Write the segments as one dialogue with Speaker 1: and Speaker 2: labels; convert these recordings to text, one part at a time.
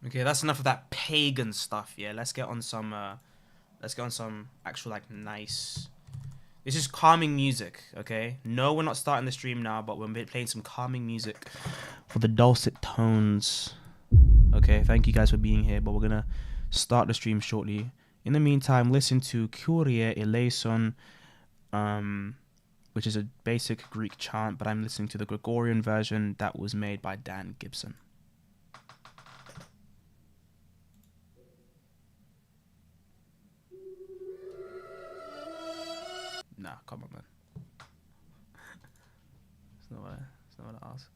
Speaker 1: Okay, that's enough of that pagan stuff. Yeah, let's get on some actual like nice. This is calming music, okay? No, we're not starting the stream now, but we're playing some calming music for the dulcet tones. Okay, thank you guys for being here, but we're gonna start the stream shortly. In the meantime, listen to Kyrie eleison, which is a basic Greek chant, but I'm listening to the Gregorian version that was made by Dan Gibson. Nah, come on, man. It's not what I ask.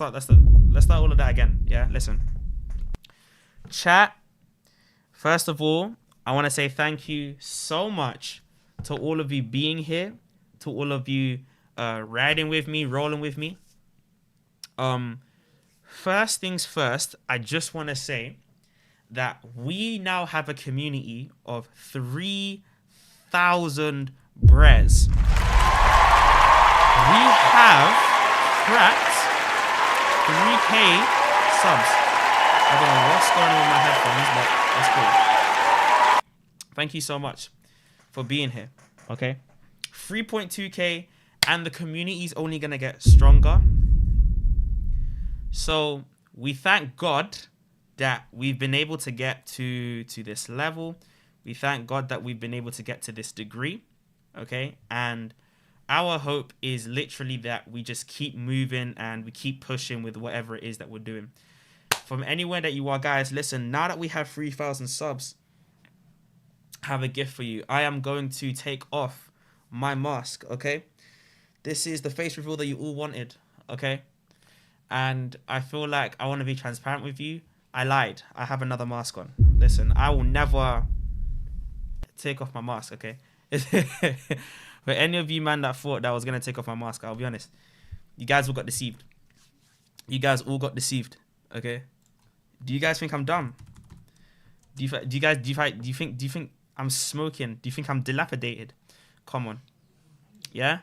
Speaker 1: all of that again. Yeah, listen. Chat. First of all, I want to say thank you so much to all of you being here, to all of you riding with me, rolling with me. First things first, I just want to say that we now have a community of 3,000 Brez. We have cracked 3K subs. I don't know what's going on with my headphones, but that's cool. Thank you so much for being here. Okay, 3.2K, and the community is only gonna get stronger. So we thank God that we've been able to get to this level. We thank God that we've been able to get to this degree. Okay, and our hope is literally that we just keep moving and we keep pushing with whatever it is that we're doing. From anywhere that you are, guys, listen, now that we have 3,000 subs, I have a gift for you. I am going to take off my mask, okay? This is the face reveal that you all wanted, okay? And I feel like I want to be transparent with you. I lied. I have another mask on. Listen, I will never take off my mask, okay? For any of you, man, that thought that I was going to take off my mask, I'll be honest. You guys all got deceived. You guys all got deceived, okay? Do you guys think I'm dumb? Do you think I'm smoking? Do you think I'm dilapidated? Come on. Yeah?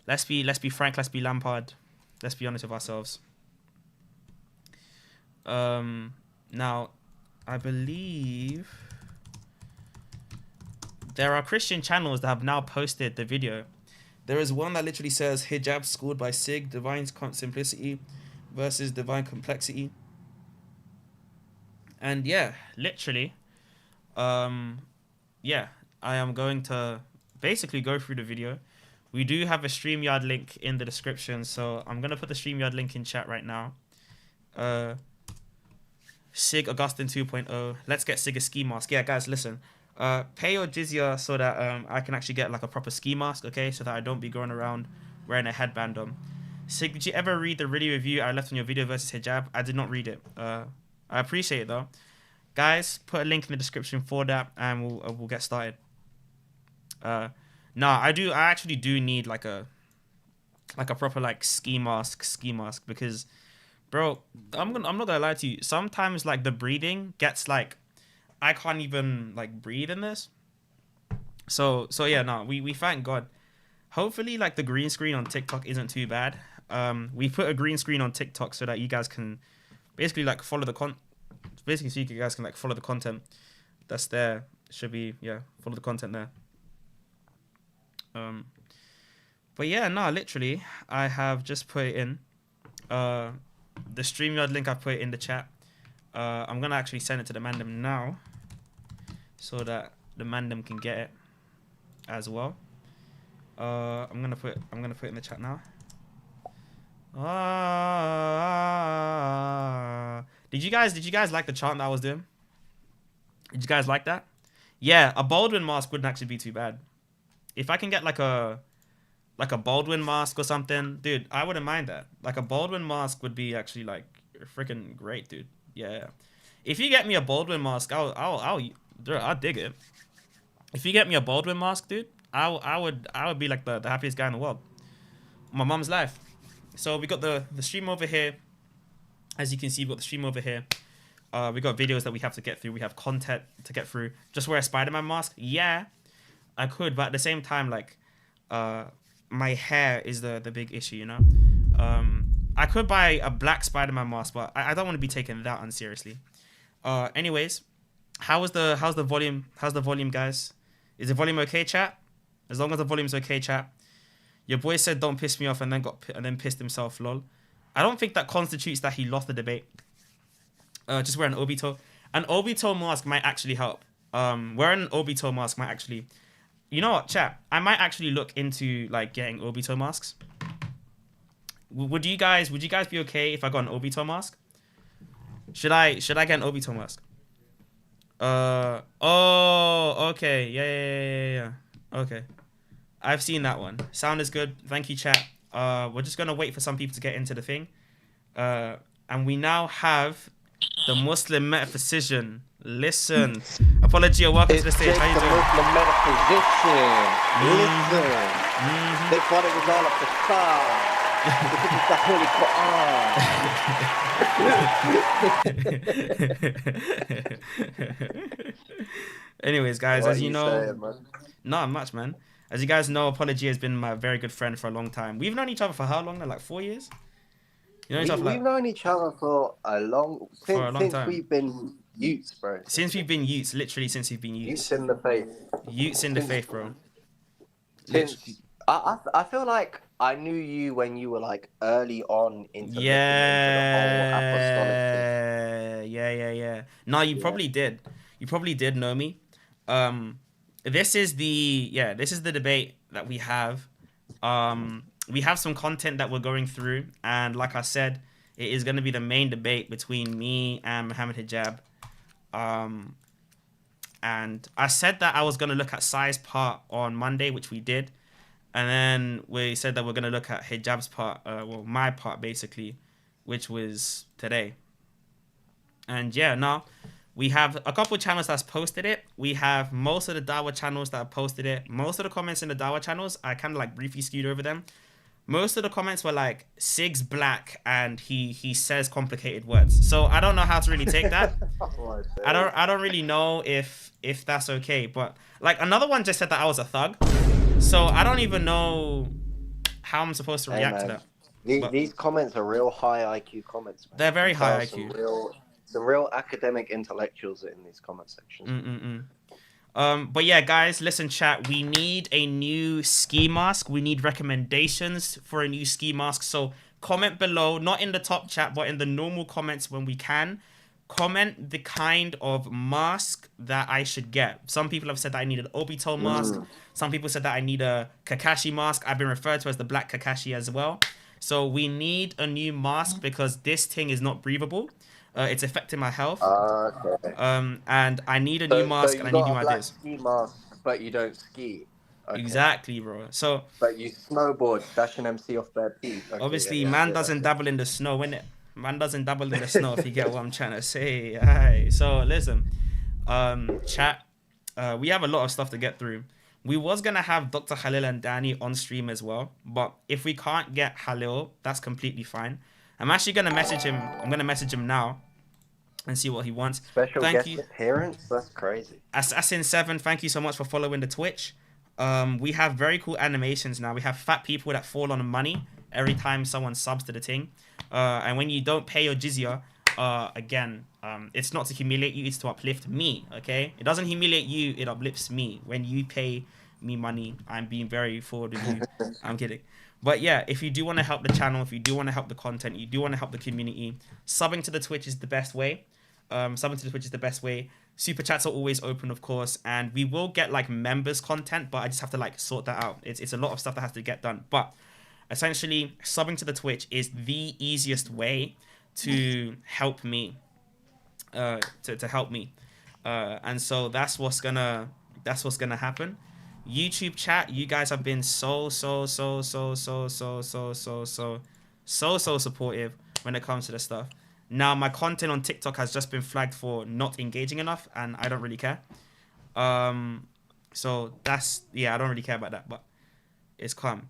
Speaker 1: Let's be frank, let's be Lampard. Let's be honest with ourselves. Now, I believe there are Christian channels that have now posted the video. There is one that literally says Hijab scored by SIIIG, divine simplicity versus divine complexity. And yeah, literally, yeah, I am going to basically go through the video. We do have a StreamYard link in the description, so I'm going to put the StreamYard link in chat right now. SIIIG Augustine 2.0. Let's get SIIIG a ski mask. Yeah, guys, listen. Pay your jizya so that I can actually get like a proper ski mask, okay? So that I don't be going around wearing a headband on. SIIIG, did you ever read the video review I left on your video versus hijab? I did not read it. I appreciate it though. Guys, put a link in the description for that, and we'll get started. I actually do need like a proper like ski mask because, bro, I'm not gonna lie to you. Sometimes like the breathing gets like I can't even like breathe in this. So yeah, no, we thank God. Hopefully like the green screen on TikTok isn't too bad. We put a green screen on TikTok so that you guys can basically like follow the basically so you guys can like follow the content that's there. Should be, yeah, follow the content there. But yeah, no, literally I have just put it in the StreamYard link. I've put it in the chat. I'm gonna actually send it to the mandem now so that the mandem can get it as well. I'm gonna put it in the chat now. Did you guys like the chant that I was doing? Did you guys like that? Yeah, a Baldwin mask wouldn't actually be too bad. If I can get like a Baldwin mask or something, dude, I wouldn't mind that. Like a Baldwin mask would be actually like freaking great, dude. Yeah. If you get me a Baldwin mask, I'll dig it. If you get me a Baldwin mask, dude, I would be like the happiest guy in the world. My mom's life. So we got the stream over here. As you can see, we got the stream over here. We got videos that we have to get through. We have content to get through. Just wear a Spider-Man mask? Yeah, I could, but at the same time, like, my hair is the big issue, you know. I could buy a black Spider-Man mask, but I don't want to be taken that unseriously. Anyways, how's the volume? How's the volume, guys? Is the volume okay, chat? As long as the volume's okay, chat. Your boy said don't piss me off and then pissed himself, lol. I don't think that constitutes that he lost the debate. Just wear an Obito. An Obito mask might actually help. Wearing an Obito mask might actually... You know what, chat? I might actually look into like getting Obito masks. Would you guys be okay if I got an Obito mask? Should I get an Obito mask? Oh, okay. Yeah. Okay. I've seen that one. Sound is good. Thank you, chat. We're just gonna wait for some people to get into the thing. And we now have the Muslim metaphysician. Listen, Apologia, welcome to
Speaker 2: It's
Speaker 1: the stage.
Speaker 2: Jake,
Speaker 1: How you
Speaker 2: the
Speaker 1: doing?
Speaker 2: Muslim metaphysician.
Speaker 1: Mhm.
Speaker 2: Listen,
Speaker 1: Mhm.
Speaker 2: they thought it was all a facade because it's the Holy Quran.
Speaker 1: Anyways, guys,
Speaker 2: What
Speaker 1: as
Speaker 2: are
Speaker 1: you
Speaker 2: you
Speaker 1: know,
Speaker 2: saying, man?
Speaker 1: not much, man. As you guys know, Apology has been my very good friend for a long time. We've known each other for how long now? Like 4 years? You know each other
Speaker 2: We've known each other for a long
Speaker 1: for a long
Speaker 2: since
Speaker 1: time.
Speaker 2: we've been youths, bro.
Speaker 1: Since we've been youths, literally since we've been
Speaker 2: Youths
Speaker 1: youths.
Speaker 2: in the faith.
Speaker 1: Youths in the
Speaker 2: Since
Speaker 1: faith, bro. Literally.
Speaker 2: since I feel like I knew you when you were like early on into looking into the whole apostolic thing.
Speaker 1: Yeah. No, you
Speaker 2: Yeah.
Speaker 1: probably did. You probably did know me. Um, this is the debate that we have. We have some content that we're going through, and like I said, it is going to be the main debate between me and Mohammed Hijab. Um, and I said that I was going to look at SIIIG's part on Monday, which we did. And then we said that we're going to look at Hijab's part, well, my part basically, which was today. And yeah, now we have a couple of channels that's posted it. We have most of the Dawa channels that have posted it. Most of the comments in the Dawa channels, I kind of like briefly skewed over them. Most of the comments were like SIIIG's black and he says complicated words. So I don't know how to really take that. I don't really know if that's okay. But like another one just said that I was a thug. So I don't even know how I'm supposed to
Speaker 2: Hey
Speaker 1: react to
Speaker 2: man,
Speaker 1: that. But
Speaker 2: these comments are real high IQ comments, man.
Speaker 1: they're
Speaker 2: You can
Speaker 1: very high
Speaker 2: tell
Speaker 1: IQ.
Speaker 2: some real academic intellectuals in these comment sections.
Speaker 1: Mm-mm-mm. But yeah, guys, listen, chat. We need a new ski mask. We need recommendations for a new ski mask. So comment below, not in the top chat, but in the normal comments when we can. Comment the kind of mask that I should get. Some people have said that I need an Obito mask.
Speaker 2: Mm.
Speaker 1: Some people said that I need a Kakashi mask. I've been referred to as the Black Kakashi as well. So we need a new mask because this thing is not breathable. It's affecting my health.
Speaker 2: Okay.
Speaker 1: And I need a new
Speaker 2: So
Speaker 1: mask and
Speaker 2: you
Speaker 1: I need new
Speaker 2: got a black
Speaker 1: ideas.
Speaker 2: ski mask, but you don't ski. Okay.
Speaker 1: Exactly, bro. So
Speaker 2: But you snowboard, dash an MC off their peak. Okay,
Speaker 1: obviously,
Speaker 2: yeah,
Speaker 1: man
Speaker 2: that's
Speaker 1: doesn't
Speaker 2: it.
Speaker 1: dabble in the snow, innit? Man doesn't dabble in the snow. If you get what I'm trying to say. Alright. So listen, chat. We have a lot of stuff to get through. We was gonna have Dr. Khalil and Danny on stream as well, but if we can't get Khalil, that's completely fine. I'm actually gonna message him. I'm gonna message him now and see what he wants.
Speaker 2: Special
Speaker 1: Thank
Speaker 2: guest
Speaker 1: you.
Speaker 2: appearance? That's crazy.
Speaker 1: Assassin7, thank you so much for following the Twitch. We have very cool animations now. We have fat people that fall on money every time someone subs to the thing. And when you don't pay your jizya, again, it's not to humiliate you, it's to uplift me, okay? It doesn't humiliate you, it uplifts me. When you pay me money, I'm being very forward with you. I'm kidding. But yeah, if you do want to help the channel, if you do want to help the content, you do want to help the community, subbing to the Twitch is the best way. Subbing to the Twitch is the best way. Super chats are always open, of course, and we will get like members content, but I just have to like sort that out. It's a lot of stuff that has to get done. But essentially, subbing to the Twitch is the easiest way to help me. To help me. And so that's what's gonna happen. YouTube chat, you guys have been so supportive when it comes to this stuff. Now my content on TikTok has just been flagged for not engaging enough, and I don't really care. So that's, yeah, I don't really care about that, but it's calm.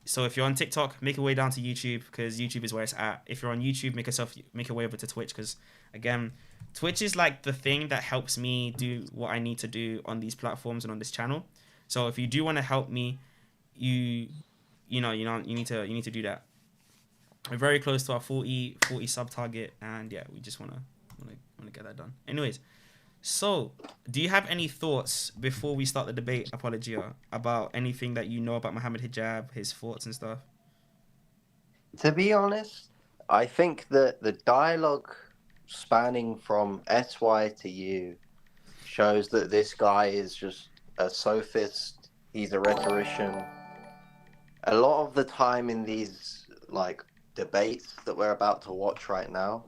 Speaker 1: So if you're on TikTok, make your way down to YouTube because YouTube is where it's at. If you're on YouTube, make your way over to Twitch because again, Twitch is like the thing that helps me do what I need to do on these platforms and on this channel. So if you do want to help me, you need to do that. We're very close to our 40 sub target, and yeah, we just wanna get that done. Anyways, so do you have any thoughts before we start the debate, Apologia, about anything that you know about Mohammed Hijab, his thoughts and stuff?
Speaker 2: To be honest, I think that the dialogue spanning from SY to U shows that this guy is just a sophist. He's a rhetorician. A lot of the time in these like debates that we're about to watch right now,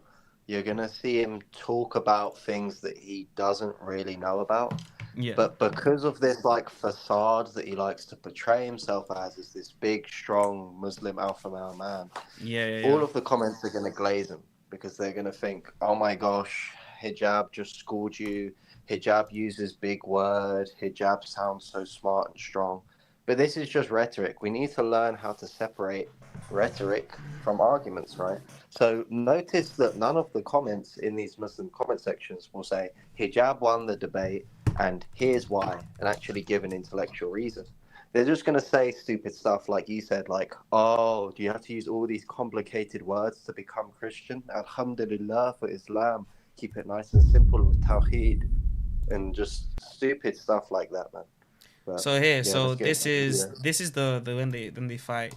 Speaker 2: you're gonna see him talk about things that he doesn't really know about.
Speaker 1: Yeah.
Speaker 2: But because of this like facade that he likes to portray himself as this big, strong Muslim alpha male man,
Speaker 1: Yeah, yeah,
Speaker 2: all
Speaker 1: yeah.
Speaker 2: of the comments are going to glaze him because they're going to think, "Oh my gosh, hijab just schooled you. Hijab uses big words. Hijab sounds so smart and strong." But this is just rhetoric. We need to learn how to separate rhetoric from arguments, right? So notice that none of the comments in these Muslim comment sections will say hijab won the debate and here's why, and actually give an intellectual reason. They're just going to say stupid stuff like you said, like, oh, do you have to use all these complicated words to become Christian? Alhamdulillah for Islam. Keep it nice and simple with Tawheed. And just stupid stuff like that, man. But
Speaker 1: So here,
Speaker 2: yeah,
Speaker 1: so
Speaker 2: let's get into
Speaker 1: this
Speaker 2: the
Speaker 1: is
Speaker 2: videos.
Speaker 1: this is the when they fight.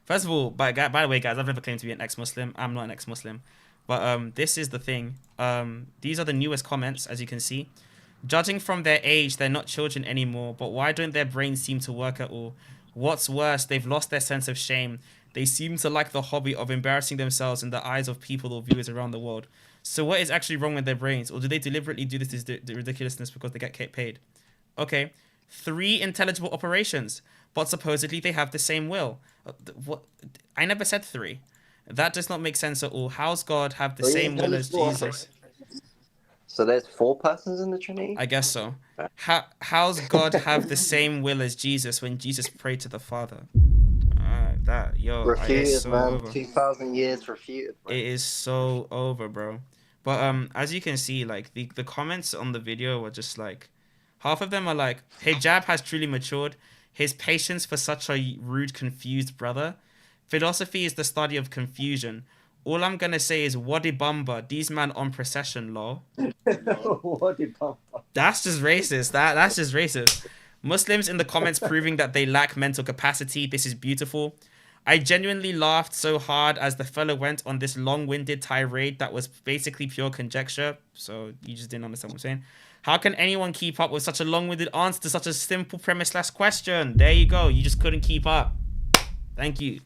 Speaker 1: First of all, by the way, guys, I've never claimed to be an ex-Muslim. I'm not an ex-Muslim, but this is the thing. These are the newest comments, as you can see. Judging from their age, they're not children anymore. But why don't their brains seem to work at all? What's worse, they've lost their sense of shame. They seem to like the hobby of embarrassing themselves in the eyes of people or viewers around the world. So what is actually wrong with their brains, or do they deliberately do this ridiculousness because they get paid? Okay, 3 intelligible operations, but supposedly they have the same will. What? I never said 3. That does not make sense at all. How's God have the
Speaker 2: Three
Speaker 1: same will as
Speaker 2: intelligible
Speaker 1: Jesus?
Speaker 2: operations. So there's 4 persons in the Trinity?
Speaker 1: I guess so. How's God have the same will as Jesus when Jesus prayed to the Father? It's
Speaker 2: Refuted,
Speaker 1: so
Speaker 2: man.
Speaker 1: over.
Speaker 2: 2,000 years refuted, man.
Speaker 1: It is so over, bro. But as you can see, like the comments on the video were just like, half of them are like, hijab has truly matured. His patience for such a rude, confused brother. Philosophy is the study of confusion. All I'm gonna say is Wadi Bamba, these man on procession, lol.
Speaker 2: What did Papa?
Speaker 1: That's just racist. That's just racist. Muslims in the comments proving that they lack mental capacity. This is beautiful. I genuinely laughed so hard as the fellow went on this long-winded tirade that was basically pure conjecture. So you just didn't understand what I'm saying. How can anyone keep up with such a long-winded answer to such a simple premise/question? There you go. You just couldn't keep up. Thank you.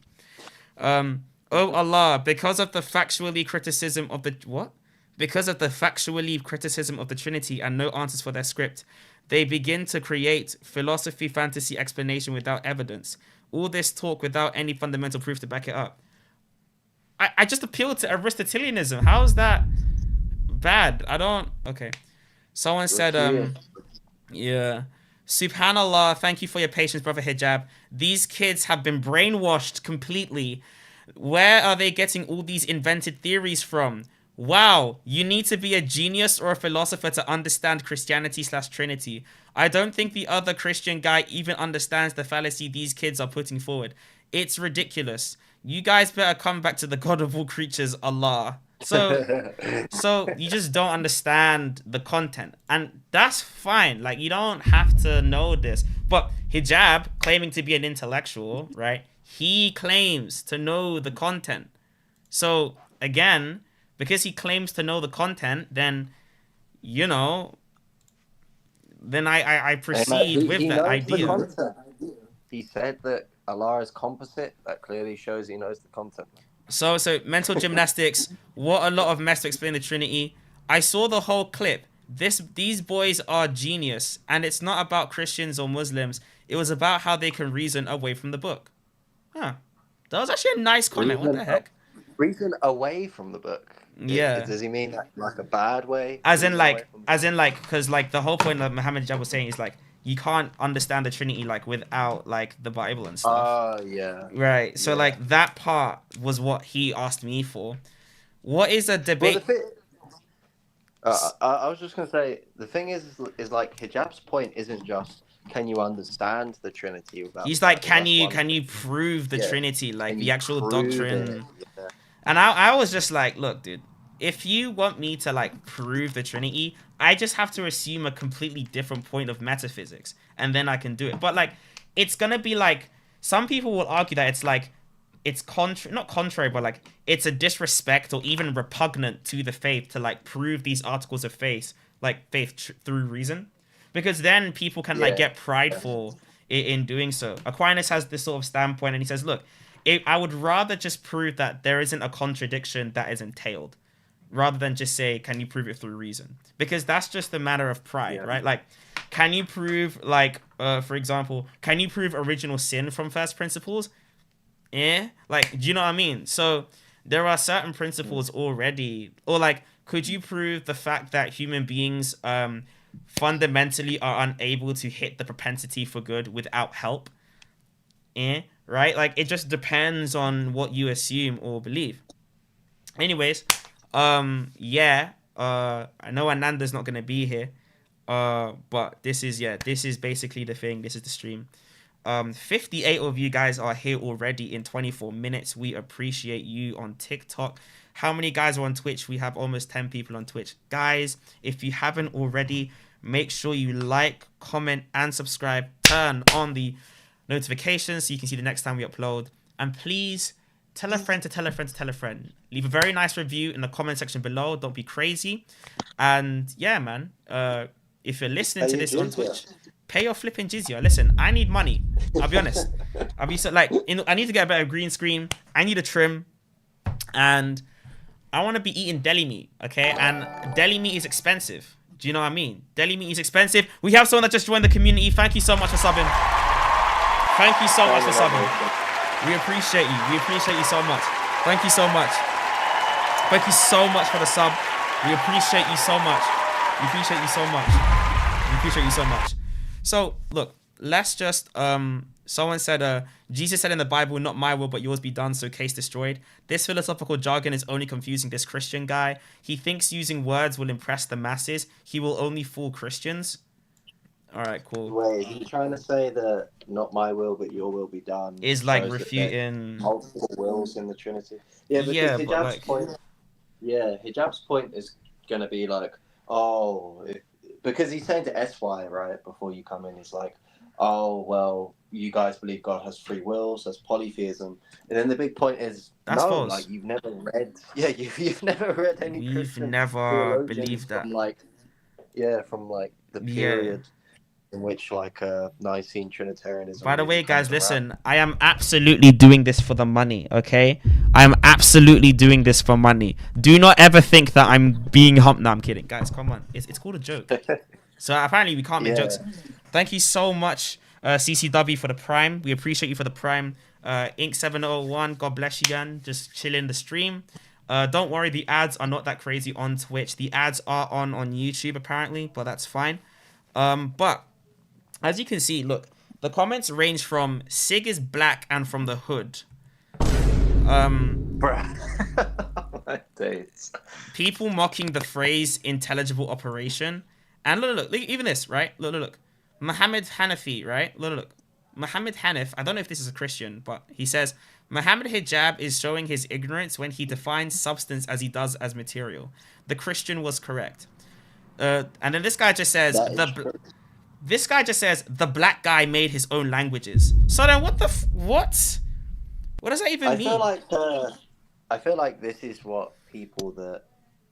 Speaker 1: Oh Allah, because of the factually criticism of the what? Because of the factually criticism of the Trinity and no answers for their script, they begin to create philosophy fantasy explanation without evidence. All this talk without any fundamental proof to back it up. I just appealed to Aristotelianism. How is that bad? I don't. Okay. Someone said, yeah. Subhanallah, thank you for your patience, brother Hijab. These kids have been brainwashed completely. Where are they getting all these invented theories from? Wow, you need to be a genius or a philosopher to understand Christianity/Trinity. I don't think the other Christian guy even understands the fallacy these kids are putting forward. It's ridiculous. You guys better come back to the God of all creatures, Allah. So you just don't understand the content, and that's fine. Like, you don't have to know this. But Hijab, claiming to be an intellectual, right? He claims to know the content. So again, because he claims to know the content, then then I proceed with
Speaker 2: he
Speaker 1: that
Speaker 2: knows the
Speaker 1: idea.
Speaker 2: content. He said that Allah is composite. That clearly shows he knows the content.
Speaker 1: So mental gymnastics. What a lot of mess to explain the Trinity. I saw the whole clip. These boys are genius, and it's not about Christians or Muslims. It was about how they can reason away from the book. Huh. That was actually a nice comment. What the heck?
Speaker 2: Reason away from the book.
Speaker 1: Yeah.
Speaker 2: Does he mean that like a bad way?
Speaker 1: As in like, because like the whole point that Muhammad Hijab was saying is like, you can't understand the Trinity like without like the Bible and stuff.
Speaker 2: Oh yeah.
Speaker 1: Right. So
Speaker 2: Yeah.
Speaker 1: like that part was what he asked me for. What is a debate?
Speaker 2: Well, I was just gonna say the thing is like Hijab's point isn't just can you understand the Trinity without.
Speaker 1: He's like, can you prove the Trinity, like the actual doctrine?
Speaker 2: Yeah.
Speaker 1: And I was just like, look, dude, if you want me to like prove the Trinity, I just have to assume a completely different point of metaphysics, and then I can do it. But like, it's gonna be like, some people will argue that it's like, it's not contrary, but like, it's a disrespect or even repugnant to the faith to like prove these articles of faith, like through reason, because then people can like get prideful in doing so. Aquinas has this sort of standpoint, and he says, look, I would rather just prove that there isn't a contradiction that is entailed, rather than just say, can you prove it through reason? Because that's just a matter of pride, right? Like, can you prove like for example, can you prove original sin from first principles? Yeah, like, do you know what I mean? So there are certain principles already, or like, could you prove the fact that human beings fundamentally are unable to hit the propensity for good without help? Yeah, right? Like, it just depends on what you assume or believe. Anyways, yeah, I know Ananda's not gonna be here, but this is basically the thing. This is the stream. 58 of you guys are here already in 24 minutes. We appreciate you on TikTok. How many guys are on Twitch? We have almost 10 people on Twitch. Guys, if you haven't already, make sure you like, comment, and subscribe. Turn on the notifications so you can see the next time we upload. And please tell a friend to tell a friend to tell a friend. Leave a very nice review in the comment section below. Don't be crazy. And yeah, man, if you're listening to this on Twitch, pay your flipping jizya. Listen, I need money. I'll be honest. I need to get a better green screen. I need a trim. And I want to be eating deli meat, okay? And deli meat is expensive. Do you know what I mean? Deli meat is expensive. We have someone that just joined the community. Thank you so much for subbing. Thank you so much for subbing. We appreciate you. We appreciate you so much. Thank you so much. Thank you so much for the sub. We appreciate you so much. We appreciate you so much. We appreciate you so much. So, look, let's just, someone said, Jesus said in the Bible, not my will, but yours be done, so case destroyed. This philosophical jargon is only confusing this Christian guy. He thinks using words will impress the masses. He will only fool Christians. All right, cool.
Speaker 2: Wait, he's trying to say that not my will, but your will be done
Speaker 1: is like refuting
Speaker 2: multiple wills in the Trinity. Yeah, because Hijab's point. Yeah, Hijab's point is gonna be like, because he's saying to SY right before you come in, he's like, oh well, you guys believe God has free wills, that's polytheism, and then the big point is
Speaker 1: that's false.
Speaker 2: Like you've never read, you've never read any.
Speaker 1: You've never believed that.
Speaker 2: From the period. In which Nicene Trinitarianism.
Speaker 1: By the way, guys, listen, I am absolutely doing this for the money, okay? I am absolutely doing this for money. Do not ever think that I'm being humped. No, I'm kidding. Guys, come on. It's called a joke. So apparently we can't make jokes. Thank you so much, CCW, for the Prime. We appreciate you for the Prime. Ink701, God bless you, again. Just chilling the stream. Don't worry, the ads are not that crazy on Twitch. The ads are on YouTube, apparently, but that's fine. But as you can see, look, the comments range from SIIIG is black and from the hood. People mocking the phrase intelligible operation. And look, even this, right? Look. Muhammad Hanafi, right? Look. Muhammad Hanif, I don't know if this is a Christian, but he says, Muhammad Hijab is showing his ignorance when he defines substance as he does as material. The Christian was correct. And then this guy just says, this guy just says the black guy made his own languages. So then what what? What does that even mean?
Speaker 2: I feel like this is what people that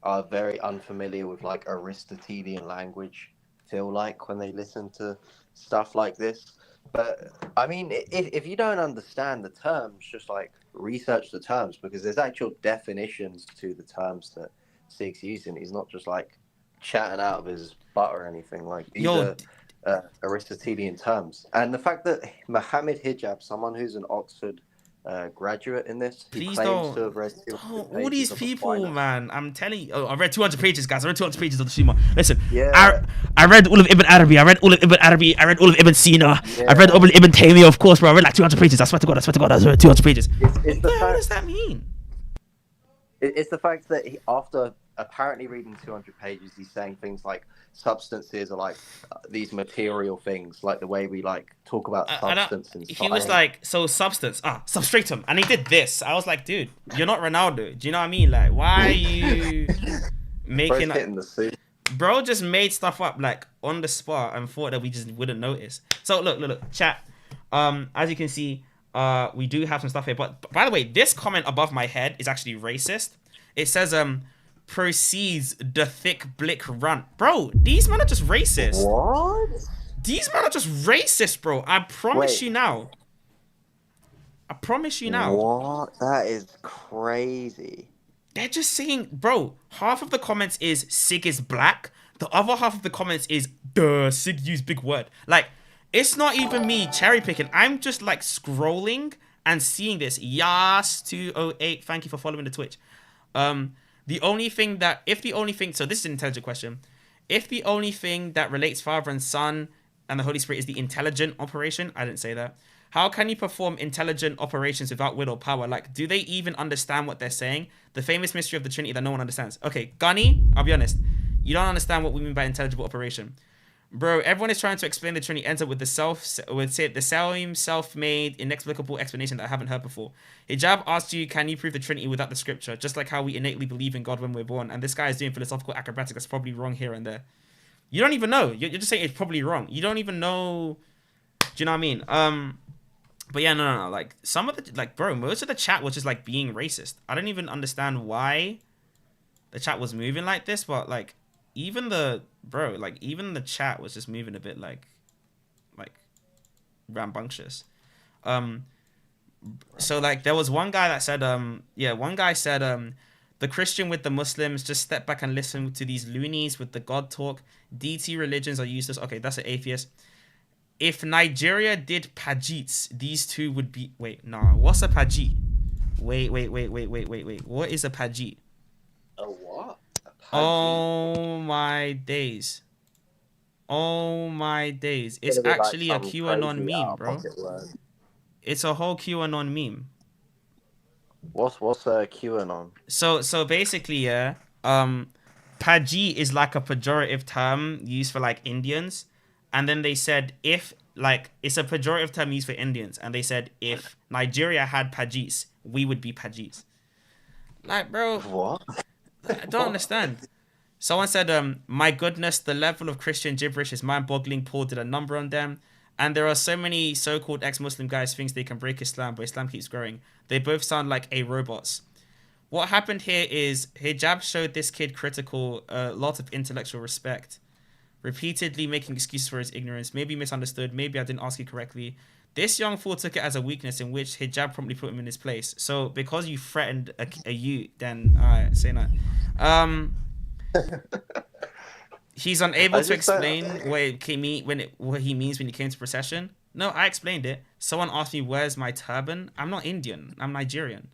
Speaker 2: are very unfamiliar with Aristotelian language feel like when they listen to stuff like this. But I mean, if you don't understand the terms, just research the terms, because there's actual definitions to the terms that SIIIG's using. He's not just chatting out of his butt or anything. These are Aristotelian terms. And the fact that Muhammad Hijab, someone who's an Oxford graduate in this,
Speaker 1: please don't.
Speaker 2: To have read
Speaker 1: all these people, man. I'm telling you. I read 200 pages, guys. I read 200 pages of the streamer. Listen, I read all of Ibn Arabi. I read all of Ibn Sina. I read all of Ibn Taymiyyah, of course, bro. I read 200 pages. I swear to God, I read 200 pages. What the hell does that mean?
Speaker 2: It's the fact that after apparently reading 200 pages, he's saying things like substances are these material things, the way we talk about substance and
Speaker 1: he was so substance, substratum, and he did this. I was like, dude, you're not Ronaldo. Do you know what I mean? Why are you making
Speaker 2: the suit?
Speaker 1: Bro just made stuff up on the spot and thought that we just wouldn't notice. So look, chat. As you can see, we do have some stuff here. But by the way, this comment above my head is actually racist. It says proceeds the thick blick run. Bro, these men are just racist.
Speaker 2: What?
Speaker 1: These men are just racist, bro. I promise you now.
Speaker 2: What? That is crazy.
Speaker 1: They're just saying, bro, half of the comments is SIIIG is black. The other half of the comments is Duh, SIIG use big word. Like, it's not even me cherry picking. I'm just like scrolling and seeing this. Yas 208. Thank you for following the Twitch. The only thing that, so this is an intelligent question. If the only thing that relates Father and Son and the Holy Spirit is the intelligent operation, I didn't say that. How can you perform intelligent operations without will or power? Like, do they even understand what they're saying? The famous mystery of the Trinity that no one understands. Okay, Gunny, I'll be honest. You don't understand what we mean by intelligible operation. Bro, everyone is trying to explain the Trinity, ends up with the same self-made, inexplicable explanation that I haven't heard before. Hijab asked you, can you prove the Trinity without the scripture? Just like how we innately believe in God when we're born. And this guy is doing philosophical acrobatics that's probably wrong here and there. You don't even know. You're just saying it's probably wrong. You don't even know. Do you know what I mean? But yeah, no. Like, some of the, like, bro, most of the chat was just, like, being racist. I don't even understand why the chat was moving like this, but, like, even the chat was just moving a bit like rambunctious. So like there was one guy that said the Christian with the Muslims, just step back and listen to these loonies with the God talk. DT religions are useless. Okay, that's an atheist. If Nigeria did Pajits, these two would be, what's a Pajit? Wait, what is a Pajit?
Speaker 2: A what?
Speaker 1: Oh my days. It's actually like a QAnon meme, bro. It's a whole QAnon meme.
Speaker 2: What's a QAnon?
Speaker 1: So basically, yeah, Paji is like a pejorative term used for like Indians, and then they said if like it's a pejorative term used for Indians, and they said if Nigeria had Pajis, we would be Pajis. Like, bro,
Speaker 2: what?
Speaker 1: I don't understand. Someone said, my goodness, the level of Christian gibberish is mind-boggling. Paul did a number on them. And there are so many so-called ex-Muslim guys thinks they can break Islam, but Islam keeps growing. They both sound like robots. What happened here is Hijab showed this kid critical, a lot of intellectual respect, repeatedly making excuses for his ignorance, maybe misunderstood, maybe I didn't ask you correctly. This young fool took it as a weakness in which Hijab promptly put him in his place. So because you threatened a youth, then say no. He's unable to explain what he means when he came to procession. No, I explained it. Someone asked me, where's my turban? I'm not Indian. I'm Nigerian.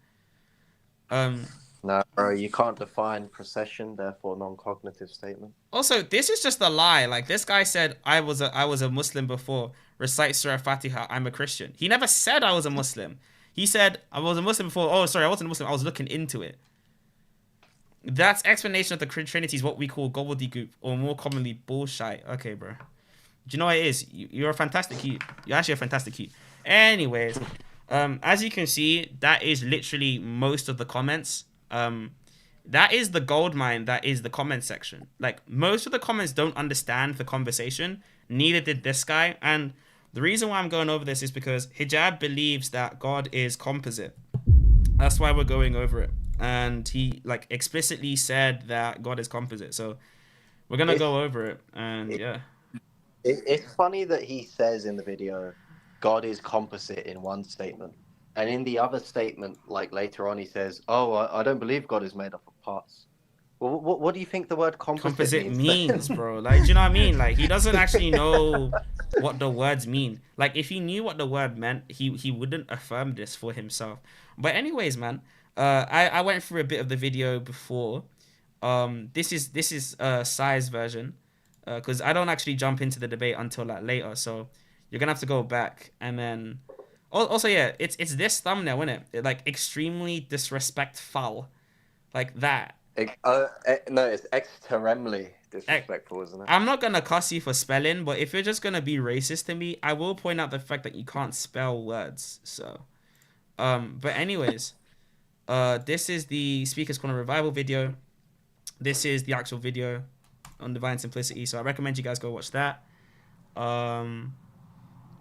Speaker 2: No, bro, you can't define procession, therefore non-cognitive statement.
Speaker 1: Also, this is just a lie. Like, this guy said, I was a Muslim before. Recite Surah Fatiha. I'm a Christian. He never said I was a Muslim. He said, I was a Muslim before. Oh, sorry, I wasn't a Muslim. I was looking into it. That's explanation of the Trinity is what we call gobbledygook, or more commonly, bullshit. Okay, bro. Do you know what it is? You're a fantastic cute. You're actually a fantastic cute. Anyways, as you can see, that is literally most of the comments. That is the gold mine. That is the comment section. Like, most of the comments don't understand the conversation. Neither did this guy. And the reason why I'm going over this is because Hijab believes that God is composite. That's why we're going over it. And he like explicitly said that God is composite. So we're gonna go over it. And yeah.
Speaker 2: It's funny that he says in the video, God is composite in one statement. And in the other statement, like later on, he says, oh, I don't believe God is made up of parts. Well, what do you think the word composite
Speaker 1: means, bro? Like, do you know what I mean? Like, he doesn't actually know what the words mean. Like, if he knew what the word meant, he wouldn't affirm this for himself. But anyways, man, I went through a bit of the video before. This is SIIIG's version, because I don't actually jump into the debate until like later. So you're gonna have to go back and then. Also, yeah, it's this thumbnail, isn't it? Like, extremely disrespectful, like that.
Speaker 2: No, it's extremely disrespectful, isn't it?
Speaker 1: I'm not gonna cuss you for spelling, but if you're just gonna be racist to me, I will point out the fact that you can't spell words. So, but anyways, this is the Speaker's Corner Revival video. This is the actual video on Divine Simplicity. So I recommend you guys go watch that.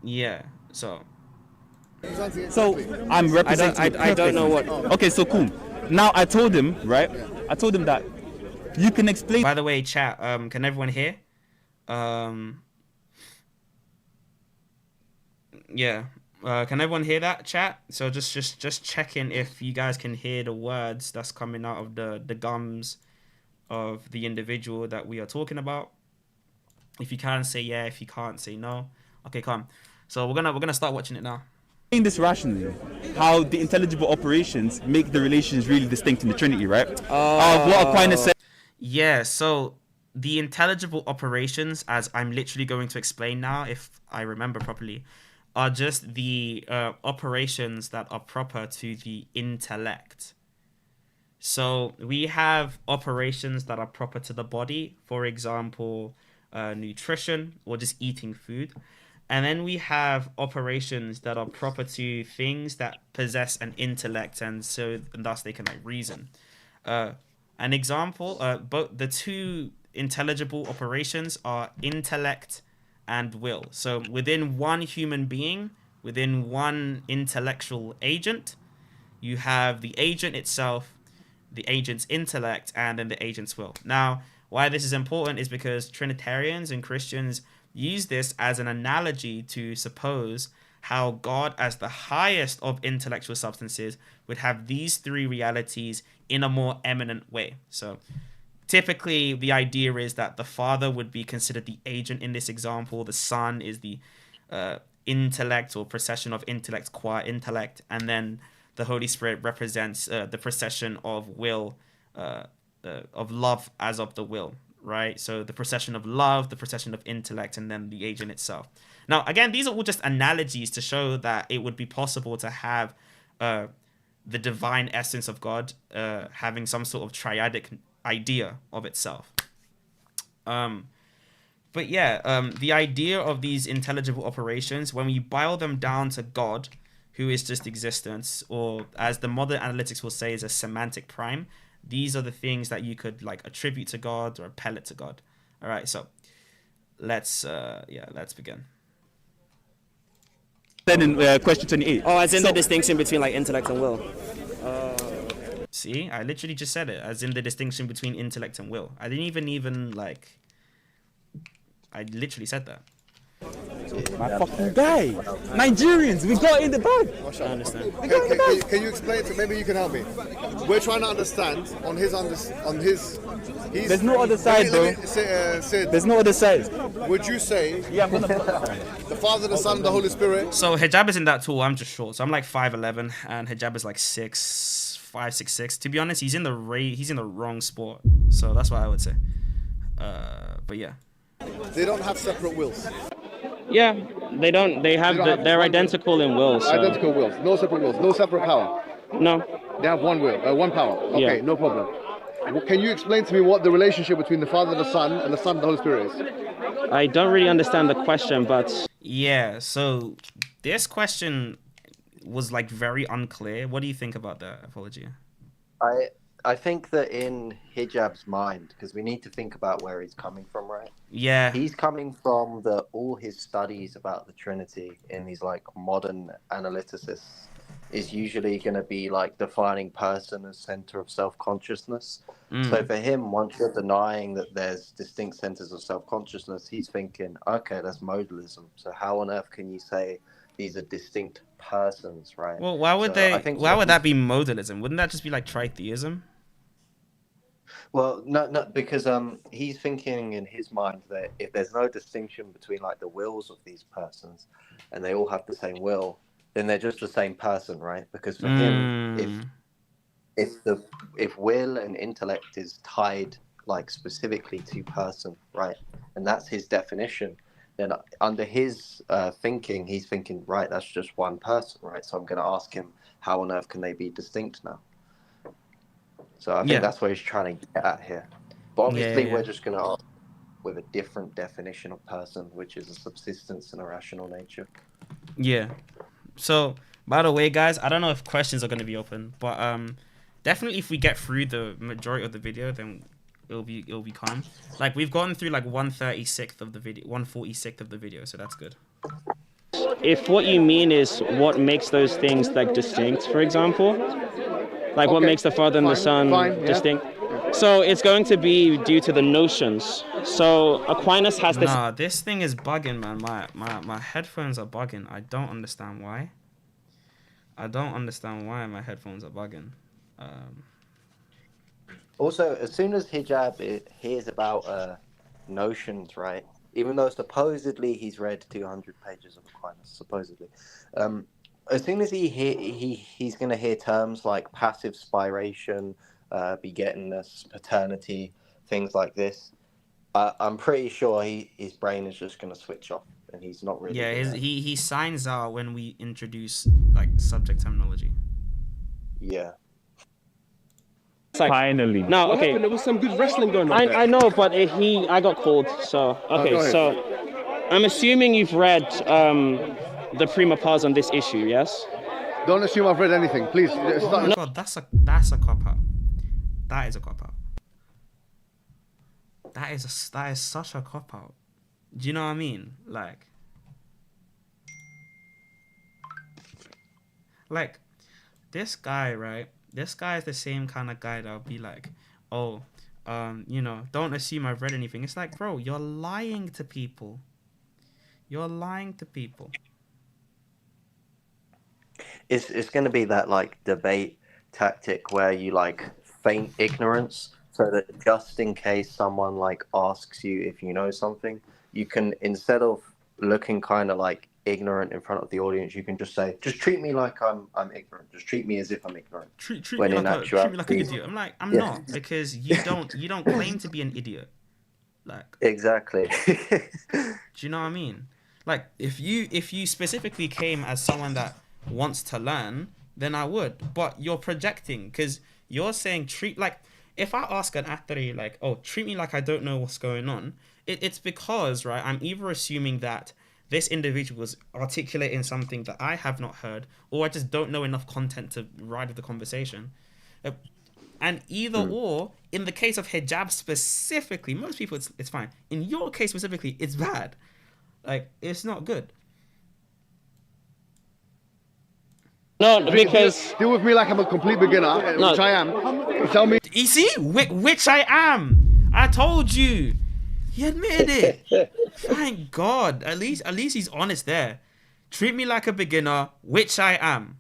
Speaker 1: Yeah. So
Speaker 3: I'm representing.
Speaker 1: I don't know what.
Speaker 3: Okay, so cool. Now I told him, right? I told him that you can explain.
Speaker 1: By the way, chat. Can everyone hear? Yeah. Can everyone hear that, chat? So just checking if you guys can hear the words that's coming out of the gums of the individual that we are talking about. If you can, say yeah. If you can't, say no. Okay, calm. So we're gonna start watching it now.
Speaker 3: Explain this rationally, how the intelligible operations make the relations really distinct in the Trinity, right? What Aquinas said.
Speaker 1: Yeah, so the intelligible operations, as I'm literally going to explain now, if I remember properly, are just the operations that are proper to the intellect. So we have operations that are proper to the body, for example, nutrition or just eating food. And then we have operations that are proper to things that possess an intellect, and thus they can like reason. An example, both the two intelligible operations are intellect and will. So within one human being, within one intellectual agent, you have the agent itself, the agent's intellect, and then the agent's will. Now, why this is important is because Trinitarians and Christians use this as an analogy to suppose how God, as the highest of intellectual substances, would have these three realities in a more eminent way. So typically the idea is that the Father would be considered the agent in this example, the Son is the intellect or procession of intellect qua intellect, and then the Holy Spirit represents the procession of will, of love as of the will, right? So the procession of love, the procession of intellect, and then the agent itself. Now, again, these are all just analogies to show that it would be possible to have the divine essence of God having some sort of triadic idea of itself. But yeah, the idea of these intelligible operations, when we boil them down to God, who is just existence, or as the modern analytics will say, is a semantic prime, these are the things that you could like attribute to God or appell it to God. All right, so let's begin.
Speaker 3: Then in question 28.
Speaker 4: Oh, as in the distinction between like intellect and will.
Speaker 1: See, I literally just said it, as in the distinction between intellect and will. I didn't even like. I literally said that.
Speaker 3: My fucking guy. Nigerians, we got in the bag.
Speaker 4: I understand.
Speaker 5: Can you explain to? Maybe you can help me. We're trying to understand on his.
Speaker 3: There's no other side, bro.
Speaker 5: Sid,
Speaker 3: There's no other side.
Speaker 5: would you say
Speaker 3: Yeah, I'm gonna.
Speaker 5: the Father, the Son, the Holy Spirit?
Speaker 1: So Hijab isn't that tall. I'm just short. So I'm like 5'11", and Hijab is like 6'5", 6'6". To be honest, he's in the wrong sport. So that's what I would say. But yeah.
Speaker 5: They don't have separate wills.
Speaker 4: Yeah, they don't. They have. They're identical in will. So.
Speaker 5: Identical wills. No separate wills. No separate power.
Speaker 4: No.
Speaker 5: They have one will, one power. Okay,
Speaker 4: Yeah.
Speaker 5: no problem. Well, can you explain to me what the relationship between the Father, the Son, and the Son, and the Holy Spirit is?
Speaker 4: I don't really understand the question, but
Speaker 1: Yeah. So this question was like very unclear. What do you think about that? Apology.
Speaker 2: I think that in Hijab's mind, because we need to think about where he's coming from, right?
Speaker 1: Yeah.
Speaker 2: He's coming from all his studies about the Trinity in these like modern analyticists is usually going to be like defining person as center of self-consciousness. So for him, once you're denying that there's distinct centers of self-consciousness, he's thinking, okay, that's modalism. So how on earth can you say these are distinct persons, right?
Speaker 1: Well, why would why would that be modalism? Wouldn't that just be like tritheism?
Speaker 2: Well, no, because he's thinking in his mind that if there's no distinction between like the wills of these persons, and they all have the same will, then they're just the same person, right? Because for him, if will and intellect is tied like specifically to person, right, and that's his definition, then under his thinking, he's thinking, right, that's just one person, right? So I'm going to ask him, how on earth can they be distinct now? So I think that's what he's trying to get at here. But obviously, we're just going to ask with a different definition of person, which is a subsistence and a rational nature.
Speaker 1: Yeah. So, by the way, guys, I don't know if questions are going to be open, but definitely if we get through the majority of the video, then it'll be calm. Like we've gotten through like 1/36 of the video, 1/46 of the video, so that's good.
Speaker 4: if what you mean is what makes those things like distinct, for example, like what makes the Father and the Son distinct. So it's going to be due to the notions. So Aquinas has this.
Speaker 1: Nah, this thing is bugging, man. My headphones are bugging. I don't understand why. My headphones are bugging.
Speaker 2: Also, as soon as Hijab hears about notions, right, even though supposedly he's read 200 pages of Aquinas, supposedly. As soon as he's going to hear terms like passive spiration, begettingness, paternity, things like this, I'm pretty sure his brain is just going to switch off, and he's not really.
Speaker 1: Yeah, he signs out when we introduce like subject terminology.
Speaker 2: Yeah.
Speaker 4: Like,
Speaker 3: Finally.
Speaker 4: now,
Speaker 6: What
Speaker 4: okay.
Speaker 6: happened? There was some good wrestling going on.
Speaker 4: I know, but I got called. So okay,
Speaker 5: go ahead.
Speaker 4: so I'm assuming you've read the prima pars on this issue, yes?
Speaker 5: Don't assume I've read anything, please. It's not,
Speaker 1: God, that's a cop out. That is a cop out. That is such a cop out. Do you know what I mean? Like this guy, right? This guy is the same kind of guy that'll be like, oh, you know, don't assume I've read anything. It's like, bro, you're lying to people. You're lying to people.
Speaker 2: It's going to be that like debate tactic where you like feign ignorance, so that just in case someone like asks you if you know something, you can, instead of looking kind of like ignorant in front of the audience, you can just say, just treat me like I'm ignorant. Just treat me as if I'm ignorant.
Speaker 1: Treat
Speaker 2: When
Speaker 1: me
Speaker 2: in
Speaker 1: like treat me like an
Speaker 2: actuality-
Speaker 1: idiot. I'm like, I'm
Speaker 2: Yeah.
Speaker 1: not, because you don't claim to be an idiot. Like,
Speaker 2: Exactly.
Speaker 1: do you know what I mean? Like, if you specifically came as someone that wants to learn, then I would. But you're projecting, because you're saying if I ask an athlete like, oh, treat me like I don't know what's going on, it's because, right, I'm either assuming that this individual is articulating something that I have not heard, or I just don't know enough content to ride with the conversation. And either or, in the case of hijab specifically, most people it's fine. In your case specifically, it's bad. Like, it's not good.
Speaker 4: No, because
Speaker 5: deal with me like I'm a complete beginner,
Speaker 4: No.
Speaker 5: which I am. Tell me.
Speaker 1: You see, which I am. I told you. He admitted it. Thank God. At least he's honest there. Treat me like a beginner, which I am.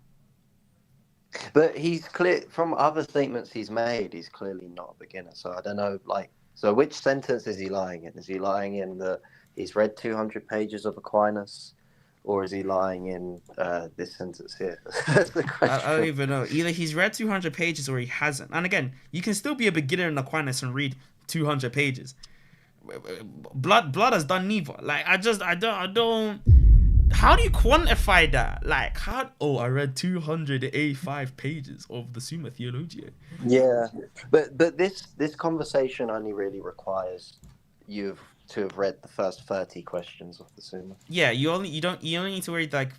Speaker 2: But he's clear from other statements he's made. He's clearly not a beginner. So I don't know. Like, so which sentence is he lying in? Is he lying in that he's read 200 pages of Aquinas, or is he lying in this sentence here? That's the question.
Speaker 1: I don't even know. Either he's read 200 pages or he hasn't. And again, you can still be a beginner in Aquinas and read 200 pages. Blood has done neither. Like, I don't. How do you quantify that? Like, I read 285 pages of the Summa Theologia.
Speaker 2: Yeah, but this conversation only really requires you to have read the first 30 questions of the Summa.
Speaker 1: Yeah, you only need to read like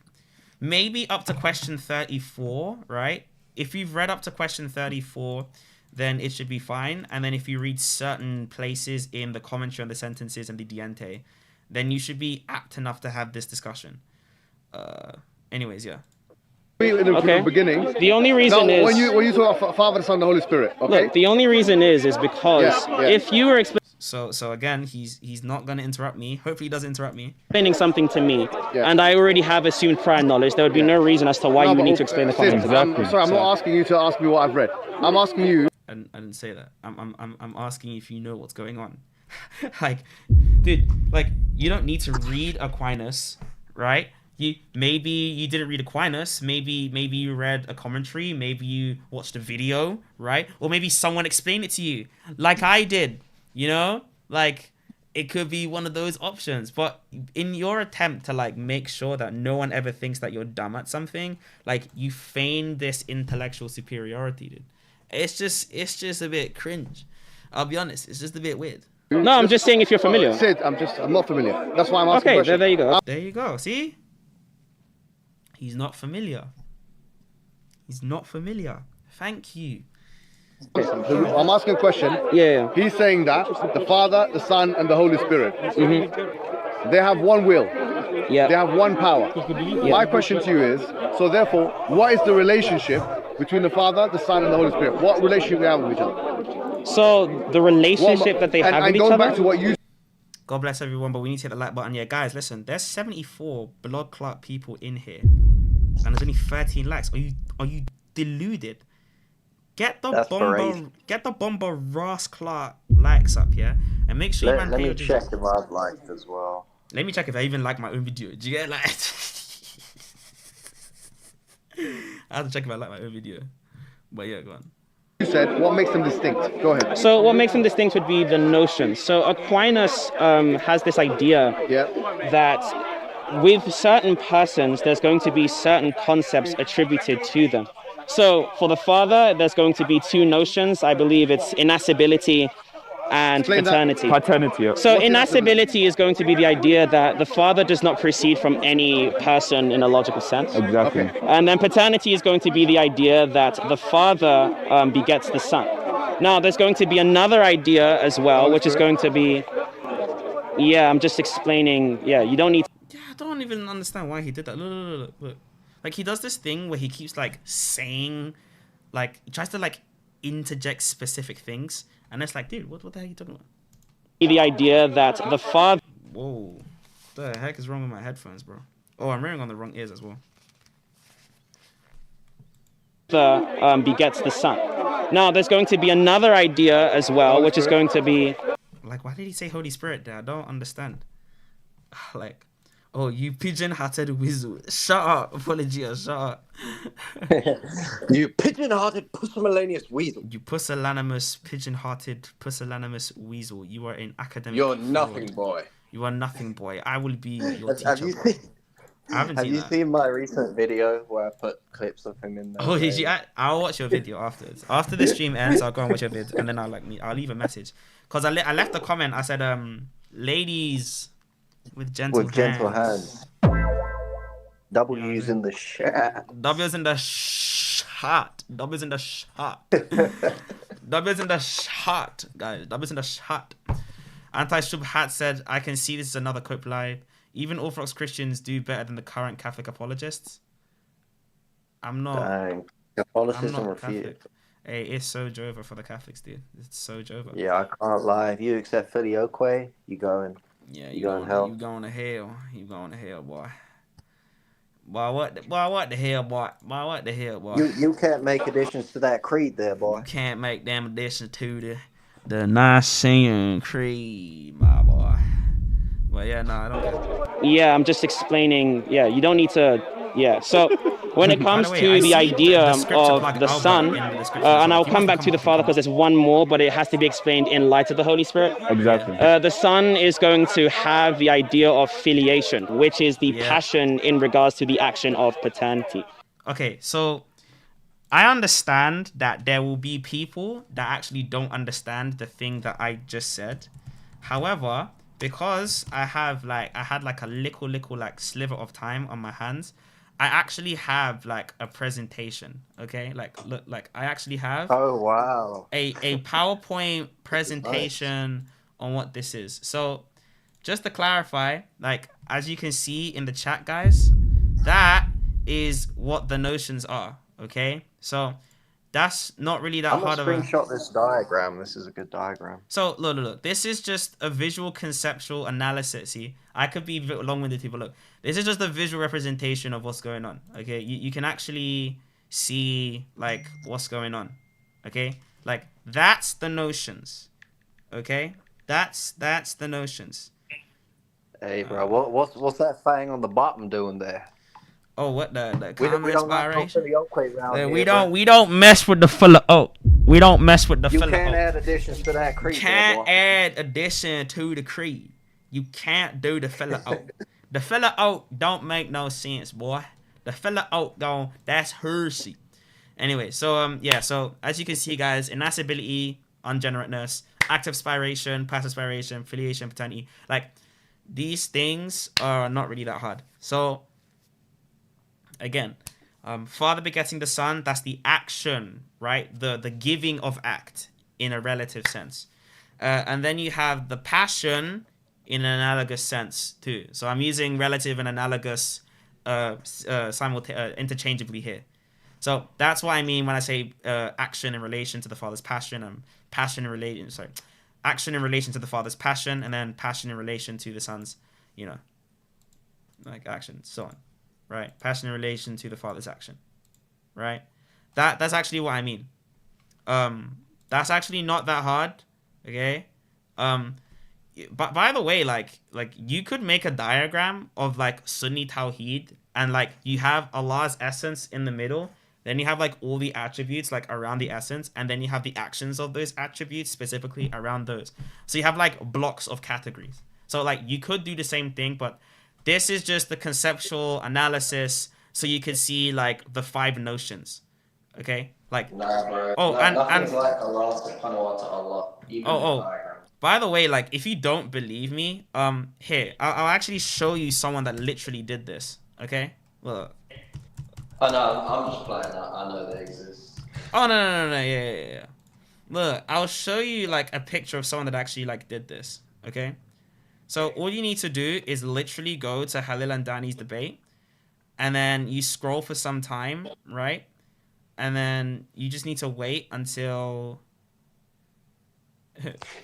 Speaker 1: maybe up to question 34, right? If you've read up to question 34, then it should be fine. And then if you read certain places in the commentary on the sentences and the diente, then you should be apt enough to have this discussion. Anyways, yeah.
Speaker 5: In the beginning.
Speaker 4: the only reason is
Speaker 5: when you talk about Father, the Son, the Holy Spirit. Okay.
Speaker 4: look, the only reason is because
Speaker 5: Yeah.
Speaker 4: if you were
Speaker 1: So again, he's not gonna interrupt me. Hopefully he doesn't interrupt me.
Speaker 4: explaining something to me,
Speaker 5: Yeah.
Speaker 4: and I already have assumed prior knowledge, there would be no reason as to why you would need to explain the
Speaker 5: Sid,
Speaker 4: concept.
Speaker 5: I'm sorry, I'm not asking you to ask me what I've read. I'm asking you.
Speaker 1: I didn't say that. I'm asking if you know what's going on. Like, dude, like, you don't need to read Aquinas, right? Maybe you didn't read Aquinas. Maybe you read a commentary. Maybe you watched a video, right? Or maybe someone explained it to you, like I did. You know, like, it could be one of those options. But in your attempt to like make sure that no one ever thinks that you're dumb at something, like, you feign this intellectual superiority, dude. It's just a bit cringe. I'll be honest. It's just a bit weird.
Speaker 4: No, I'm just saying if you're familiar.
Speaker 5: Sid, I'm not familiar. That's why I'm asking.
Speaker 4: Okay,
Speaker 5: questions.
Speaker 4: there you go.
Speaker 1: There you go. See? He's not familiar. He's not familiar. Thank you.
Speaker 5: I'm asking a question.
Speaker 4: Yeah.
Speaker 5: He's saying that the Father, the Son, and the Holy Spirit, they have one will.
Speaker 4: Yeah.
Speaker 5: They have one power. My question to you is, so therefore, what is the relationship between the Father, the Son, and the Holy Spirit? What relationship they have with each other?
Speaker 4: So the relationship that they have with each
Speaker 5: going
Speaker 4: other.
Speaker 5: back to what you
Speaker 1: God bless everyone, but we need to hit the like button. Yeah, guys, listen. There's 74 blood clot people in here, and there's only 13 likes. Are you deluded? Get the
Speaker 2: That's
Speaker 1: bomber,
Speaker 2: crazy.
Speaker 1: get the bomber Ras clot likes up, yeah, and make sure
Speaker 2: Let me check if I've liked as well.
Speaker 1: Let me check if I even like my own video. Do you get like? I have to check if I like my own video. But yeah, go on.
Speaker 5: You said what makes them distinct. Go ahead.
Speaker 4: So what makes them distinct would be the notion. So Aquinas has this idea that with certain persons, there's going to be certain concepts attributed to them. So for the Father, there's going to be two notions. I believe it's inascibility and paternity.
Speaker 3: Paternity, yeah.
Speaker 4: So inascibility is going to be the idea that the Father does not proceed from any person in a logical sense.
Speaker 3: Exactly.
Speaker 4: And then paternity is going to be the idea that the Father begets the Son. Now, there's going to be another idea as well, which is going to be, yeah, I'm just explaining, yeah, you don't need to.
Speaker 1: Yeah, I don't even understand why he did that. Look. Like, he does this thing where he keeps, like, saying, like, he tries to, like, interject specific things. And it's like, dude, what the heck are you talking about?
Speaker 4: The idea that the Father...
Speaker 1: Whoa. What the heck is wrong with my headphones, bro? Oh, I'm wearing on the wrong ears as well.
Speaker 4: Begets the Son. Now, there's going to be another idea as well, which is going to be...
Speaker 1: Like, why did he say Holy Spirit there? I don't understand. Like... Oh, you pigeon-hearted weasel. Shut up, Apologia, shut up.
Speaker 2: You pigeon-hearted pusillanimous weasel.
Speaker 1: You pusillanimous, pigeon-hearted, pusillanimous weasel. You are an academic
Speaker 2: You're
Speaker 1: fraud.
Speaker 2: nothing, boy.
Speaker 1: You are nothing, boy. I will be your teacher.
Speaker 2: Have you seen my recent video where I put clips of him in there?
Speaker 1: Oh, did you? I'll watch your video afterwards. After the stream ends, I'll go and watch your vid, and then I'll leave a message. Because I left a comment. I said, ladies... With gentle hands.
Speaker 2: W's in the chat.
Speaker 1: W's in the shot. W's in the shot. W's in the shot, guys. W's in the shot. Anti-Shubhat said, I can see this is another Cope Live. Even Orthodox Christians do better than the current Catholic apologists. I'm not.
Speaker 2: Dang. Catholicism
Speaker 1: I'm not
Speaker 2: refuted.
Speaker 1: Catholic. Hey, it's so Jova for the Catholics, dude. It's so Jova.
Speaker 2: Yeah, I can't lie. If you accept Filioque, you going.
Speaker 1: Yeah,
Speaker 2: you going to hell.
Speaker 1: You going to hell. You going to hell, boy. Boy, what the hell, boy? Boy, what the hell, boy?
Speaker 2: You can't make additions to that creed there, boy.
Speaker 1: You can't make them additions to the Nicene Creed, my boy. Well, yeah, no, I don't get it.
Speaker 4: Yeah, I'm just explaining. Yeah, you don't need to. Yeah, so when it comes to the idea of the Son, and I'll come back to the Father because there's one more, but it has to be explained in light of the Holy Spirit.
Speaker 3: Exactly.
Speaker 4: The Son is going to have the idea of filiation, which is the passion in regards to the action of paternity.
Speaker 1: Okay, so I understand that there will be people that actually don't understand the thing that I just said. However, because I had like a little like sliver of time on my hands, I actually have like a presentation, okay? Like, look, like I actually have
Speaker 2: oh wow
Speaker 1: a PowerPoint presentation on what this is. So just to clarify, like as you can see in the chat, guys, that is what the notions are, okay? So that's not really that hard of a...
Speaker 2: screenshot this diagram. This is a good diagram.
Speaker 1: So, look. This is just a visual conceptual analysis. See, I could be long-winded, people. Look, this is just a visual representation of what's going on, okay? You can actually see, like, what's going on, okay? Like, that's the notions, okay? That's the notions.
Speaker 2: Hey, bro, what's that thing on the bottom doing there?
Speaker 1: Oh, what the
Speaker 2: We
Speaker 1: common
Speaker 2: don't like
Speaker 1: inspiration?
Speaker 2: we
Speaker 1: don't mess with the filler oat. We don't mess with the
Speaker 2: You
Speaker 1: filler
Speaker 2: can't
Speaker 1: oat.
Speaker 2: add additions to that creed.
Speaker 1: Can't add addition to the creed. You can't do the filler oat. The filler oat don't make no sense, boy. The filler oat that's heresy. Anyway, so yeah, so as you can see, guys, inascibility, ungenerateness, active spiration, passive spiration, filiation, paternity, like these things are not really that hard. So again, Father begetting the Son, that's the action, right? The giving of act in a relative sense. And then you have the passion in an analogous sense too. So I'm using relative and analogous interchangeably here. So that's what I mean when I say action in relation to the Father's passion, and action in relation to the Father's passion, and then passion in relation to the Son's, like action, so on. Right, passion in relation to the Father's action, right? That's actually what I mean. That's actually not that hard, okay? But by the way, like you could make a diagram of like Sunni Tawheed, and like you have Allah's essence in the middle, then you have like all the attributes like around the essence, and then you have the actions of those attributes specifically around those. So you have like blocks of categories. So like you could do the same thing, but this is just the conceptual analysis, so you can see like the 5 notions. Okay, like
Speaker 2: Nah, bro.
Speaker 1: nothing's
Speaker 2: like Allah subhanahu wa ta'ala.
Speaker 1: By the way, like if you don't believe me, here I'll actually show you someone that literally did this. Okay, look.
Speaker 2: Oh no, I'm just playing that. I know they exist.
Speaker 1: Oh no, yeah. Look, I'll show you like a picture of someone that actually like did this. Okay, so all you need to do is literally go to Halil and Dani's debate, and then you scroll for some time, right? And then you just need to wait until.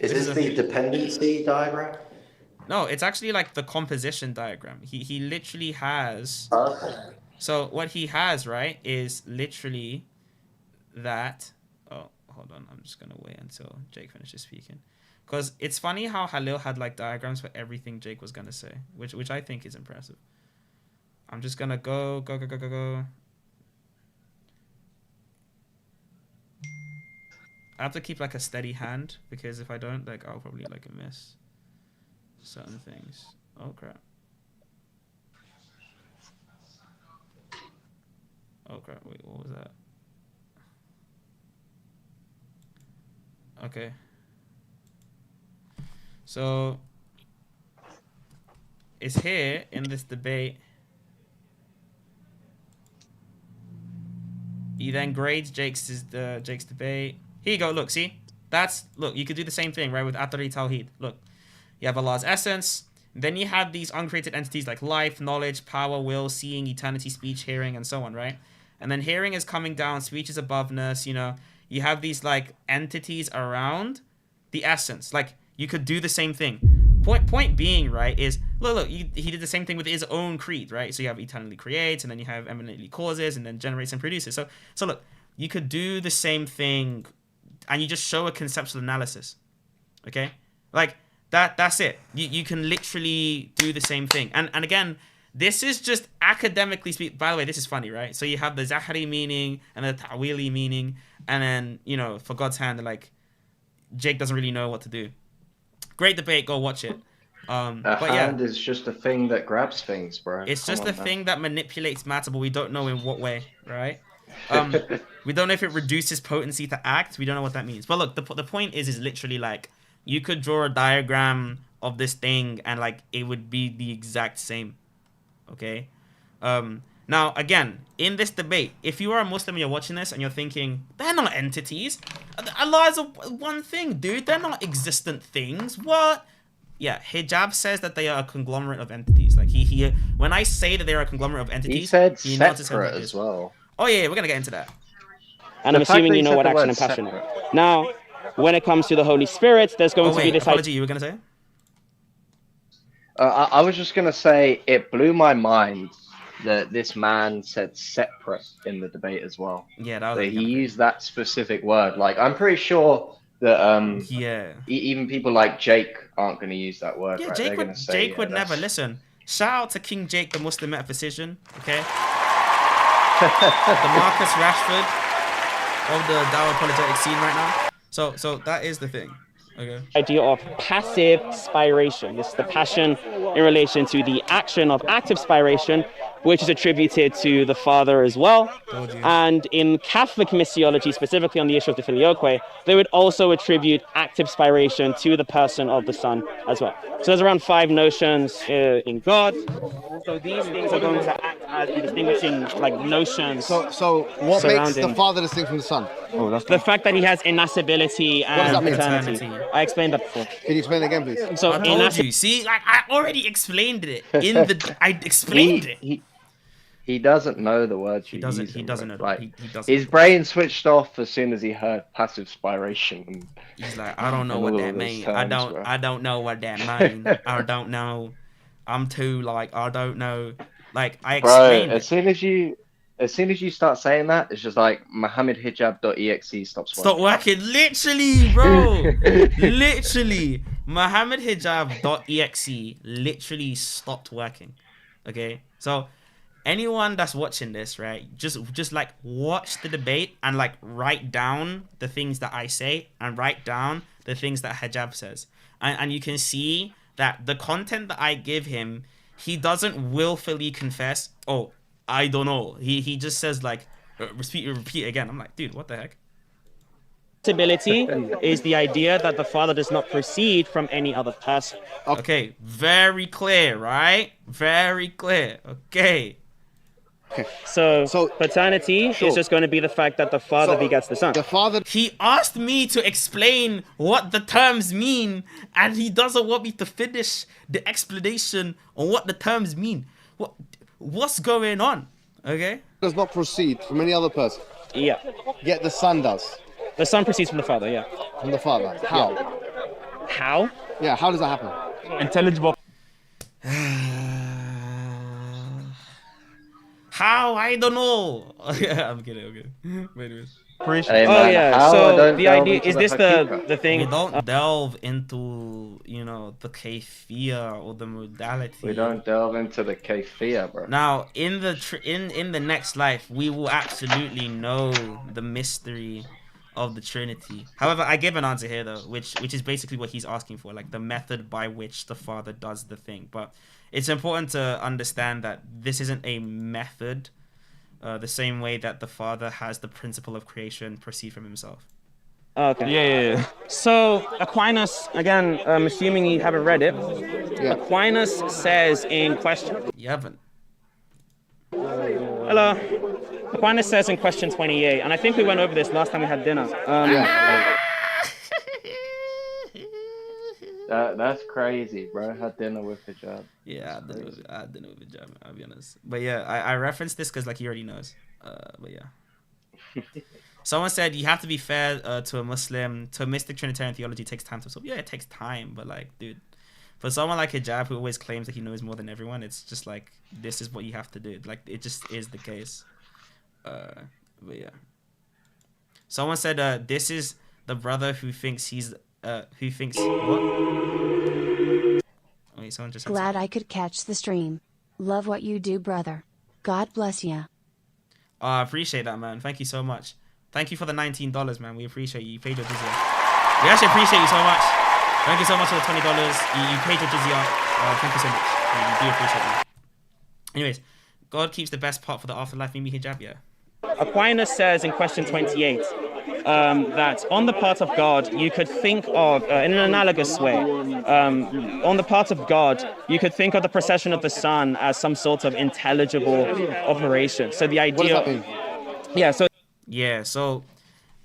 Speaker 2: Is this the dependency diagram?
Speaker 1: No, it's actually like the composition diagram. He literally has.
Speaker 2: Okay.
Speaker 1: So what he has, right, is literally that. Oh, hold on. I'm just gonna wait until Jake finishes speaking, because it's funny how Halil had like diagrams for everything Jake was gonna say, which I think is impressive. I'm just gonna go. I have to keep like a steady hand, because if I don't, like I'll probably like miss certain things. Oh crap. Wait, what was that? Okay. So it's here in this debate. He then grades Jake's debate. Here you go. Look, see? Look, you could do the same thing, right, with Atari Tawheed. Look, you have Allah's essence. Then you have these uncreated entities like life, knowledge, power, will, seeing, eternity, speech, hearing, and so on, right? And then hearing is coming down, speech is aboveness, you know. You have these, like, entities around the essence. Like, you could do the same thing. Point being, right, is, look, he did the same thing with his own creed, right? So you have eternally creates, and then you have eminently causes, and then generates and produces. So look, you could do the same thing, and you just show a conceptual analysis, okay? Like, that's it. You can literally do the same thing. And again, this is just academically speak. By the way, this is funny, right? So you have the Zahari meaning and the Ta'wili meaning, and then, you know, for God's hand, like, Jake doesn't really know what to do. Great debate, go watch it.
Speaker 6: A hand is just a thing that grabs things, bro.
Speaker 1: It's just a thing that manipulates matter, but we don't know in what way, right? We don't know if it reduces potency to act. We don't know what that means. But look, the point is literally like, you could draw a diagram of this thing and like it would be the exact same. Okay. Now again, in this debate, if you are a Muslim and you're watching this and you're thinking, they're not entities. Allah is one thing, dude. They're not existent things. What? Yeah, Hijab says that they are a conglomerate of entities. Like he when I say that they're a conglomerate of entities,
Speaker 6: he said separate as well.
Speaker 1: Oh yeah, we're gonna get into that.
Speaker 4: And I'm assuming you know what action and passion are. Now, when it comes to the Holy Spirit, there's going to be this.
Speaker 1: Apology, you were gonna say?
Speaker 6: I was just gonna say it blew my mind that this man said separate in the debate as well.
Speaker 1: Yeah, that was.
Speaker 6: He used that specific word. Like, I'm pretty sure that even people like Jake aren't going to use that word.
Speaker 1: Yeah,
Speaker 6: right?
Speaker 1: Jake would never listen. Shout out to King Jake, the Muslim metaphysician. Okay. The Marcus Rashford of the Dawah apologetic scene right now. So that is the thing. Okay.
Speaker 4: Idea of passive spiration. This is the passion in relation to the action of active spiration, which is attributed to the Father as well. And in Catholic missiology, specifically on the issue of the Filioque, they would also attribute active spiration to the person of the Son as well. So there's around 5 notions in God. So these things are going to act as distinguishing like notions.
Speaker 5: So what makes the Father distinct from the Son?
Speaker 4: Oh, that's the fact that he has innascibility and eternity. I explained that before.
Speaker 5: Can you explain it again, please?
Speaker 1: So I told you. See, like I already explained it I explained it.
Speaker 6: He doesn't know the words.
Speaker 1: He doesn't know.
Speaker 6: Like,
Speaker 1: he doesn't.
Speaker 6: His brain switched off as soon as he heard passive spiration.
Speaker 1: He's like, I don't know what that means. I don't know what that means. I don't know. I'm too like I don't know. Like I explained.
Speaker 6: Bro, as soon as you start saying that, it's just like MohammedHijab.exe stops working.
Speaker 1: Stop working. Literally, bro. Literally. MohammedHijab.exe literally stopped working. Okay, so anyone that's watching this, right, just like watch the debate and like write down the things that I say and write down the things that Hijab says, and you can see that the content that I give him, he doesn't willfully confess, oh, I don't know. He just says like repeat again. I'm like, dude, what the heck?
Speaker 4: Stability is the idea that the father does not proceed from any other person.
Speaker 1: Okay, very clear, right? Very clear. Okay.
Speaker 4: So paternity is just going to be the fact that the father begets the son.
Speaker 5: The father.
Speaker 1: He asked me to explain what the terms mean, and he doesn't want me to finish the explanation on what the terms mean. What's going on? Okay.
Speaker 5: Does not proceed from any other person.
Speaker 4: Yeah.
Speaker 5: Yet the son does.
Speaker 4: The son proceeds from the father, yeah.
Speaker 5: From the father. How?
Speaker 4: Yeah. How?
Speaker 5: Yeah, how does that happen?
Speaker 3: Intelligible.
Speaker 1: How? I don't know. I'm kidding. Wait.
Speaker 6: Hey,
Speaker 4: oh
Speaker 6: man,
Speaker 4: yeah. So the idea is this the thing?
Speaker 1: We don't delve into the kayfiyya or the modality.
Speaker 6: We don't delve into the kayfiyya, bro.
Speaker 1: Now in the next life, we will absolutely know the mystery of the Trinity. However, I give an answer here though, which is basically what he's asking for, like the method by which the father does the thing. But it's important to understand that this isn't a method, the same way that the father has the principle of creation proceed from himself.
Speaker 4: Okay.
Speaker 3: Yeah.
Speaker 4: So Aquinas, again, I'm assuming you haven't read it. Yeah. Aquinas says in question.
Speaker 1: You haven't.
Speaker 4: Hello. Aquinas says in question 28, and I think we went over this last time we had dinner.
Speaker 6: That's crazy, bro. Had dinner with Hijab.
Speaker 1: Yeah, I had dinner with Hijab, I'll be honest. But yeah, I referenced this because like he already knows. But yeah. Someone said you have to be fair to a Muslim. To a mystic Trinitarian theology takes time to absorb. Yeah, it takes time, but like, dude, for someone like Hijab who always claims that he knows more than everyone, it's just like, this is what you have to do. Like, it just is the case. But yeah. Someone said this is the brother who thinks he's what? Wait, someone just said
Speaker 7: Glad I could catch the stream. Love what you do, brother. God bless ya.
Speaker 1: I appreciate that, man. Thank you so much. Thank you for the $19, man. We appreciate you. You paid your jizya. We actually appreciate you so much. Thank you so much for the $20. You paid your jizya. Thank you so much. We do appreciate you. Anyways, God keeps the best part for the afterlife. Mimi Hijab, yeah.
Speaker 4: Aquinas says in question 28 that on the part of God, you could think of, in an analogous way, on the part of God, you could think of the procession of the sun as some sort of intelligible operation. So the idea...
Speaker 5: What does that mean?
Speaker 1: So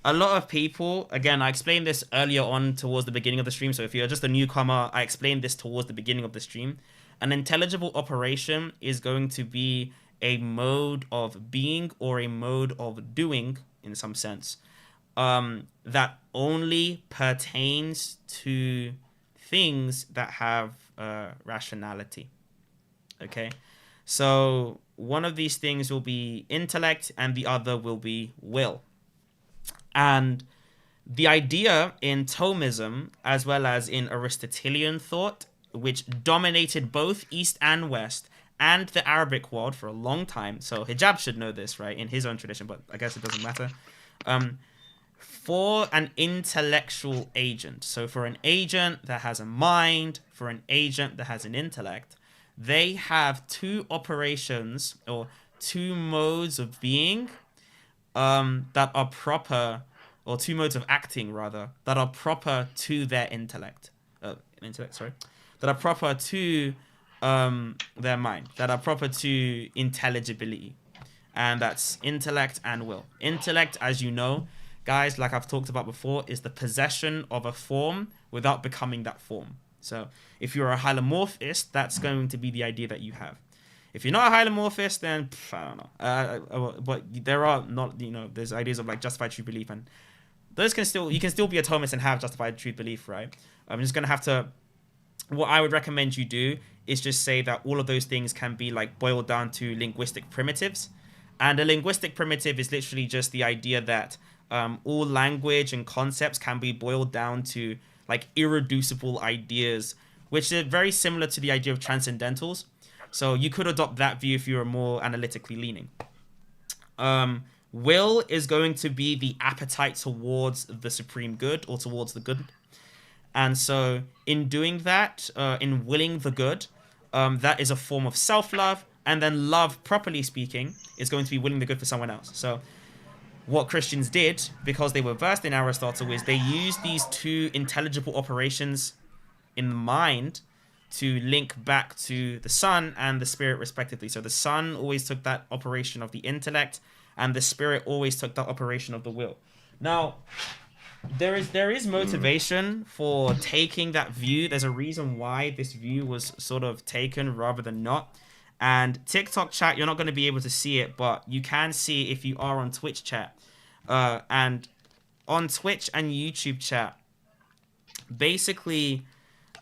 Speaker 1: a lot of people, again, I explained this earlier on towards the beginning of the stream. So if you're just a newcomer, I explained this towards the beginning of the stream. An intelligible operation is going to be a mode of being or a mode of doing, in some sense, that only pertains to things that have rationality. Okay? So one of these things will be intellect and the other will be will. And the idea in Thomism, as well as in Aristotelian thought, which dominated both East and West and the Arabic world for a long time. So Hijab should know this, right, in his own tradition, but I guess it doesn't matter. For an intellectual agent, so for an agent that has a mind, for an agent that has an intellect, they have two operations or two modes of being that are proper, or two modes of acting rather, that are proper to their intellect. That are proper to their mind, that are proper to intelligibility. And that's intellect and will. Intellect, as you know, guys, like I've talked about before, is the possession of a form without becoming that form. So if you're a hylomorphist, that's going to be the idea that you have. If you're not a hylomorphist, then I don't know. But there are not, there's ideas of like justified true belief, and those you can still be a Thomist and have justified true belief, right? I'm just gonna have to. What I would recommend you do is just say that all of those things can be like boiled down to linguistic primitives. And a linguistic primitive is literally just the idea that all language and concepts can be boiled down to like irreducible ideas, which are very similar to the idea of transcendentals. So you could adopt that view if you were more analytically leaning. Will is going to be the appetite towards the supreme good or towards the good. And so in doing that, in willing the good, that is a form of self-love. And then love, properly speaking, is going to be willing the good for someone else. So what Christians did, because they were versed in Aristotle, is they used these two intelligible operations in the mind to link back to the Son and the Spirit respectively. So the Son always took that operation of the intellect, and the Spirit always took that operation of the will. Now, there is motivation for taking that view. There's a reason why this view was sort of taken rather than not. And TikTok chat, you're not going to be able to see it, but you can see if you are on Twitch chat. And on Twitch and YouTube chat, basically,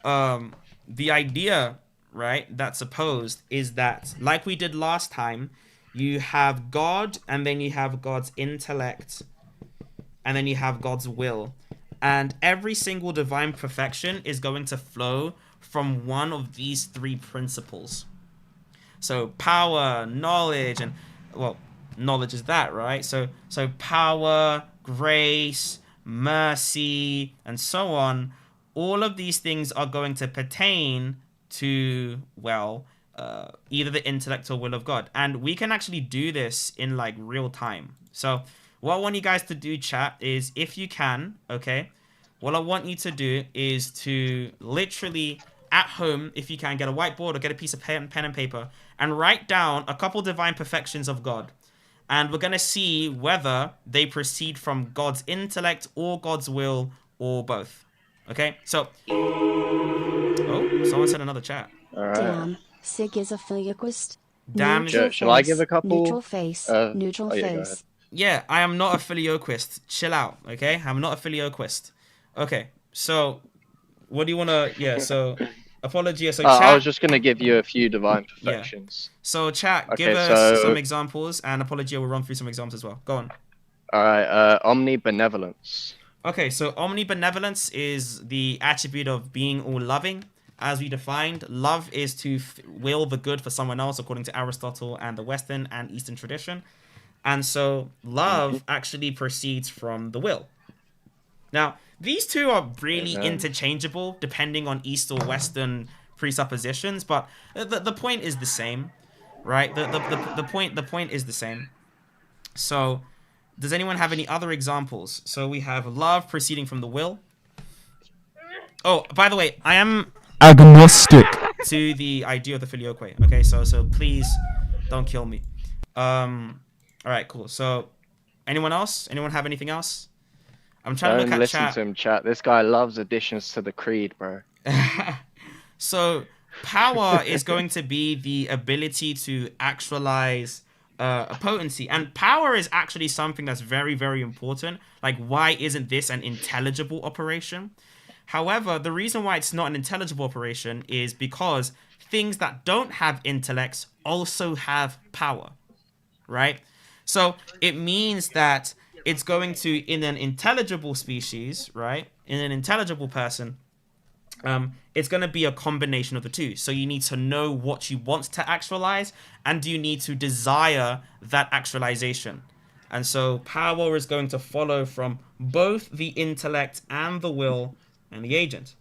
Speaker 1: the idea, right, that's supposed is that, like we did last time, you have God, and then you have God's intellect, and then you have God's will. And every single divine perfection is going to flow from one of these three principles. So power, knowledge, and, well, knowledge is that, right? So power, grace, mercy, and so on. All of these things are going to pertain to, well, either the intellect or will of God. And we can actually do this in, like, real time. So what I want you guys to do, chat, is if you can, okay, what I want you to do is to literally, at home, if you can, get a whiteboard or get a piece of pen and paper and write down a couple divine perfections of God. And we're going to see whether they proceed from God's intellect or God's will or both. Okay, so... Oh, someone said another chat.
Speaker 6: All right.
Speaker 7: Damn, SIIIG is a filioquist.
Speaker 1: Damn.
Speaker 6: Shall I give a couple?
Speaker 7: Neutral face. Neutral face.
Speaker 1: Yeah, I am not a filioquist. Chill out, okay? I'm not a filioquist. Okay, so... What do you want to... Yeah, so... Apology. So chat...
Speaker 6: I was just going to give you a few divine perfections.
Speaker 1: Yeah. So chat, give us some examples, and Apology will run through some examples as well. Go on.
Speaker 6: All right, omnibenevolence.
Speaker 1: Okay, so omnibenevolence is the attribute of being all loving. As we defined, love is to will the good for someone else, according to Aristotle and the Western and Eastern tradition. And so love actually proceeds from the will. Now, these two are really interchangeable depending on East or Western presuppositions, but the point is the same, right? The point is the same. So, does anyone have any other examples? So we have love proceeding from the will. Oh, by the way, I am agnostic to the idea of the filioque. Okay, so please don't kill me. All right, cool. So, anyone else? Anyone have anything else? I'm trying to look at
Speaker 6: listen
Speaker 1: chat.
Speaker 6: To him, chat. This guy loves additions to the creed, bro.
Speaker 1: So power is going to be the ability to actualize a potency, and power is actually something that's very, very important. Like, why isn't this an intelligible operation? However, the reason why it's not an intelligible operation is because things that don't have intellects also have power, right? So it means that it's going to, in an intelligible species, right? In an intelligible person, it's going to be a combination of the two. So you need to know what you want to actualize, and you need to desire that actualization. And so power is going to follow from both the intellect and the will and the agent.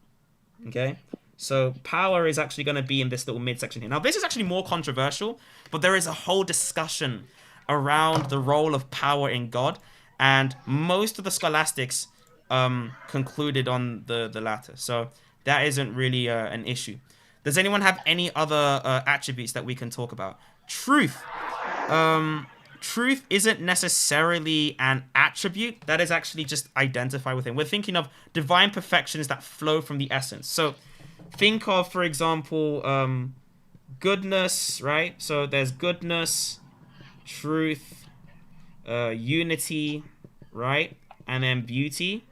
Speaker 1: Okay? So power is actually going to be in this little midsection here. Now, this is actually more controversial, but there is a whole discussion around the role of power in God. And most of the scholastics concluded on the latter. So that isn't really an issue. Does anyone have any other attributes that we can talk about? Truth. Truth isn't necessarily an attribute. That is actually just identified within. We're thinking of divine perfections that flow from the essence. So think of, for example, goodness, right? So there's goodness, truth, unity, right? And then beauty.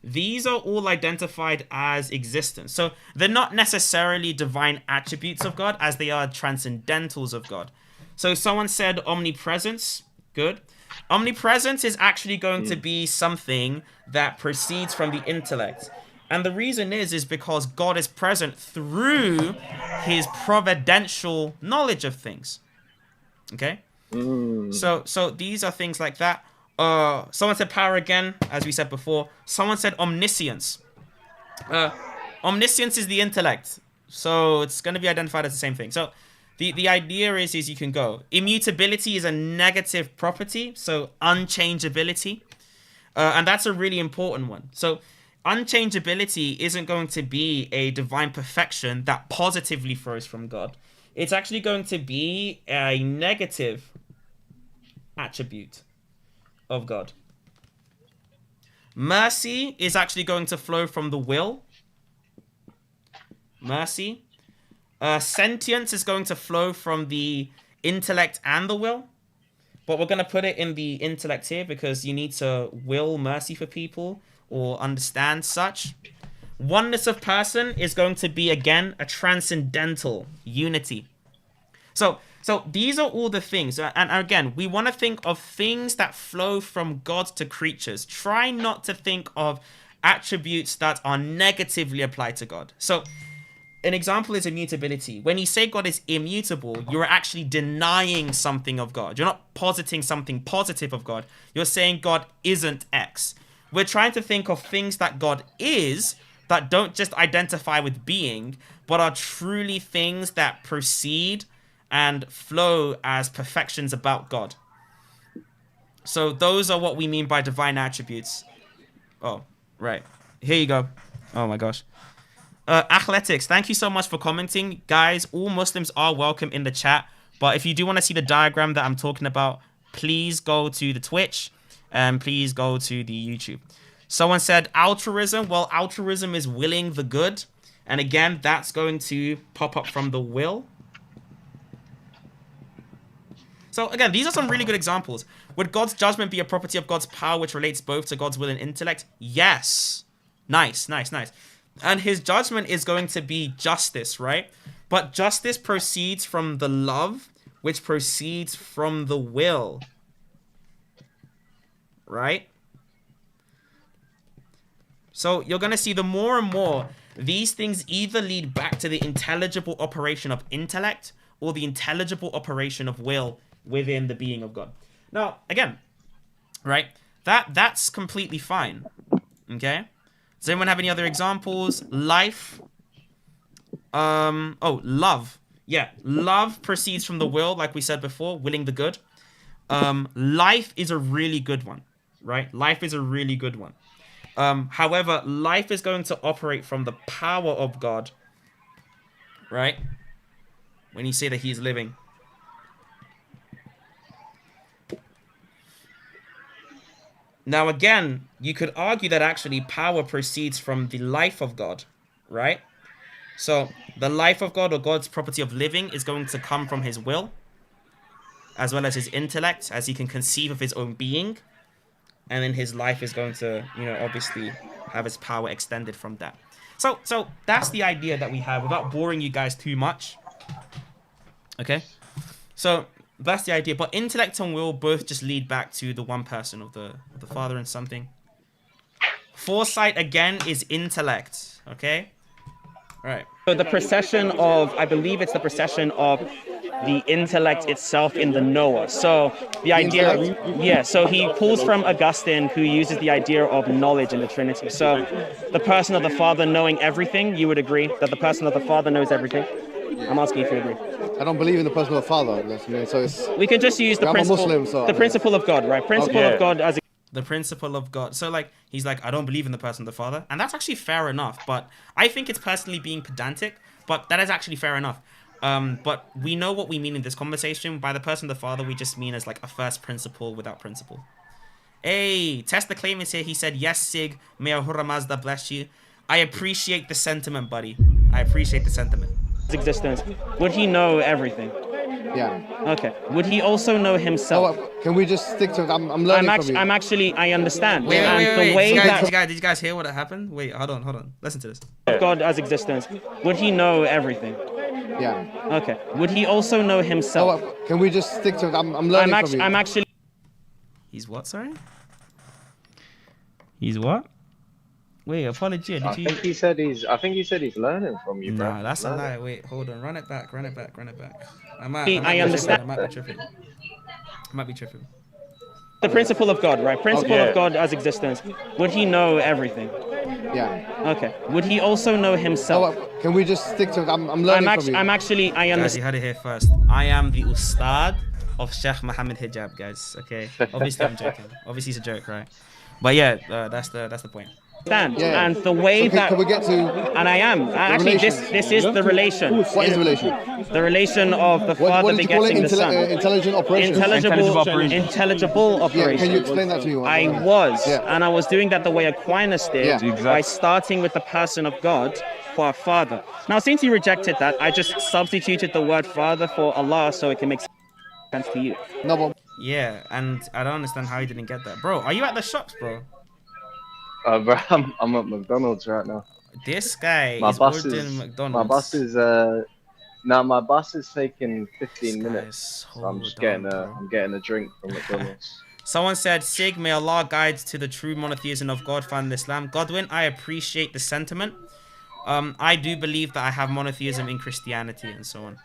Speaker 1: These are all identified as existence. So they're not necessarily divine attributes of God as they are transcendentals of God. So someone said omnipresence. Good. Omnipresence is actually going to be something that proceeds from the intellect. And the reason is because God is present through his providential knowledge of things. Okay? So these are things like that. Someone said power again, as we said before. Someone said omniscience. Omniscience is the intellect. So it's going to be identified as the same thing. So the idea is you can go. Immutability is a negative property. So unchangeability. And that's a really important one. So unchangeability isn't going to be a divine perfection that positively flows from God. It's actually going to be a negative attribute of God. Mercy is actually going to flow from the will. Mercy. Sentience is going to flow from the intellect and the will. But we're going to put it in the intellect here because you need to will mercy for people or understand such. Oneness of person is going to be, again, a transcendental unity. So these are all the things. And again, we want to think of things that flow from God to creatures. Try not to think of attributes that are negatively applied to God. So an example is immutability. When you say God is immutable, you're actually denying something of God. You're not positing something positive of God. You're saying God isn't X. We're trying to think of things that God is that don't just identify with being, but are truly things that proceed and flow as perfections about God. So those are what we mean by divine attributes. Oh, right. Here you go. Oh my gosh. Athletics, thank you so much for commenting. Guys, all Muslims are welcome in the chat. But if you do want to see the diagram that I'm talking about, please go to the Twitch and please go to the YouTube. Someone said altruism. Well, altruism is willing the good. And again, that's going to pop up from the will. So again, these are some really good examples. Would God's judgment be a property of God's power which relates both to God's will and intellect? Yes. Nice. And his judgment is going to be justice, right? But justice proceeds from the love, which proceeds from the will. Right? So you're going to see the more and more, these things either lead back to the intelligible operation of intellect or the intelligible operation of will within the being of God. Now, again, right? That's completely fine. Okay? Does anyone have any other examples? Life. Love. Yeah, love proceeds from the will, like we said before, willing the good. Life is a really good one, right? Life is a really good one. However, life is going to operate from the power of God, right? When you say that he is living. Now, again, you could argue that actually power proceeds from the life of God, right? So the life of God or God's property of living is going to come from his will, as well as his intellect, as he can conceive of his own being. And then his life is going to, obviously have his power extended from that. So that's the idea that we have without boring you guys too much. Okay? So that's the idea. But intellect and will both just lead back to the one person of the Father and something. Foresight, again, is intellect. Okay? All right.
Speaker 4: So the procession of, I believe it's the procession of the intellect itself in the knower. So the idea, so he pulls from Augustine, who uses the idea of knowledge in the Trinity. So the person of the Father knowing everything, you would agree that the person of the Father knows everything? I'm asking if you agree.
Speaker 5: I don't believe in the person of the Father. So it's,
Speaker 4: we can just use the principle,
Speaker 5: Muslim, so
Speaker 4: the principle of God, right? Principle of God as
Speaker 1: the principle of God. So he's like, I don't believe in the person of the Father. And that's actually fair enough. But I think it's personally being pedantic. But that is actually fair enough. But we know what we mean in this conversation. By the person of the Father, we just mean as like a first principle without principle. Hey, Test the Claim is here. He said, yes, SIIIG. May Ahura Mazda bless you. I appreciate the sentiment, buddy. I appreciate the sentiment.
Speaker 4: Existence. Would he know everything?
Speaker 5: Yeah.
Speaker 4: Okay. Would he also know himself?
Speaker 5: Can we just stick to it? I'm learning from you.
Speaker 4: I understand.
Speaker 1: Wait. Did you guys hear what happened? Wait, hold on. Listen to this.
Speaker 4: God as existence. Would he know everything?
Speaker 5: Yeah.
Speaker 4: Okay. Would he also know himself?
Speaker 5: Can we just stick to it? I'm learning from you.
Speaker 1: He's what? Sorry. He's what? Wait, apology.
Speaker 6: I think he said he's learning from you, bro.
Speaker 1: Nah, that's a lie. Wait, hold on. Run it back. I might
Speaker 4: understand.
Speaker 1: I might be tripping.
Speaker 4: The principle of God, right? Principle of God as existence. Would he know everything?
Speaker 5: Yeah.
Speaker 4: Okay. Would he also know himself?
Speaker 5: Can we just stick to? I'm learning from you.
Speaker 4: I understand.
Speaker 1: Guys, you heard it here first. I am the Ustad of Sheikh Mohammed Hijab, guys. Okay. Obviously, I'm joking. Obviously, it's a joke, right? But yeah, that's the point.
Speaker 5: Yeah.
Speaker 4: And the way
Speaker 5: can we get to?
Speaker 4: And I am actually this is the relation.
Speaker 5: What is the relation?
Speaker 4: The relation of the father begetting the son.
Speaker 5: Intelligent operation.
Speaker 4: Intelligible operation.
Speaker 5: Yeah, can you explain that to me?
Speaker 4: And I was doing that the way Aquinas did, by starting with the person of God for our Father. Now, since you rejected that, I just substituted the word Father for Allah so it can make sense to you.
Speaker 5: No, but
Speaker 1: yeah, and I don't understand how you didn't get that, bro. Are you at the shops, bro?
Speaker 6: Bro, I'm at McDonald's right now.
Speaker 1: This guy
Speaker 6: my
Speaker 1: is ordering McDonald's.
Speaker 6: My bus is taking 15 minutes. So I'm just getting a drink from McDonald's.
Speaker 1: Someone said, SIIIG, may Allah guide to the true monotheism of God found in Islam. Godwin, I appreciate the sentiment. I do believe that I have monotheism in Christianity and so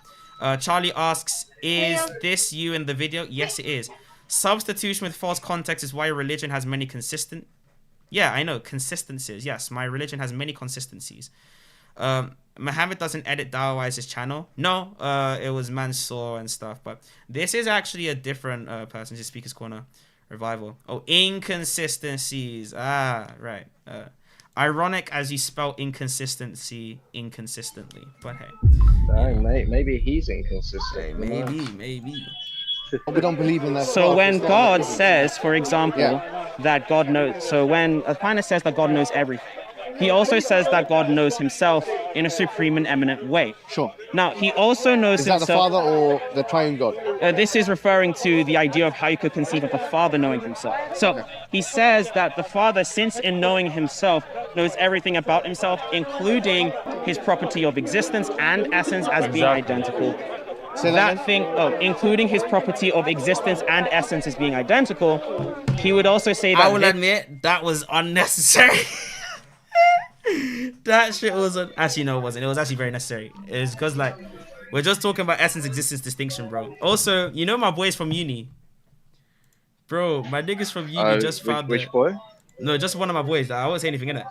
Speaker 1: on. Charlie asks, is this you in the video? Yes, it is. Substitution with false context is why your religion has many consistent... Yeah, I know. Consistencies. Yes, my religion has many consistencies. Muhammad doesn't edit Dawawise's channel. No, it was Mansour and stuff. But this is actually a different person. This Speaker's Corner Revival. Oh, inconsistencies. Ah, right. Ironic as you spell inconsistency inconsistently. But hey.
Speaker 6: Dang, mate, maybe he's inconsistent.
Speaker 1: Maybe.
Speaker 5: we don't believe in that.
Speaker 4: So when God says, for example, that God knows, so when Aquinas says that God knows everything, he also says that God knows himself in a supreme and eminent way.
Speaker 5: Sure.
Speaker 4: Now, he also knows
Speaker 5: himself... Is that the Father or the Triune God?
Speaker 4: This is referring to the idea of how you could conceive of the Father knowing himself. So he says that the Father, since in knowing himself, knows everything about himself, including his property of existence and essence as being identical.
Speaker 5: So that
Speaker 4: thing, including his property of existence and essence as being identical, he would also say that...
Speaker 1: I will admit, that was unnecessary. That shit wasn't... Actually, no, it wasn't. It was actually very necessary. It was because, like, we're just talking about essence, existence, distinction, bro. Also, you know my boys from uni? Bro, my niggas from uni just found...
Speaker 6: Which boy?
Speaker 1: No, just one of my boys. I won't say anything, innit?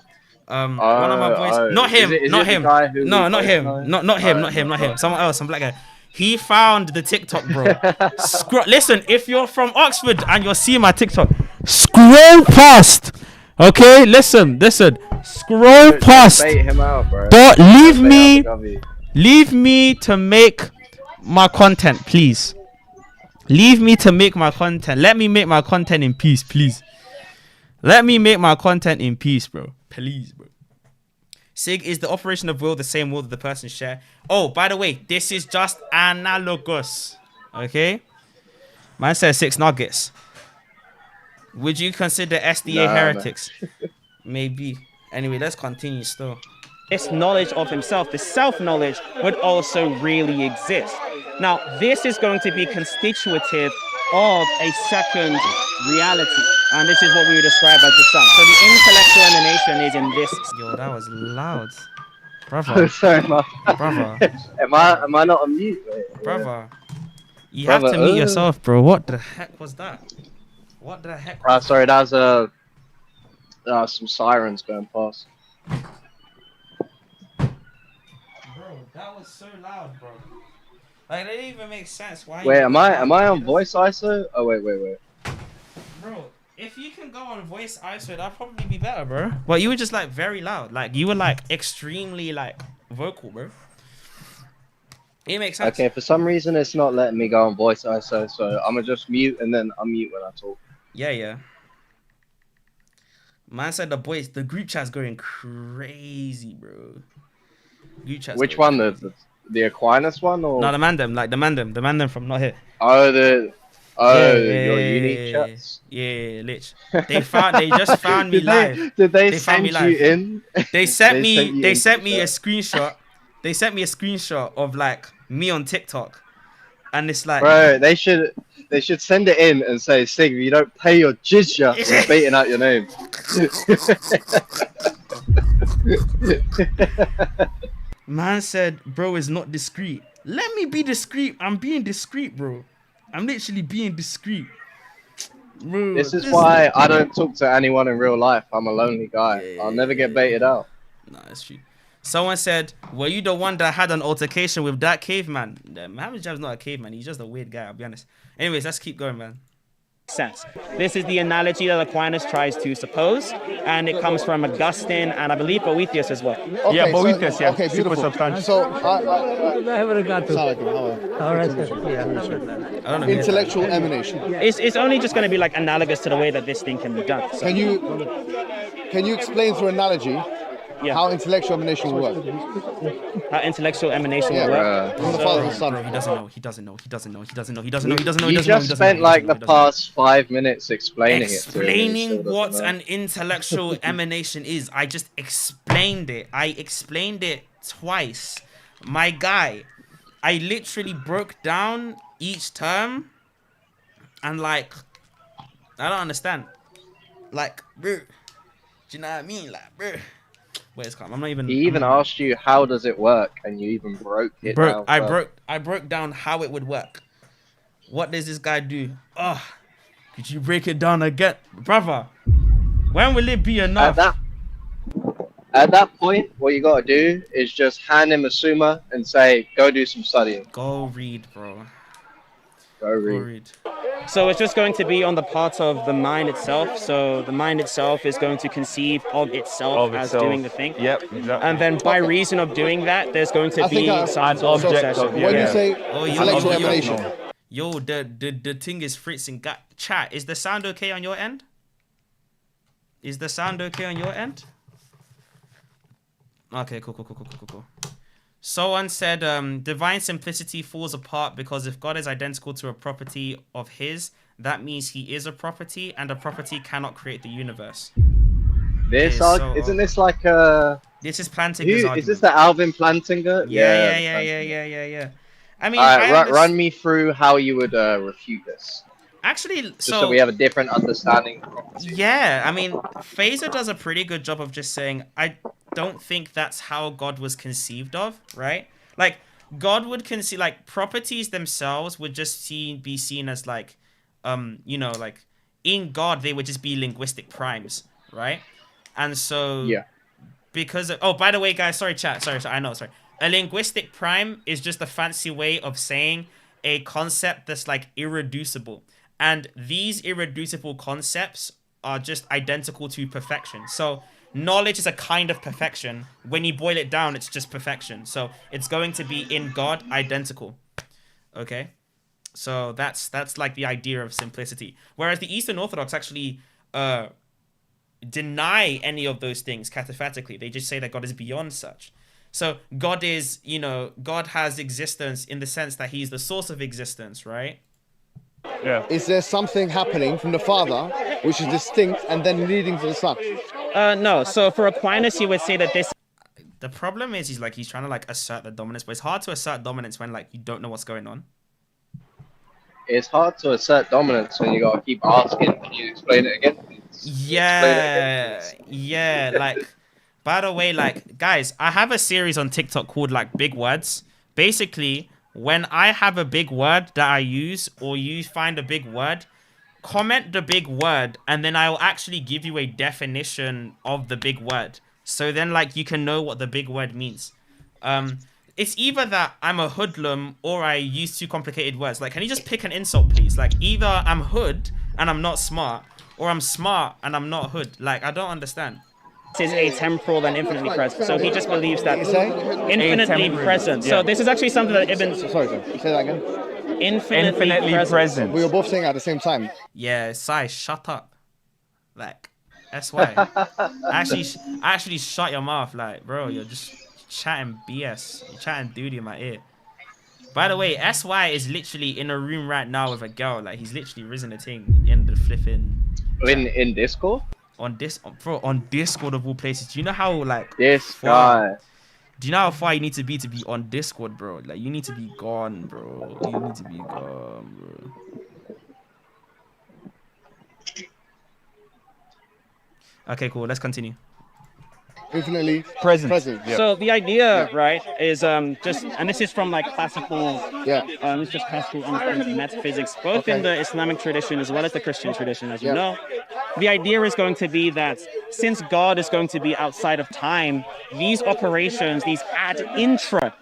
Speaker 1: One of my boys... Not him, not him. No, not him. Not him. Someone else, some black guy. He found the TikTok, bro. Listen, if you're from Oxford and you're seeing my TikTok, scroll past. Okay, listen. Scroll past.
Speaker 6: Bait him out, bro.
Speaker 1: But leave me to make my content, please. Leave me to make my content. Let me make my content in peace, please. Let me make my content in peace, bro. Please, bro. SIIIG, is the operation of will the same will that the person share? Oh, by the way, this is just analogous. Okay? Man says 6 nuggets. Would you consider SDA heretics? Maybe. Anyway, let's continue still.
Speaker 4: This knowledge of himself, the self-knowledge, would also really exist. Now, this is going to be constitutive of a second reality. And this is what we would describe as the sun. So the intellectual emanation is in this.
Speaker 1: Yo, that was loud. Brother.
Speaker 6: Sorry, man.
Speaker 1: Brother.
Speaker 6: Am I not on mute? Mate?
Speaker 1: Brother. You have to mute yourself, bro. What the heck was that? What the heck?
Speaker 6: Sorry, that was some sirens going past.
Speaker 1: Bro, that was so loud, bro. Like, it didn't even make sense. Why?
Speaker 6: Wait, am I on voice ISO? Oh, wait.
Speaker 1: Bro, if you can go on voice ISO, that'd probably be better, bro. But you were just, like, very loud. Like, you were, like, extremely, like, vocal, bro. It makes sense.
Speaker 6: Okay, for some reason, it's not letting me go on voice ISO, so I'm gonna just mute and then unmute when I talk.
Speaker 1: Yeah. Man said the group chat's going crazy, bro.
Speaker 6: Which one? The Aquinas one or?
Speaker 1: No, the Mandem from not here.
Speaker 6: Your uni chats.
Speaker 1: Yeah, lich. They just found me live.
Speaker 6: Did they send you in?
Speaker 1: They sent me a screenshot. They sent me a screenshot of like me on TikTok, and it's like,
Speaker 6: bro, they should They should send it in and say, SIIIG, you don't pay your jizya, we're baiting out your name.
Speaker 1: Man said, bro is not discreet. Let me be discreet. I'm being discreet, bro. I'm literally being discreet. Bro,
Speaker 6: this is why I don't talk to anyone in real life. I'm a lonely guy. I'll never get baited out.
Speaker 1: Nah, that's true. Someone said, were you the one that had an altercation with that caveman? Mohammed Hijab's not a caveman. He's just a weird guy, I'll be honest. Anyways, let's keep going, man.
Speaker 4: Sense. This is the analogy that Aquinas tries to suppose, and it comes from Augustine and I believe Boethius as well.
Speaker 5: Okay,
Speaker 3: Yeah, Boethius, yeah.
Speaker 5: Okay,
Speaker 3: Super
Speaker 5: beautiful.
Speaker 3: substantial.
Speaker 5: So,
Speaker 8: I haven't got to.
Speaker 5: I don't know. Intellectual emanation.
Speaker 4: It's only just going to be like analogous to the way that this thing can be done. So.
Speaker 5: Can you explain through analogy how intellectual emanation will work?
Speaker 4: How intellectual emanation will work?
Speaker 5: From the Father and the Son.
Speaker 1: Bro, he doesn't know. He doesn't know. He doesn't know. He doesn't know. He doesn't know. He doesn't know.
Speaker 6: You just spent like the past 5 minutes explaining it.
Speaker 1: Explaining what an intellectual emanation is. I just explained it. I explained it twice. My guy, I literally broke down each term and like, I don't understand. Like, bro, do you know what I mean? Like, bro. Wait, it's calm. I'm not even.
Speaker 6: He even asked you how does it work, and you even broke it down.
Speaker 1: I broke down how it would work. What does this guy do? Oh, could you break it down again, brother? When will it be enough?
Speaker 6: At that point, what you gotta do is just hand him a summa and say, "Go do some studying."
Speaker 1: Go read, bro.
Speaker 6: Go read.
Speaker 4: So it's just going to be on the part of the mind itself. So the mind itself is going to conceive of itself as doing the thing.
Speaker 3: Yep, exactly.
Speaker 4: And then by reason of doing that, there's going to be some
Speaker 3: an object of,
Speaker 5: when you say intellectual emanation.
Speaker 1: Yo, the thing is fritzing. Chat, is the sound okay on your end? Is the sound okay on your end? Okay, cool. Someone said, divine simplicity falls apart because if God is identical to a property of his, that means he is a property, and a property cannot create the universe.
Speaker 6: Isn't this like a...
Speaker 1: This is Plantinga's argument.
Speaker 6: Is this the Alvin Plantinga?
Speaker 1: Yeah. I mean,
Speaker 6: run me through how you would refute this.
Speaker 1: Actually,
Speaker 6: so we have a different understanding.
Speaker 1: Yeah, I mean, Phaser does a pretty good job of just saying, I don't think that's how God was conceived of, right? Like, God would conceive, like, properties themselves would just be seen as, like, you know, like, in God, they would just be linguistic primes, right? And so, because of, oh, by the way, guys, sorry, chat, sorry, a linguistic prime is just a fancy way of saying a concept that's, like, irreducible. And these irreducible concepts are just identical to perfection. So knowledge is a kind of perfection. When you boil it down, it's just perfection. So it's going to be in God identical. Okay? So that's like the idea of simplicity. Whereas the Eastern Orthodox actually deny any of those things cataphatically. They just say that God is beyond such. So God is, you know, God has existence in the sense that he's the source of existence, right?
Speaker 5: Yeah. Is there something happening from the Father which is distinct and then leading to the Son?
Speaker 4: No. So for Aquinas, you would say that this...
Speaker 1: The problem is he's trying to like assert the dominance, but it's hard to assert dominance when like you don't know what's going on.
Speaker 6: It's hard to assert dominance when you gotta keep asking, can you explain it again?
Speaker 1: Yeah, like, by the way, like, guys, I have a series on TikTok called like Big Words. Basically, when I have a big word that I use, or you find a big word, comment the big word, and then I'll actually give you a definition of the big word. So then, like, you can know what the big word means. It's either that I'm a hoodlum, or I use too complicated words. Like, can you just pick an insult, please? Like, either I'm hood, and I'm not smart, or I'm smart, and I'm not hood. Like, I don't understand.
Speaker 4: Is atemporal and infinitely present. So he just believes that infinitely present. So this is actually something that Ibn...
Speaker 5: Sorry, say that again.
Speaker 4: Infinitely present.
Speaker 5: We were both saying at the same time.
Speaker 1: Yeah, Sai, shut up. Like, SY. actually shut your mouth. Like, bro, you're just chatting BS. You're chatting duty in my ear. By the way, SY is literally in a room right now with a girl. Like, he's literally risen a thing in the flipping...
Speaker 6: In Discord?
Speaker 1: On Discord of all places. Do you know how like
Speaker 6: this guy?
Speaker 1: Do you know how far you need to be on Discord, bro? Like, you need to be gone, bro. You need to be gone, bro. Okay, cool. Let's continue.
Speaker 5: Infinitely
Speaker 3: Present.
Speaker 5: Yeah.
Speaker 4: So the idea, right, is just, and this is from like classical, it's just classical understanding of metaphysics, both in the Islamic tradition as well as the Christian tradition, as you know. The idea is going to be that since God is going to be outside of time, these operations, these ad intra,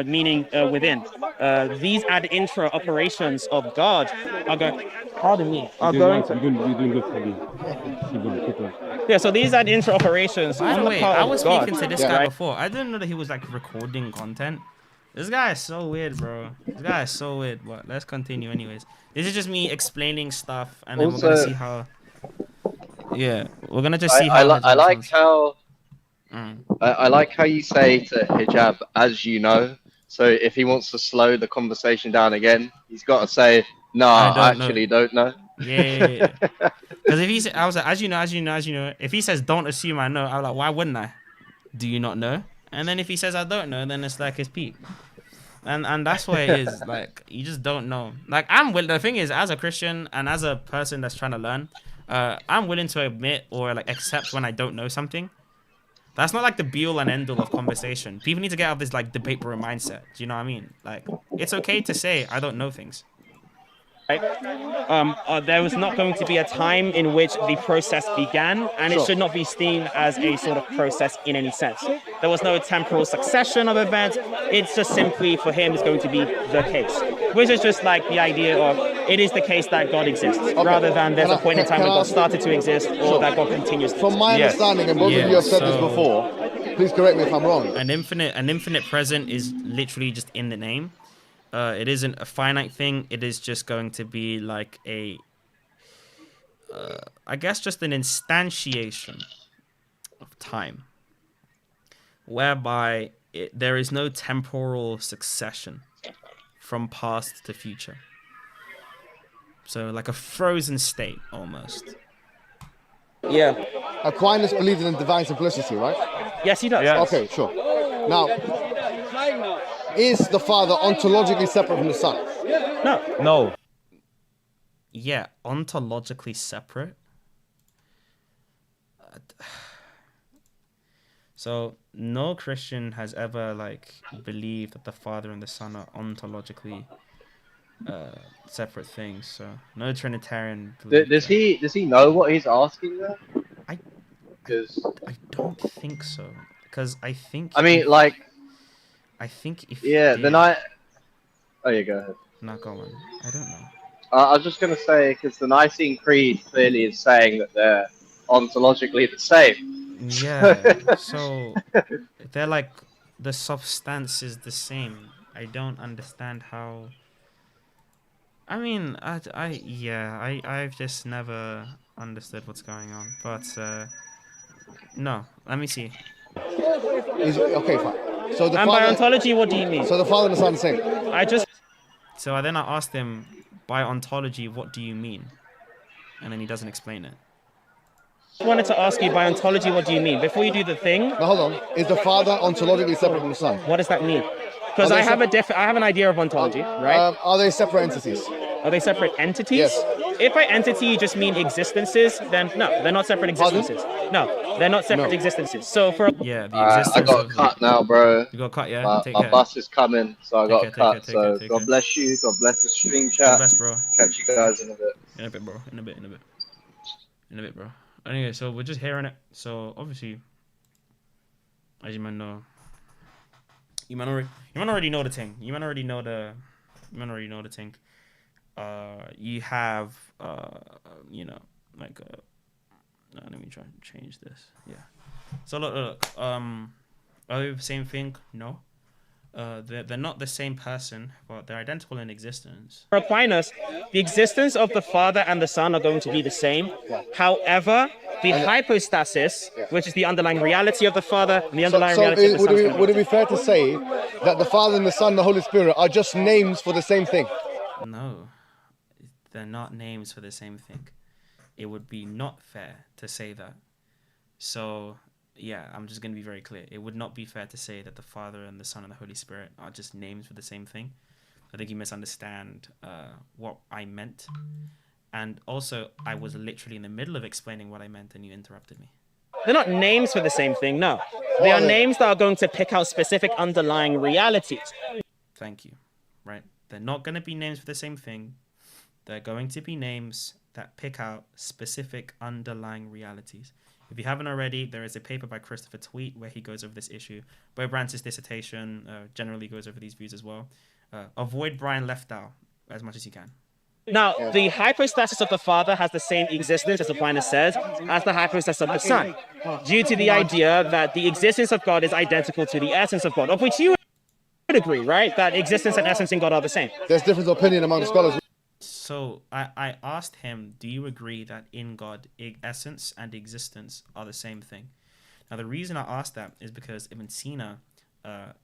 Speaker 4: meaning within, these ad intra operations of God are going. Pardon me. Are going to.
Speaker 8: You're doing good for me. Keep going.
Speaker 4: Yeah, so these are the intra operations
Speaker 1: By
Speaker 4: on
Speaker 1: the
Speaker 4: the
Speaker 1: way,
Speaker 4: part
Speaker 1: I
Speaker 4: of
Speaker 1: was
Speaker 4: God.
Speaker 1: speaking to this guy before. I didn't know that he was like recording content. This guy is so weird, bro. This guy is so weird. But let's continue anyways. This is just me explaining stuff, and then we're gonna see how. Yeah, we're gonna just see how.
Speaker 6: I like how. I like how you say to Hijab, as you know. So if he wants to slow the conversation down again, he's got to say, "Nah, I actually don't know."
Speaker 1: Yeah. Because if he said, I was like, as you know. If he says, "Don't assume I know," I'm like, why wouldn't I? Do you not know? And then if he says, "I don't know," then it's like his peak. And that's what it is. Like, you just don't know. Like, the thing is, as a Christian and as a person that's trying to learn, I'm willing to admit or like accept when I don't know something. That's not like the be-all and end-all of conversation. People need to get out of this like debate bro mindset. Do you know what I mean? Like, it's okay to say I don't know things.
Speaker 4: Right? There was not going to be a time in which the process began, and it should not be seen as a sort of process in any sense. There was no temporal succession of events. It's just simply for him is going to be the case, which is just like the idea of it is the case that God exists, rather than there's a point in time when God started to exist or that God continues to exist.
Speaker 5: From my understanding, and both of you have said this before, please correct me if I'm wrong.
Speaker 1: An infinite present is literally just in the name. It isn't a finite thing. It is just going to be like a, I guess, just an instantiation of time, whereby there is no temporal succession from past to future. So like a frozen state almost.
Speaker 4: Yeah.
Speaker 5: Aquinas believes in divine simplicity, right?
Speaker 4: Yes, he does.
Speaker 5: Yes. Okay, sure. Now, is the Father ontologically separate from the Son?
Speaker 3: No.
Speaker 1: Yeah, ontologically separate. So no Christian has ever like believed that the Father and the Son are ontologically separate things. So no Trinitarian.
Speaker 6: Does he know what he's asking there?
Speaker 1: I don't think so, because I think.
Speaker 6: I mean, like.
Speaker 1: I think if.
Speaker 6: Yeah, then I. Oh, yeah, go ahead.
Speaker 1: No, go on. I don't know.
Speaker 6: I was just gonna say because the Nicene Creed clearly is saying that they're ontologically the same.
Speaker 1: Yeah. So they're like the substance is the same. I don't understand how. I mean, I've just never understood what's going on. But no, let me see.
Speaker 5: Okay, fine. So the
Speaker 4: and by ontology, what do you mean?
Speaker 5: So the Father and the Son are the same.
Speaker 1: So I asked him, by ontology, what do you mean? And then he doesn't explain it.
Speaker 4: I wanted to ask you, by ontology, what do you mean? Before you do the thing.
Speaker 5: Now hold on. Is the Father ontologically separate from the Son?
Speaker 4: What does that mean? Because I have an idea of ontology, right?
Speaker 5: Are they separate entities?
Speaker 4: Are they separate entities?
Speaker 5: Yes.
Speaker 4: If by entity you just mean existences, then no, they're not separate existences. No, they're not separate existences. So for
Speaker 1: the existence.
Speaker 6: I got cut now, bro.
Speaker 1: You got cut, yeah.
Speaker 6: My bus is coming, so I got cut. So God bless you. God bless the stream chat.
Speaker 1: God bless, bro.
Speaker 6: Catch you guys in a bit.
Speaker 1: In a bit, bro. In a bit, bro. Anyway, so we're just hearing it. So obviously, as you might know, you might already know the thing. You already know the thing. You have let me try and change this. Yeah. So look. Are they the same thing? No. They're not the same person, but they're identical in existence.
Speaker 4: For Aquinas, the existence of the Father and the Son are going to be the same. However, the hypostasis, which is the underlying reality of the Father and the underlying reality of the Son.
Speaker 5: Would it be fair to say that the Father and the Son and the Holy Spirit are just names for the same thing?
Speaker 1: No, they're not names for the same thing. It would be not fair to say that. So, yeah, I'm just going to be very clear. It would not be fair to say that the Father and the Son and the Holy Spirit are just names for the same thing. I think you misunderstand what I meant. And also, I was literally in the middle of explaining what I meant and you interrupted me.
Speaker 4: they're not names for the same thing. No, they are names that are going to pick out specific underlying realities.
Speaker 1: Thank you. Right? They're not going to be names for the same thing. They're going to be names that pick out specific underlying realities. If you haven't already, there is a paper by Christopher Tweet where he goes over this issue. Bo Brandt's dissertation generally goes over these views as well. Avoid Brian Lefthal as much as you can.
Speaker 4: Now, the hypostasis of the Father has the same existence, as Aquinas says, as the hypostasis of the Son, due to the idea that the existence of God is identical to the essence of God, of which you would agree, right? That existence and essence in God are the same.
Speaker 5: There's different opinion among the scholars.
Speaker 1: So I asked him, do you agree that in God, essence and existence are the same thing? Now, the reason I asked that is because Ibn Sina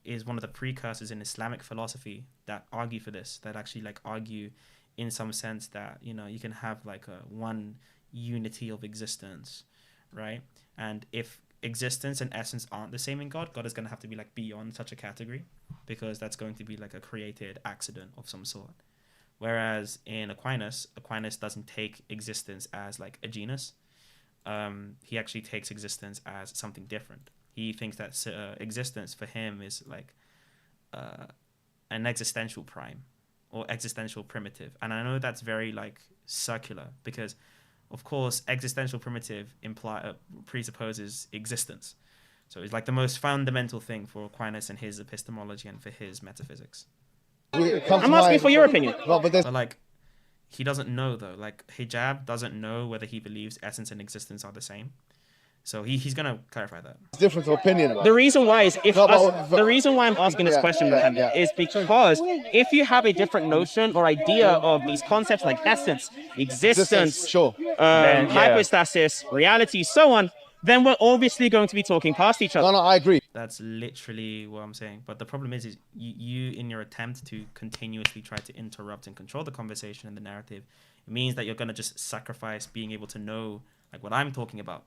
Speaker 1: is one of the precursors in Islamic philosophy that argue for this, that actually like argue in some sense that, you know, you can have like a one unity of existence, right? And if existence and essence aren't the same in God, God is going to have to be like beyond such a category, because that's going to be like a created accident of some sort. Whereas in Aquinas doesn't take existence as like a genus. He actually takes existence as something different. He thinks that existence for him is like an existential prime or existential primitive. And I know that's very like circular, because of course existential primitive presupposes existence. So it's like the most fundamental thing for Aquinas and his epistemology and for his metaphysics.
Speaker 4: I'm asking for your opinion.
Speaker 1: But like, he doesn't know though. Like, Hijab doesn't know whether he believes essence and existence are the same. So he's gonna clarify that.
Speaker 5: Different opinion.
Speaker 4: The reason why is the reason why I'm asking this question is because if you have a different notion or idea of these concepts like essence, existence, hypostasis, reality, so on, then we're obviously going to be talking past each other.
Speaker 5: No, I agree.
Speaker 1: That's literally what I'm saying. But the problem is you in your attempt to continuously try to interrupt and control the conversation and the narrative, it means that you're going to just sacrifice being able to know like what I'm talking about.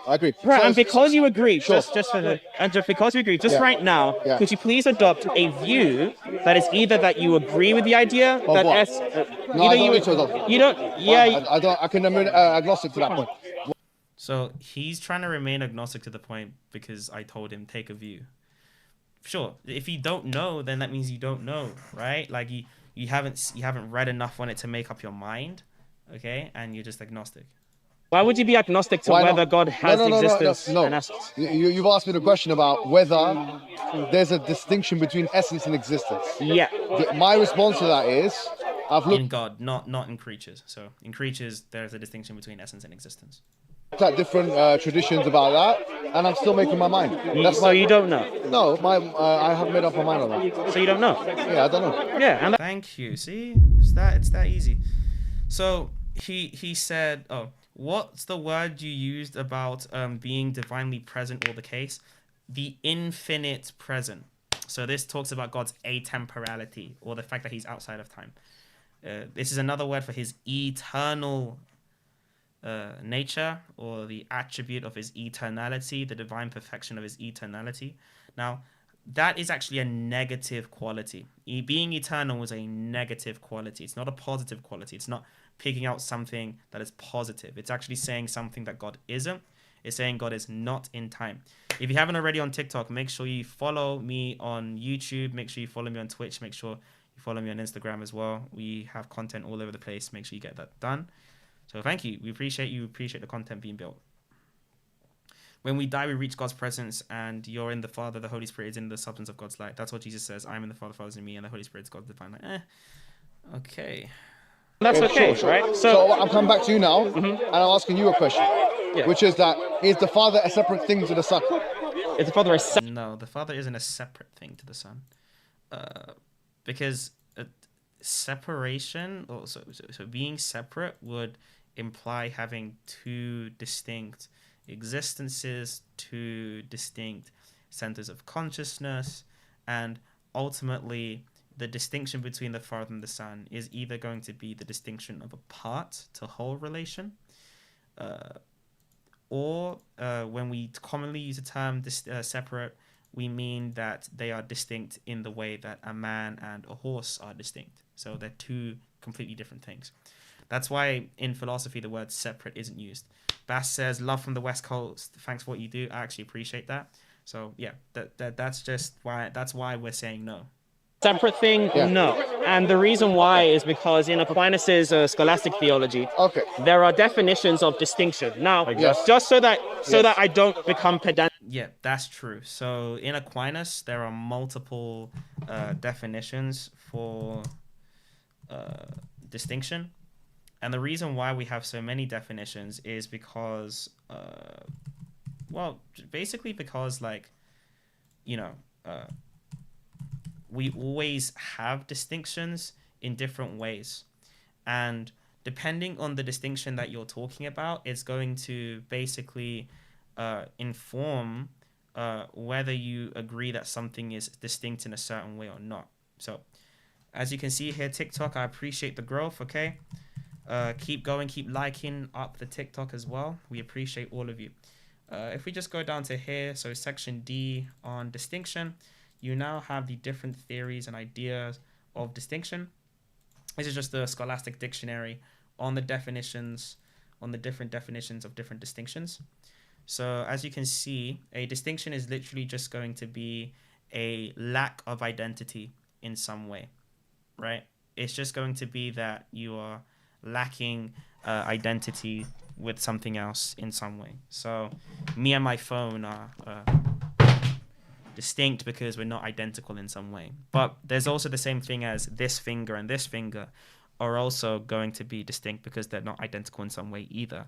Speaker 5: I agree.
Speaker 4: Right, and because you agree, just because you agree, right now, could you please adopt a view that is either that you agree with the idea that
Speaker 5: I can remain agnostic to that point.
Speaker 1: So he's trying to remain agnostic to the point because I told him take a view. Sure, if you don't know, then that means you don't know, right? Like you haven't read enough on it to make up your mind, okay? And you're just agnostic.
Speaker 4: Why would you be agnostic to whether God has existence and essence?
Speaker 5: You've asked me the question about whether there's a distinction between essence and existence.
Speaker 4: Yeah.
Speaker 5: My response to that is, I've looked
Speaker 1: in God, not in creatures. So in creatures, there's a distinction between essence and existence.
Speaker 5: At different traditions about that, and I'm still making my mind.
Speaker 4: You don't know?
Speaker 5: No, I haven't made up my mind on that.
Speaker 4: So you don't know?
Speaker 5: Yeah, I don't know.
Speaker 4: Yeah, and
Speaker 1: thank you. See, it's that easy. So he said, oh. What's the word you used about being divinely present or the case? The infinite present. So this talks about God's atemporality, or the fact that he's outside of time. This is another word for his eternal nature, or the attribute of his eternality, the divine perfection of his eternality. Now, that is actually a negative quality. Being eternal is a negative quality. It's not a positive quality. It's not picking out something that is positive. It's actually saying something that God isn't. It's saying God is not in time. If you haven't already on TikTok, make sure you follow me on YouTube. Make sure you follow me on Twitch. Make sure you follow me on Instagram as well. We have content all over the place. Make sure you get that done. So thank you. We appreciate you. Appreciate the content being built. When we die, we reach God's presence, and you're in the Father, the Holy Spirit is in the substance of God's light. That's what Jesus says. I'm in the Father, Father is in me, and the Holy Spirit is God's divine light. Okay.
Speaker 4: That's okay, right?
Speaker 5: So I'm coming back to you now, and I'm asking you a question, which is that, is the Father a separate thing to the Son?
Speaker 4: Is the Father a separate?
Speaker 1: No, the Father isn't a separate thing to the Son. Because separation, so being separate would imply having two distinct existences, two distinct centers of consciousness, and ultimately the distinction between the Father and the Son is either going to be the distinction of a part to whole relation, or when we commonly use the term separate, we mean that they are distinct in the way that a man and a horse are distinct. So they're two completely different things. That's why in philosophy the word separate isn't used. Bass says, love from the West Coast. Thanks for what you do. I actually appreciate that. So yeah, that's why we're saying no.
Speaker 4: Separate thing?
Speaker 5: Yeah.
Speaker 4: No. And the reason why is because in Aquinas' scholastic theology,
Speaker 5: Okay.
Speaker 4: there are definitions of distinction. Now,
Speaker 5: Yes.
Speaker 4: just so that I don't become pedantic.
Speaker 1: Yeah, that's true. So in Aquinas, there are multiple definitions for distinction. And the reason why we have so many definitions is because, basically because, like, we always have distinctions in different ways. And depending on the distinction that you're talking about, it's going to basically inform whether you agree that something is distinct in a certain way or not. So, as you can see here, TikTok, I appreciate the growth, okay? Keep going, keep liking up the TikTok as well. We appreciate all of you. If we just go down to here, so section D on distinction, you now have the different theories and ideas of distinction. This is just the Scholastic Dictionary on the definitions, on the different definitions of different distinctions. So as you can see, a distinction is literally just going to be a lack of identity in some way, right? It's just going to be that you are lacking identity with something else in some way. So me and my phone are distinct because we're not identical in some way. But there's also the same thing as this finger and this finger are also going to be distinct because they're not identical in some way either.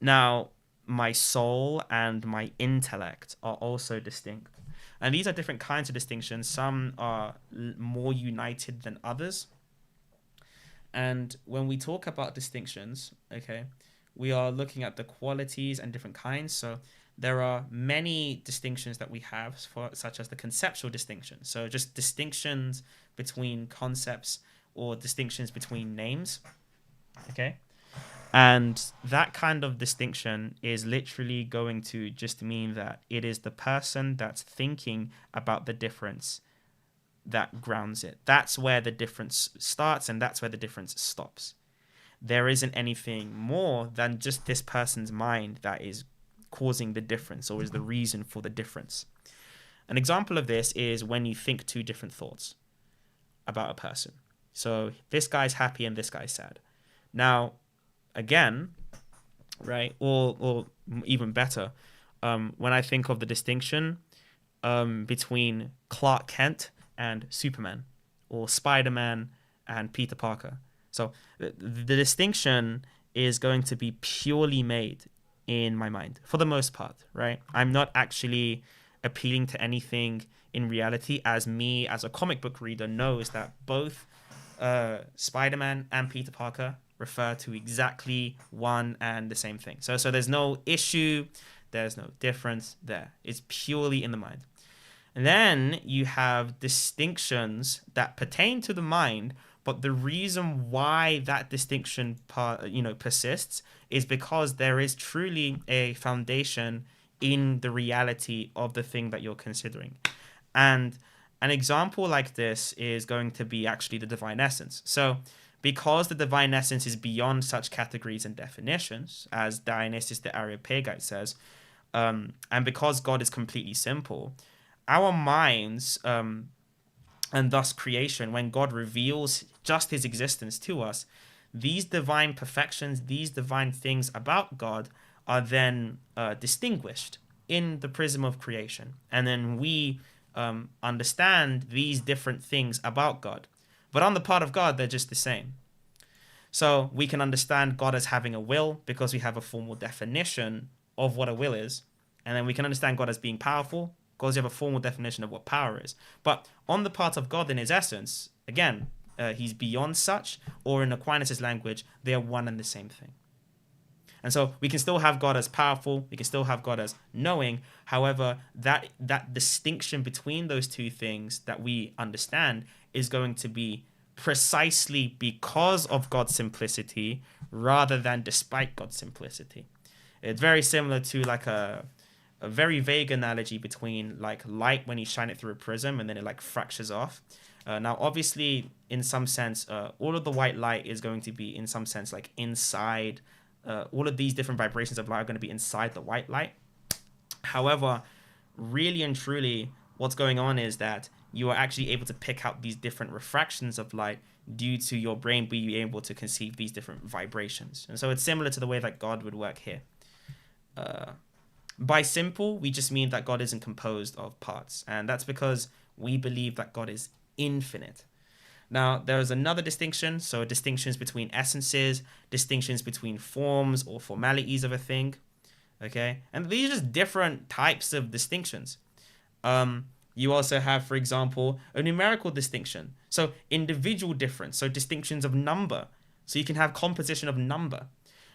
Speaker 1: Now, my soul and my intellect are also distinct. And these are different kinds of distinctions. Some are more united than others. And when we talk about distinctions, okay, we are looking at the qualities and different kinds. So there are many distinctions that we have, such as the conceptual distinction. So just distinctions between concepts or distinctions between names, okay? And that kind of distinction is literally going to just mean that it is the person that's thinking about the difference that grounds it. That's where the difference starts and that's where the difference stops. There isn't anything more than just this person's mind that is causing the difference or is the reason for the difference. An example of this is when you think two different thoughts about a person. So this guy's happy and this guy's sad. Now, again, right, or even better, when I think of the distinction between Clark Kent and Superman, or Spider-Man and Peter Parker. So the distinction is going to be purely made in my mind, for the most part, right? I'm not actually appealing to anything in reality, as me, as a comic book reader, knows that both Spider-Man and Peter Parker refer to exactly one and the same thing. So there's no issue, there's no difference there. It's purely in the mind. And then you have distinctions that pertain to the mind, but the reason why that distinction persists is because there is truly a foundation in the reality of the thing that you're considering. And an example like this is going to be actually the divine essence. So because the divine essence is beyond such categories and definitions, as Dionysius the Areopagite says, and because God is completely simple, our minds, and thus creation, when God reveals just his existence to us, these divine perfections, these divine things about God are then distinguished in the prism of creation. And then we understand these different things about God. But on the part of God, they're just the same. So we can understand God as having a will because we have a formal definition of what a will is. And then we can understand God as being powerful because you have a formal definition of what power is. But on the part of God in his essence, again, he's beyond such, or in Aquinas' language, they are one and the same thing. And so we can still have God as powerful, we can still have God as knowing. However, that distinction between those two things that we understand is going to be precisely because of God's simplicity rather than despite God's simplicity. It's very similar to like a very vague analogy between like light when you shine it through a prism and then it like fractures off. Now, obviously, in some sense, all of the white light is going to be in some sense like inside all of these different vibrations of light are going to be inside the white light. However, really and truly, what's going on is that you are actually able to pick out these different refractions of light due to your brain being able to conceive these different vibrations. And so it's similar to the way that God would work here. By simple, we just mean that God isn't composed of parts. And that's because we believe that God is infinite. Now, there is another distinction. So distinctions between essences, distinctions between forms or formalities of a thing. Okay. And these are just different types of distinctions. You also have, for example, a numerical distinction. So individual difference. So distinctions of number. So you can have composition of number.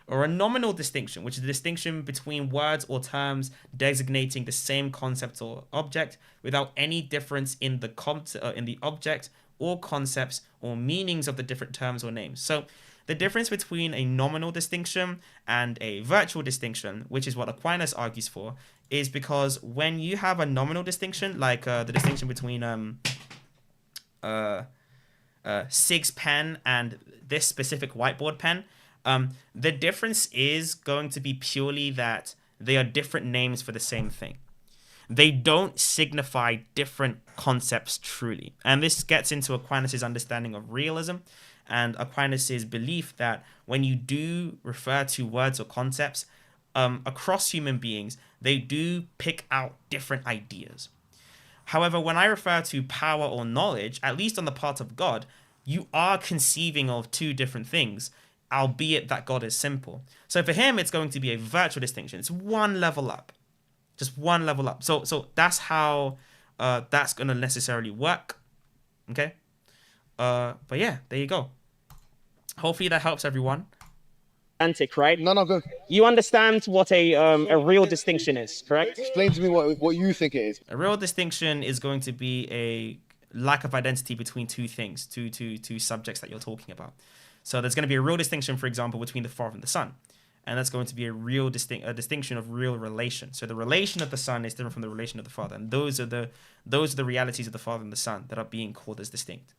Speaker 1: Or a nominal distinction, which is the distinction between words or terms designating the same concept or object without any difference in the object or concepts or meanings of the different terms or names. So the difference between a nominal distinction and a virtual distinction, which is what Aquinas argues for, is because when you have a nominal distinction, like the distinction between SIIIG's pen and this specific whiteboard pen, the difference is going to be purely that they are different names for the same thing. They don't signify different concepts truly. And this gets into Aquinas' understanding of realism and Aquinas' belief that when you do refer to words or concepts across human beings, they do pick out different ideas. However, when I refer to power or knowledge, at least on the part of God, you are conceiving of two different things, albeit that God is simple. So for him, it's going to be a virtual distinction. It's one level up. Just one level up. So that's how that's going to necessarily work. Okay? But yeah, there you go. Hopefully that helps everyone.
Speaker 4: Right?
Speaker 5: No, good.
Speaker 4: You understand what a real distinction is, correct?
Speaker 5: Explain to me what you think it is.
Speaker 1: A real distinction is going to be a lack of identity between two things, two subjects that you're talking about. So there's going to be a real distinction, for example, between the Father and the Son. And that's going to be a real distinction of real relation. So the relation of the Son is different from the relation of the Father. And those are the realities of the Father and the Son that are being called as distinct.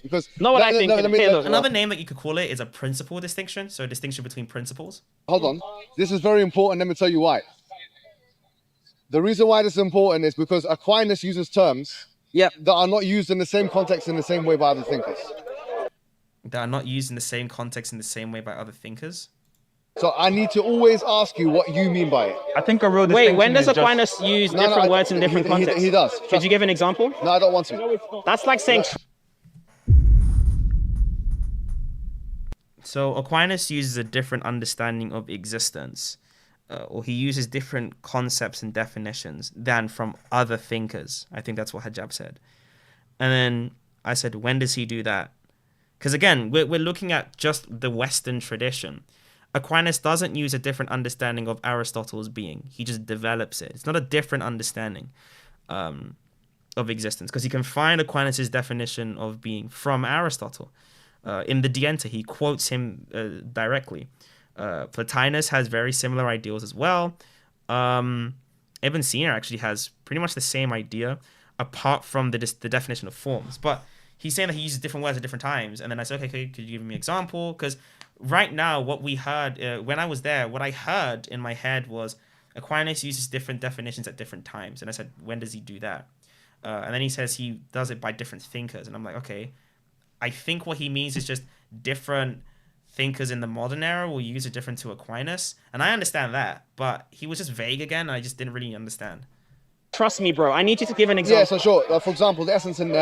Speaker 5: Because
Speaker 1: another name that you could call it is a principal distinction. So a distinction between principles.
Speaker 5: Hold on. This is very important. Let me tell you why. The reason why this is important is because Aquinas uses terms that are not used in the same context in the same way by other thinkers.
Speaker 1: That are not used in the same context in the same way by other thinkers.
Speaker 5: So I need to always ask you what you mean by it.
Speaker 3: I think a real distinction.
Speaker 4: Wait, when does Aquinas use different words in different contexts?
Speaker 5: He does.
Speaker 4: Could you give an example?
Speaker 5: No, I don't want to.
Speaker 4: That's like saying...
Speaker 1: So Aquinas uses a different understanding of existence, or he uses different concepts and definitions than from other thinkers. I think that's what Hijab said. And then I said, when does he do that? Because again, we're looking at just the Western tradition. Aquinas doesn't use a different understanding of Aristotle's being. He just develops it. It's not a different understanding of existence, because you can find Aquinas' definition of being from Aristotle. In the Dienta, he quotes him directly. Plotinus has very similar ideals as well. Ibn Sina actually has pretty much the same idea, apart from the definition of forms. But he's saying that he uses different words at different times. And then I said, okay, could you give me an example? Because right now, what we heard, when I was there, what I heard in my head was Aquinas uses different definitions at different times. And I said, when does he do that? And then he says he does it by different thinkers. And I'm like, okay, I think what he means is just different thinkers in the modern era will use it different to Aquinas. And I understand that, but he was just vague again. And I just didn't really understand.
Speaker 4: Trust me, bro. I need you to give an example.
Speaker 5: Yeah, so sure. For example, the essence and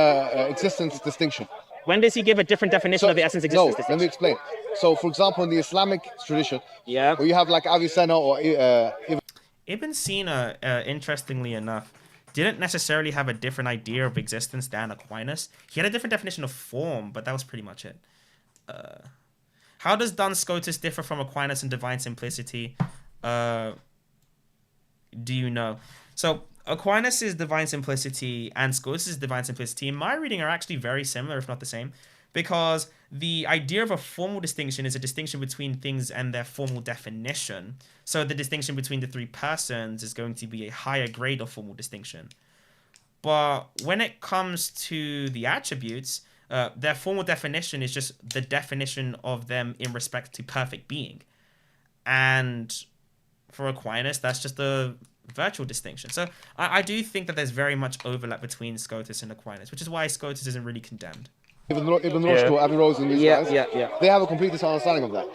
Speaker 5: existence distinction.
Speaker 4: When does he give a different definition of the essence existence?
Speaker 5: No, let me explain. So, for example, in the Islamic tradition,
Speaker 4: where
Speaker 5: you have like Avicenna or
Speaker 1: Ibn Sina, interestingly enough, didn't necessarily have a different idea of existence than Aquinas. He had a different definition of form, but that was pretty much it. How does Duns Scotus differ from Aquinas in divine simplicity? Do you know? So Aquinas' divine simplicity and Scotus' divine simplicity, in my reading, are actually very similar, if not the same, because the idea of a formal distinction is a distinction between things and their formal definition. So the distinction between the three persons is going to be a higher grade of formal distinction. But when it comes to the attributes, Their formal definition is just the definition of them in respect to perfect being. And for Aquinas, that's just a virtual distinction. So I do think that there's very much overlap between Scotus and Aquinas, which is why Scotus isn't really condemned.
Speaker 5: Ibn Rushd, Averroes, and these guys, they have a complete misunderstanding of that.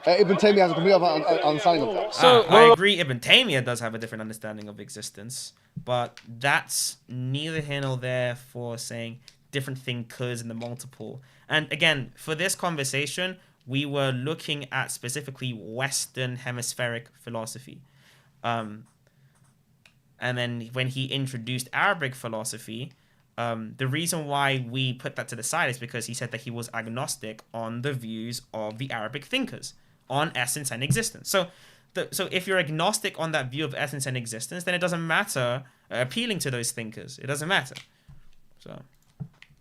Speaker 5: Ibn Taymiyyah has a complete understanding of that.
Speaker 1: So I agree, Ibn Taymiyyah does have a different understanding of existence, but that's neither here nor there for saying different thinkers in the multiple. And again, for this conversation, we were looking at specifically Western hemispheric philosophy. And then when he introduced Arabic philosophy, the reason why we put that to the side is because he said that he was agnostic on the views of the Arabic thinkers on essence and existence. So if you're agnostic on that view of essence and existence, then it doesn't matter appealing to those thinkers. It doesn't matter. So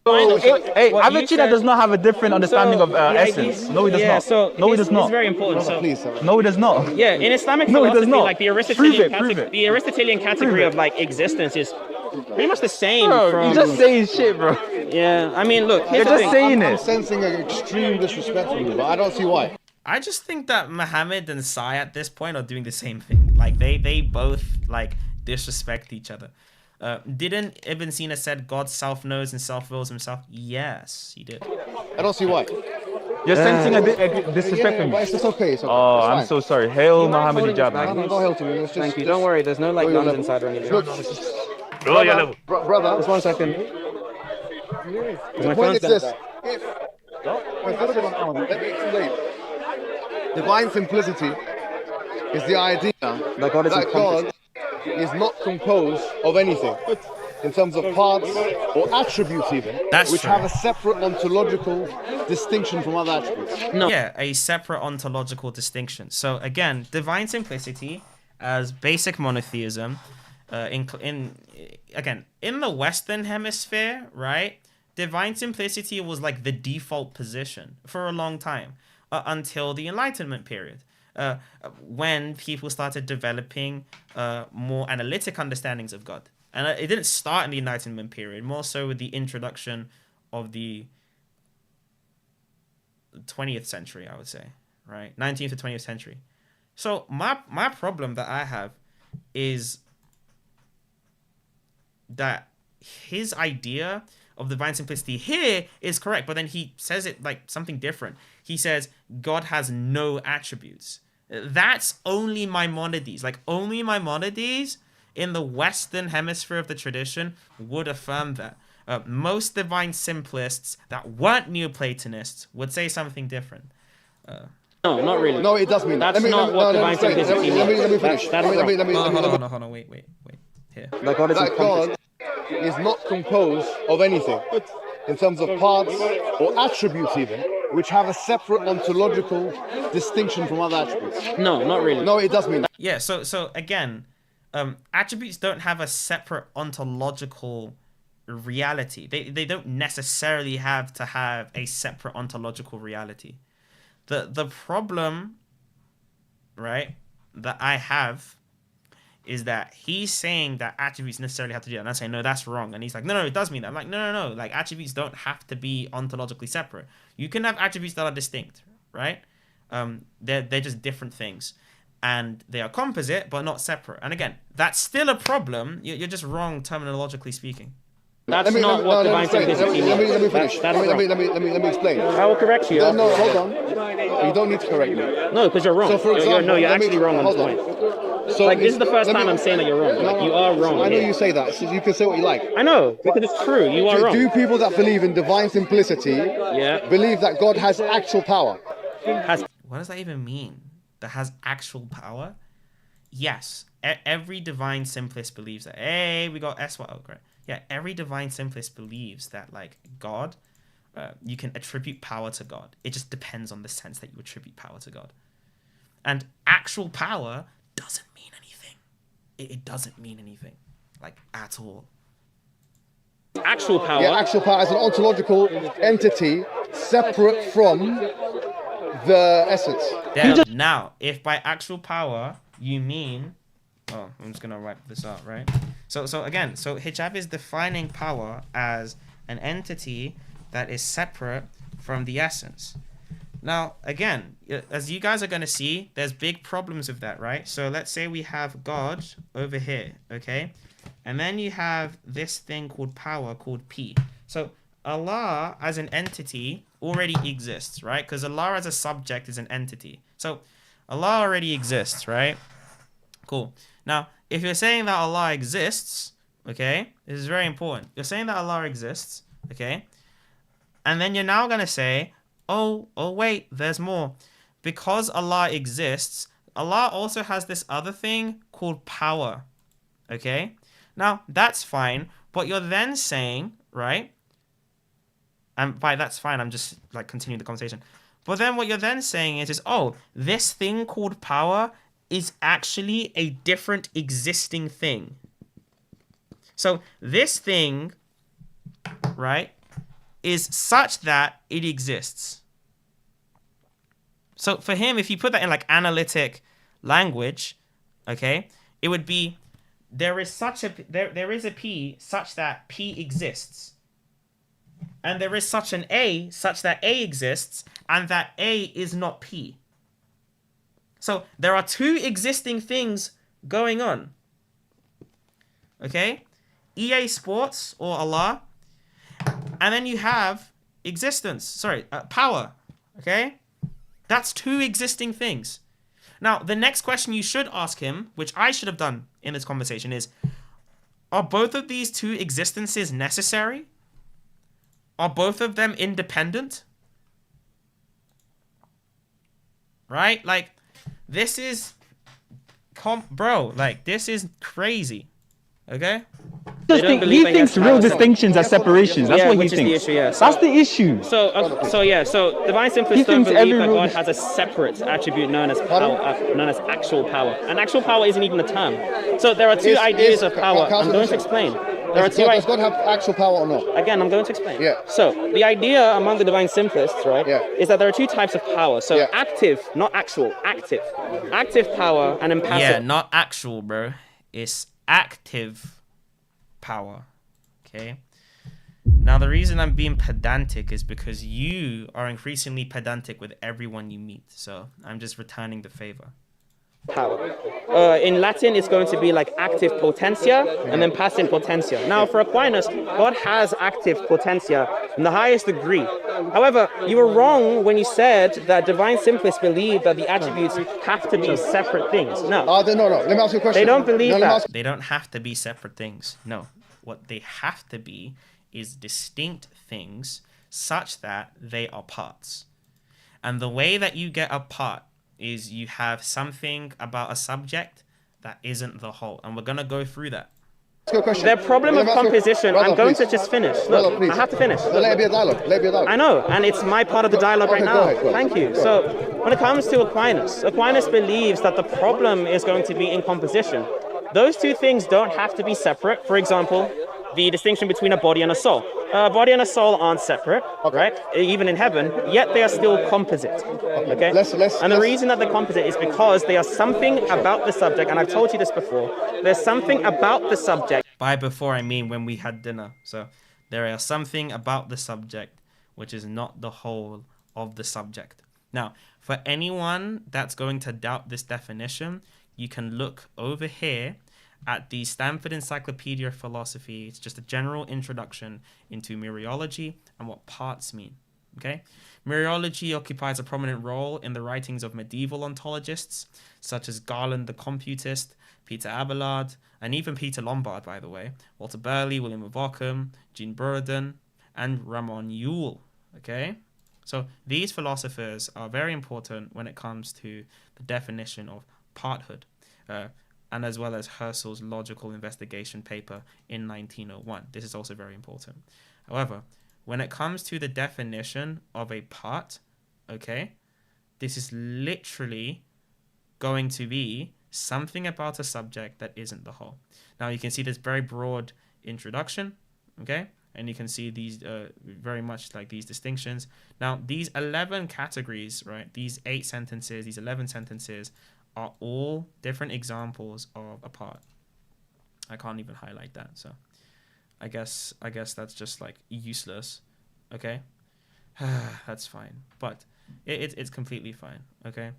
Speaker 3: hey, Avicenna does not have a different understanding of essence. No, he does not.
Speaker 4: So
Speaker 3: no, he does not.
Speaker 4: It's very important. So,
Speaker 3: no, he does not.
Speaker 4: Yeah, in Islamic philosophy, like the Aristotelian category of like existence is pretty much the same.
Speaker 3: Bro, you're just saying shit, bro.
Speaker 4: Yeah, I mean, look,
Speaker 3: you're just saying it.
Speaker 5: I'm sensing an extreme disrespect from you, but I don't see why.
Speaker 1: I just think that Muhammad and Sai at this point are doing the same thing. Like they both like disrespect each other. Didn't Ibn Sina said God self-knows and self-wills himself? Yes, he did.
Speaker 5: I don't see why.
Speaker 3: You're sensing a disrespect from me.
Speaker 5: It's okay. It's
Speaker 3: oh, I'm so sorry. Hail Muhammad Hijab, man.
Speaker 5: Don't hail to me.
Speaker 4: Thank you. Don't worry. There's no like guns inside or anything.
Speaker 5: Brother,
Speaker 4: just 1 second.
Speaker 5: The point is this. Let me explain. Divine simplicity is the idea that God is not composed of anything in terms of parts or attributes even, which have a separate ontological distinction from other attributes.
Speaker 1: No. Yeah, a separate ontological distinction. So again, divine simplicity as basic monotheism, in the Western hemisphere, right? Divine simplicity was like the default position for a long time. Until the Enlightenment period, when people started developing more analytic understandings of God. And it didn't start in the Enlightenment period, more so with the introduction of the 20th century, I would say, right? 19th to 20th century. So my problem that I have is that his idea of divine simplicity here is correct, but then he says it like something different. He says God has no attributes. That's only Maimonides. Like only Maimonides in the Western hemisphere of the tradition would affirm that. Most divine simplists that weren't Neoplatonists would say something different.
Speaker 4: No, not really.
Speaker 5: No, it does mean
Speaker 4: that's not what divine simplicity means.
Speaker 5: Let me finish.
Speaker 1: Hold on, wait. Here.
Speaker 5: That God is not composed of anything in terms of parts or attributes even, which have a separate ontological distinction from other attributes.
Speaker 4: No, not really.
Speaker 5: No, it does mean that.
Speaker 1: Yeah, so again, attributes don't have a separate ontological reality. They don't necessarily have to have a separate ontological reality. The problem, right, that I have is that he's saying that attributes necessarily have to do that. And I say, no, that's wrong. And he's like, no, it does mean that. I'm like, no. Like, attributes don't have to be ontologically separate. You can have attributes that are distinct, right? They're just different things. And they are composite, but not separate. And again, that's still a problem. You're just wrong terminologically speaking.
Speaker 4: That's not what divine simplicity means.
Speaker 5: Let me finish. Let me explain.
Speaker 4: I will correct you.
Speaker 5: No, hold on. You don't need to correct me.
Speaker 4: No, because you're wrong.
Speaker 5: So for example,
Speaker 4: you're actually wrong on this point. So like, this is the first time I'm saying that you're wrong. Like, you are wrong.
Speaker 5: I know you say that, so you can say what you like.
Speaker 4: I know, because it's true. You are wrong.
Speaker 5: Do people that believe in divine simplicity believe that God has actual power?
Speaker 1: What does that even mean? That has actual power? Yes. Every divine simplist believes that. Hey, we got SY. Oh, great. Yeah, every divine simplist believes that, like, God, you can attribute power to God. It just depends on the sense that you attribute power to God. And actual power doesn't mean anything. It doesn't mean anything, like, at all.
Speaker 4: Actual power?
Speaker 5: Yeah, actual power as an ontological entity separate from the essence.
Speaker 1: Now, if by actual power you mean... Oh, I'm just going to write this out, right? So Hijab is defining power as an entity that is separate from the essence. Now, again, as you guys are going to see, there's big problems with that, right? So let's say we have God over here, okay? And then you have this thing called power, called P. So Allah as an entity already exists, right? Because Allah as a subject is an entity. So Allah already exists, right? Cool. Now, if you're saying that Allah exists, okay, this is very important. You're saying that Allah exists, okay? And then you're now going to say, oh, wait, there's more. Because Allah exists, Allah also has this other thing called power, okay? Now, that's fine, but you're then saying, right? And by that's fine, I'm just like continuing the conversation. But then what you're then saying is oh, this thing called power is actually a different existing thing. So this thing, right, is such that it exists. So for him, if you put that in like analytic language, okay, it would be there is a P such that P exists. And there is such an A such that A exists and that A is not P. So there are two existing things going on. Okay? EA Sports or Allah. And then you have power. Okay? That's two existing things. Now, the next question you should ask him, which I should have done in this conversation, is, are both of these two existences necessary? Are both of them independent? Right? Like, this is... bro, like, this is crazy. Okay?
Speaker 3: He thinks real distinctions are separations. That's what he thinks.
Speaker 4: The issue, yeah.
Speaker 3: That's the issue.
Speaker 4: So divine simplicists don't believe that God has a separate attribute known as power, known as actual power. And actual power isn't even a term. So there are two ideas of power. I'm going to explain. Does
Speaker 5: God have actual power or not?
Speaker 4: Again, I'm going to explain.
Speaker 5: Yeah.
Speaker 4: So the idea among the divine simplists, right, is that there are two types of power. So active, not actual, active. Active power and impassive.
Speaker 1: Yeah, not actual, bro. It's active power. Okay? Now, the reason I'm being pedantic is because you are increasingly pedantic with everyone you meet. So I'm just returning the favor.
Speaker 4: Power. In Latin, it's going to be like active potentia and then passive potentia. Now, for Aquinas, God has active potentia in the highest degree. However, you were wrong when you said that divine simplists believe that the attributes have to be separate things. No.
Speaker 5: No. Let me ask you a question.
Speaker 4: They don't believe that.
Speaker 1: They don't have to be separate things. No. What they have to be is distinct things such that they are parts. And the way that you get a part is you have something about a subject that isn't the whole. And we're going to go through that.
Speaker 4: Their problem of composition, I'm going to just finish. Look, I have to finish.
Speaker 5: Let it be a dialogue.
Speaker 4: I know, and it's my part of the dialogue right now. Go ahead. Thank you. So when it comes to Aquinas believes that the problem is going to be in composition. Those two things don't have to be separate. For example, the distinction between a body and a soul. A body and a soul aren't separate, right? Even in heaven, yet they are still composite. Okay? And the reason that they're composite is because they are something about the subject, and I've told you this before, there's something about the subject.
Speaker 1: By before, I mean when we had dinner. So there is something about the subject which is not the whole of the subject. Now, for anyone that's going to doubt this definition, you can look over here at the Stanford Encyclopedia of Philosophy. It's just a general introduction into mereology and what parts mean. Okay? Mereology occupies a prominent role in the writings of medieval ontologists, such as Garland the Computist, Peter Abelard, and even Peter Lombard, by the way, Walter Burley, William of Ockham, Jean Buridan, and Ramon Llull. Okay? So these philosophers are very important when it comes to the definition of parthood. And as well as Husserl's logical investigation paper in 1901. This is also very important. However, when it comes to the definition of a part, okay, this is literally going to be something about a subject that isn't the whole. Now, you can see this very broad introduction, okay, and you can see these very much like these distinctions. Now, these 11 categories, right, these 8 sentences, these 11 sentences, are all different examples of a part. I can't even highlight that, so I guess that's just like useless. Okay, that's fine, but it's completely fine. Okay,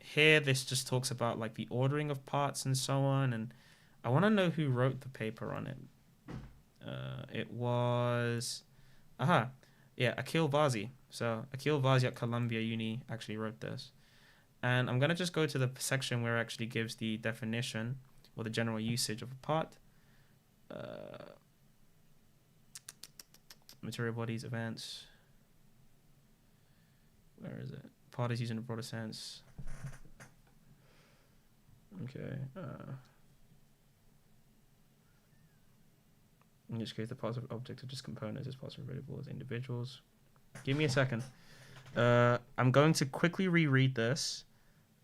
Speaker 1: here this just talks about like the ordering of parts and so on, and I want to know who wrote the paper on it. It was, yeah, Akil Vazi. So Akil Vazi at Columbia Uni actually wrote this. And I'm going to just go to the section where it actually gives the definition or the general usage of a part. Material bodies, events. Where is it? Part is used in a broader sense. Okay. In which case, the parts of an object are just components as parts are available as individuals. Give me a second. I'm going to quickly reread this,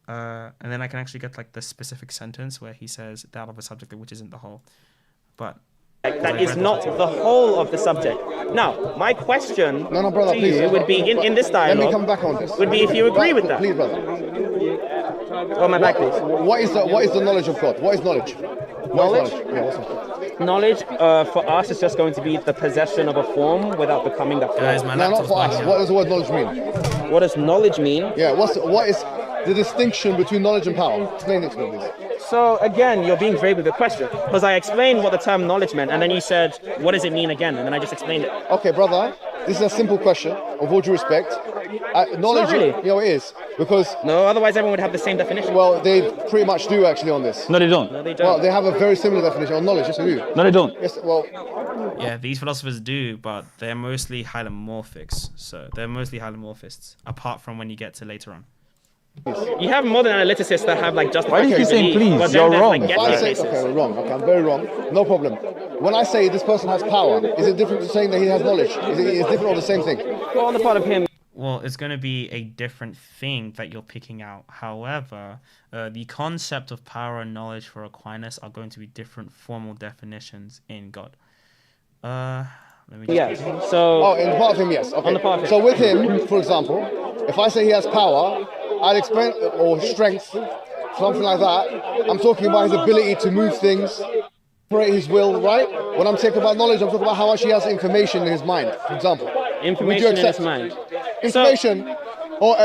Speaker 1: and then I can actually get like the specific sentence where he says that of a subject which isn't the whole. But
Speaker 4: that is not the whole of the subject. Now, my question
Speaker 5: brother,
Speaker 4: to
Speaker 5: please,
Speaker 4: you would be in this dialogue.
Speaker 5: Let me come back on this.
Speaker 4: Would be if you agree with that.
Speaker 5: Please, brother.
Speaker 4: On my back, please.
Speaker 5: What is the knowledge of God? What is knowledge?
Speaker 4: Knowledge?
Speaker 5: Yeah, what's knowledge?
Speaker 4: Knowledge for us is just going to be the possession of a form without becoming that form.
Speaker 1: Guys, my
Speaker 5: No, not
Speaker 1: laptop's
Speaker 5: for us.
Speaker 1: bugging
Speaker 5: What
Speaker 1: out.
Speaker 5: does the word knowledge mean?
Speaker 4: What does knowledge mean?
Speaker 5: Yeah, what is the distinction between knowledge and power? Explain it to me, please.
Speaker 4: So again, you're being vague with the question because I explained what the term knowledge meant, and then you said, "What does it mean again?" And then I just explained it.
Speaker 5: Okay, brother, this is a simple question. Of all due respect, knowledge.
Speaker 4: It's not really.
Speaker 5: You know, it is because
Speaker 4: No, otherwise everyone would have the same definition.
Speaker 5: well, they pretty much do actually on this.
Speaker 3: No, they don't.
Speaker 4: No, they don't.
Speaker 5: Well, they have a very similar definition on knowledge. Yes, they do.
Speaker 3: No, they don't.
Speaker 5: Yes, well,
Speaker 1: Yeah, these philosophers do, but they're mostly hylomorphics. So they're mostly hylomorphists, apart from when you get to later on.
Speaker 4: You have modern analyticists that have like justified.
Speaker 3: Why do you keep saying
Speaker 4: belief,
Speaker 3: please?
Speaker 4: but then
Speaker 3: You're
Speaker 4: there's,
Speaker 3: wrong.
Speaker 4: Like,
Speaker 5: if I say
Speaker 4: cases.
Speaker 5: okay, we're wrong. Okay, I'm very wrong. No problem. When I say this person has power, is it different to saying that he has knowledge? Is it different or the same thing?
Speaker 4: Well, on the part of him.
Speaker 1: Well, it's going to be a different thing that you're picking out. However, the concept of power and knowledge for Aquinas are going to be different formal definitions in God. Let me just
Speaker 4: Yes. So.
Speaker 5: Oh, in the part of him, yes. Okay.
Speaker 4: On the part of him.
Speaker 5: So with him, for example, if I say he has power, I'd explain or strength, something like that. I'm talking about his ability to move things, operate his will, right? When I'm talking about knowledge, I'm talking about how much he has information in his mind, for example.
Speaker 4: Information in his
Speaker 5: accept?
Speaker 4: mind.
Speaker 5: Information, or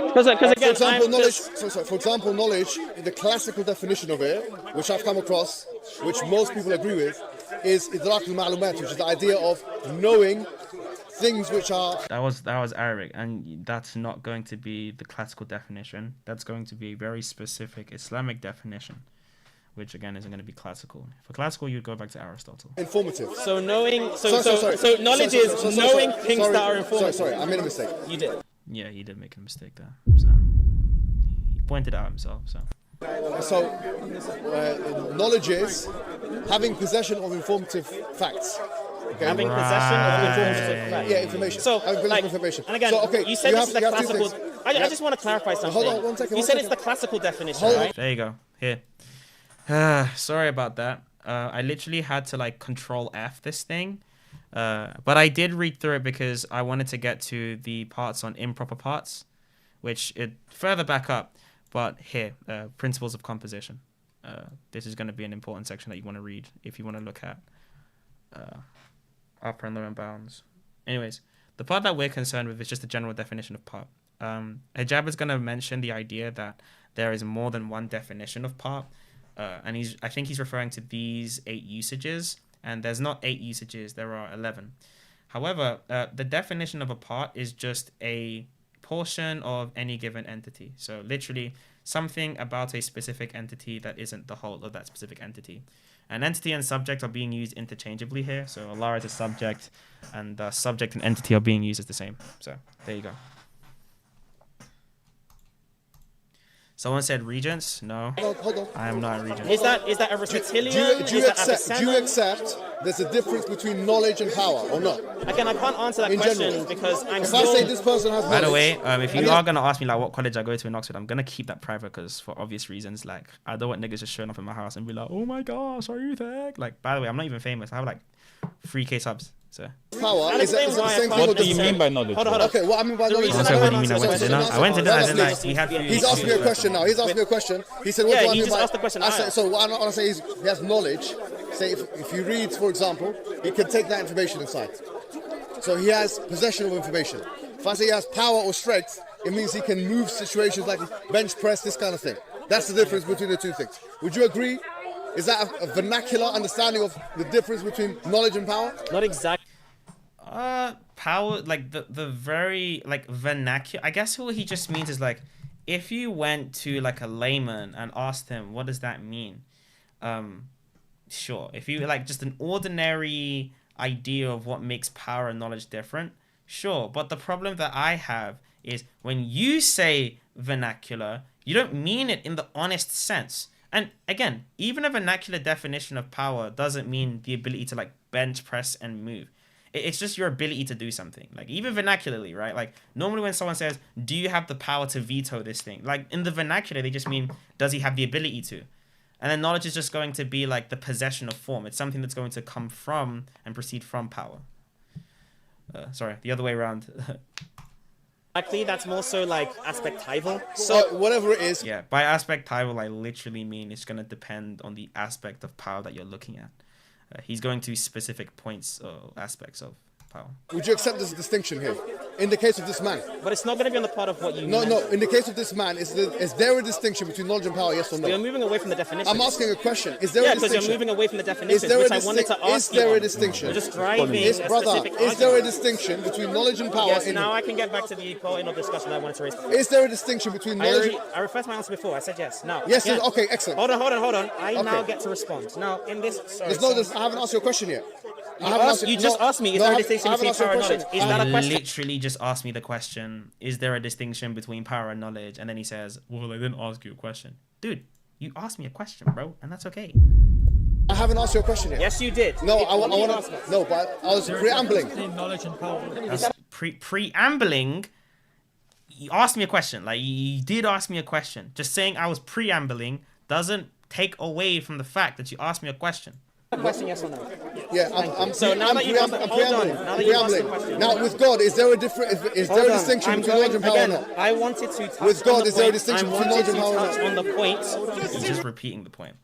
Speaker 4: Because
Speaker 5: for
Speaker 4: again,
Speaker 5: example,
Speaker 4: I'm
Speaker 5: knowledge.
Speaker 4: just-
Speaker 5: For example, knowledge. The classical definition of it, which I've come across, which most people agree with, is idrak al-ma'lumat, which is the idea of knowing things which are.
Speaker 1: That was Arabic, and that's not going to be the classical definition. That's going to be a very specific Islamic definition, which again isn't going to be classical. For classical, you'd go back to Aristotle.
Speaker 5: Informative.
Speaker 4: So knowing. So
Speaker 5: Sorry.
Speaker 4: knowledge is knowing things
Speaker 5: Sorry.
Speaker 4: that are informative.
Speaker 5: Sorry, I made a mistake.
Speaker 4: You did.
Speaker 1: Yeah, he did make a mistake there. So he pointed out himself. So
Speaker 5: Knowledge is having possession of informative facts. Okay?
Speaker 4: Having possession of informative facts.
Speaker 5: Yeah, information.
Speaker 4: So,
Speaker 5: having possession
Speaker 4: like,
Speaker 5: of information.
Speaker 4: and again,
Speaker 5: so, okay,
Speaker 4: you said this is the
Speaker 5: you have two
Speaker 4: classical.
Speaker 5: things.
Speaker 4: I just want to clarify something.
Speaker 5: Hold on, one second.
Speaker 4: You said it's the classical definition,
Speaker 5: Hold on.
Speaker 4: right?
Speaker 1: there you go. Here. Sorry about that. I literally had to like Control F this thing. But I did read through it because I wanted to get to the parts on improper parts, which it further back up. But here, principles of composition. This is going to be an important section that you want to read if you want to look at upper and lower bounds. Anyways, the part that we're concerned with is just the general definition of part. Hijab is going to mention the idea that there is more than one definition of part, and I think he's referring to these 8 usages. And there's not 8 usages, there are 11. However, the definition of a part is just a portion of any given entity. So literally something about a specific entity that isn't the whole of that specific entity. An entity and subject are being used interchangeably here. So Allah is a subject, and subject and entity are being used as the same. So there you go. Someone said regents. No,
Speaker 5: Hold on.
Speaker 1: I am not a regent.
Speaker 4: Is that Aristotelian?
Speaker 5: Do you accept there's a difference between knowledge and power, or not?
Speaker 4: Again, I can't answer that
Speaker 5: In
Speaker 4: question
Speaker 5: general.
Speaker 4: because I'm
Speaker 5: If
Speaker 4: still.
Speaker 5: I say this person has knowledge.
Speaker 1: By the way, if you
Speaker 5: and
Speaker 1: are going to ask me like what college I go to in Oxford, I'm going to keep that private because for obvious reasons. Like, I don't want niggas just showing up in my house and be like, oh my gosh, are you there? Like, by the way, I'm not even famous. I have like 3K subs. So.
Speaker 5: Power
Speaker 4: I'll
Speaker 5: is the
Speaker 4: explain why I
Speaker 5: same
Speaker 4: can't
Speaker 5: thing.
Speaker 3: What do you mean by knowledge?
Speaker 4: Hold on.
Speaker 5: Okay, what I mean by knowledge is.
Speaker 4: reason
Speaker 1: Also, what do you mean I went to dinner? I went to dinner as in like we had food.
Speaker 5: He's asking me a question now. He's asking me a question. He said, "What
Speaker 4: Yeah,
Speaker 5: do I
Speaker 4: you
Speaker 5: mean
Speaker 4: just
Speaker 5: by?"
Speaker 4: asked the question
Speaker 5: I said,
Speaker 4: higher.
Speaker 5: so what I want to say is he has knowledge. Say if you read, for example, you can take that information inside. So he has possession of information. If I say he has power or strength, it means he can move situations like bench press, this kind of thing. That's the difference between the two things. Would you agree? Is that a vernacular understanding of the difference between knowledge and power?
Speaker 4: Not exactly.
Speaker 1: Power, like the very like vernacular. I guess what he just means is like, if you went to like a layman and asked him, what does that mean? Sure. If you like just an ordinary idea of what makes power and knowledge different, sure. But the problem that I have is when you say vernacular, you don't mean it in the honest sense. And again, even a vernacular definition of power doesn't mean the ability to like bench press and move. It's just your ability to do something. Like even vernacularly, right? Like normally when someone says, do you have the power to veto this thing? Like in the vernacular, they just mean, does he have the ability to? And then knowledge is just going to be like the possession of form. It's something that's going to come from and proceed from power. Sorry, the other way around.
Speaker 4: Actually, that's more so like aspectival.
Speaker 5: So whatever it is.
Speaker 1: Yeah, by aspectival, I literally mean it's going to depend on the aspect of power that you're looking at. He's going to specific points or aspects of power.
Speaker 5: Would you accept this distinction here? In the case of this man.
Speaker 4: But it's not going to be on the part of what you
Speaker 5: No, in the case of this man, is there a distinction between knowledge and power, yes or no?
Speaker 4: You're moving away from the definition.
Speaker 5: I'm asking a question. Is there a distinction?
Speaker 4: Yeah, because you're moving away from the definition, which I wanted to ask you.
Speaker 5: Is there a distinction?
Speaker 4: You're just driving a specific
Speaker 5: is there a distinction between knowledge and power?
Speaker 4: Yes, now I can get back to the point of discussion that I wanted to raise.
Speaker 5: Is there a distinction between knowledge
Speaker 4: I referred to my answer before. I said yes. Now.
Speaker 5: Yes, okay, excellent.
Speaker 4: Hold on. I now get to respond. Now, in this... Sorry,
Speaker 5: I haven't asked you a question yet.
Speaker 4: You just asked me, is there a distinction between power and knowledge? Is that a question?
Speaker 1: Literally just asked me the question, is there a distinction between power and knowledge? And then he says, well, I didn't ask you a question. Dude, you asked me a question, bro, and that's okay.
Speaker 5: I haven't asked you a question yet.
Speaker 4: Yes, you did.
Speaker 5: No, I want to... No, but I was preambling.
Speaker 9: Knowledge and power.
Speaker 1: That's preambling. You asked me a question. Like, you did ask me a question. Just saying I was preambling doesn't take away from the fact that you asked me a question.
Speaker 4: Question, yes or no?
Speaker 5: Yeah,
Speaker 4: so now that you've asked the question.
Speaker 5: Now, with God, is there a distinction between knowledge and power or not?
Speaker 4: I wanted to touch
Speaker 5: with God, is there a
Speaker 4: distinction
Speaker 5: between knowledge and power or not?
Speaker 4: On the point.
Speaker 1: He's just repeating the point.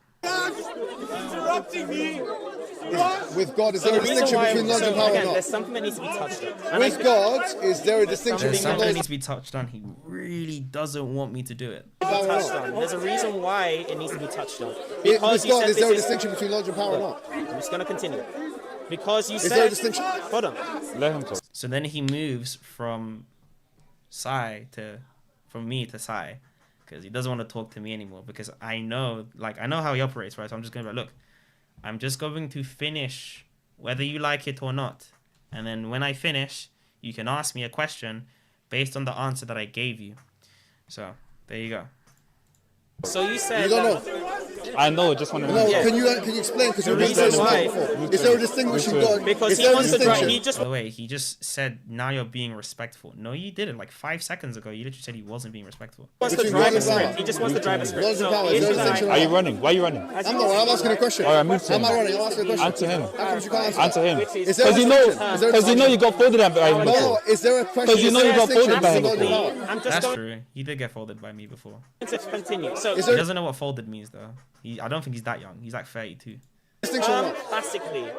Speaker 5: With God, is there a distinction between knowledge and power or not?
Speaker 4: There's something that needs to be touched on.
Speaker 5: With God, is there a distinction
Speaker 1: between
Speaker 5: knowledge?
Speaker 1: That needs to be touched on. He really doesn't want me to do it.
Speaker 4: There's a reason why it needs to be touched on.
Speaker 5: Because with God, is there a distinction between knowledge and power or not?
Speaker 4: I'm just going to continue. Because you said...
Speaker 5: Is there a distinction?
Speaker 4: Hold on.
Speaker 3: Let him talk.
Speaker 1: So then he moves from me to Sai, because he doesn't want to talk to me anymore, because I know how he operates, right? So I'm just going to be like, look, I'm just going to finish whether you like it or not. And then when I finish, you can ask me a question based on the answer that I gave you. So there you go.
Speaker 4: So you said...
Speaker 5: You don't know.
Speaker 3: I know, just want to know.
Speaker 5: No, can you explain? Because you researched that before. Is there a distinction between God?
Speaker 4: Because he wants to drive.
Speaker 1: By the way, he just said, now you're being respectful. No, you didn't. Like 5 seconds ago, you literally said he wasn't being respectful.
Speaker 4: He wants to drive a script. He just wants to drive a script.
Speaker 3: Are you running? Why are you running?
Speaker 5: I'm not. I'm asking a question.
Speaker 3: All right, move to him.
Speaker 5: I'm not running. I'm asking a question.
Speaker 3: Answer him.
Speaker 5: How come you can't
Speaker 3: answer him.
Speaker 5: Because
Speaker 3: you know you got folded by him.
Speaker 5: No, is there a question?
Speaker 3: Because you know you got folded by him.
Speaker 1: That's true. He did get folded by me before.
Speaker 4: Let's continue. So
Speaker 1: he doesn't know what folded means, though. I don't think he's that young. He's like 32.
Speaker 4: Classically,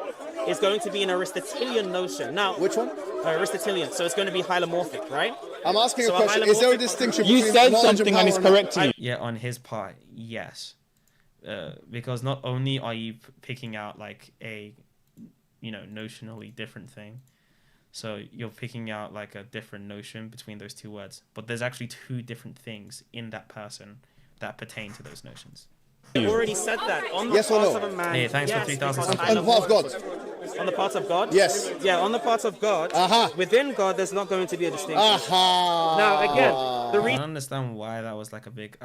Speaker 4: it's going to be an Aristotelian notion. Now,
Speaker 5: which one?
Speaker 4: Aristotelian. So it's going to be hylomorphic, right?
Speaker 5: I'm asking a question. Is there a distinction
Speaker 3: between
Speaker 5: knowledge and power?
Speaker 3: You said something and it's correct to you.
Speaker 1: Yeah, on his part, yes. Because not only are you picking out like a, notionally different thing, so you're picking out like a different notion between those two words, but there's actually two different things in that person that pertain to those notions.
Speaker 4: You already said that on the part of a man.
Speaker 1: Hey, thanks for 3,000.
Speaker 5: On the part of God.
Speaker 4: On the part of God?
Speaker 5: Yes.
Speaker 4: Yeah, on the part of God. Within God, there's not going to be a distinction.
Speaker 5: Now,
Speaker 4: again,
Speaker 1: I don't understand why that was like a big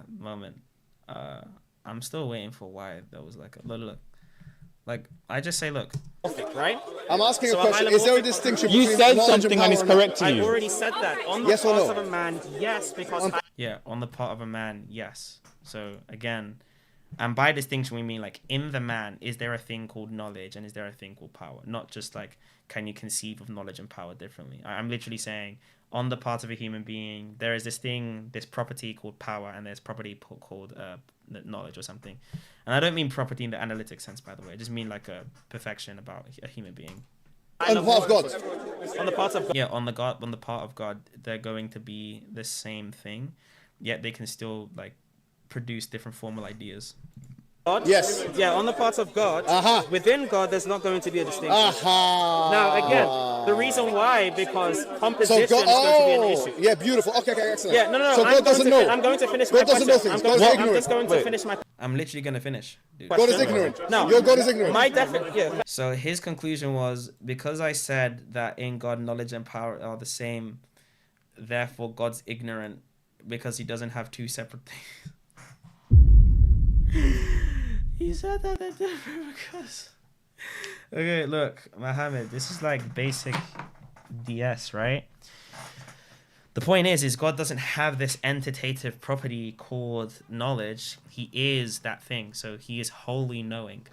Speaker 1: moment. I'm still waiting for why that was like a look. Like, I just say, look.
Speaker 4: Right?
Speaker 5: I'm asking a question. Is there a distinction
Speaker 3: between
Speaker 5: knowledge and power?
Speaker 3: You said something and it's correct to you.
Speaker 4: I already said that. On the part of a man, yes, because...
Speaker 1: Yeah, on the part of a man, yes. So, again... And by distinction, we mean like in the man, is there a thing called knowledge and is there a thing called power? Not just like, can you conceive of knowledge and power differently? I'm literally saying on the part of a human being, there is this thing, this property called power, and there's property called knowledge or something. And I don't mean property in the analytic sense, by the way. I just mean like a perfection about a human being.
Speaker 5: On the part of God.
Speaker 4: On the part of God.
Speaker 1: Yeah, on the part of God, they're going to be the same thing, yet they can still like produce different formal ideas.
Speaker 4: God?
Speaker 5: Yes.
Speaker 4: Yeah, on the part of God, within God, there's not going to be a distinction.
Speaker 5: Aha.
Speaker 4: Now, again, the reason why, because composition is going to be an issue.
Speaker 5: Yeah, beautiful. Okay, excellent.
Speaker 4: Yeah, no.
Speaker 5: So God doesn't know.
Speaker 4: I'm going to finish
Speaker 5: God
Speaker 4: my
Speaker 5: doesn't know
Speaker 4: question.
Speaker 5: things.
Speaker 4: I'm just going to finish my.
Speaker 1: I'm literally gonna finish. Dude.
Speaker 5: God is ignorant.
Speaker 4: No,
Speaker 5: your God is ignorant.
Speaker 4: My definition.
Speaker 1: So his conclusion was, because I said that in God knowledge and power are the same, therefore God's ignorant because he doesn't have two separate things. He said that they're different because... Okay, look, Mohammed, this is like basic DS, right? The point is God doesn't have this entitative property called knowledge. He is that thing, so he is wholly knowing.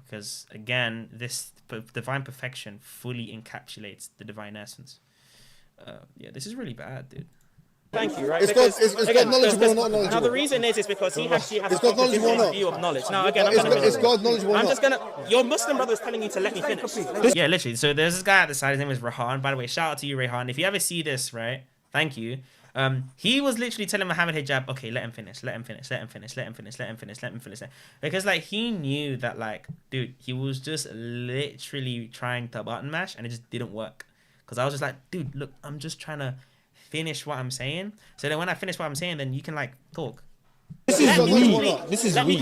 Speaker 1: Because, again, this divine perfection fully encapsulates the divine essence. Yeah, this is really bad, dude.
Speaker 4: Thank you, right?
Speaker 5: Is God knowledgeable or not knowledgeable?
Speaker 4: Now, the reason is because he actually has a
Speaker 5: knowledgeable or not?
Speaker 4: view of knowledge. Now, again,
Speaker 5: Is God knowledgeable or not?
Speaker 4: I'm just going to... Your Muslim brother is telling you to let me finish.
Speaker 1: Yeah, literally. So there's this guy at the side. His name is Rehan. By the way, shout out to you, Rehan. If you ever see this, right? Thank you. He was literally telling Muhammad Hijab, okay, let him finish. Because, like, he knew that, like, dude, he was just literally trying to button mash and it just didn't work. Because I was just like, dude, look, I'm just trying to finish what I'm saying. So then when I finish what I'm saying, then you can, like, talk.
Speaker 3: This is weak. This is weak.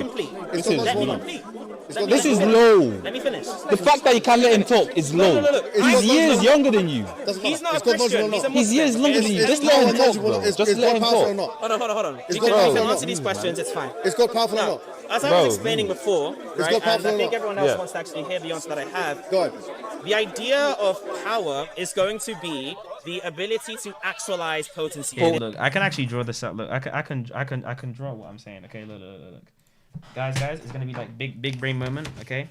Speaker 3: This is low.
Speaker 4: Let me finish.
Speaker 3: The fact that you can't let him talk is low. He's years younger than you.
Speaker 4: He's not a Christian. He's a Muslim.
Speaker 3: He's years longer than you. Just let him talk, bro. Just let him talk.
Speaker 4: Hold on. You can answer these questions. It's fine.
Speaker 5: Is God powerful or not?
Speaker 4: As I was explaining before, right, and I think
Speaker 5: not?
Speaker 4: everyone else wants to actually hear the answer that I have.
Speaker 5: Go ahead.
Speaker 4: The idea of power is going to be the ability to actualize potency.
Speaker 1: Okay, look, I can actually draw this up. Look, I can draw what I'm saying. Okay, look. Guys, it's gonna be like big brain moment. Okay.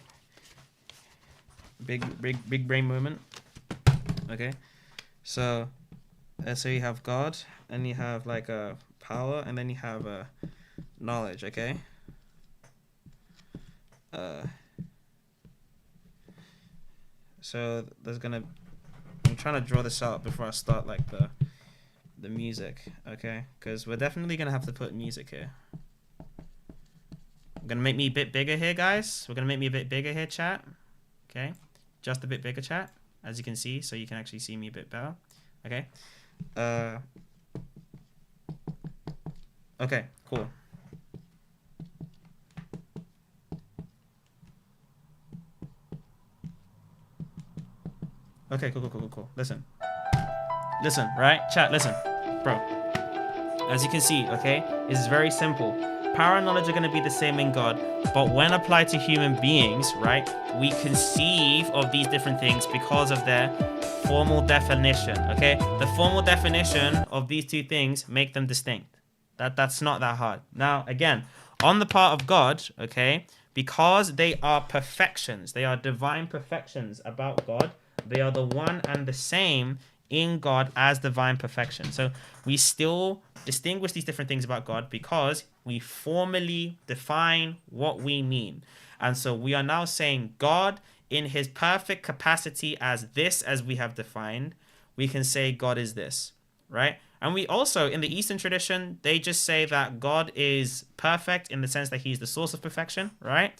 Speaker 1: Big brain moment. Okay. So you have God, and you have like a power, and then you have a knowledge. Okay. So there's gonna. I'm trying to draw this out before I start like the music, okay? Because we're definitely gonna have to put music here. I'm gonna make me a bit bigger here, guys. We're gonna make me a bit bigger here, chat. Okay, just a bit bigger, chat, as you can see, so you can actually see me a bit better. Okay. Okay, cool. Okay, cool. Listen, right? Chat, listen. Bro. As you can see, okay, it's very simple. Power and knowledge are going to be the same in God, but when applied to human beings, right, we conceive of these different things because of their formal definition, okay? The formal definition of these two things make them distinct. That's not that hard. Now, again, on the part of God, okay, because they are perfections, they are divine perfections about God, they are the one and the same in God as divine perfection. So we still distinguish these different things about God because we formally define what we mean. And so we are now saying God in his perfect capacity as this, as we have defined, we can say God is this, right? And we also, in the Eastern tradition, they just say that God is perfect in the sense that he's the source of perfection, right?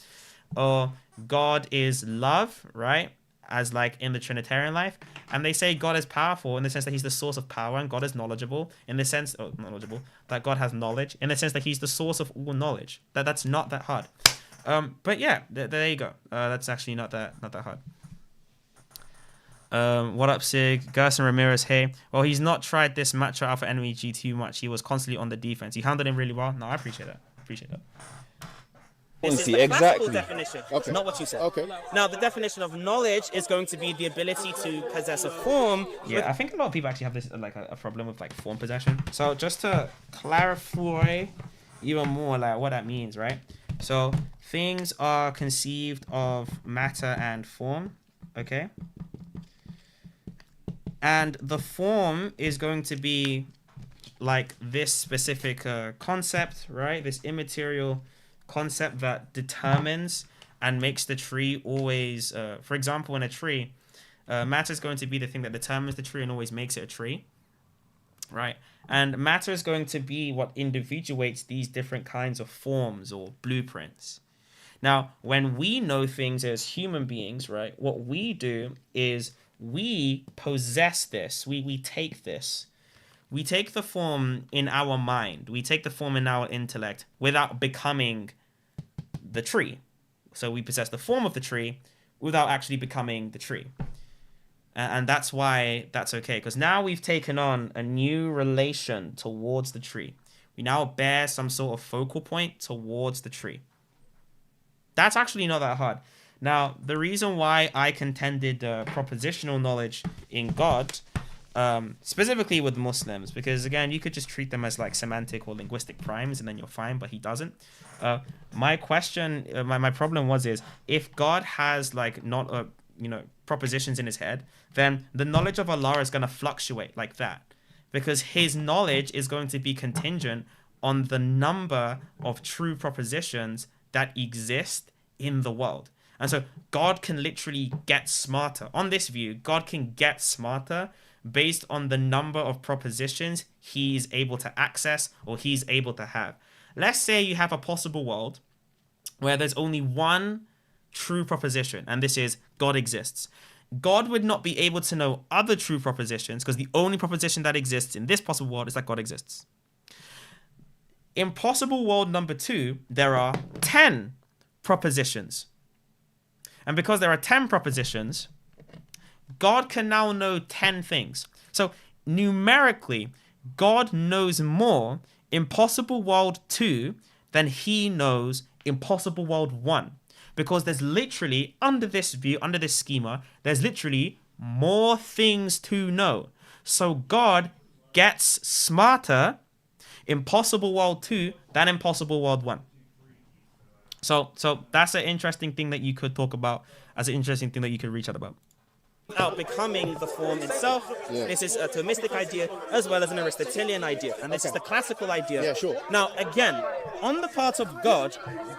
Speaker 1: Or God is love, right? As like in the Trinitarian life. And they say God is powerful in the sense that he's the source of power, and God is knowledgeable in the sense, that God has knowledge in the sense that he's the source of all knowledge. That's not that hard. But yeah, there you go. That's actually not that hard. What up, SIIIG? Gerson Ramirez, hey. Well, he's not tried this Macho Alpha NVG too much. He was constantly on the defense. He handled him really well. No, I appreciate that.
Speaker 4: This is the classical definition, not what you said.
Speaker 5: Okay.
Speaker 4: Now, the definition of knowledge is going to be the ability to possess a form.
Speaker 1: Yeah, I think a lot of people actually have this like a problem with like form possession. So just to clarify even more like what that means, right? So things are conceived of matter and form, okay? And the form is going to be like this specific concept, right? This immaterial concept that determines and makes the tree always, for example, in a tree, Matter is going to be the thing that determines the tree and always makes it a tree, right? And matter is going to be what individuates these different kinds of forms or blueprints. Now, when we know things as human beings, right, what we do is we possess this. We take this. We take the form in our mind. We take the form in our intellect without becoming the tree. So we possess the form of the tree without actually becoming the tree. And that's why that's okay. Because now we've taken on a new relation towards the tree. We now bear some sort of focal point towards the tree. That's actually not that hard. Now, the reason why I contended propositional knowledge in God, specifically with Muslims, because again, you could just treat them as like semantic or linguistic primes and then you're fine, but he doesn't. My question, my problem is if God has like not propositions in his head, then the knowledge of Allah is going to fluctuate like that, because his knowledge is going to be contingent on the number of true propositions that exist in the world. And so God can literally get smarter. On this view, God can get smarter based on the number of propositions he's able to access or he's able to have. Let's say you have a possible world where there's only one true proposition, and this is God exists. God would not be able to know other true propositions because the only proposition that exists in this possible world is that God exists. In possible world number 2, there are 10 propositions. And because there are 10 propositions, God can now know 10 things. So numerically, God knows more in possible world 2 than he knows in possible world 1. Because there's literally, under this view, under this schema, there's literally more things to know. So God gets smarter in possible world 2 than in possible world 1. So that's an interesting thing that you could talk about, as an interesting thing that you could reach out about.
Speaker 4: Without becoming the form itself. Yeah. This is a Thomistic idea as well as an Aristotelian idea, and this is the classical idea.
Speaker 5: Yeah, sure.
Speaker 4: Now, again, on the part of God,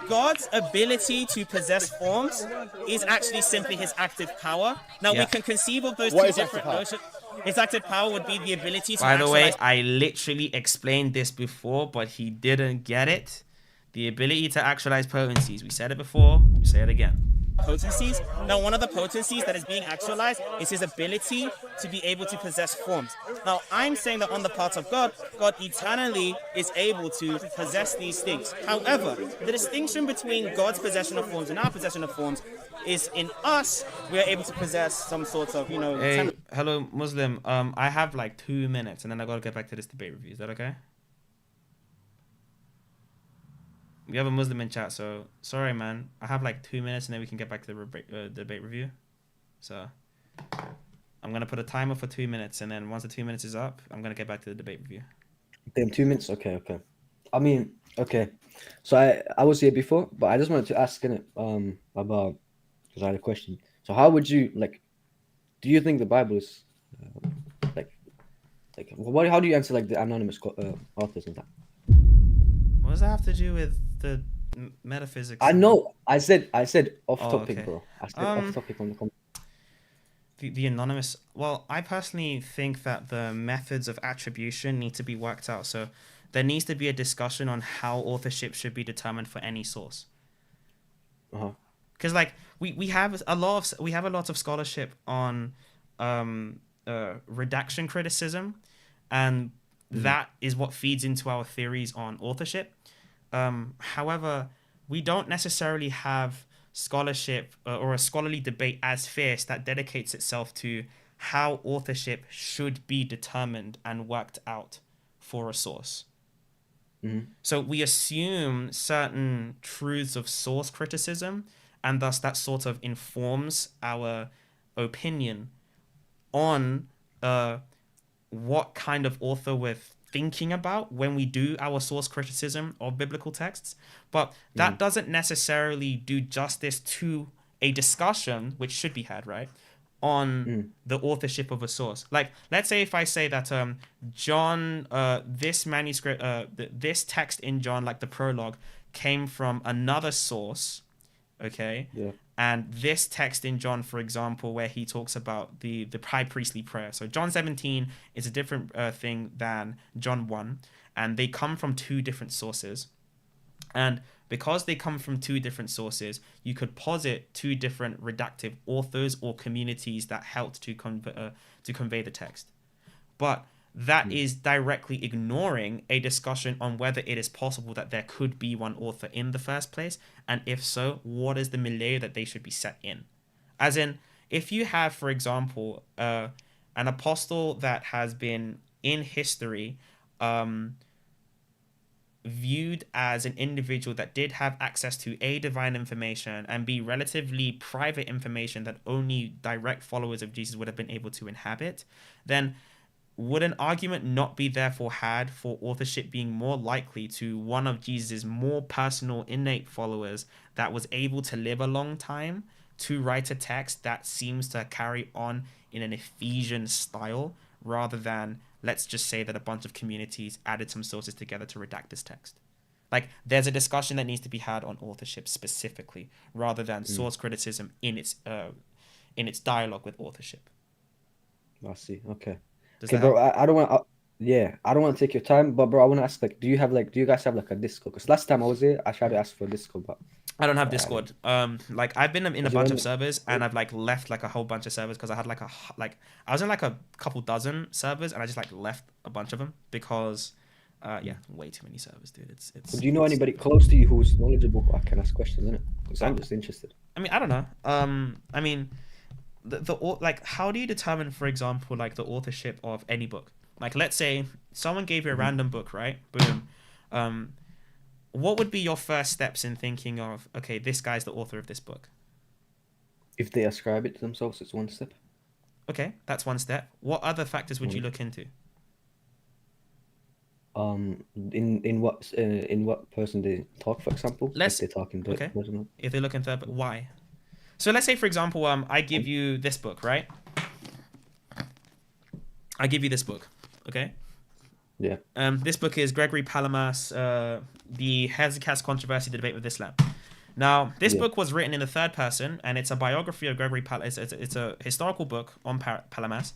Speaker 4: God's ability to possess forms is actually simply his active power. Now, we can conceive of those two different notions. His active power would be the ability to
Speaker 1: By the way, I literally explained this before, but he didn't get it. The ability to actualize potencies. We said it before, we say it again.
Speaker 4: Potencies. Now, one of the potencies that is being actualized is his ability to be able to possess forms. Now, I'm saying that on the part of God, God eternally is able to possess these things. However, the distinction between God's possession of forms and our possession of forms is in us, we are able to possess some sort of,
Speaker 1: Hey, hello, Muslim. I have like 2 minutes, and then I gotta get back to this debate review. Is that okay? We have a Muslim in chat, so sorry, man. I have like 2 minutes, and then we can get back to the debate review. So I'm gonna put a timer for 2 minutes, and then once the 2 minutes is up, I'm gonna get back to the debate review.
Speaker 9: Damn, 2 minutes. Okay. I mean, okay. So I was here before, but I just wanted to ask about, because I had a question. So how would you do you think the Bible is how do you answer like the anonymous authors and that?
Speaker 1: What does that have to do with the metaphysics?
Speaker 9: I know. I said off topic, bro. I said off topic on the comment.
Speaker 1: The anonymous. Well, I personally think that the methods of attribution need to be worked out. So there needs to be a discussion on how authorship should be determined for any source. Because we have a lot of scholarship on redaction criticism, and that is what feeds into our theories on authorship. However, we don't necessarily have scholarship or a scholarly debate as fierce that dedicates itself to how authorship should be determined and worked out for a source. So we assume certain truths of source criticism, and thus that sort of informs our opinion on what kind of author we're thinking about when we do our source criticism of biblical texts. But that doesn't necessarily do justice to a discussion which should be had, right, on the authorship of a source. Like, let's say if I say that John, this manuscript, this text in John, like the prologue, came from another source, okay? And this text in John, for example, where he talks about the high priestly prayer. So John 17 is a different thing than John 1. And they come from two different sources. And because they come from two different sources, you could posit two different redactive authors or communities that helped to convey the text. But that is directly ignoring a discussion on whether it is possible that there could be one author in the first place, and if so, what is the milieu that they should be set in. As in, if you have, for example, an apostle that has been in history viewed as an individual that did have access to A, divine information, and B, relatively private information that only direct followers of Jesus would have been able to inhabit, then would an argument not be therefore had for authorship being more likely to one of Jesus's more personal, innate followers that was able to live a long time to write a text that seems to carry on in an Ephesian style, rather than, let's just say that a bunch of communities added some sources together to redact this text? Like, there's a discussion that needs to be had on authorship specifically, rather than source criticism in its dialogue with authorship.
Speaker 9: I see. Okay.
Speaker 1: Does
Speaker 9: Okay,
Speaker 1: that
Speaker 9: bro.
Speaker 1: help?
Speaker 9: I don't want. I don't want to take your time, but bro, I want to ask, like, do you guys have like a Discord? Because last time I was here, I tried to ask for a Discord, but
Speaker 1: I don't have Discord. Like, I've been in a
Speaker 9: Is there
Speaker 1: bunch of
Speaker 9: any-
Speaker 1: servers, and I've like left like a whole bunch of servers because I had I was in like a couple dozen servers, and I just like left a bunch of them because way too many servers, dude. It's
Speaker 9: do you know anybody close to you who's knowledgeable? I can ask questions, innit? Because I'm just interested.
Speaker 1: I mean, I don't know. I mean, like, how do you determine, for example, like the authorship of any book? Like, let's say someone gave you a random book, right? Boom. What would be your first steps in thinking of, okay, this guy's the author of this book?
Speaker 9: If they ascribe it to themselves, it's one step.
Speaker 1: Okay, that's one step. What other factors would you look into?
Speaker 9: In what person they talk, for example.
Speaker 1: Let's
Speaker 9: if they're talking to
Speaker 1: okay. If they look in third, why? So let's say, for example, I give you this book, right? I give you this book, okay?
Speaker 9: Yeah.
Speaker 1: This book is Gregory Palamas, The Hesychast Controversy, The Debate with Islam. Now, this book was written in the third person, and it's a biography of Gregory Palamas. It's a historical book on Palamas,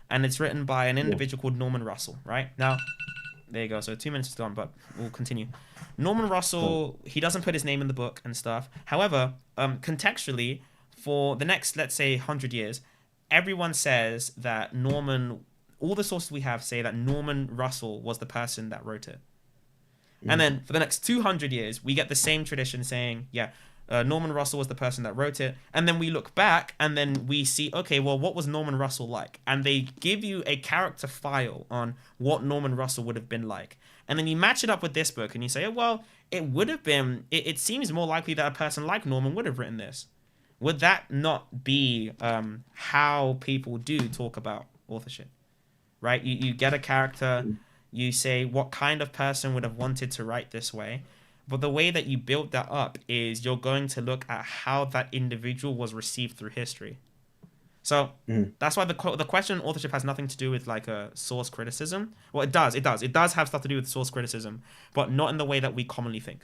Speaker 1: and it's written by an individual called Norman Russell, right? Now, there you go. So 2 minutes is gone, but we'll continue. Norman Russell, he doesn't put his name in the book and stuff. However, contextually, for the next, let's say, 100 years, everyone says that all the sources we have say that Norman Russell was the person that wrote it. And then for the next 200 years, we get the same tradition saying, Norman Russell was the person that wrote it. And then we look back and then we see, okay, well, what was Norman Russell like? And they give you a character file on what Norman Russell would have been like. And then you match it up with this book and you say, oh, well, it would have been, it seems more likely that a person like Norman would have written this. Would that not be how people do talk about authorship? Right? You get a character, you say what kind of person would have wanted to write this way. But the way that you build that up is you're going to look at how that individual was received through history. So that's why the question on authorship has nothing to do with like a source criticism. Well, it does. It does have stuff to do with source criticism, but not in the way that we commonly think.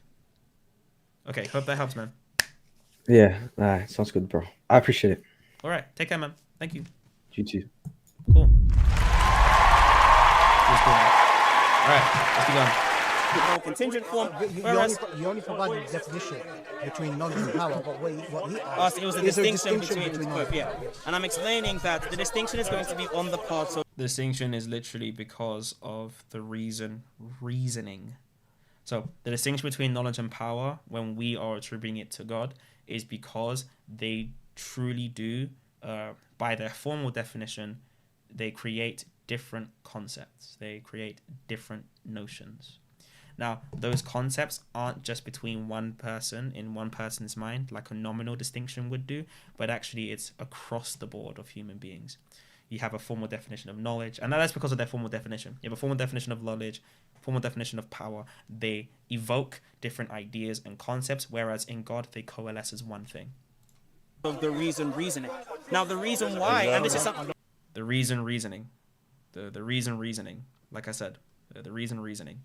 Speaker 1: Okay, hope that helps, man.
Speaker 9: Yeah, sounds good, bro. I appreciate it.
Speaker 1: All right, take care, man. Thank you.
Speaker 9: You too.
Speaker 1: Cool. All right, let's keep going.
Speaker 10: Contingent form. You only provided the definition between knowledge and power, but what he asked,
Speaker 4: it was a distinction between both, And I'm explaining that the distinction is going to be on the parts of...
Speaker 1: The distinction is literally because of the reasoning. So the distinction between knowledge and power, when we are attributing it to God, is because they truly do, by their formal definition, they create different concepts. They create different notions. Now, those concepts aren't just between one person in one person's mind, like a nominal distinction would do, but actually it's across the board of human beings. You have a formal definition of knowledge, and that's because of their formal definition. You have a formal definition of knowledge, formal definition of power. They evoke different ideas and concepts, whereas in God, they coalesce as one thing.
Speaker 4: Of the reasoning. Now, the reason why, and this is something...
Speaker 1: The reasoning. The reasoning. Like I said, the reasoning.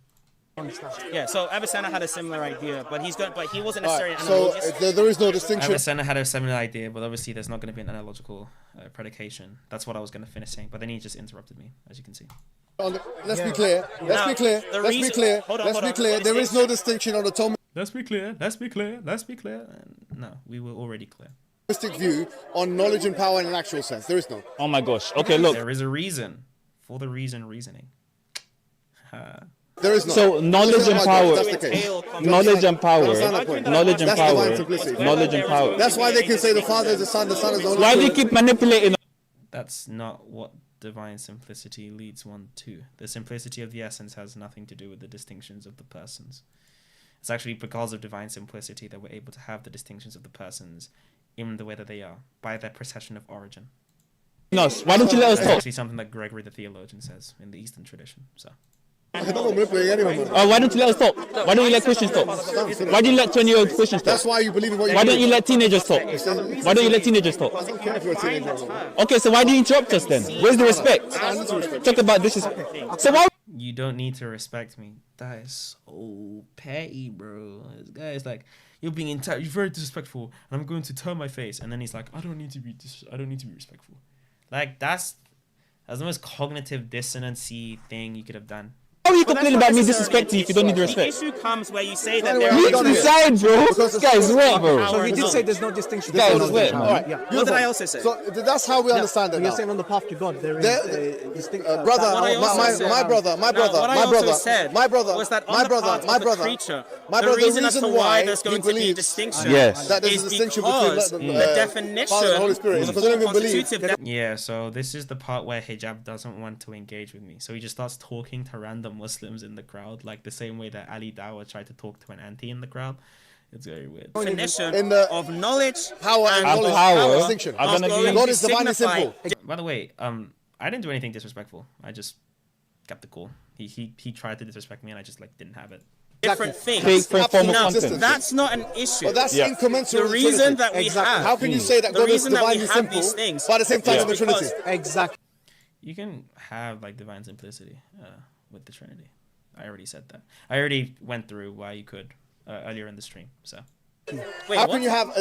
Speaker 4: Yeah, so Avicenna had a similar idea, but he wasn't necessarily an
Speaker 5: So
Speaker 4: analogist.
Speaker 5: there is no distinction.
Speaker 1: Avicenna had a similar idea, but obviously there's not going to be an analogical predication. That's what I was going to finish saying, but then he just interrupted me, as you can see.
Speaker 5: Let's be clear. Let's be clear. Let's be clear. Let's be clear. There is no distinction on the
Speaker 1: Let's be clear. Let's be clear. Let's be clear. No, we were already clear.
Speaker 5: Thomistic view on knowledge and power in an actual sense. There is no.
Speaker 3: Oh my gosh. Okay, look.
Speaker 1: There is a reason for the reasoning.
Speaker 5: There is no.
Speaker 3: So knowledge and power.
Speaker 5: That's the case.
Speaker 3: Knowledge and power.
Speaker 5: Understand that point?
Speaker 3: Knowledge and
Speaker 5: That's
Speaker 3: power.
Speaker 5: divine simplicity.
Speaker 3: Knowledge and power.
Speaker 5: That's why they can say the Father is the Son is the Holy Spirit.
Speaker 3: Why do you keep manipulating?
Speaker 1: That's not what divine simplicity leads one to. The simplicity of the essence has nothing to do with the distinctions of the persons. It's actually because of divine simplicity that we're able to have the distinctions of the persons in the way that they are, by their procession of origin.
Speaker 3: No, why don't you let us
Speaker 1: That's
Speaker 3: talk?
Speaker 1: actually something that Gregory the theologian says in the Eastern tradition. So.
Speaker 5: I don't manipulate anyone.
Speaker 3: Why don't you let us talk? Why don't you let Christians talk? Why do you let 20-year-old Christians talk?
Speaker 5: That's why you believe in what you
Speaker 3: Why don't
Speaker 5: believe.
Speaker 3: you let teenagers talk? Why don't you let teenagers talk?
Speaker 5: I don't care if you're a teenager or not.
Speaker 3: Okay, so why do you interrupt us then? Where's the respect? Talk about this. So why?
Speaker 1: You don't need to respect me. That is so petty, bro. This guy is like, you're being you're very disrespectful, and I'm going to turn my face. And then he's like, I don't need to be respectful. Like that's the most cognitive dissonancy thing you could have done.
Speaker 3: How are you complaining about me disrespecting you if you don't need the respect?
Speaker 4: The issue comes where you say that there
Speaker 3: Mix
Speaker 4: are...
Speaker 3: inside, bro. This guy's wet, bro.
Speaker 10: So he did say there's no distinction.
Speaker 3: This guy's wet,
Speaker 5: All
Speaker 3: man.
Speaker 5: right.
Speaker 10: Yeah.
Speaker 4: What did I also say?
Speaker 5: So that's how we understand it
Speaker 10: You're
Speaker 5: now.
Speaker 10: saying on the path to God, there is distinct.
Speaker 5: Brother,
Speaker 4: What I also said-
Speaker 5: my brother,
Speaker 4: what I also said was that on the part of the creature, the reason as to why there's going to be a distinction
Speaker 3: Yes.
Speaker 5: that there's
Speaker 4: is
Speaker 5: a distinction
Speaker 4: because
Speaker 5: between
Speaker 4: the definition
Speaker 5: Father and Holy Spirit. Because they don't even believe.
Speaker 4: constitutive
Speaker 1: Yeah, so this is the part where Hijab doesn't want to engage with me. So he just starts talking to random Muslims in the crowd, like the same way that Ali Dawah tried to talk to an auntie in the crowd. It's very weird.
Speaker 4: definition
Speaker 5: In the
Speaker 4: of knowledge
Speaker 5: power and knowledge,
Speaker 3: power
Speaker 5: distinction.
Speaker 3: are gonna be-
Speaker 5: God is divinely simple.
Speaker 1: By the way, I didn't do anything disrespectful. I just kept it cool. He tried to disrespect me, and I just like didn't have it.
Speaker 4: different things.
Speaker 3: Fake for form of
Speaker 4: Now,
Speaker 3: content.
Speaker 4: that's not an issue.
Speaker 5: But that's
Speaker 3: Yeah.
Speaker 5: incommensurate.
Speaker 4: The
Speaker 5: with
Speaker 4: reason
Speaker 5: Trinity.
Speaker 4: that we have...
Speaker 5: How can you say that
Speaker 4: the
Speaker 5: God is
Speaker 4: reason that we
Speaker 5: divinely
Speaker 4: have
Speaker 5: simple,
Speaker 4: these things
Speaker 5: but at the same time
Speaker 4: is
Speaker 5: in the Trinity?
Speaker 4: because-
Speaker 10: Exactly.
Speaker 1: You can have like divine simplicity with the Trinity. I already said that. I already went through why you could earlier in the stream. So.
Speaker 4: Wait,
Speaker 5: How
Speaker 4: what?
Speaker 5: can you have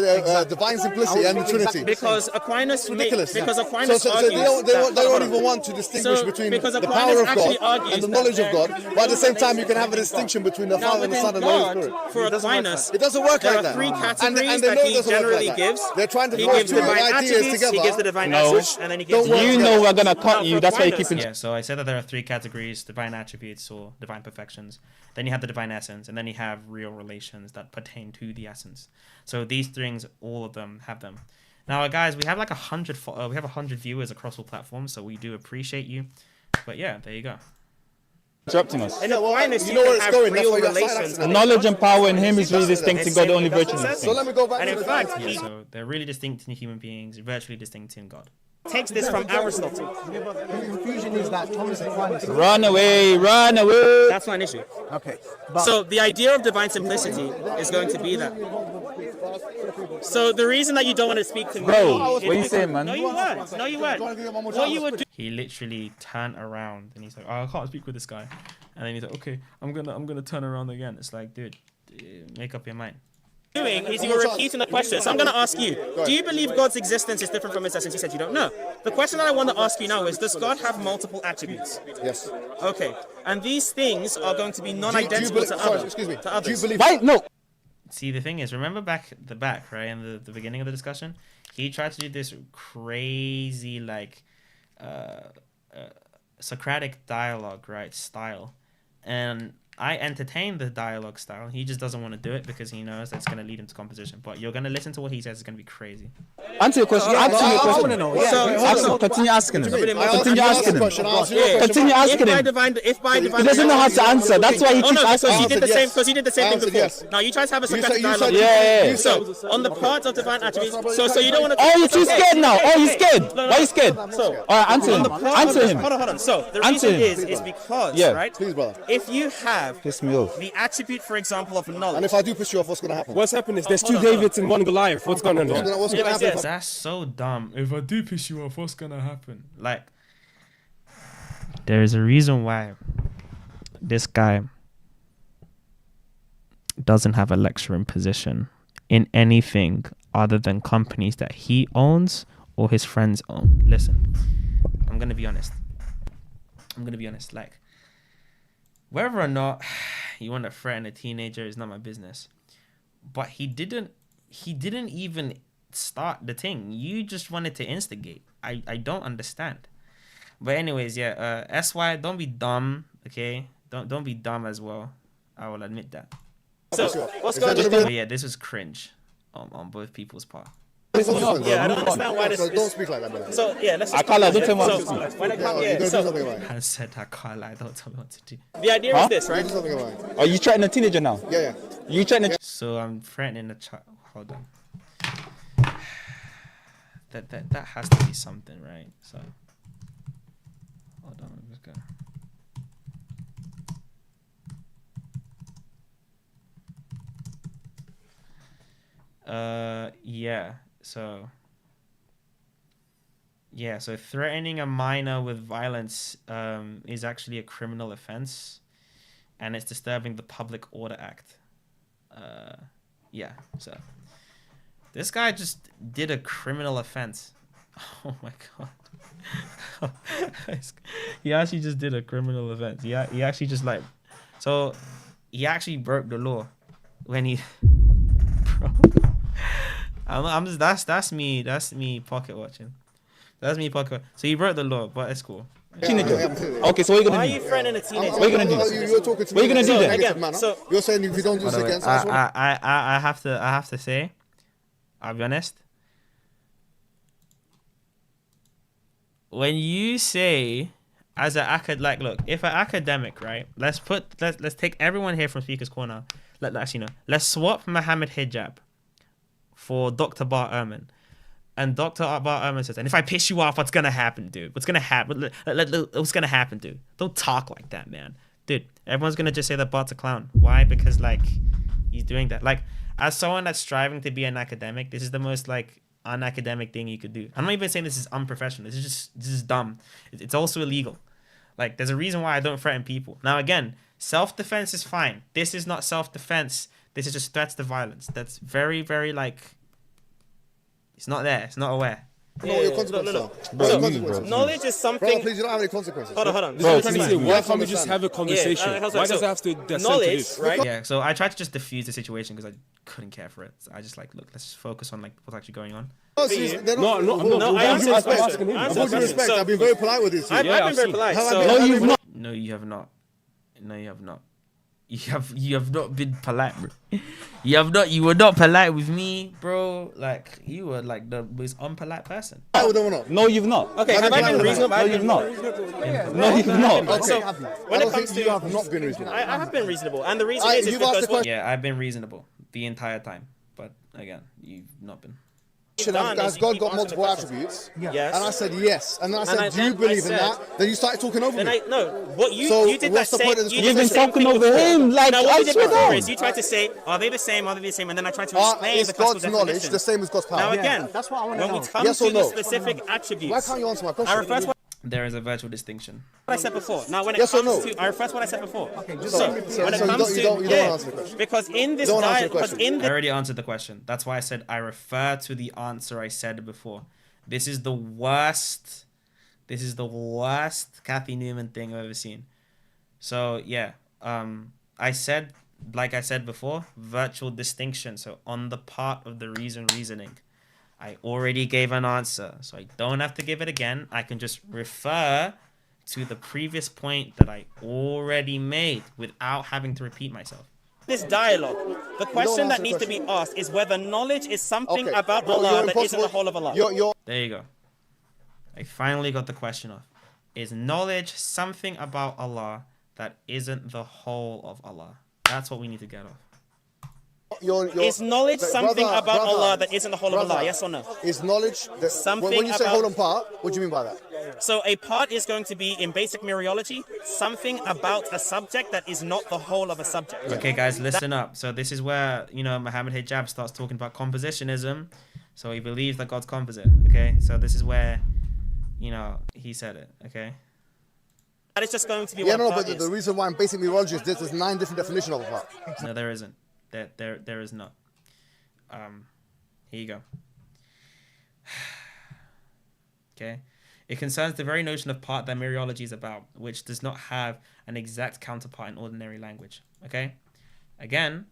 Speaker 5: divine simplicity and the Trinity?
Speaker 4: Because Aquinas
Speaker 5: Ridiculous.
Speaker 4: because Aquinas
Speaker 5: So
Speaker 4: argues
Speaker 5: they
Speaker 4: that-
Speaker 5: don't even want to distinguish
Speaker 4: So,
Speaker 5: between
Speaker 4: because
Speaker 5: the
Speaker 4: Aquinas
Speaker 5: power of
Speaker 4: actually
Speaker 5: God
Speaker 4: argues
Speaker 5: and the
Speaker 4: that
Speaker 5: knowledge of
Speaker 4: there-
Speaker 5: God, but at the same time you can have a distinction between the
Speaker 4: Now,
Speaker 5: Father and the
Speaker 4: within
Speaker 5: Son and the Holy
Speaker 4: God,
Speaker 5: Spirit.
Speaker 4: for Aquinas,
Speaker 5: It doesn't work
Speaker 4: there
Speaker 5: like
Speaker 4: are
Speaker 5: that.
Speaker 4: three categories
Speaker 5: and they
Speaker 4: that
Speaker 5: know it
Speaker 4: he
Speaker 5: doesn't work
Speaker 4: generally
Speaker 5: like that.
Speaker 4: gives.
Speaker 5: They're trying to
Speaker 4: He
Speaker 5: force
Speaker 4: gives
Speaker 5: two
Speaker 4: divine
Speaker 5: ideas
Speaker 4: attributes,
Speaker 5: together.
Speaker 4: he gives the divine
Speaker 3: No.
Speaker 4: essence, and then he gives...
Speaker 5: Don't work
Speaker 3: You
Speaker 5: together.
Speaker 3: know we're gonna cut
Speaker 4: Now,
Speaker 3: you.
Speaker 4: for
Speaker 3: That's why you
Speaker 4: Aquinas-
Speaker 3: keep it.
Speaker 1: Yeah, so I said that there are three categories: divine attributes or divine perfections. Then you have the divine essence, and then you have real relations that pertain to the essence. So these things, all of them have them. Now, guys, we have like 100 viewers across all platforms, so we do appreciate you. But yeah, there you go.
Speaker 3: Interrupting us.
Speaker 4: In Aquinas,
Speaker 5: you
Speaker 4: you
Speaker 5: know where
Speaker 4: can
Speaker 5: it's
Speaker 4: have
Speaker 5: going, that's
Speaker 4: real
Speaker 5: why you're
Speaker 4: relations.
Speaker 5: silent.
Speaker 4: and
Speaker 3: Knowledge and power in him is really distinct to God. The only virtue is
Speaker 5: So
Speaker 3: distinct.
Speaker 5: let me go back
Speaker 4: And
Speaker 5: to
Speaker 4: in
Speaker 5: the
Speaker 4: fact,
Speaker 5: divine
Speaker 4: he
Speaker 1: So they're really distinct in human beings, virtually distinct in God.
Speaker 4: takes this from Aristotle.
Speaker 10: The confusion is that Thomas Aquinas.
Speaker 3: Run away, run away.
Speaker 4: That's not an issue.
Speaker 10: Okay. But
Speaker 4: So the idea of divine simplicity is going to be that. So the reason that you don't want to speak to me...
Speaker 3: Bro,
Speaker 4: is
Speaker 3: what you
Speaker 4: because-
Speaker 3: saying, man?
Speaker 4: No, you weren't. No, you weren't. What you were doing...
Speaker 1: He literally turned around and he's like, "Oh, I can't speak with this guy." And then he's like, "Okay, I'm gonna turn around again." It's like, dude, make up your mind.
Speaker 4: Is you were repeating the question. So I'm going to ask you, do you believe God's existence is different from his essence? You said you don't know. The question that I want to ask you now is, does God have multiple attributes?
Speaker 5: Yes.
Speaker 4: Okay. And these things are going to be non-identical
Speaker 5: believe-
Speaker 4: to
Speaker 5: sorry,
Speaker 4: others.
Speaker 5: excuse me.
Speaker 4: To
Speaker 5: Do you
Speaker 4: others.
Speaker 5: believe?
Speaker 3: Why? No.
Speaker 1: See, the thing is, remember back at the back, right, in the beginning of the discussion, he tried to do this crazy like Socratic dialogue, right, style, and I entertain the dialogue style. He just doesn't want to do it because he knows that's going to lead him to composition. But you're going to listen to what he says. It's going to be crazy.
Speaker 3: Answer your question. Answer your
Speaker 10: I want to
Speaker 3: question.
Speaker 10: know. Yeah.
Speaker 3: Continue asking him.
Speaker 5: I
Speaker 3: Continue
Speaker 5: asked
Speaker 3: asking
Speaker 5: a
Speaker 3: him.
Speaker 5: question, I answered your question.
Speaker 3: Continue asking him.
Speaker 4: If by divine...
Speaker 3: He doesn't know how to answer. That's why he
Speaker 4: Oh
Speaker 3: keeps
Speaker 4: no,
Speaker 3: asking.
Speaker 4: because he did the
Speaker 5: Yes.
Speaker 4: same. Because he did the same
Speaker 5: I
Speaker 4: thing
Speaker 5: answered
Speaker 4: before.
Speaker 5: yes.
Speaker 4: Now you try to have a
Speaker 5: You
Speaker 4: Socratic
Speaker 5: said-
Speaker 4: dialogue.
Speaker 3: Yeah.
Speaker 4: So on the part of divine attributes. So you don't want to.
Speaker 3: Oh, you're too scared now. Oh, you're scared. Why are you scared?
Speaker 4: So
Speaker 3: All right, answer him. Answer him.
Speaker 4: Hold on. So the
Speaker 3: Answer
Speaker 4: reason
Speaker 3: him.
Speaker 4: is because
Speaker 3: Yeah.
Speaker 4: right.
Speaker 5: Please, brother.
Speaker 4: If you have
Speaker 3: Piss me off.
Speaker 4: the attribute, for example, of
Speaker 5: And
Speaker 4: knowledge.
Speaker 5: if I do piss you off, what's going to happen?
Speaker 8: What's happening is there's two Davids and one Goliath. What's going on here?
Speaker 5: What's going to happen?
Speaker 4: Yes.
Speaker 1: That's so dumb. If I do piss you off, what's going to happen? Like, there is a reason why this guy doesn't have a lecturing position in anything other than companies that he owns or his friends own. Listen, I'm gonna be honest. Like, whether or not you want to threaten a teenager is not my business. But he didn't even start the thing. You just wanted to instigate. I don't understand. But anyways, yeah, SY, don't be dumb, okay? Don't be dumb as well. I will admit that.
Speaker 5: So what's going on?
Speaker 1: But yeah, this was cringe on both people's part.
Speaker 4: Yeah, I don't understand why this.
Speaker 5: So don't speak like that, man.
Speaker 4: So yeah, let's.
Speaker 3: I can't lie, don't tell me
Speaker 4: So when it comes, yeah. So
Speaker 1: I said I can't lie. Don't tell me what to do.
Speaker 4: the idea is this, right?
Speaker 5: Do something about it.
Speaker 3: Are you threatening a teenager now?
Speaker 5: Yeah.
Speaker 3: You threatening?
Speaker 1: So I'm threatening a child. Hold on. That has to be something, right? So hold on. I'm just gonna. So threatening a minor with violence is actually a criminal offense, and it's disturbing the Public Order Act. So this guy just did a criminal offense. Oh my god. He actually just did a criminal offense. He actually just like, so he actually broke the law when he bro. I'm just that's me pocket watching. That's me pocket. So he broke the law, but it's cool.
Speaker 3: Teenager. Okay, so what are you gonna do?
Speaker 4: Why are you threatening a teenager?
Speaker 3: What are you gonna do?
Speaker 5: You're talking to
Speaker 3: What are you gonna do then?
Speaker 4: Again, so
Speaker 5: you're saying if you don't do this against us,
Speaker 1: I have to say, I'll be honest. When you say, as an academic, look, if an academic, right? Let's take everyone here from Speaker's Corner. Let's swap Mohammed Hijab for Dr. Bar Ehrman. And Dr. Bar Ehrman says, and if I piss you off, what's gonna happen, dude? What's gonna happen? What's gonna happen, dude? Don't talk like that, man. Dude, everyone's gonna just say that Bart's a clown. Why? Because, like, he's doing that. Like, as someone that's striving to be an academic, this is the most, like, unacademic thing you could do. I'm not even saying this is unprofessional. This is dumb. It's also illegal. Like, there's a reason why I don't threaten people. Now, again, self-defense is fine. This is not self-defense. This is just threats to violence. That's very, very, like, it's not there. It's not aware.
Speaker 5: Your consequences are.
Speaker 4: So, knowledge is something.
Speaker 5: Bro, please, you don't have any consequences.
Speaker 4: Hold on.
Speaker 8: Bro, why can't we just have a conversation? Why does it have to descend to
Speaker 4: knowledge,
Speaker 8: this?
Speaker 4: right?
Speaker 1: Yeah, so I tried to just diffuse the situation because I couldn't care for it. So I just like, look, let's just focus on like what's actually going on.
Speaker 5: No,
Speaker 4: I answered his question.
Speaker 5: I've been very polite with this.
Speaker 4: I've been very polite.
Speaker 5: No, you've not.
Speaker 1: No, you have not. No, you have not. You have not been polite, bro. You were not polite with me, bro. Like, you were like the most unpolite person.
Speaker 3: No, you've not.
Speaker 4: Okay, have I been reasonable?
Speaker 3: No, you've not. No, you've not.
Speaker 5: Okay.
Speaker 4: So, when it comes to
Speaker 5: you have not been reasonable.
Speaker 4: I have been reasonable, and the reason is because
Speaker 1: yeah, I've been reasonable the entire time, but again, you've not been.
Speaker 5: Has God got multiple attributes?
Speaker 4: Yes.
Speaker 5: And I said yes. And then I said, do you believe in that? Then you started talking over me.
Speaker 4: What you did that same.
Speaker 3: You've been talking over him. Like,
Speaker 4: now, what you did before
Speaker 3: down.
Speaker 4: is you tried to say, are they the same? Are they the same? And then I tried to explain
Speaker 5: is
Speaker 4: the classical
Speaker 5: God's knowledge
Speaker 4: definition.
Speaker 5: the same as God's power?
Speaker 4: Now again,
Speaker 10: that's what I want to
Speaker 4: when
Speaker 10: know.
Speaker 4: we come
Speaker 5: Yes
Speaker 4: to
Speaker 5: or
Speaker 4: the
Speaker 5: no?
Speaker 4: specific attributes,
Speaker 5: Why can't you answer my question?
Speaker 4: I refer to what
Speaker 1: There is a virtual distinction.
Speaker 4: I said before. Now, when it
Speaker 5: Yes or
Speaker 4: comes
Speaker 5: no?
Speaker 4: to, I refer to what I said before.
Speaker 10: Okay, just
Speaker 4: So, when it comes
Speaker 5: you
Speaker 4: to,
Speaker 5: don't answer the question.
Speaker 4: because in this
Speaker 5: Don't answer
Speaker 4: diet,
Speaker 5: the
Speaker 4: because
Speaker 5: question.
Speaker 4: in
Speaker 1: I
Speaker 4: the
Speaker 1: already answered the question. That's why I said I refer to the answer I said before. This is the worst Kathy Newman thing I've ever seen. So yeah, I said, like I said before, virtual distinction. So on the part of the reasoning, I already gave an answer, so I don't have to give it again. I can just refer to the previous point that I already made without having to repeat myself.
Speaker 4: this dialogue, the question that needs to be asked is whether knowledge is something about Allah that isn't the whole of Allah.
Speaker 1: There you go. I finally got the question off. Is knowledge something about Allah that isn't the whole of Allah? That's what we need to get off.
Speaker 4: Is knowledge something about Allah that isn't the whole of Allah? Yes or no?
Speaker 5: Is knowledge
Speaker 4: something
Speaker 5: when you say
Speaker 4: about,
Speaker 5: whole and part, what do you mean by that?
Speaker 4: So a part is going to be in basic mereology, something about a subject that is not the whole of a subject.
Speaker 1: Okay, guys, listen up. So this is where, Mohammed Hijab starts talking about compositionism. So he believes that God's composite. Okay, so this is where, he said it. Okay.
Speaker 4: That is just going to be
Speaker 5: but the reason why in basic mereology is there's 9 different definitions of a part.
Speaker 1: No, there isn't. There is not. Here you go. Okay. It concerns the very notion of part that mereology is about, which does not have an exact counterpart in ordinary language. Okay? Again,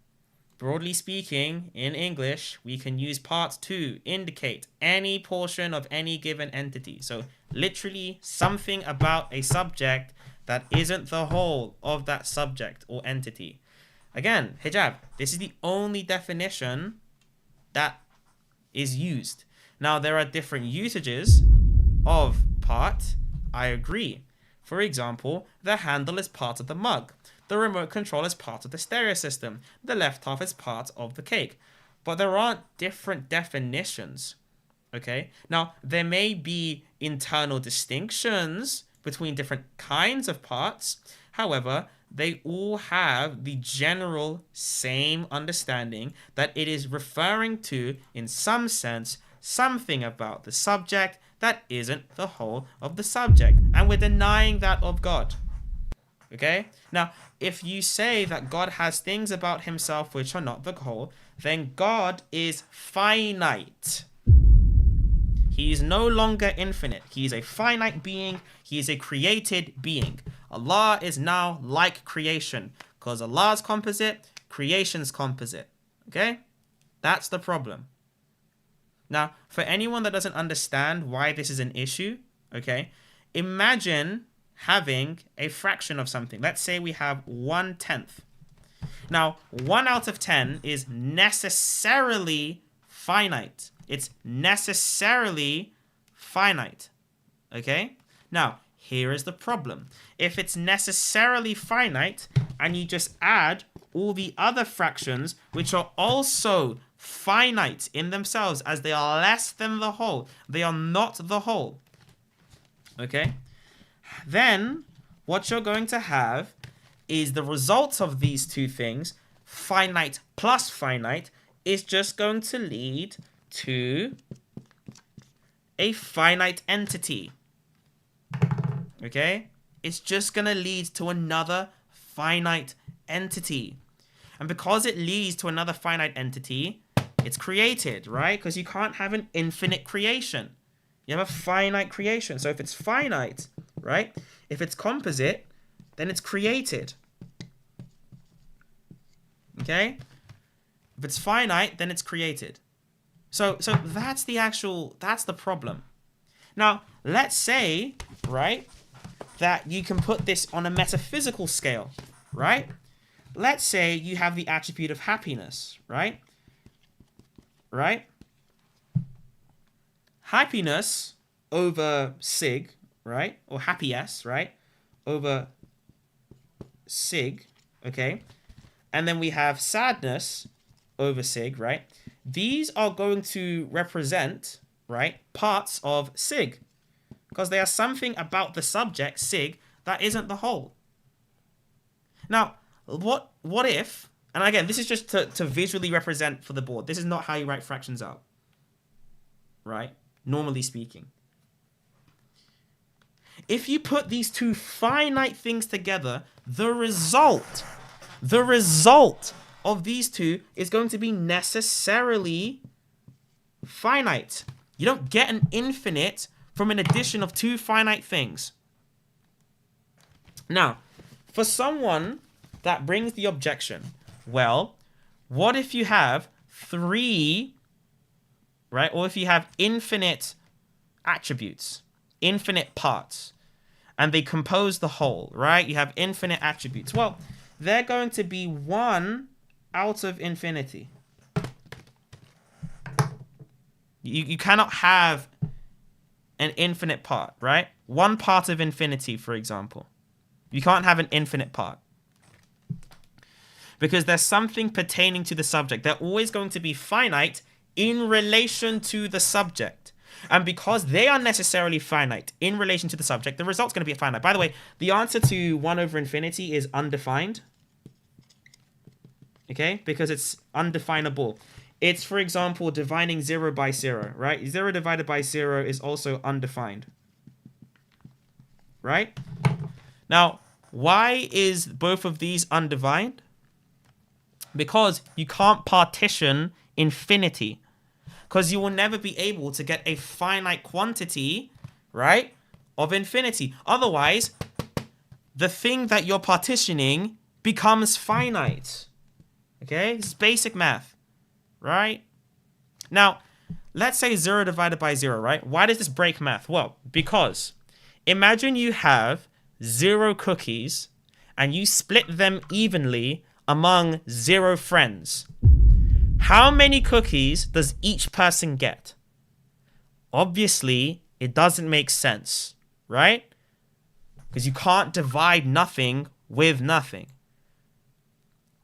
Speaker 1: broadly speaking, in English, we can use part to indicate any portion of any given entity. So, literally, something about a subject that isn't the whole of that subject or entity. Again, hijab, this is the only definition that is used. Now, there are different usages of part. I agree. For example, the handle is part of the mug. The remote control is part of the stereo system. The left half is part of the cake. But there aren't different definitions. Okay? Now, there may be internal distinctions between different kinds of parts. However, they all have the general same understanding that it is referring to, in some sense, something about the subject that isn't the whole of the subject. And we're denying that of God. Okay? Now, if you say that God has things about himself which are not the whole, then God is finite. He is no longer infinite. He is a finite being. He is a created being. Allah is now like creation, because Allah's composite, creation's composite. Okay? That's the problem. Now, for anyone that doesn't understand why this is an issue, okay, imagine having a fraction of something. Let's say we have 1/10. Now, 1 out of 10 is necessarily finite. It's necessarily finite. Okay? Now, here is the problem. If it's necessarily finite and you just add all the other fractions which are also finite in themselves as they are less than the whole, they are not the whole. Okay? Then what you're going to have is the result of these two things, finite plus finite, is just going to lead to a finite entity. Okay? It's just going to lead to another finite entity. And because it leads to another finite entity, it's created, right? Because you can't have an infinite creation. You have a finite creation. So if it's finite, right? If it's composite, then it's created. Okay? If it's finite, then it's created. So that's the problem. Now, let's say, right, that you can put this on a metaphysical scale, right? Let's say you have the attribute of happiness, right? Right? Happiness over SIIG, right? Or happy-s, right? Over SIIG, okay? And then we have sadness over SIIG, right? These are going to represent, right, parts of SIIG. Because they are something about the subject, SIIG, that isn't the whole. Now, what if, and again, this is just to visually represent for the board. This is not how you write fractions out. Right? Normally speaking. If you put these two finite things together, the result of these two is going to be necessarily finite. You don't get an infinite from an addition of two finite things. Now, for someone that brings the objection, well, what if you have 3, right? Or if you have infinite attributes, infinite parts, and they compose the whole, right? You have infinite attributes. Well, they're going to be 1 out of infinity. You cannot have an infinite part, right? 1 part of infinity, for example. You can't have an infinite part. Because there's something pertaining to the subject. They're always going to be finite in relation to the subject. And because they are necessarily finite in relation to the subject, the result's going to be finite. By the way, the answer to 1 over infinity is undefined. Okay? Because it's undefinable. It's, for example, dividing 0 by 0, right? 0 divided by 0 is also undefined. Right? Now, why is both of these undefined? Because you can't partition infinity. Because you will never be able to get a finite quantity, right, of infinity. Otherwise, the thing that you're partitioning becomes finite. Okay? It's basic math, right? Now, let's say 0 divided by 0, right? Why does this break math? Well, because imagine you have 0 cookies and you split them evenly among 0 friends. How many cookies does each person get? Obviously, it doesn't make sense, right? Because you can't divide nothing with nothing.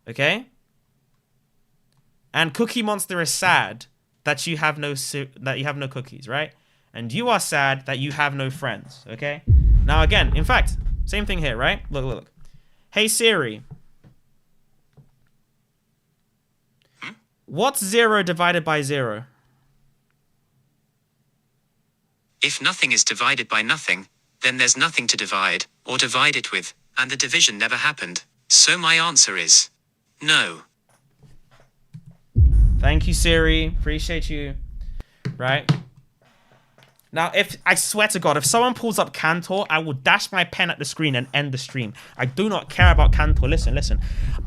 Speaker 1: Okay? And Cookie Monster is sad that you have no cookies, right? And you are sad that you have no friends, okay? Now again, in fact, same thing here, right? Look. Hey Siri. What's 0 divided by 0?
Speaker 11: If nothing is divided by nothing, then there's nothing to divide, or divide it with, and the division never happened. So my answer is no.
Speaker 1: Thank you, Siri. Appreciate you. Right? Now, I swear to God, if someone pulls up Cantor, I will dash my pen at the screen and end the stream. I do not care about Cantor. Listen.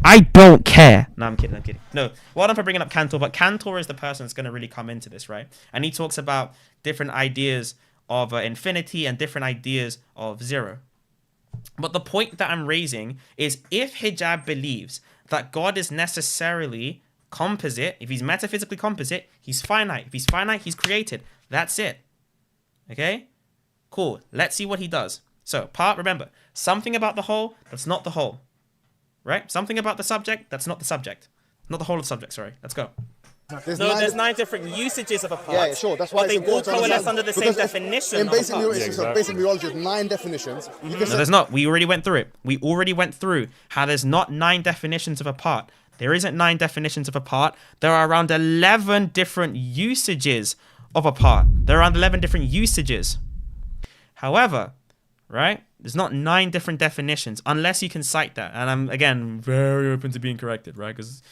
Speaker 1: I don't care. No, I'm kidding. No, well done for bringing up Cantor, but Cantor is the person that's going to really come into this, right? And he talks about different ideas of infinity and different ideas of 0. But the point that I'm raising is if Hijab believes that God is necessarily composite, if he's metaphysically composite, he's finite. If he's finite, he's created. That's it. Okay? Cool. Let's see what he does. So, part, remember, something about the whole, that's not the whole. Right? Something about the subject, that's not the subject. Not the whole of the subject, sorry. Let's go.
Speaker 4: There's 9 different usages of a part.
Speaker 5: Yeah, sure. That's why
Speaker 4: but they all coalesce under the same definition.
Speaker 5: In basic neurology, there's 9 definitions.
Speaker 1: No, there's not. We already went through it. We already went through how there's not 9 definitions of a part. There isn't 9 definitions of a part. There are around 11 different usages of a part. There are around 11 different usages. However, right, there's not 9 different definitions unless you can cite that. And I'm, again, very open to being corrected, right? Because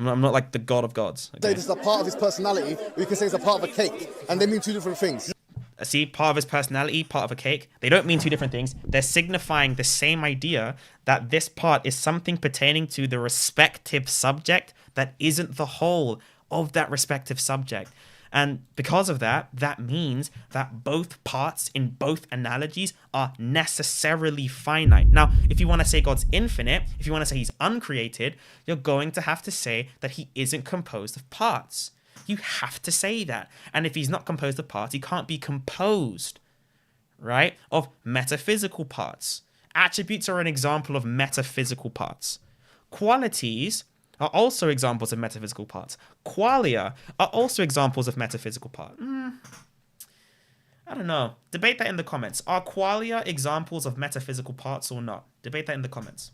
Speaker 1: I'm not like the god of gods. Okay?
Speaker 5: Say this is a part of his personality. You can say it's a part of a cake. And they mean 2 different things.
Speaker 1: See, part of his personality, part of a cake. They don't mean 2 different things. They're signifying the same idea that this part is something pertaining to the respective subject that isn't the whole of that respective subject. And because of that, that means that both parts in both analogies are necessarily finite. Now, if you want to say God's infinite, if you want to say he's uncreated, you're going to have to say that he isn't composed of parts. You have to say that. And if he's not composed of parts, he can't be composed, right, of metaphysical parts. Attributes are an example of metaphysical parts. Qualities are also examples of metaphysical parts. Qualia are also examples of metaphysical parts. I don't know. Debate that in the comments. Are qualia examples of metaphysical parts or not? Debate that in the comments.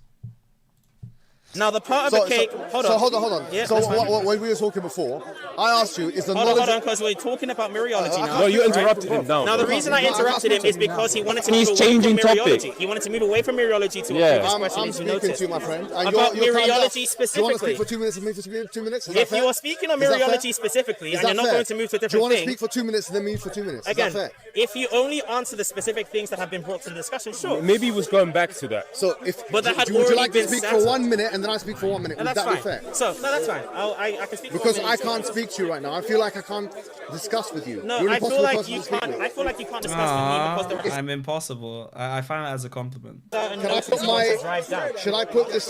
Speaker 4: Now, the part of the cake... Hold on.
Speaker 5: Yeah, so when we were talking before, I asked you, is the knowledge...
Speaker 4: Hold on, because we're talking about Mariology now.
Speaker 8: No, you interrupted him. No.
Speaker 4: Now, the reason I interrupted him is because he wanted to move away from Mariology. He wanted to move away from Mariology to a previous question.
Speaker 5: I'm speaking to you, my friend.
Speaker 4: About Mariology specifically.
Speaker 5: Do you want to speak for 2 minutes and me for 2 minutes?
Speaker 4: If you are speaking on Mariology specifically and you're not going to move to a different thing...
Speaker 5: Do you want to speak for 2 minutes and then me for 2 minutes?
Speaker 4: Again, if you only answer the specific things that have been brought to the discussion, sure.
Speaker 8: Maybe he was going back to that.
Speaker 5: So
Speaker 4: but that had
Speaker 5: would you like to
Speaker 4: been
Speaker 5: speak for 1 minute and then I speak for 1 minute?
Speaker 4: That's
Speaker 5: Would that
Speaker 4: fine.
Speaker 5: be fair?
Speaker 4: So, no, that's fine. I can speak
Speaker 5: because I can't speak to you right now. I feel like I can't discuss with you.
Speaker 1: No,
Speaker 4: I feel like you can't. I feel like you can't discuss with me because
Speaker 1: I'm impossible. I find that as a compliment.
Speaker 5: Can I put my? Should I put this?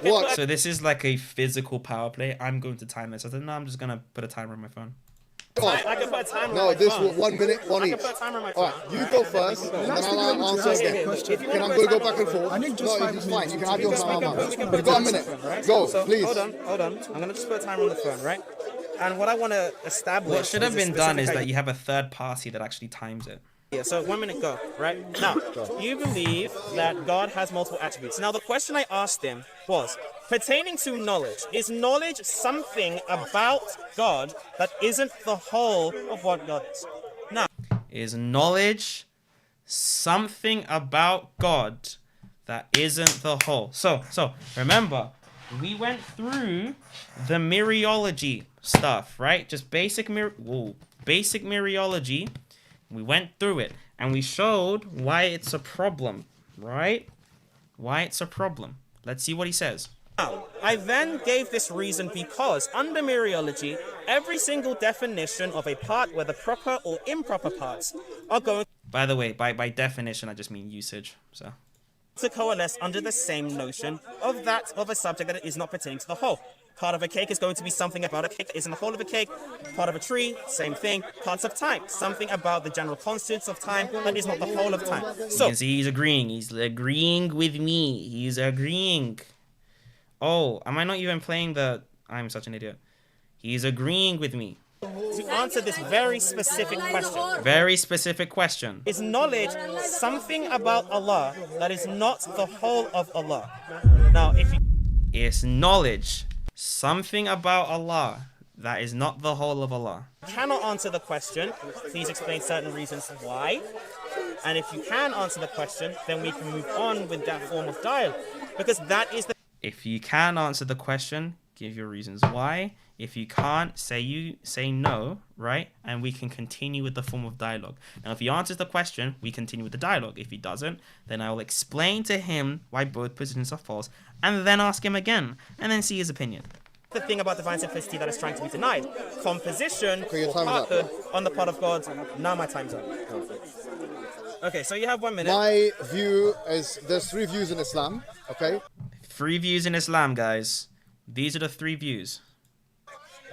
Speaker 5: What?
Speaker 1: So this is like a physical power play. I'm going to time this. I said no. I'm just gonna put a timer on my phone.
Speaker 4: I can put a timer on
Speaker 5: No,
Speaker 4: my
Speaker 5: this
Speaker 4: phone.
Speaker 5: 1 minute, one each.
Speaker 4: I can put a timer on my phone.
Speaker 5: Alright, you go first, and then I'll answer again. Can I go back and forth? No, it's fine. You can have your time. You've got a minute. Go, please.
Speaker 4: Hold on. I'm gonna just put a timer on the phone, right? And what I want to establish...
Speaker 1: What should have been done is that you have a third party that actually times it.
Speaker 4: Yeah, so 1 minute go, right? Now, you believe that God has multiple attributes. Now, the question I asked him was, pertaining to knowledge, is knowledge something about God that isn't the whole of what God is? Now,
Speaker 1: is knowledge something about God that isn't the whole? So remember, we went through the Mereology stuff, right? Just basic Mereology. We went through it, and we showed why it's a problem, right? Why it's a problem. Let's see what he says.
Speaker 12: I then gave this reason because under Mereology, every single definition of a part, whether proper or improper parts, are going.
Speaker 1: By the way, by definition, I just mean usage. So
Speaker 12: to coalesce under the same notion of a subject that is not pertaining to the whole. Part of a cake is going to be something about a cake that isn't the whole of a cake. Part of a tree, same thing. Parts of time, something about the general constants of time that is not the whole of time. So
Speaker 1: you can see he's agreeing. He's agreeing with me. He's agreeing. Oh, am I not even playing the... I'm such an idiot. He's agreeing with me.
Speaker 12: To answer this very specific question.
Speaker 1: Very specific question.
Speaker 12: Is knowledge something about Allah that is not the whole of Allah? Now, if you...
Speaker 1: Is knowledge something about Allah that is not the whole of Allah?
Speaker 12: Cannot answer the question, please explain certain reasons why. And if you can answer the question, then we can move on with that form of dialogue. Because that is the...
Speaker 1: If you can answer the question, give your reasons why. If you can't, say no, right? And we can continue with the form of dialogue. Now, if he answers the question, we continue with the dialogue. If he doesn't, then I will explain to him why both positions are false, and then ask him again, and then see his opinion.
Speaker 12: The thing about divine simplicity that is trying to be denied. Composition or parthood on the part of God. Now my time's up. Okay, so you have 1 minute.
Speaker 5: My view is there's 3 views in Islam, okay?
Speaker 1: 3 views in Islam, guys. These are the 3 views.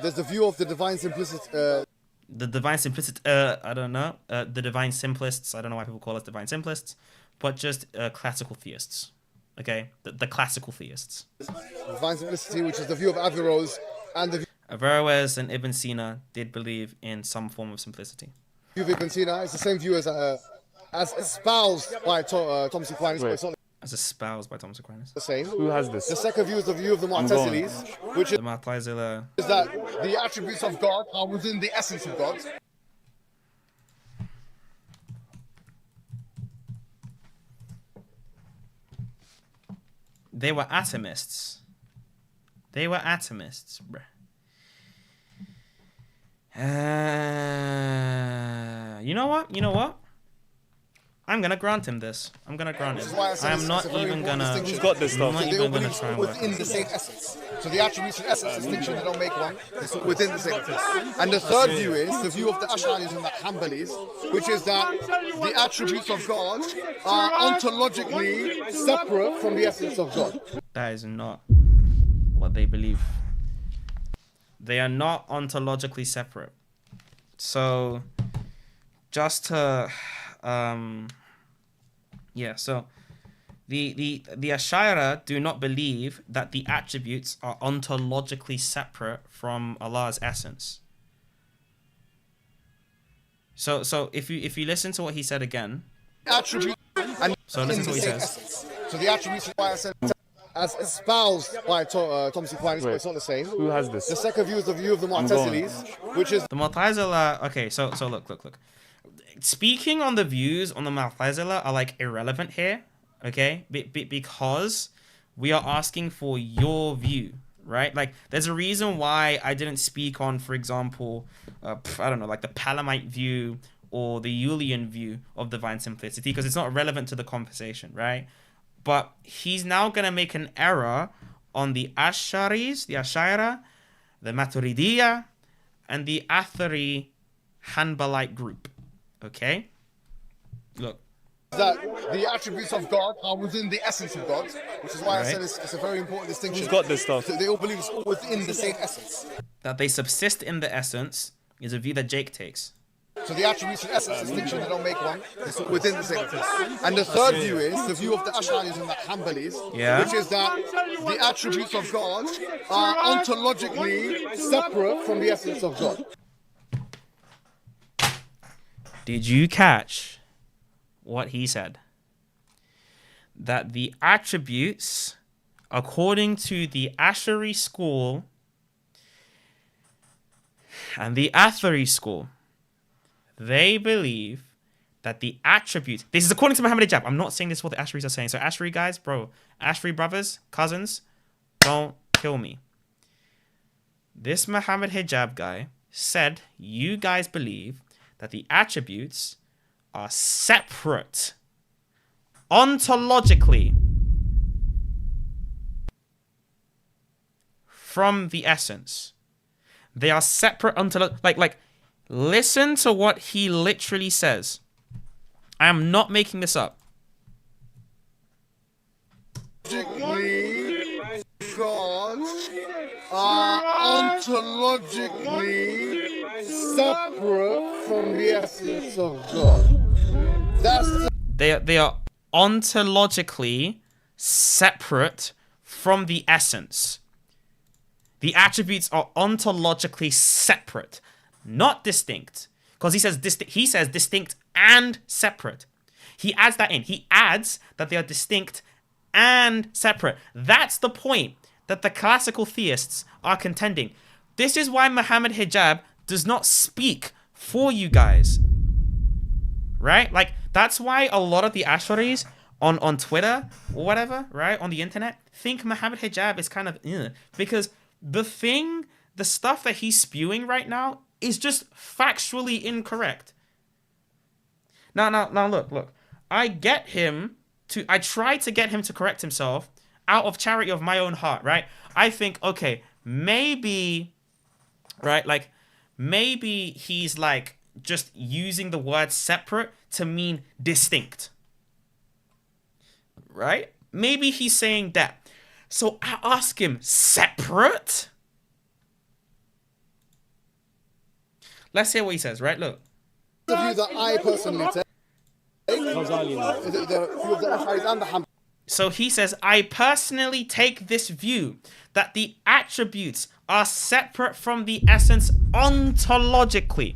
Speaker 5: There's the view of the divine simplicity.
Speaker 1: The divine simplicity. I don't know. The divine simplists. I don't know why people call us divine simplists, but just classical theists. Okay, the classical theists.
Speaker 5: Divine simplicity, which is the view of Averroes, and the view
Speaker 1: Averroes and Ibn Sina did believe in some form of simplicity.
Speaker 5: of Ibn Sina. It's the same view as espoused by Thomas Aquinas. But it's not
Speaker 1: as espoused by Thomas Aquinas.
Speaker 5: The same.
Speaker 3: Who has this?
Speaker 5: The second view is the view of the Mu'tazilis, which is
Speaker 1: the Mu'tazila.
Speaker 5: Is that the attributes of God are within the essence of God.
Speaker 1: They were atomists. They were atomists, bruh. You know what? You know what? I'm gonna grant him this. I'm gonna grant him. I am not even gonna.
Speaker 3: Who's got this stuff?
Speaker 1: I'm not even gonna try and work
Speaker 5: within the same essence. So the attributes and essence distinction, they don't make one. It's within the same essence. And the third view is the view of the Ash'aris and the Hanbalis, which is that the attributes of God are ontologically separate from the essence of God.
Speaker 1: That is not what they believe. They are not ontologically separate. So, just to, yeah. So, the Ash'ari do not believe that the attributes are ontologically separate from Allah's essence. So if you listen to what he said again.
Speaker 5: Attribute. And
Speaker 1: so listen to what he says.
Speaker 5: Essence. So the attributes is why I said as espoused by Thomas Aquinas, but it's not the same.
Speaker 3: Who has this?
Speaker 5: The second view is the view of the Mu'tazilis, which is
Speaker 1: the Mu'tazila. Okay, so look. Speaking on the views on the Mu'tazila are like irrelevant here, okay? Because we are asking for your view, right? Like, there's a reason why I didn't speak on, for example, I don't know, like the Palamite view or the Julian view of divine simplicity, because it's not relevant to the conversation, right? But he's now going to make an error on the Ash'aris, the Ash'ara, the Maturidiyya, and the Athari Hanbalite group. Okay? Look.
Speaker 5: That the attributes of God are within the essence of God, which is why I said it's a very important distinction.
Speaker 3: Who's got this stuff?
Speaker 5: So they all believe it's all within the same essence.
Speaker 1: That they subsist in the essence is a view that Jake takes.
Speaker 5: So the attributes and essence distinction, they don't make one. It's within the same essence. And the third view is the view of the Ash'aris and the Hanbalis, which is that the attributes of God are ontologically separate from the essence of God.
Speaker 1: Did you catch what he said? That the attributes, according to the Ash'ari school and the Athari school, they believe that the attributes... This is according to Muhammad Hijab. I'm not saying this is what the Ash'aris are saying. So Ash'ari guys, bro, Ash'ari brothers, cousins, don't kill me. This Muhammad Hijab guy said you guys believe that the attributes are separate ontologically from the essence. They are separate like listen to what he literally says. I am not making this up.
Speaker 5: Gods are ontologically separate from the essence of God.
Speaker 1: They are ontologically separate from the essence. The attributes are ontologically separate, not distinct. Because he says distinct and separate. He adds that in. He adds that they are distinct and separate. That's the point that the classical theists are contending. This is why Muhammad Hijab does not speak for you guys. Right? Like, that's why a lot of the Asharis on Twitter or whatever, right, on the internet, think Muhammad Hijab is kind of, because the stuff that he's spewing right now is just factually incorrect. Now, look. I try to get him to correct himself out of charity of my own heart, right? I think, okay, maybe, right, like, maybe he's, like, just using the word separate to mean distinct. Right? Maybe he's saying that. So I ask him, separate? Let's hear what he says, right? Look.
Speaker 5: The view that I personally take.
Speaker 1: So he says, I personally take this view that the attributes are separate from the essence ontologically.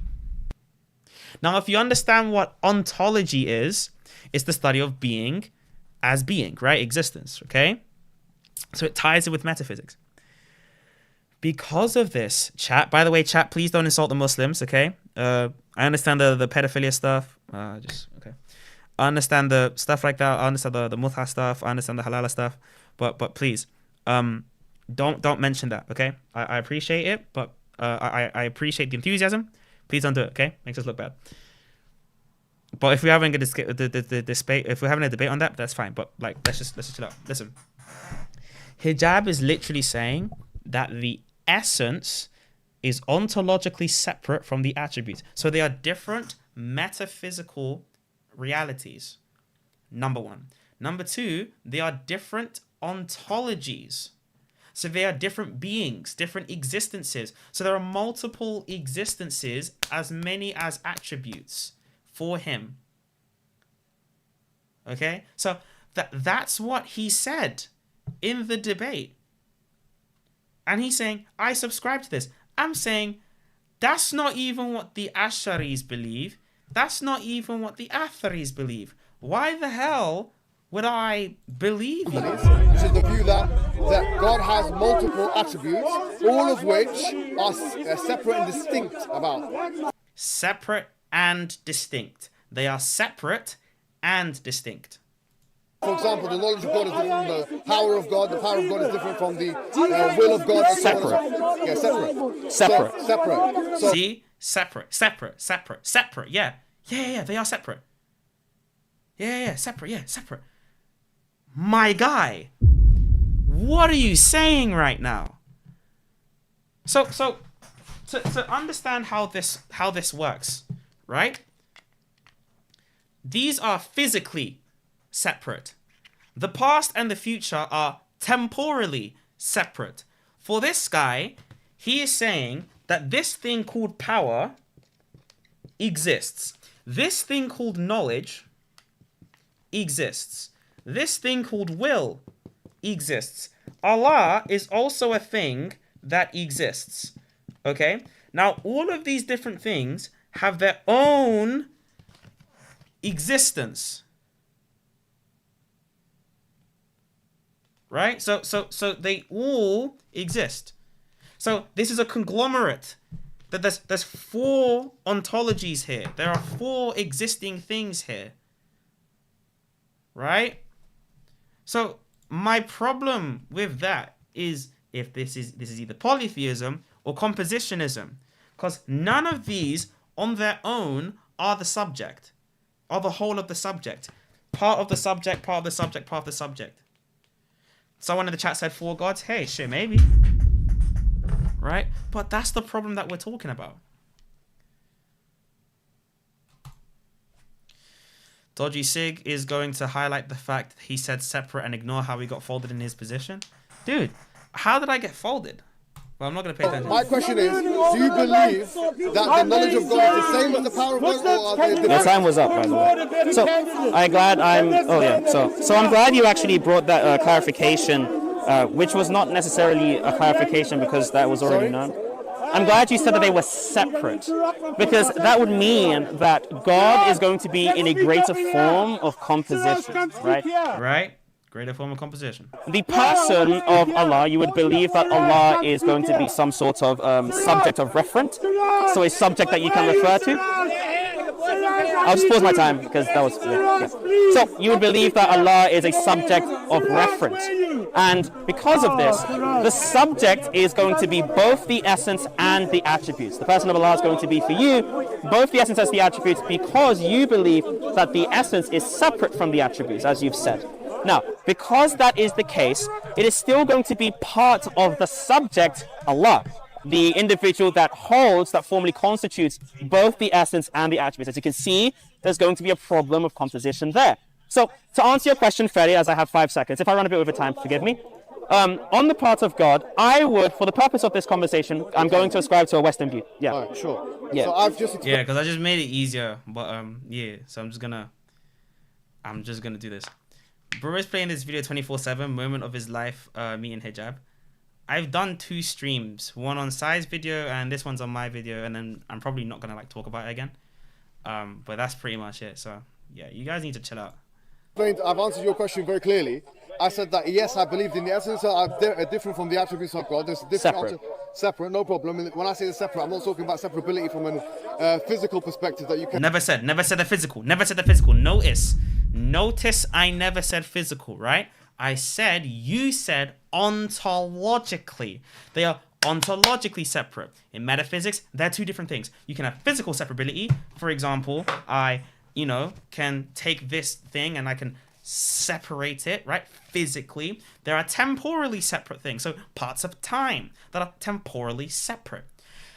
Speaker 1: Now, if you understand what ontology is, it's the study of being as being, right? Existence, okay? So it ties it with metaphysics. Because of this, chat, by the way, chat, please don't insult the Muslims, okay? I understand the pedophilia stuff. Okay. I understand the stuff like that. I understand the mutha stuff. I understand the halala stuff. But please, don't mention that, okay? I appreciate it, but I appreciate the enthusiasm. Please don't do it, okay? Makes us look bad. But if we're having a debate on that, that's fine. But like, let's just chill out. Listen, hijab is literally saying that the essence is ontologically separate from the attributes. So they are different metaphysical realities. Number one. Number two, they are different ontologies. So they are different beings, different existences. So there are multiple existences, as many as attributes for him. Okay? So that's what he said in the debate. And he's saying, I subscribe to this. I'm saying, that's not even what the Asharis believe. That's not even what the Atharis believe. Why the hell would I believe you?
Speaker 5: This is the view that God has multiple attributes, all of which are separate and distinct about.
Speaker 1: Separate and distinct. They are separate and distinct.
Speaker 5: For example, the knowledge of God is different from the power of God. The power of God is different from the will of God.
Speaker 4: Separate.
Speaker 5: Yeah, separate.
Speaker 4: Separate.
Speaker 5: Separate.
Speaker 1: See? Separate. Yeah. They are separate. Yeah, separate. My guy, what are you saying right now? So to understand how this works, right? These are physically separate. The past and the future are temporally separate. For this guy, he is saying that this thing called power exists. This thing called knowledge exists. This thing called will exists. Allah is also a thing that exists. Okay? Now, all of these different things have their own existence. Right? So they all exist. So this is a conglomerate. That there's 4 ontologies here. There are 4 existing things here. Right? So my problem with that is if this is either polytheism or compositionism, because none of these on their own are the subject, are the whole of the subject, part of the subject, part of the subject, part of the subject. Someone in the chat said 4 gods. Hey, shit, maybe. Right? But that's the problem that we're talking about. Dodgy SIIIG is going to highlight the fact that he said separate and ignore how he got folded in his position. Dude, how did I get folded? Well, I'm not going to pay attention.
Speaker 5: My question is, do you believe that the knowledge of God is the same as the power of God, or are they different?
Speaker 4: Your time was up, by the way. So I'm glad So I'm glad you actually brought that clarification, which was not necessarily a clarification because that was already known. I'm glad you said that they were separate, because that would mean that God is going to be in a greater form of composition, right?
Speaker 1: Right? Greater form of composition.
Speaker 4: The person of Allah, you would believe that Allah is going to be some sort of subject of reference, so a subject that you can refer to. I'll just pause my time because that was... Yeah. So you would believe that Allah is a subject of reference. And because of this, the subject is going to be both the essence and the attributes. The person of Allah is going to be for you both the essence and the attributes, because you believe that the essence is separate from the attributes, as you've said. Now, because that is the case, it is still going to be part of the subject, Allah, the individual that holds, that formally constitutes both the essence and the attributes. As you can see, there's going to be a problem of composition there. So, to answer your question fairly, as I have 5 seconds, if I run a bit over time, forgive me. On the part of God, I would, for the purpose of this conversation, I'm going to ascribe to a Western view. Yeah.
Speaker 5: All right, sure.
Speaker 4: Yeah.
Speaker 5: So I've just...
Speaker 1: Yeah, because I just made it easier, but yeah, so I'm just gonna do this. Bro is playing this video 24/7, moment of his life, meeting Hijab. I've done 2 streams, one on SIIIG's video and this one's on my video, and then I'm probably not gonna talk about it again. But that's pretty much it. So yeah, you guys need to chill out.
Speaker 5: I've answered your question very clearly. I said that yes, I believed in the essence are different from the attributes of God. There's a different separate, no problem. When I say separate, I'm not talking about separability from a physical perspective that you can.
Speaker 1: Never said the physical. Never said the physical. Notice I never said physical, right? I said, you said ontologically. They are ontologically separate. In metaphysics, they're 2 different things. You can have physical separability. For example, I, can take this thing and I can separate it, right? Physically. There are temporally separate things. So parts of time that are temporally separate.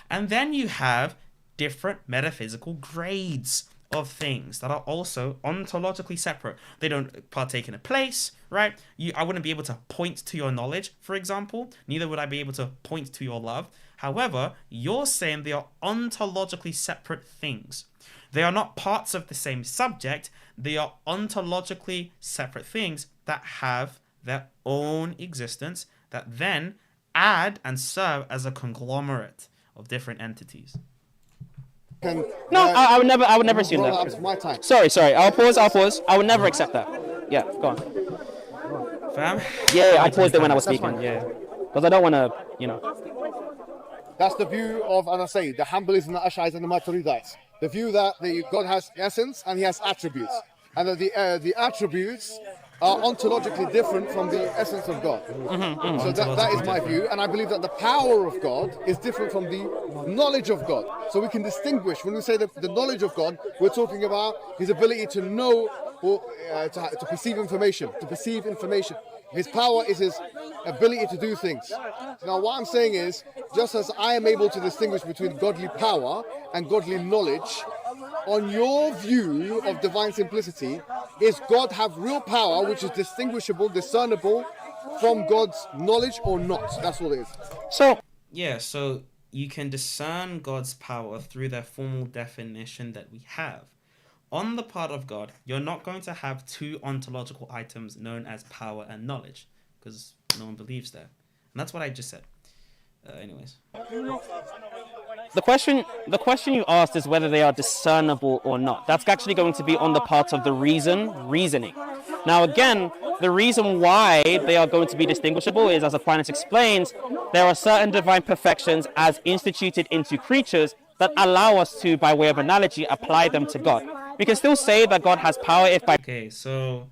Speaker 1: And then you have different metaphysical grades of things that are also ontologically separate. They don't partake in a place, right? I wouldn't be able to point to your knowledge, for example. Neither would I be able to point to your love. However, you're saying they are ontologically separate things. They are not parts of the same subject. They are ontologically separate things that have their own existence that then add and serve as a conglomerate of different entities.
Speaker 4: I would never assume that.
Speaker 5: My time.
Speaker 4: Sorry. I'll pause. I would never accept that. Yeah, go on.
Speaker 1: Fam?
Speaker 4: Yeah, I paused it when I was speaking. Yeah. Because I don't want to,
Speaker 5: That's the view of, as I say, the Hanbalis and the Ash'aris and the Maturidites. The view that God has essence and he has attributes. And that the attributes are ontologically different from the essence of God. So that is my view, and I believe that the power of God is different from the knowledge of God. So we can distinguish, when we say the knowledge of God, we're talking about his ability to know or to perceive information, His power is his ability to do things. Now what I'm saying is, just as I am able to distinguish between godly power and godly knowledge, on your view of divine simplicity, is God have real power which is distinguishable, discernible from God's knowledge or not? That's all it is.
Speaker 4: So
Speaker 1: you can discern God's power through their formal definition that we have. On the part of God, you're not going to have 2 ontological items known as power and knowledge, because no one believes that. And that's what I just said. Anyways.
Speaker 4: The question you asked is whether they are discernible or not. That's actually going to be on the part of the reasoning. Now again, the reason why they are going to be distinguishable is, as Aquinas explains, there are certain divine perfections as instituted into creatures that allow us to, by way of analogy, apply them to God. We can still say that God has power if by...
Speaker 1: Okay, so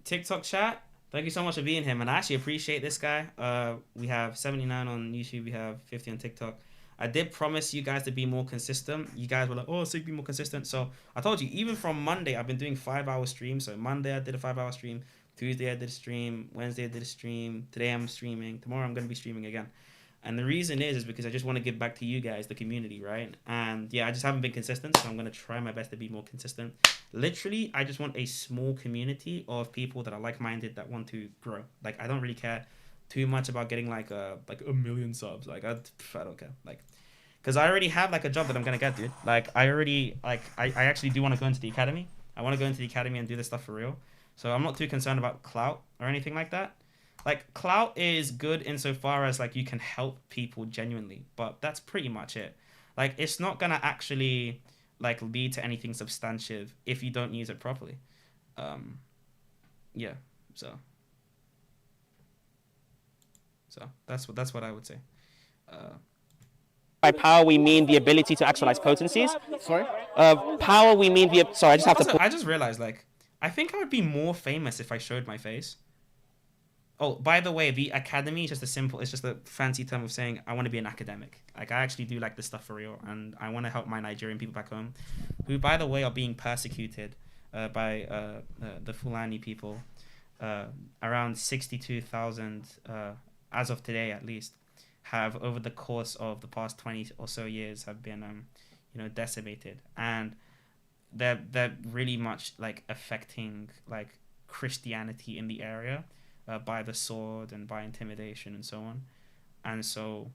Speaker 1: TikTok chat, Thank you so much for being here, man. I actually appreciate this guy. We have 79 on YouTube. We have 50 on TikTok. I did promise you guys to be more consistent. You guys were like, oh, SIIIG, be more consistent. So I told you, even from Monday, I've been doing 5-hour streams. So Monday, I did a 5-hour stream. Tuesday, I did a stream. Wednesday, I did a stream. Today, I'm streaming. Tomorrow, I'm going to be streaming again. And the reason is because I just want to give back to you guys, the community, right? And yeah, I just haven't been consistent, so I'm going to try my best to be more consistent. Literally, I just want a small community of people that are like-minded that want to grow. Like, I don't really care too much about getting like a million subs. Like, I don't care. Like, because I already have like a job that I'm going to get, dude. Like, I actually do want to go into the academy. I want to go into the academy and do this stuff for real. So I'm not too concerned about clout or anything like that. Like, clout is good insofar as, like, you can help people genuinely. But that's pretty much it. Like, it's not going to actually, like, lead to anything substantive if you don't use it properly. Yeah, so that's what I would say.
Speaker 4: By power, we mean the ability to actualize potencies.
Speaker 5: Sorry?
Speaker 4: Power, we mean the... Sorry, I just have to...
Speaker 1: I just realized, like, I think I would be more famous if I showed my face. Oh, by the way, the academy is it's just a fancy term of saying I want to be an academic. Like, I actually do like this stuff for real, and I want to help my Nigerian people back home, who, by the way, are being persecuted by the Fulani people. Around 62,000, as of today at least, have over the course of the past 20 or so years have been, decimated, and they're really much like affecting like Christianity in the area. By the sword and by intimidation and so on. And so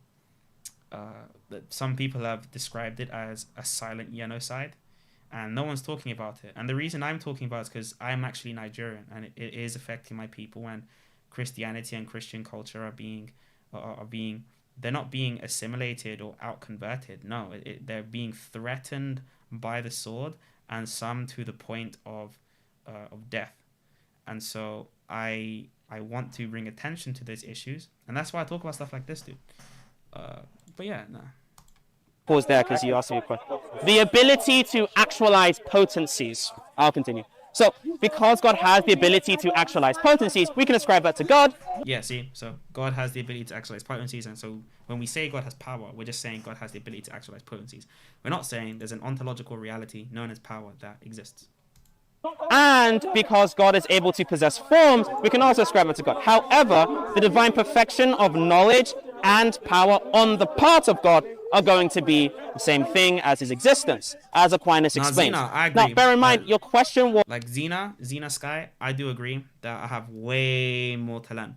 Speaker 1: some people have described it as a silent genocide, and no one's talking about it. And the reason I'm talking about it is because I'm actually Nigerian, and it is affecting my people, and Christianity and Christian culture they're not being assimilated or out-converted. No, they're being threatened by the sword, and some to the point of death. And so I want to bring attention to those issues, and that's why I talk about stuff like this, dude. But yeah, nah.
Speaker 4: Pause there because you asked me a question. The ability to actualize potencies. I'll continue. So, because God has the ability to actualize potencies, we can ascribe that to God.
Speaker 1: Yeah, see? So, God has the ability to actualize potencies, and so when we say God has power, we're just saying God has the ability to actualize potencies. We're not saying there's an ontological reality known as power that exists.
Speaker 4: And because God is able to possess forms, we can also ascribe it to God. However, the divine perfection of knowledge and power on the part of God are going to be the same thing as his existence, as Aquinas explains.
Speaker 1: Zena, I agree.
Speaker 4: Now, bear in mind, your question was...
Speaker 1: Like Zena Sky, I do agree that I have way more talent.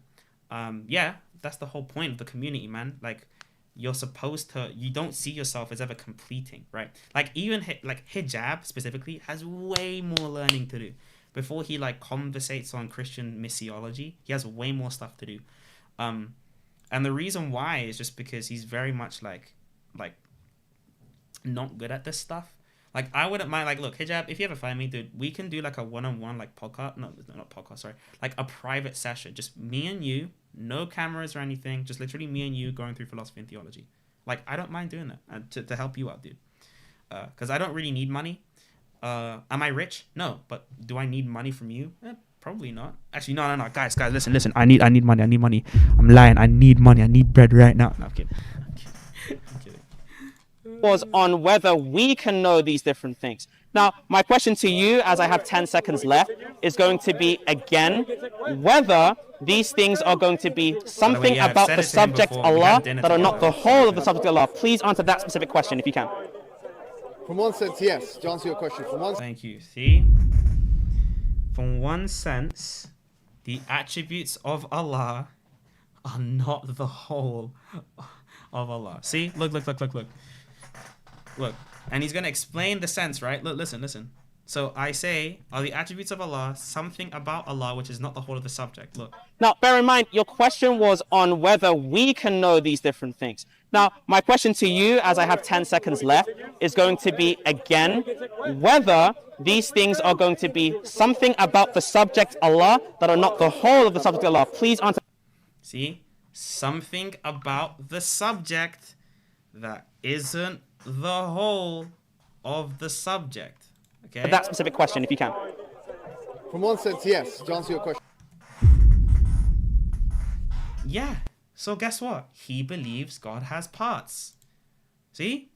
Speaker 1: Yeah, that's the whole point of the community, man. Like, you're supposed to, you don't see yourself as ever completing, right? Like, even like Hijab specifically has way more learning to do before he like conversates on Christian missiology. He has way more stuff to do, and the reason why is just because he's very much like not good at this stuff. Like, I wouldn't mind, like, look, Hijab, if you ever find me, dude, we can do like a one-on-one like podcast, not podcast, sorry, like a private session, just me and you. No cameras or anything, just literally me and you going through philosophy and theology. Like, I don't mind doing that and to help you out, dude. Because I don't really need money. Am I rich? No. But do I need money from you? Probably not. Actually, no. Guys, listen. I need money. I'm lying. I need money. I need bread right now. No, I'm kidding.
Speaker 4: Was on whether we can know these different things. Now, my question to you, as I have 10 seconds left, is going to be, again, whether these things are going to be something about the subject Allah that are not the whole of the subject Allah. Please answer that specific question if you can.
Speaker 5: From one sense, yes. To answer your question,
Speaker 1: Thank you. See? From one sense, the attributes of Allah are not the whole of Allah. See? Look. Look, and he's going to explain the sense, right? Look, listen. So I say, are the attributes of Allah something about Allah which is not the whole of the subject? Look.
Speaker 4: Now, bear in mind, your question was on whether we can know these different things. Now, my question to you, as I have 10 seconds left, is going to be, again, whether these things are going to be something about the subject Allah that are not the whole of the subject Allah. Please answer.
Speaker 1: See? Something about the subject that isn't the whole of the subject. Okay?
Speaker 4: That specific question, if you can.
Speaker 5: From one sense, yes. To answer your question.
Speaker 1: Yeah. So guess what? He believes God has parts. See?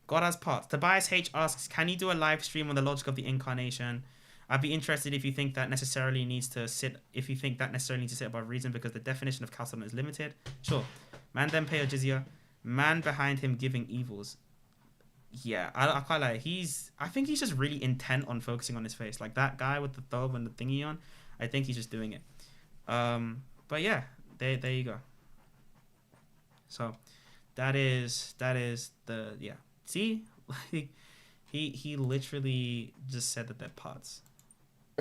Speaker 1: God has parts. Tobias H asks, can you do a live stream on the logic of the incarnation? I'd be interested if you think that necessarily needs to sit above reason, because the definition of Chalcedon is limited. Sure. Man then pay a jizya. Man behind him giving evils. Yeah, I can't lie. I think he's just really intent on focusing on his face. Like that guy with the thobe and the thingy on. I think he's just doing it. But yeah, there you go. So that is the, yeah. See, like he literally just said that they're parts.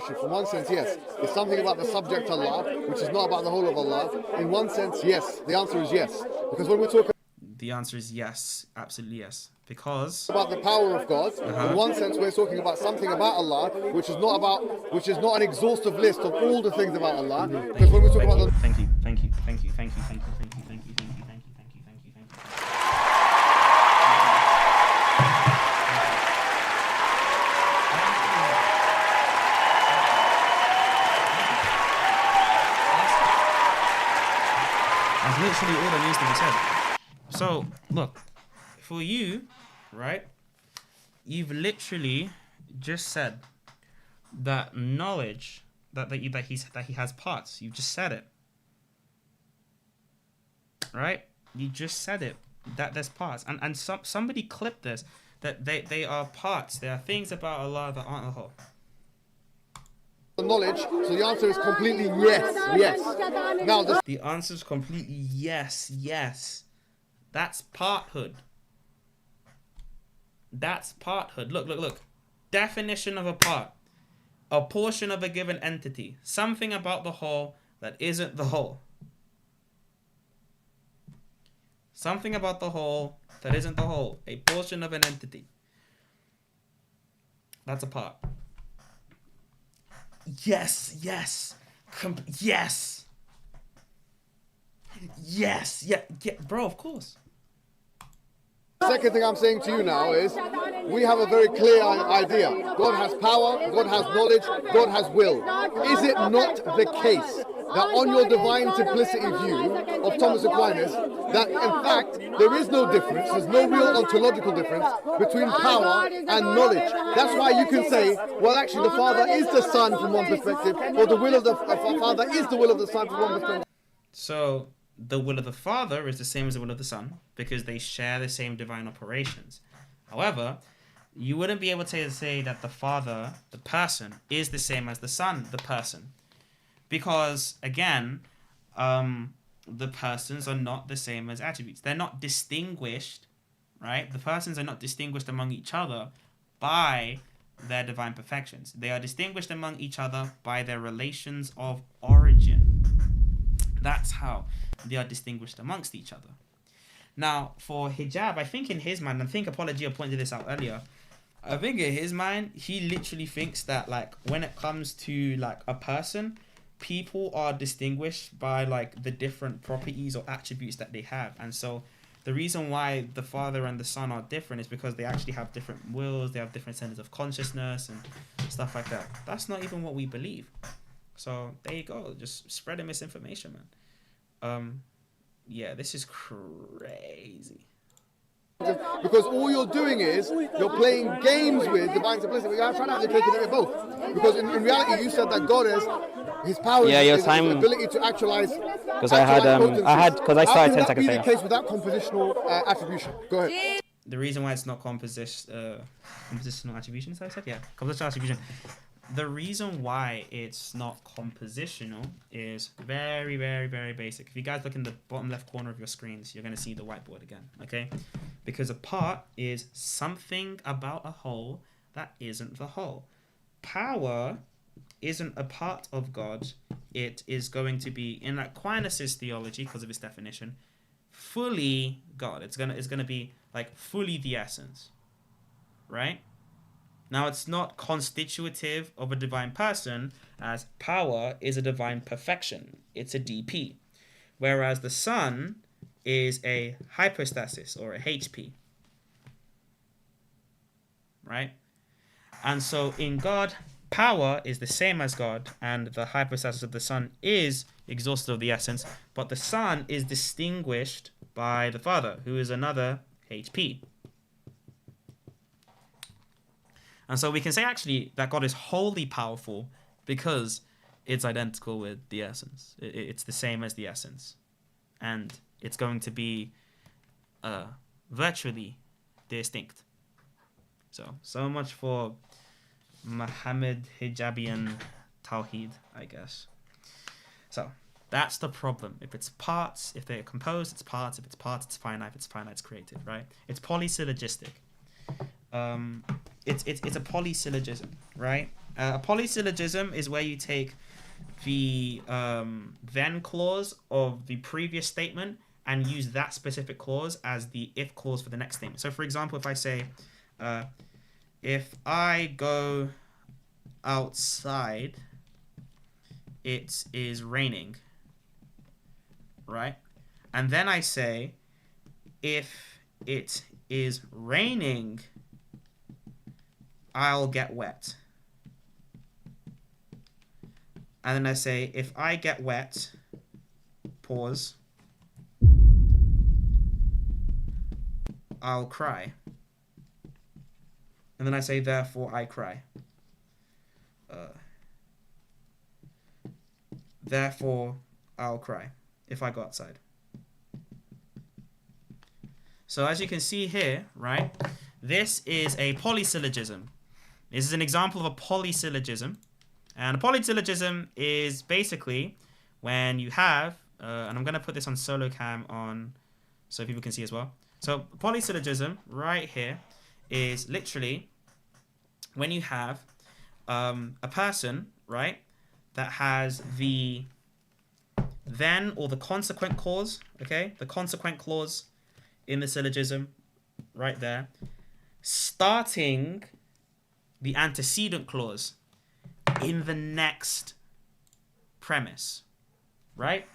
Speaker 5: In one sense, yes. It's something about the subject Allah, which is not about the whole of Allah. In one sense, yes. The answer is yes. Because when we talk
Speaker 1: the answer is yes, absolutely yes. Because
Speaker 5: about the power of God, in one sense we're talking about something about Allah, which is not an exhaustive list of all the things about Allah. Because when we talk about the
Speaker 1: thank you. That's literally all that needs to be said. So, look, for you, right, you've literally just said that knowledge, that he has parts. You just said it. Right? You just said it. That there's parts. And somebody clipped this. That they are parts. There are things about Allah that aren't the whole.
Speaker 5: Knowledge, so the answer is completely yes. Now
Speaker 1: the answer is completely yes. That's parthood. Look. Definition of a part. A portion of a given entity. Something about the whole that isn't the whole. Something about the whole that isn't the whole. A portion of an entity. That's a part. Yes. Yes. Yeah, bro, of course.
Speaker 5: The second thing I'm saying to you now is we have a very clear idea. God has power, God has knowledge, God has will. Is it not the case that on your divine simplicity view of Thomas Aquinas, that in fact there is no difference, there's no real ontological difference between power and knowledge? That's why you can say, well, actually the Father is the Son from one perspective, or the will of the Father is the will of the Son from one perspective.
Speaker 1: So the will of the Father is the same as the will of the Son because they share the same divine operations. However, you wouldn't be able to say that the Father, the person, is the same as the Son, the person. Because, again, the persons are not the same as attributes. They're not distinguished, right? The persons are not distinguished among each other by their divine perfections. They are distinguished among each other by their relations of origin. That's how they are distinguished amongst each other. Now, for hijab, I think in his mind, I think Apologia pointed this out earlier, I think in his mind, he literally thinks that, like, when it comes to, like, a person, people are distinguished by, like, the different properties or attributes that they have. And so the reason why the Father and the Son are different is because they actually have different wills, they have different centers of consciousness and stuff like that. That's not even what we believe. So there you go, just spreading misinformation, man. Yeah, this is crazy.
Speaker 5: Because all you're doing is you're playing games with divine simplicity. You're trying to have your cake and eat it both. Because in reality, you said that God is his power, his ability to actualize.
Speaker 4: Because I started 10 seconds later. How can that be the
Speaker 5: case without compositional attribution? Go ahead.
Speaker 1: The reason why it's not compositional attribution, as I said, yeah, compositional attribution. The reason why it's not compositional is very, very, very basic. If you guys look in the bottom left corner of your screens, you're going to see the whiteboard again, okay? Because a part is something about a whole that isn't the whole. Power isn't a part of God. It is going to be, in Aquinas' theology, because of its definition, fully God. It's gonna be like fully the essence, right? Now, it's not constitutive of a divine person, as power is a divine perfection. It's a DP. Whereas the Son is a hypostasis, or a HP. Right? And so in God, power is the same as God, and the hypostasis of the Son is exhausted of the essence, but the Son is distinguished by the Father, who is another HP. And so we can say actually that God is wholly powerful because it's identical with the essence. It's the same as the essence. And it's going to be virtually distinct. So much for Muhammad Hijabian Tawheed, I guess. So that's the problem. If it's parts, if they're composed, it's parts. If it's parts, it's finite. If it's finite, it's created, right? It's polysyllogistic. It's a polysyllogism, right? A polysyllogism is where you take the then clause of the previous statement and use that specific clause as the if clause for the next statement. So for example, if I say, if I go outside, it is raining, right? And then I say, if it is raining, I'll get wet. And then I say, if I get wet, pause, I'll cry. And then I say, therefore I cry. Therefore I'll cry if I go outside. So as you can see here, right, this is a polysyllogism. This is an example of a polysyllogism. And a polysyllogism is basically when you have, and I'm going to put this on solo cam on so people can see as well. So polysyllogism right here is literally when you have a person, right, that has the then or the consequent clause, okay, the consequent clause in the syllogism right there, starting the antecedent clause in the next premise, right?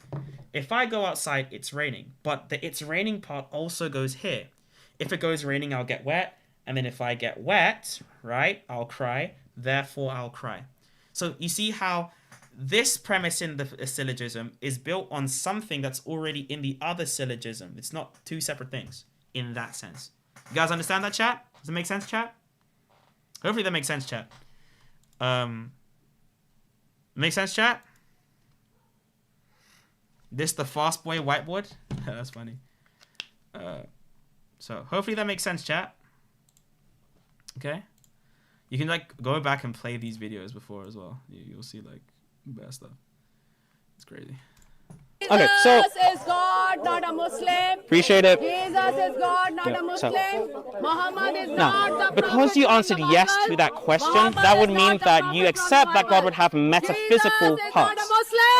Speaker 1: If I go outside, it's raining, but the it's raining part also goes here. If it goes raining, I'll get wet. And then if I get wet, right, I'll cry. Therefore, I'll cry. So you see how this premise in the syllogism is built on something that's already in the other syllogism. It's not two separate things in that sense. You guys understand that, chat? Does it make sense, chat? Hopefully that makes sense, chat. Make sense, chat? This the fast boy whiteboard? That's funny. So hopefully that makes sense, chat. Okay? You can like go back and play these videos before as well. You'll see like bad stuff. It's crazy.
Speaker 4: Okay, so
Speaker 13: Jesus is God, not a Muslim.
Speaker 4: Appreciate it.
Speaker 13: Jesus is God, not a Muslim. Muhammad is
Speaker 4: Now,
Speaker 13: not the
Speaker 4: because you answered yes to that question, that would mean that you accept that God would have metaphysical parts.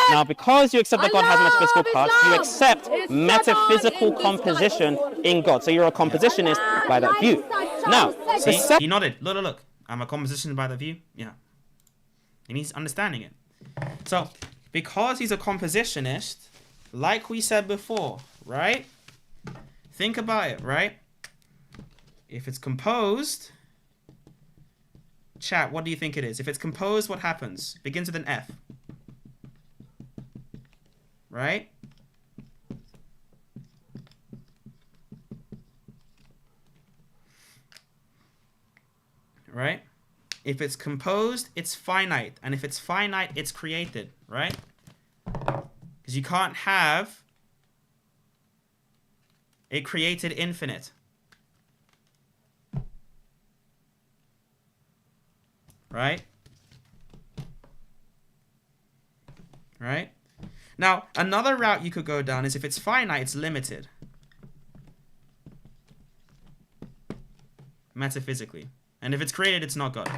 Speaker 4: Now, because you accept that God has metaphysical parts, you accept metaphysical composition in God. So you're a compositionist by that view. Now,
Speaker 1: see, he nodded. Look. I'm a compositionist by that view. Yeah. And he's understanding it. So, because he's a compositionist, like we said before, right? Think about it, right? If it's composed, chat, what do you think it is? If it's composed, what happens? Begins with an F. Right? Right? If it's composed, it's finite. And if it's finite, it's created, right? Because you can't have a created infinite. Right? Right? Now, another route you could go down is if it's finite, it's limited. Metaphysically. And if it's created, it's not God.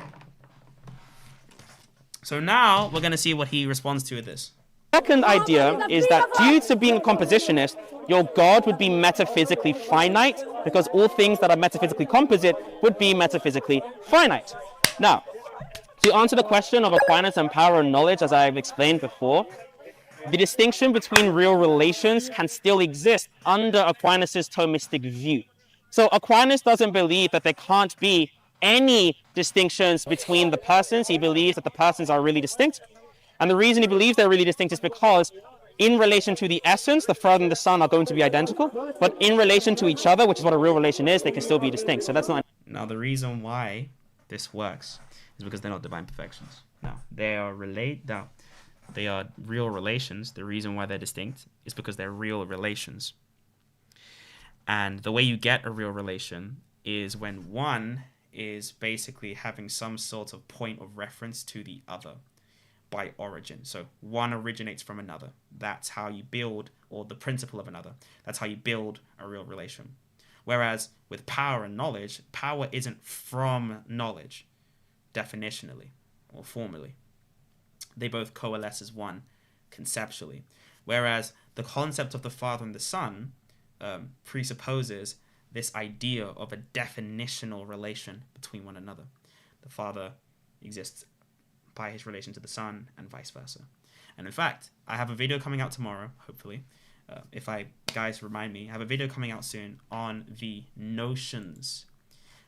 Speaker 1: So now we're going to see what he responds to with this.
Speaker 4: Second idea is that due to being a compositionist, your God would be metaphysically finite because all things that are metaphysically composite would be metaphysically finite. Now, to answer the question of Aquinas and power and knowledge, as I've explained before, the distinction between real relations can still exist under Aquinas' Thomistic view. So Aquinas doesn't believe that there can't be any distinctions between the persons. He believes that the persons are really distinct. And the reason he believes they're really distinct is because in relation to the essence, the Father and the Son are going to be identical. But in relation to each other, which is what a real relation is, they can still be distinct. So that's not...
Speaker 1: Now, the reason why this works is because they're not divine perfections. Now, they are real relations. The reason why they're distinct is because they're real relations. And the way you get a real relation is when one is basically having some sort of point of reference to the other by origin. So one originates from another. That's how you build, or the principle of another. That's how you build a real relation. Whereas with power and knowledge, power isn't from knowledge, definitionally or formally. They both coalesce as one conceptually. Whereas the concept of the Father and the Son presupposes this idea of a definitional relation between one another. The Father exists by his relation to the Son, and vice versa. And in fact, I have a video coming out tomorrow, hopefully. If guys remind me, I have a video coming out soon on the notions,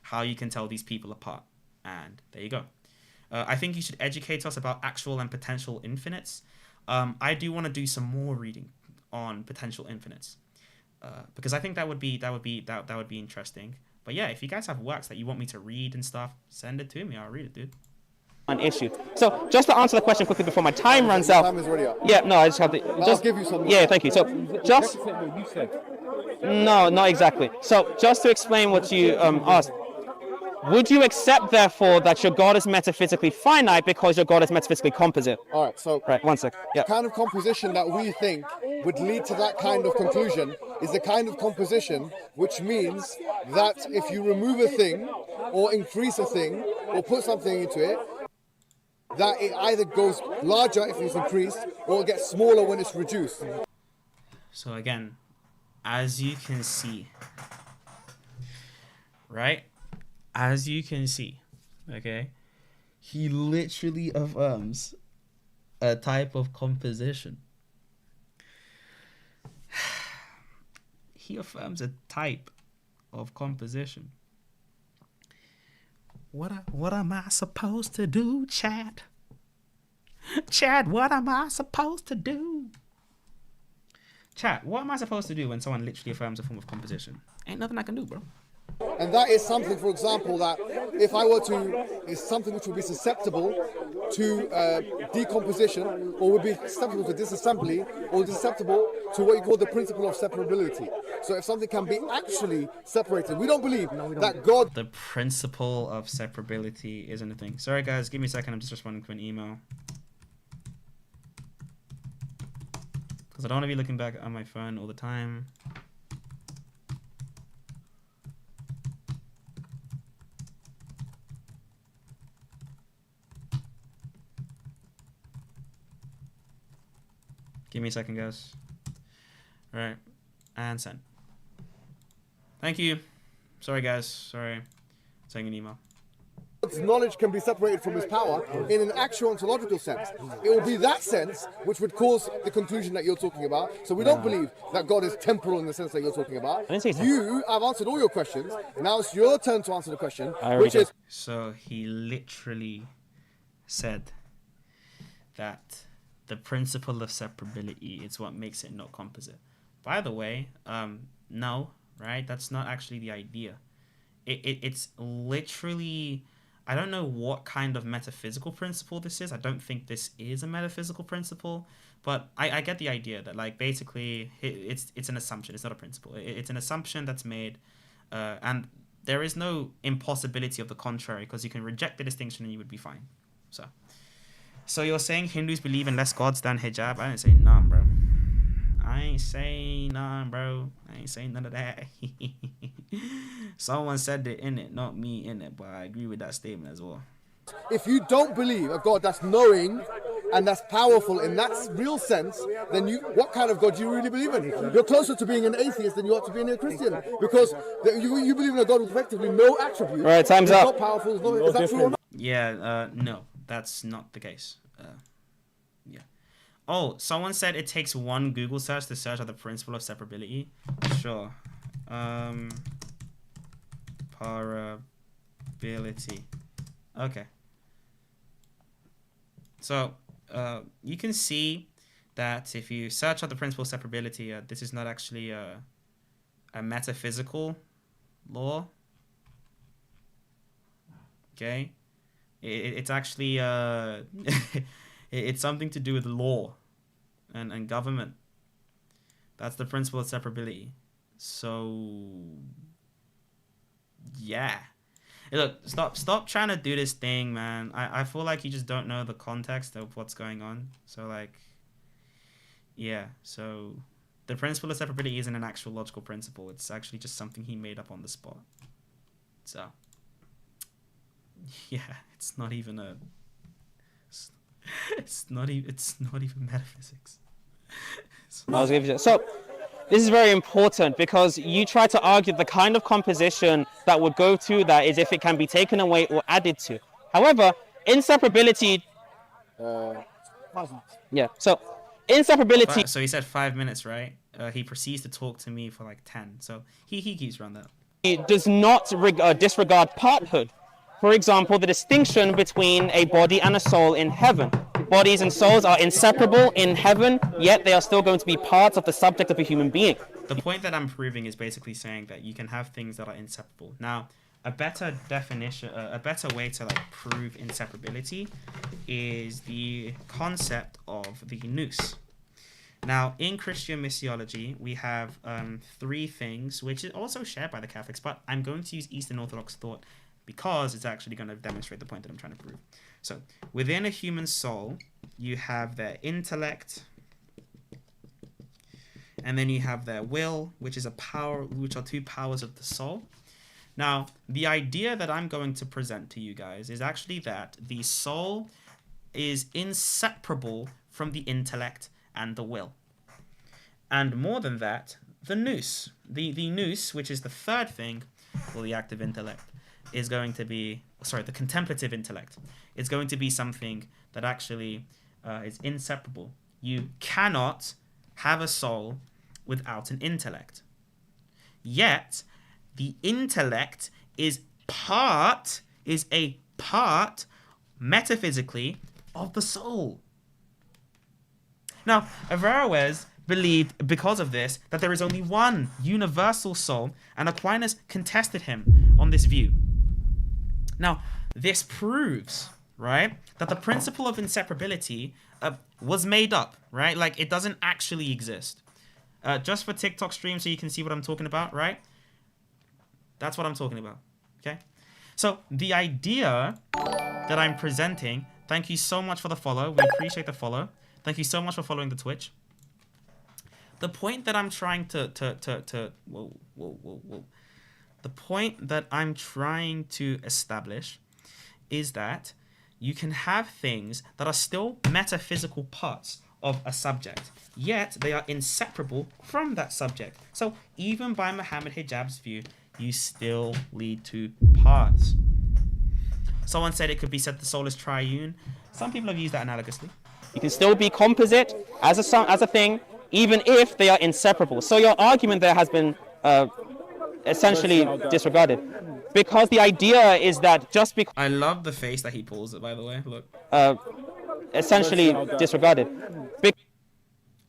Speaker 1: how you can tell these people apart. And there you go. I think you should educate us about actual and potential infinites. I do want to do some more reading on potential infinites, because I think that would be interesting. But yeah, if you guys have works that you want me to read and stuff, send it to me. I'll read it, dude.
Speaker 4: An issue. So just to answer the question quickly before my time runs out.
Speaker 5: Time is already up.
Speaker 4: Yeah, no, I just have to.
Speaker 5: I'll give you some.
Speaker 4: Yeah, thank you. So just. No, not exactly. So just to explain what you asked. Would you accept, therefore, that your God is metaphysically finite because your God is metaphysically composite?
Speaker 5: All right, so...
Speaker 4: Right, one sec. Yeah.
Speaker 5: The kind of composition that we think would lead to that kind of conclusion is the kind of composition which means that if you remove a thing or increase a thing or put something into it, that it either goes larger if it's increased or it gets smaller when it's reduced.
Speaker 1: So again, as you can see, right? As you can see, okay, he literally affirms a type of composition. He affirms a type of composition. What am I supposed to do, Chad? Chad, what am I supposed to do? Chad, what am I supposed to do when someone literally affirms a form of composition? Ain't nothing I can do, bro.
Speaker 5: And that is something, for example, that if I were to, is something which would be susceptible to decomposition, or would be susceptible to disassembly, or susceptible to what you call the principle of separability. So if something can be actually separated, we don't believe that God...
Speaker 1: The principle of separability isn't a thing. Sorry guys, give me a second, I'm just responding to an email. Because I don't want to be looking back on my phone all the time. Give me a second, guys. All right, and send. Thank you. Sorry, guys. Sorry. Sending an email.
Speaker 5: God's knowledge can be separated from his power in an actual ontological sense. It will be that sense which would cause the conclusion that you're talking about. So we don't believe that God is temporal in the sense that you're talking about. I've answered all your questions. Now it's your turn to answer the question, which is...
Speaker 1: So he literally said that the principle of separability is what makes it not composite. By the way, no, right? That's not actually the idea. It's literally, I don't know what kind of metaphysical principle this is. I don't think this is a metaphysical principle, but I get the idea that, like, basically it's an assumption. It's not a principle. It's an assumption that's made, and there is no impossibility of the contrary, because you can reject the distinction and you would be fine. So you're saying Hindus believe in less gods than hijab? I didn't say none, bro. I ain't saying none, bro. I ain't saying none of that. Someone said it in it, not me in it, but I agree with that statement as well.
Speaker 5: If you don't believe a God that's knowing and that's powerful in that real sense, then what kind of God do you really believe in? You're closer to being an atheist than you are to being a Christian, because you believe in a God with effectively no attributes.
Speaker 4: All right, time's up.
Speaker 5: Not powerful. Is that true or not?
Speaker 1: Yeah, no, that's not the case. Yeah. Oh, someone said it takes one Google search to search out the principle of separability. Sure. separability. Okay. So you can see that if you search up the principle of separability, this is not actually a metaphysical law. Okay, it's actually it's something to do with law and government. That's the principle of separability. So yeah. Hey, look, stop trying to do this thing, man. I feel like you just don't know the context of what's going on. So like, yeah. So the principle of separability isn't an actual logical principle. It's actually just something he made up on the spot. So yeah, it's not even metaphysics.
Speaker 4: So this is very important because you try to argue the kind of composition that would go to that is if it can be taken away or added to. However, inseparability. Yeah. So inseparability.
Speaker 1: So he said 5 minutes, right? He proceeds to talk to me for like 10. So he keeps running that.
Speaker 4: It does not disregard parthood. For example, the distinction between a body and a soul in heaven. Bodies and souls are inseparable in heaven, yet they are still going to be parts of the subject of a human being.
Speaker 1: The point that I'm proving is basically saying that you can have things that are inseparable. Now, a better definition, a better way to like prove inseparability is the concept of the nous. Now, in Christian missiology, we have 3 things, which is also shared by the Catholics, but I'm going to use Eastern Orthodox thought because it's actually going to demonstrate the point that I'm trying to prove. So, within a human soul, you have their intellect, and then you have their will, which is which are 2 powers of the soul. Now, the idea that I'm going to present to you guys is actually that the soul is inseparable from the intellect and the will. And more than that, the nous. The nous, which is the 3rd thing, or the active intellect, is going to be, the contemplative intellect. It's going to be something that actually is inseparable. You cannot have a soul without an intellect. Yet, the intellect is a part, metaphysically, of the soul. Now, Averroes believed, because of this, that there is only one universal soul, and Aquinas contested him on this view. Now, this proves, right, that the principle of inseparability was made up, right? Like, it doesn't actually exist. Just for TikTok stream so you can see what I'm talking about, right? That's what I'm talking about, okay? So, the idea that I'm presenting, thank you so much for the follow. We appreciate the follow. Thank you so much for following the Twitch. The point that I'm trying to The point that I'm trying to establish is that you can have things that are still metaphysical parts of a subject, yet they are inseparable from that subject. So even by Muhammad Hijab's view, you still lead to parts. Someone said it could be said the soul is triune. Some people have used that analogously.
Speaker 4: You can still be composite as a thing, even if they are inseparable. So your argument there has been essentially disregarded, because the idea is that just because
Speaker 1: I love the face that he pulls it, by the way. Look,
Speaker 4: essentially disregarded.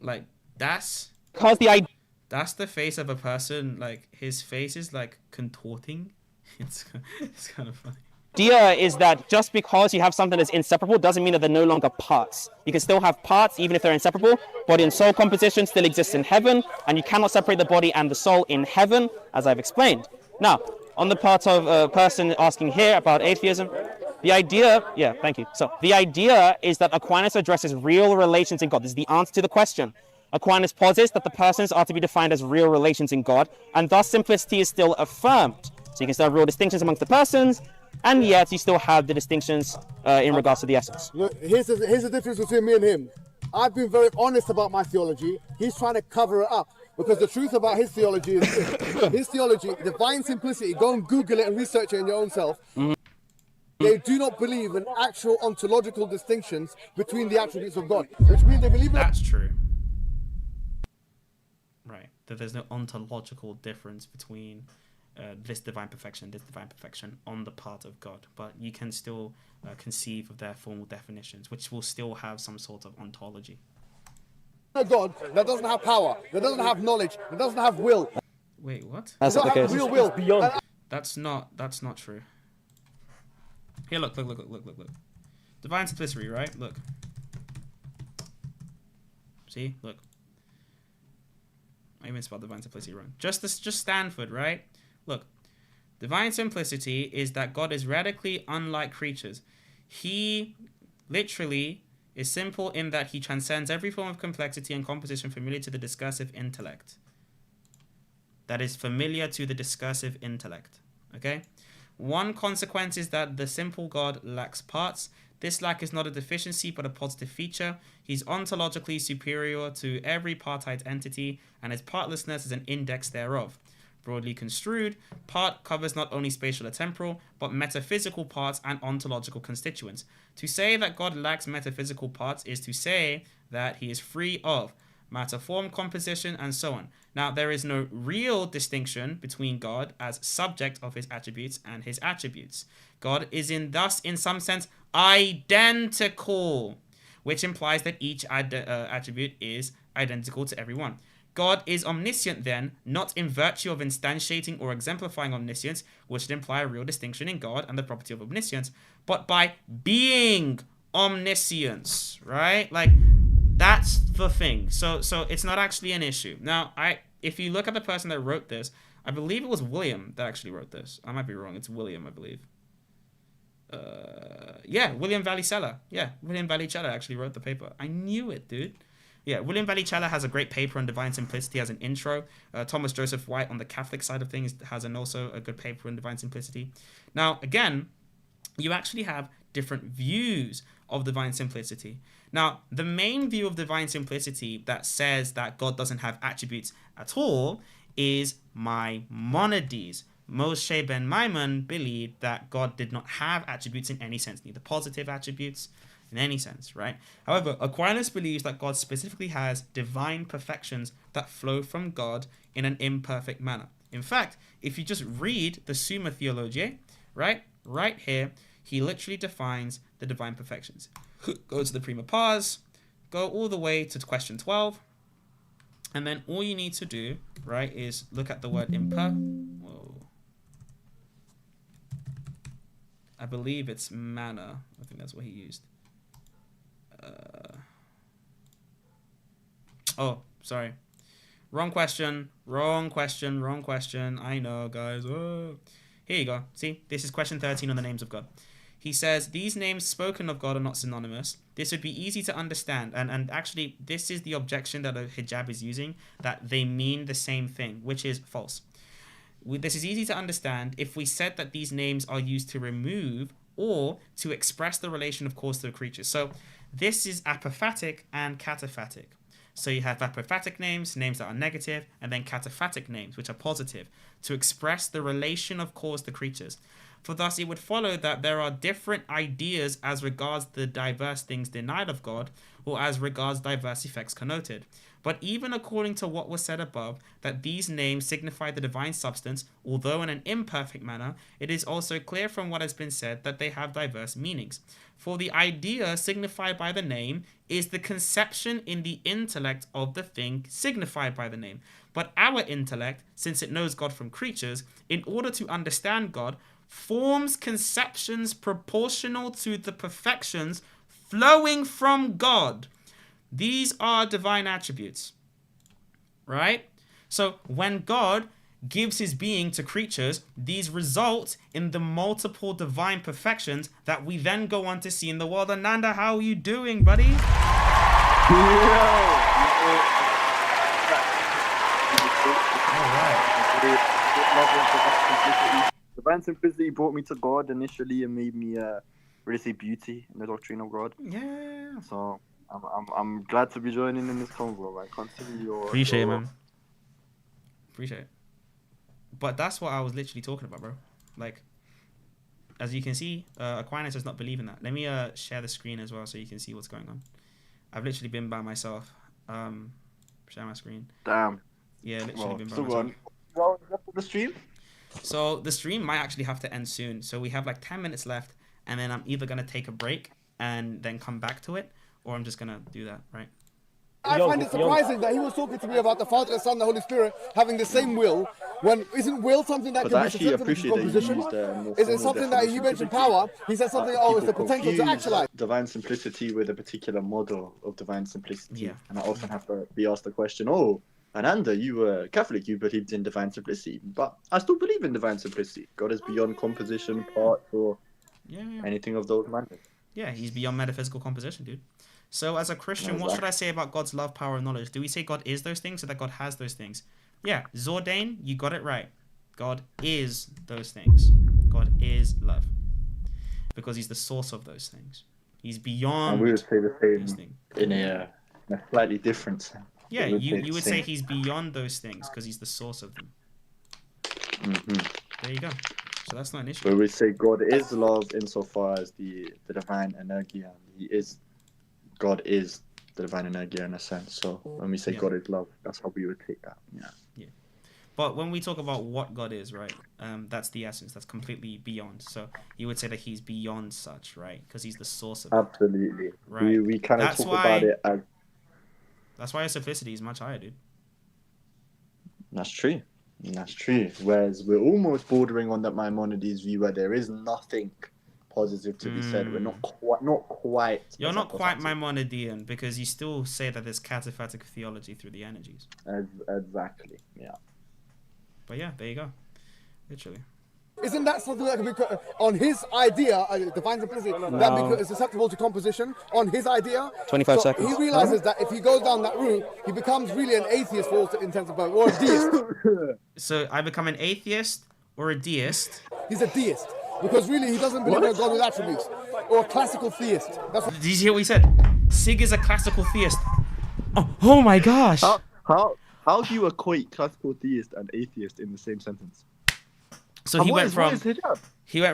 Speaker 1: Like that's
Speaker 4: because the idea.
Speaker 1: That's the face of a person. Like his face is like contorting. It's kind of funny.
Speaker 4: Idea is that just because you have something that's inseparable doesn't mean that they're no longer parts. You can still have parts even if they're inseparable. Body and soul composition still exists in heaven, and you cannot separate the body and the soul in heaven, as I've explained. Now, on the part of a person asking here about atheism, the idea, yeah, thank you. So the idea is that Aquinas addresses real relations in God. This is the answer to the question. Aquinas posits that the persons are to be defined as real relations in God, and thus simplicity is still affirmed. So you can still have real distinctions amongst the persons, and yet you still have the distinctions in regards to the essence.
Speaker 5: Look, here's the difference between me and him. I've been very honest about my theology. He's trying to cover it up, because the truth about his theology is his theology, divine simplicity. Go and Google it and research it in your own self. Mm-hmm. They do not believe in actual ontological distinctions between the attributes of God, which means they believe
Speaker 1: that's true. Right, that there's no ontological difference between this divine perfection on the part of God. But you can still conceive of their formal definitions, which will still have some sort of ontology.
Speaker 5: A God that doesn't have power, that doesn't have knowledge, that doesn't have will.
Speaker 1: Wait, what?
Speaker 4: That's not the case.
Speaker 5: Real will.
Speaker 4: Beyond.
Speaker 1: That's not true. Here, look. Divine simplicity, right? Look. See, look. I even spelled divine simplicity wrong. Just Stanford, right? Look. Divine simplicity is that God is radically unlike creatures. He literally is simple in that he transcends every form of complexity and composition familiar to the discursive intellect. That is familiar to the discursive intellect. Okay? One consequence is that the simple God lacks parts. This lack is not a deficiency but a positive feature. He's ontologically superior to every partite entity, and his partlessness is an index thereof. Broadly construed, part covers not only spatial or temporal, but metaphysical parts and ontological constituents. To say that God lacks metaphysical parts is to say that he is free of matter, form, composition, and so on. Now, there is no real distinction between God as subject of his attributes and his attributes. God is thus, in some sense, identical, which implies that each attribute is identical to everyone. God is omniscient then, not in virtue of instantiating or exemplifying omniscience, which would imply a real distinction in God and the property of omniscience, but by being omniscience, right? Like, that's the thing. So it's not actually an issue. Now, if you look at the person that wrote this, I believe it was William that actually wrote this. I might be wrong. It's William, I believe. Yeah, William Vallicella. Yeah, William Vallicella actually wrote the paper. I knew it, dude. Yeah, William Vallicella has a great paper on divine simplicity as an intro. Thomas Joseph White on the Catholic side of things has also a good paper on divine simplicity. Now, again, you actually have different views of divine simplicity. Now, the main view of divine simplicity that says that God doesn't have attributes at all is Maimonides. Moshe ben Maimon believed that God did not have attributes in any sense, neither positive attributes in any sense, right? However, Aquinas believes that God specifically has divine perfections that flow from God in an imperfect manner. In fact, if you just read the Summa Theologiae, right here, he literally defines the divine perfections. Go to the prima pars, go all the way to question 12, and then all you need to do, right, is look at the word Whoa. I believe it's manner. I think that's what he used. Oh, sorry. Wrong question. I know, guys. Oh. Here you go. See, this is question 13 on the names of God. He says, these names spoken of God are not synonymous. This would be easy to understand. And actually, this is the objection that a hijab is using, that they mean the same thing, which is false. This is easy to understand if we said that these names are used to remove or to express the relation of cause to the creature. So this is apophatic and cataphatic. So you have apophatic names that are negative, and then cataphatic names, which are positive, to express the relation of cause to creatures. For thus it would follow that there are different ideas as regards the diverse things denied of God, or as regards diverse effects connoted. But even according to what was said above, that these names signify the divine substance, although in an imperfect manner, it is also clear from what has been said that they have diverse meanings. For the idea signified by the name is the conception in the intellect of the thing signified by the name. But our intellect, since it knows God from creatures, in order to understand God, forms conceptions proportional to the perfections flowing from God. These are divine attributes, right? So when God gives his being to creatures, these result in the multiple divine perfections that we then go on to see in the world. Ananda, how are you doing, buddy?
Speaker 14: Divine simplicity brought me to God initially and made me really see beauty in the doctrine of God.
Speaker 1: Yeah.
Speaker 14: So I'm glad to be joining in this convo, man. Consider your
Speaker 1: Appreciate it, man. Appreciate it. But that's what I was literally talking about, bro. Like, as you can see, Aquinas does not believe in that. Let me share the screen as well so you can see what's going on. I've literally been by myself. Share my screen.
Speaker 14: Damn.
Speaker 1: Yeah, literally been by myself.
Speaker 14: Well, the stream?
Speaker 1: So the stream might actually have to end soon. So we have like 10 minutes left, and then I'm either gonna take a break and then come back to it, or I'm just gonna do that, right?
Speaker 5: I find it surprising that he was talking to me about the Father, the Son, the Holy Spirit having the same will. When isn't will something that can be susceptible to composition? Is it something that you mentioned power? He said something. Oh, it's the potential to actualize
Speaker 14: divine simplicity with a particular model of divine simplicity.
Speaker 1: Yeah.
Speaker 14: And I often have to be asked the question, oh, Ananda, you were Catholic, you believed in divine simplicity, but I still believe in divine simplicity. God is beyond composition, parts, or anything of those manners.
Speaker 1: Yeah, he's beyond metaphysical composition, dude. So as a Christian, what should I say about God's love, power, and knowledge? Do we say God is those things or that God has those things? Yeah, Zordane, you got it right. God is those things. God is love. Because he's the source of those things. He's beyond.
Speaker 14: And we would say the
Speaker 1: those
Speaker 14: same
Speaker 1: things.
Speaker 14: in a slightly different sense.
Speaker 1: Yeah, you would say he's beyond those things because he's the source of them. There you go. So that's not an issue.
Speaker 14: But we say God is love insofar as the divine energy, and God is the divine energy in a sense. So when we say God is love, that's how we would take that. Yeah.
Speaker 1: But when we talk about what God is, right, that's the essence. That's completely beyond. So you would say that he's beyond such, right? Because he's the source of it.
Speaker 14: Absolutely.
Speaker 1: Right.
Speaker 14: We kind of talk about it as...
Speaker 1: That's why his simplicity is much higher, dude.
Speaker 14: That's true. That's true. Whereas we're almost bordering on that Maimonides view where there is nothing positive to be said. We're not quite.
Speaker 1: You're not quite Maimonidean because you still say that there's cataphatic theology through the energies.
Speaker 14: Exactly. Yeah.
Speaker 1: But yeah, there you go. Literally.
Speaker 5: Isn't that something that can be on his idea, divine simplicity, that is susceptible to composition on his idea?
Speaker 4: 25 seconds.
Speaker 5: He realizes that if he goes down that route, he becomes really an atheist for all intents and purposes, or a deist.
Speaker 1: So I become an atheist or a deist?
Speaker 5: He's a deist because really he doesn't believe in a God with attributes, or a classical theist. That's what...
Speaker 1: Did you hear what he said? SIIIG is a classical theist. Oh my gosh!
Speaker 14: How do you equate classical theist and atheist in the same sentence?
Speaker 1: So he went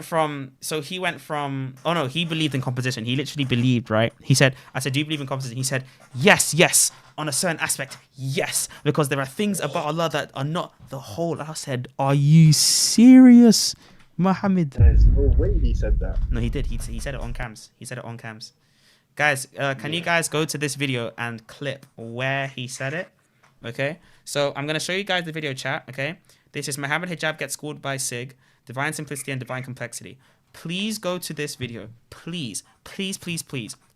Speaker 1: from oh no, he believed in composition. He literally believed, right? I said, do you believe in composition? He said, yes, on a certain aspect, yes, because there are things about Allah that are not the whole. I said, are you serious, Muhammad?
Speaker 14: There's no way he said that.
Speaker 1: No, he did. He said it on cams. Guys, can you guys go to this video and clip where he said it? Okay, so I'm gonna show you guys the video chat. Okay. This is Muhammad Hijab gets schooled by SIIIG, divine simplicity and divine complexity. Please go to this video. Please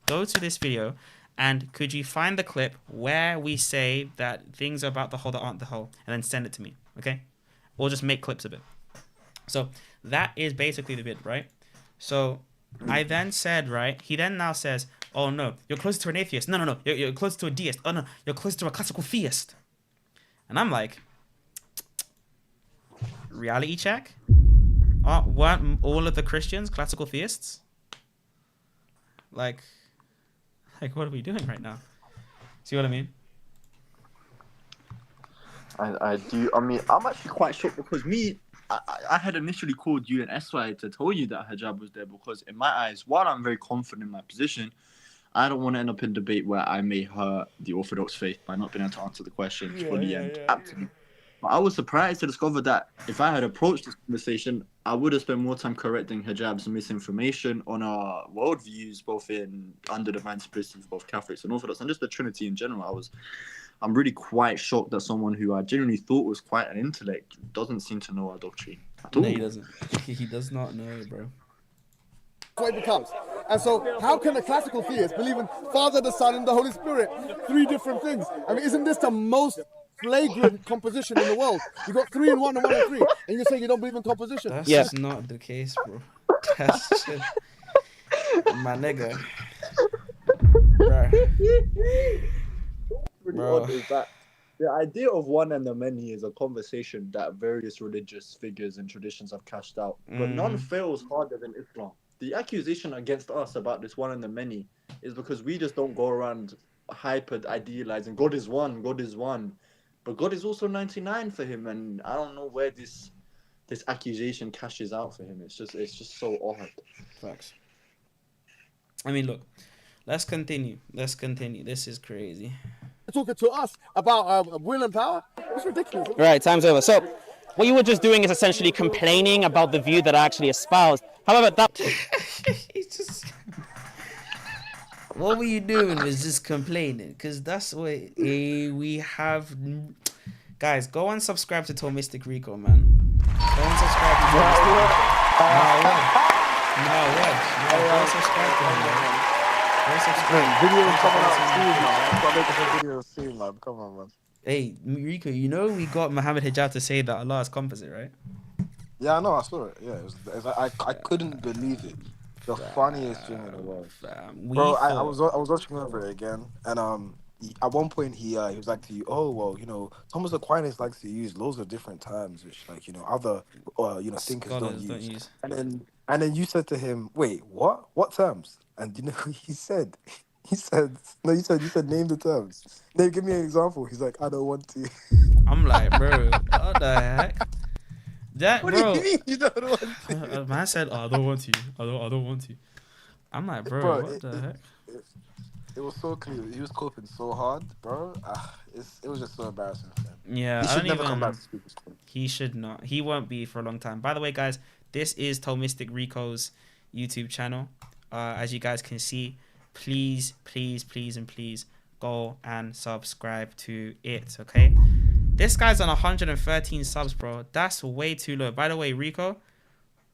Speaker 1: go to this video, and could you find the clip where we say that things are about the whole that aren't the whole, and then send it to me, okay? Or just make clips of it. So that is basically the vid, right? So I then said, right? He then now says, oh no, you're closer to an atheist. No, you're closer to a deist. Oh no, you're closer to a classical theist. And I'm like, reality check? Weren't all of the Christians classical theists? Like what are we doing right now? See what I mean?
Speaker 14: I do. I mean, I'm actually quite shocked because I had initially called you and SY to tell you that hijab was there because in my eyes, while I'm very confident in my position, I don't want to end up in debate where I may hurt the Orthodox faith by not being able to answer the questions fully and absolutely. But I was surprised to discover that if I had approached this conversation, I would have spent more time correcting hijab's misinformation on our worldviews, both under divine simplicity for both Catholics and Orthodox, and just the Trinity in general. I'm really quite shocked that someone who I genuinely thought was quite an intellect doesn't seem to know our doctrine at all.
Speaker 1: No, he doesn't. He does not know it, bro.
Speaker 5: That's what it becomes. And so how can a classical theist believe in Father, the Son, and the Holy Spirit? 3 different things. I mean, isn't this the most flagrant composition in the world? You got 3 in 1 and 1 in 3, and you're saying you don't believe in composition?
Speaker 1: That's just not the case, bro. That's just... my nigga.
Speaker 14: Bro. Is that the idea of one and the many is a conversation that various religious figures and traditions have cashed out, but none fails harder than Islam. The accusation against us about this one and the many is because we just don't go around hyper idealizing God is one, but God is also 99 for him, and I don't know where this accusation cashes out for him. It's just so odd.
Speaker 1: Facts. I mean, look, let's continue. This is crazy.
Speaker 5: Talking to us about will and power. It's ridiculous.
Speaker 4: Right, time's over. So what you were just doing is essentially complaining about the view that I actually espoused. However, that...
Speaker 1: It's just... What were you doing was just complaining, because that's what we have. Guys, go and subscribe to Thomistic Rico, man. Go and subscribe to Thomistic Rico. No, what? No, go subscribe to him, man. Go subscribe.
Speaker 5: Videos coming out soon, man. I've got to make a video soon, man. Come on, man.
Speaker 1: Hey, Rico, you know we got Muhammad Hijab to say that Allah is composite, right?
Speaker 5: Yeah, I know. I saw it. Yeah, I couldn't believe it. The funniest thing in the world, bro. I was watching over it again, and at one point he was like to you, oh well, you know, Thomas Aquinas likes to use loads of different terms, which like other thinkers don't use. And then you said to him, wait, what? What terms? And you know what he said? You said name the terms. Then give me an example. He's like, I don't want to.
Speaker 1: I'm like, bro, what the heck? That,
Speaker 5: what
Speaker 1: bro,
Speaker 5: do you mean you don't want to?
Speaker 1: Man said, oh, I don't want to. I don't want to. I'm like, bro, what the heck?
Speaker 5: It was so clear. He was coping so hard, bro. It was just so embarrassing for him.
Speaker 1: Yeah,
Speaker 5: he should never come back to speak.
Speaker 1: He should not. He won't be for a long time. By the way, guys, this is Thomistic Rico's YouTube channel. As you guys can see, please go and subscribe to it, okay? This guy's on 113 subs, bro. That's way too low. By the way, Rico,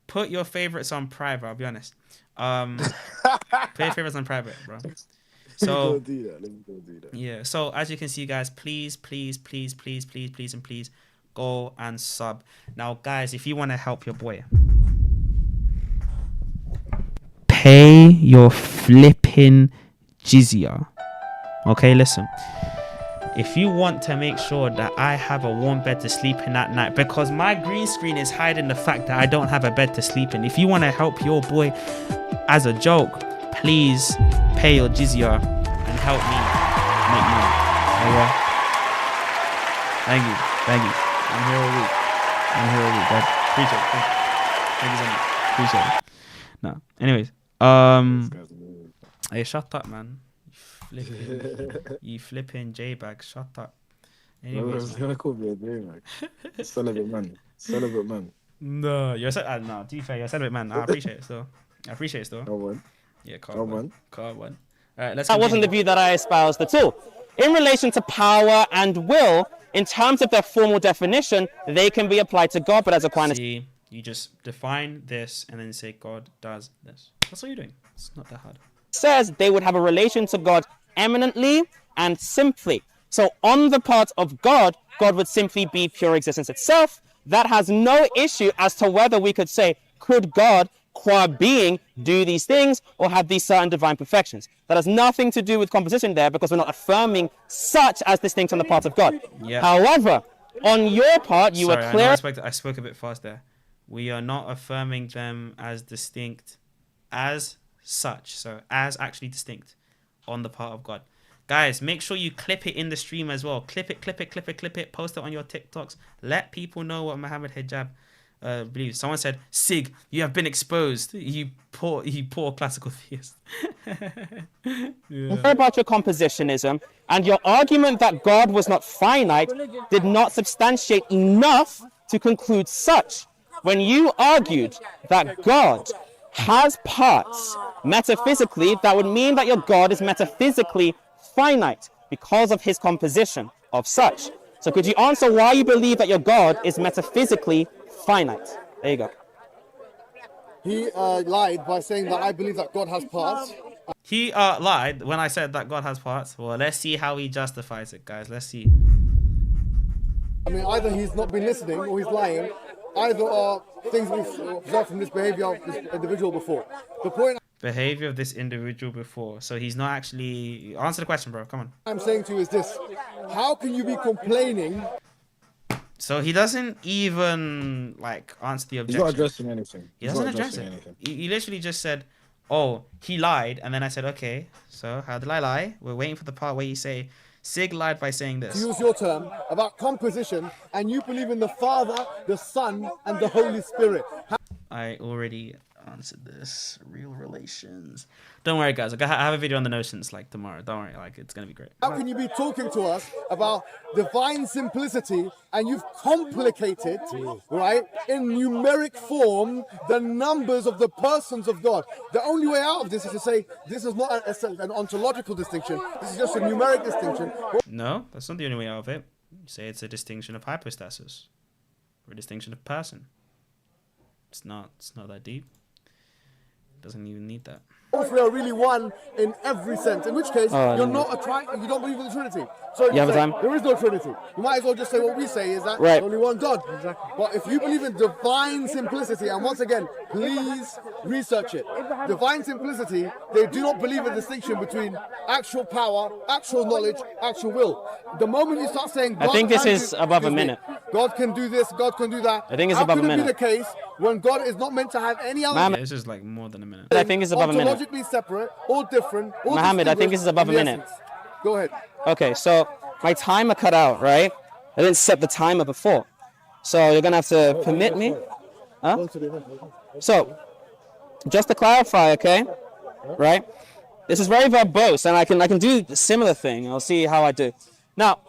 Speaker 1: put your favorites on private. I'll be honest. Put your favorites on private, bro. So
Speaker 5: let me go do that.
Speaker 1: Yeah. So as you can see, guys, please, and please go and sub. Now, guys, if you want to help your boy, pay your flipping jizya. Okay, listen. If you want to make sure that I have a warm bed to sleep in at night, because my green screen is hiding the fact that I don't have a bed to sleep in. If you want to help your boy as a joke, please pay your jizya and help me make money. Okay? Thank you. I'm here all week. God. Appreciate it. Thank you so much. Appreciate it. No. Anyways. Hey, shut up, man. You flipping J-bag. Shut up. Anyways,
Speaker 5: gonna call me a J-bag. Celibate man.
Speaker 1: No, you're no. To be fair, you're a celibate man. I appreciate it still.
Speaker 5: Come on.
Speaker 1: Yeah, come on. All right, let's.
Speaker 4: That wasn't the view that I espoused at all. In relation to power and will, in terms of their formal definition, they can be applied to God, but as Aquinas.
Speaker 1: See, you just define this and then say God does this. That's all you're doing. It's not that hard.
Speaker 4: Says they would have a relation to God eminently and simply. So on the part of God, God would simply be pure existence itself. That has no issue as to whether we could say, could God, qua being, do these things or have these certain divine perfections? That has nothing to do with composition there, because we're not affirming such as distinct on the part of God.
Speaker 1: Yeah.
Speaker 4: However, on your part, you were clear.
Speaker 1: I spoke a bit fast there. We are not affirming them as distinct as such, so as actually distinct on the part of God. Guys, make sure you clip it in the stream as well. Clip it, post it on your TikToks. Let people know what Muhammad Hijab believes. Someone said, SIIIG, you have been exposed. You poor classical theist.
Speaker 4: Yeah. About your compositionism and your argument that God was not finite did not substantiate enough to conclude such. When you argued that God has parts metaphysically, that would mean that your God is metaphysically finite because of his composition of such. So could you answer why you believe that your God is metaphysically finite? There you go.
Speaker 5: He lied by saying that I believe that God has parts.
Speaker 1: He lied when I said that God has parts. Well, let's see how he justifies it, guys. Let's see.
Speaker 5: I mean, either he's not been listening or he's lying. Either are things we've observed from this behavior of this individual before. The point
Speaker 1: behavior of this individual before. So he's not actually... Answer the question, bro. Come on.
Speaker 5: I'm saying to you is this. How can you be complaining?
Speaker 1: So he doesn't even, like, answer the objection.
Speaker 5: He's not addressing anything.
Speaker 1: He doesn't address it. He literally just said, oh, he lied. And then I said, okay, so how did I lie? We're waiting for the part where you say... SIIIG lied by saying this.
Speaker 5: Use your term about composition, and you believe in the Father, the Son, and the Holy Spirit.
Speaker 1: I already answered this. Real relations. Don't worry, guys. I have a video on the notions like tomorrow. Don't worry, like it's gonna be great.
Speaker 5: How can you be talking to us about divine simplicity and you've complicated, right, in numeric form, the numbers of the persons of God? The only way out of this is to say this is not an ontological distinction. This is just a numeric distinction.
Speaker 1: No, that's not the only way out of it. You say it's a distinction of hypostasis or a distinction of person. It's not that deep. It doesn't even need that.
Speaker 5: All three are really one in every sense. In which case, you're not you don't believe in the Trinity. So
Speaker 4: you have time?
Speaker 5: There is no Trinity. You might as well just say what we say is that
Speaker 4: right.
Speaker 5: only one God. Exactly. But if you believe in divine simplicity, and once again, please research it. Divine simplicity, they do not believe in distinction between actual power, actual knowledge, actual will. The moment you start saying, God
Speaker 4: I think this is above a minute.
Speaker 5: God can do this, God can do that.
Speaker 4: I think it's above a minute.
Speaker 5: How could it be the case when God is not meant to have any other?
Speaker 1: Yeah, this is like more than a minute.
Speaker 4: I think it's above a minute.
Speaker 5: Ontologically separate, all different. All
Speaker 4: Mohammed, I think this is above a minute.
Speaker 5: Essence. Go ahead.
Speaker 4: Okay, so my timer cut out, right? I didn't set the timer before. So you're going to have to permit me. Huh? So, just to clarify, okay? Right? This is very verbose, and I can do a similar thing. I'll see how I do. Now,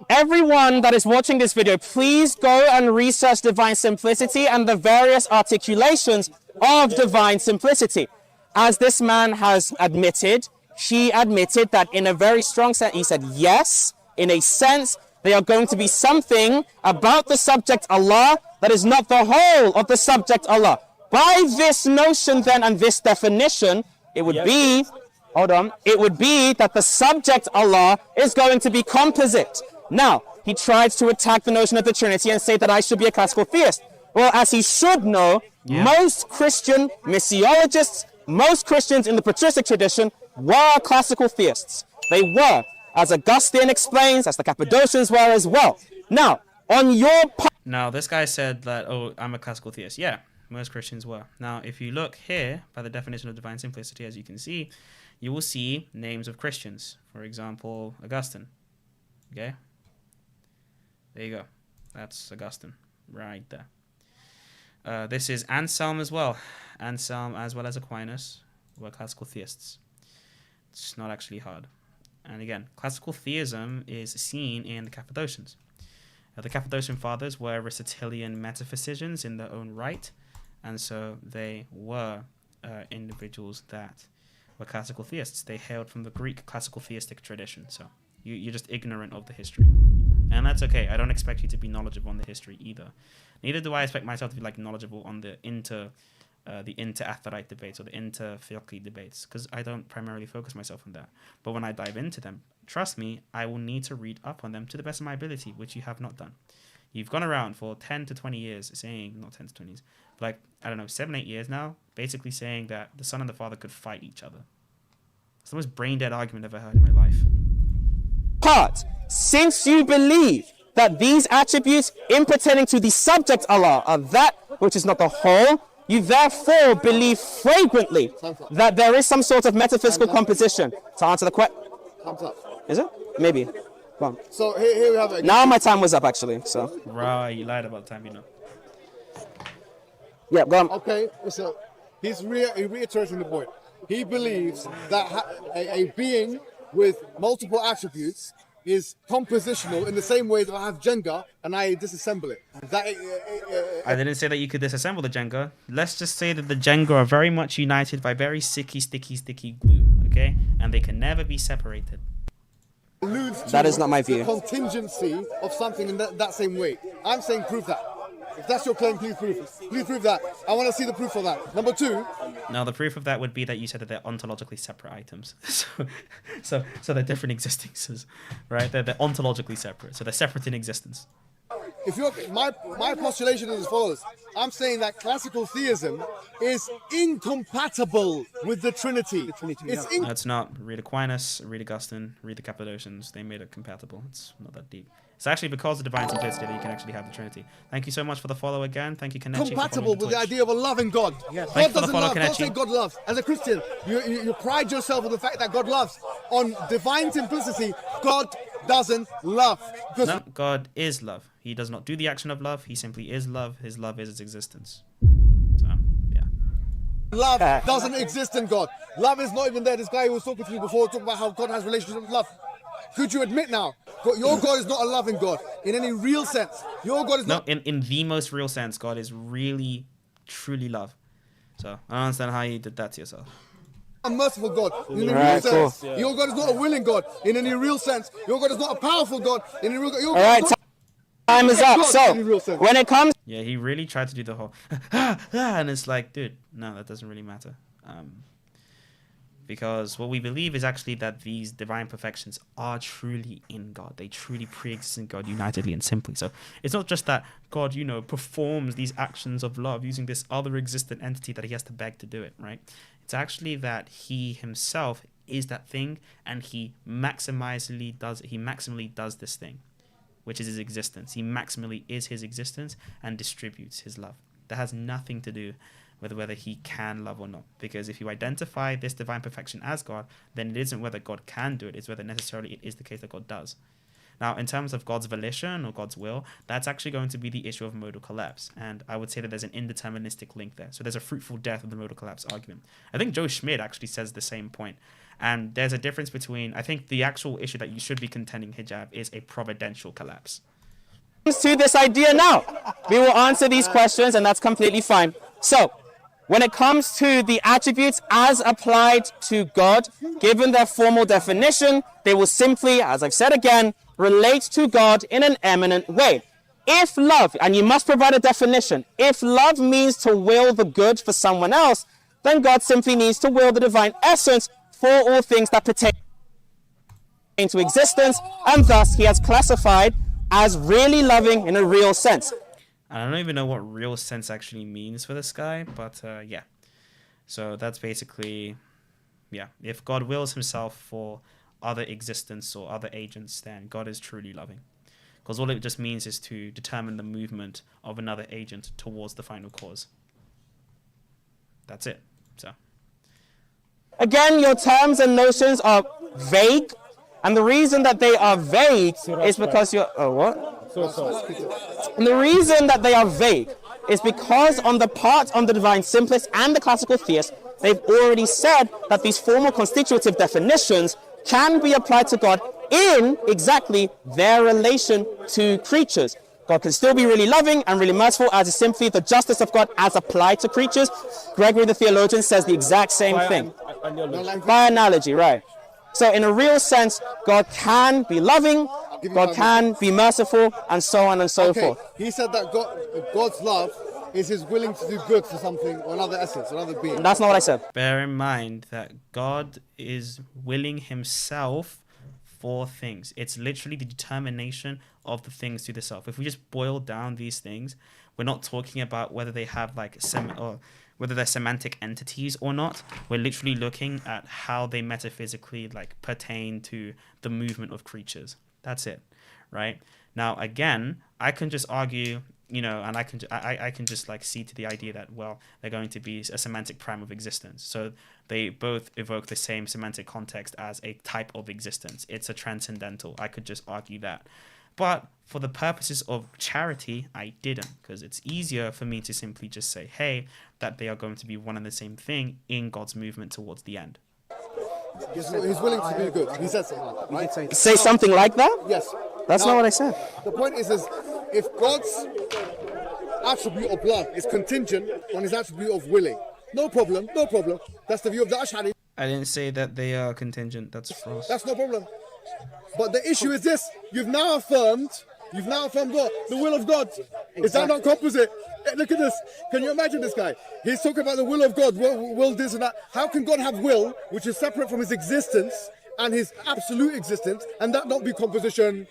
Speaker 4: everyone that is watching this video, please go and research divine simplicity and the various articulations of divine simplicity. As this man has admitted, he admitted that in a very strong sense, he said, yes, in a sense, they are going to be something about the subject Allah that is not the whole of the subject Allah. By this notion then and this definition, it would be, it would be that the subject Allah is going to be composite. Now, he tried to attack the notion of the Trinity and say that I should be a classical theist. Well, as he should know, most Christian missiologists, most Christians in the patristic tradition were classical theists. They were, as Augustine explains, as the Cappadocians were as well. Now, on your part...
Speaker 1: Now, this guy said that, oh, I'm a classical theist. Yeah, most Christians were. Now, if you look here, by the definition of divine simplicity, as you can see, you will see names of Christians. For example, Augustine. Okay? There you go. That's Augustine. Right there. This is Anselm as well. Anselm as well as Aquinas were classical theists. It's not actually hard. And again, classical theism is seen in the Cappadocians. The Cappadocian fathers were Aristotelian metaphysicians in their own right, and so they were individuals that were classical theists. They hailed from the Greek classical theistic tradition, so you're just ignorant of the history. And that's okay. I don't expect you to be knowledgeable on the history either. Neither do I expect myself to be like knowledgeable on the inter-Atharite debates or the inter-Fiqhi debates, because I don't primarily focus myself on that. But when I dive into them, trust me, I will need to read up on them to the best of my ability, which you have not done. You've gone around for 10 to 20 years saying, not 10 to 20 years, but like, I don't know, 7-8 years now, basically saying that the Son and the Father could fight each other. It's the most brain-dead argument I've ever heard in my life.
Speaker 4: Since you believe that these attributes pertaining to the subject Allah are that which is not the whole, you therefore believe flagrantly that there is some sort of metaphysical composition. To answer the question, is it? Maybe. Go on.
Speaker 5: So here we have it.
Speaker 4: Now my time was up actually. So.
Speaker 1: Right, you lied about the time, you know.
Speaker 4: Yeah, go on.
Speaker 5: Okay, so he's reiterating the point. He believes that a being with multiple attributes is compositional in the same way that I have Jenga and I disassemble it.
Speaker 1: I didn't say that you could disassemble the Jenga. Let's just say that the Jenga are very much united by very sticky glue, okay? And they can never be separated.
Speaker 4: That is not my view.
Speaker 5: Contingency of something in that same way. I'm saying prove that. If that's your claim, please prove it. Please prove that. I want to see the proof of that. Number two.
Speaker 1: No, the proof of that would be that you said that they're ontologically separate items. So they're different existences, right? They're ontologically separate. So they're separate in existence.
Speaker 5: If you're my postulation is as follows. I'm saying that classical theism is incompatible with the Trinity.
Speaker 1: No, it's not. Read Aquinas, read Augustine, read the Cappadocians. They made it compatible. It's not that deep. It's actually because of divine simplicity that you can actually have the Trinity. Thank you so much for the follow again. Thank you, Kanechi.
Speaker 5: Compatible with the idea of a loving God.
Speaker 1: Yes.
Speaker 5: God doesn't love. Don't say God loves. As a Christian, you pride yourself on the fact that God loves. On divine simplicity, God doesn't love.
Speaker 1: No, God is love. He does not do the action of love. He simply is love. His love is its existence. So, yeah.
Speaker 5: Love doesn't exist in God. Love is not even there. This guy who was talking to you before talking about how God has relationship with love. Could you admit now, your God is not a loving God in any real sense? Your God is not.
Speaker 1: No, in the most real sense, God is really, truly love. So I don't understand how you did that to yourself.
Speaker 5: A merciful God in any real sense. Cool. Your God is not a willing God in any real sense. Your God is not a powerful God in any real God. All
Speaker 15: right, time is up. So when it comes,
Speaker 1: yeah, he really tried to do the whole, and it's like, dude, no, that doesn't really matter. Because what we believe is actually that these divine perfections are truly in God. They truly pre-exist in God unitedly and simply. So it's not just that God, performs these actions of love using this other existent entity that he has to beg to do it, right? It's actually that he himself is that thing, and he maximally does this thing, which is his existence. He maximally is his existence and distributes his love. That has nothing to do with whether he can love or not. Because if you identify this divine perfection as God, then it isn't whether God can do it, it's whether necessarily it is the case that God does. Now, in terms of God's volition or God's will, that's actually going to be the issue of modal collapse. And I would say that there's an indeterministic link there. So there's a fruitful death of the modal collapse argument. I think Joe Schmidt actually says the same point. And there's a difference between, I think the actual issue that you should be contending hijab is a providential collapse.
Speaker 15: To this idea now, we will answer these questions, and that's completely fine. So, when it comes to the attributes as applied to God, given their formal definition, they will simply, as I've said again, relate to God in an eminent way. If love, and you must provide a definition, if love means to will the good for someone else, then God simply needs to will the divine essence for all things that pertain to existence, and thus he has classified as really loving in a real sense.
Speaker 1: I don't even know what real sense actually means for this guy, but yeah. So that's basically, yeah. If God wills himself for other existence or other agents, then God is truly loving. Because all it just means is to determine the movement of another agent towards the final cause. That's it. So.
Speaker 15: Again, your terms and notions are vague. And the reason that they are vague is because you're... Oh, what? And the reason that they are vague is because on the part of the divine simplest and the classical theist, they've already said that these formal constitutive definitions can be applied to God in exactly their relation to creatures. God can still be really loving and really merciful, as is simply the justice of God as applied to creatures. Gregory the theologian says the exact same thing. By analogy, right. So in a real sense, God can be loving, God can be merciful, and so on and so forth.
Speaker 5: He said that God's love is his willing to do good for something or another essence, another being.
Speaker 15: That's not what I said.
Speaker 1: Bear in mind that God is willing himself for things. It's literally the determination of the things to the self. If we just boil down these things, we're not talking about whether they have like whether they're semantic entities or not. We're literally looking at how they metaphysically like pertain to the movement of creatures. That's it, right? Now, again, I can just argue, and I can just like see to the idea that, well, they're going to be a semantic prime of existence. So they both evoke the same semantic context as a type of existence. It's a transcendental. I could just argue that. But for the purposes of charity, I didn't, because it's easier for me to simply just say, hey, that they are going to be one and the same thing in God's movement towards the end.
Speaker 5: He's willing to do good. He said something, right?
Speaker 15: Say something like that?
Speaker 5: Yes.
Speaker 15: That's not what I said.
Speaker 5: The point is if God's attribute of love is contingent on his attribute of willing, no problem. That's the view of the Ash'ari.
Speaker 1: I didn't say that they are contingent. That's false.
Speaker 5: That's no problem. But the issue is this: you've now affirmed what? The will of God. Exactly. Is that not composite? Look at this. Can you imagine this guy? He's talking about the will of God, will this and that. How can God have will, which is separate from his existence and his absolute existence, and that not be composition?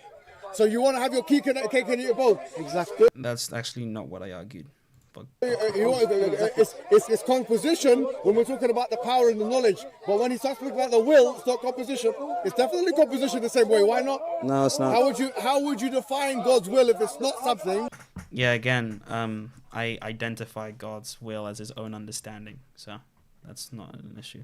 Speaker 5: So you want to have your cake and eat it both? Exactly.
Speaker 1: That's actually not what I argued. But
Speaker 5: it's composition when we're talking about the power and the knowledge. But when he starts talking about the will, it's not composition. It's definitely composition the same way. Why not?
Speaker 15: No, it's not.
Speaker 5: How would you define God's will if it's not something?
Speaker 1: Yeah, again, I identify God's will as his own understanding. So that's not an issue.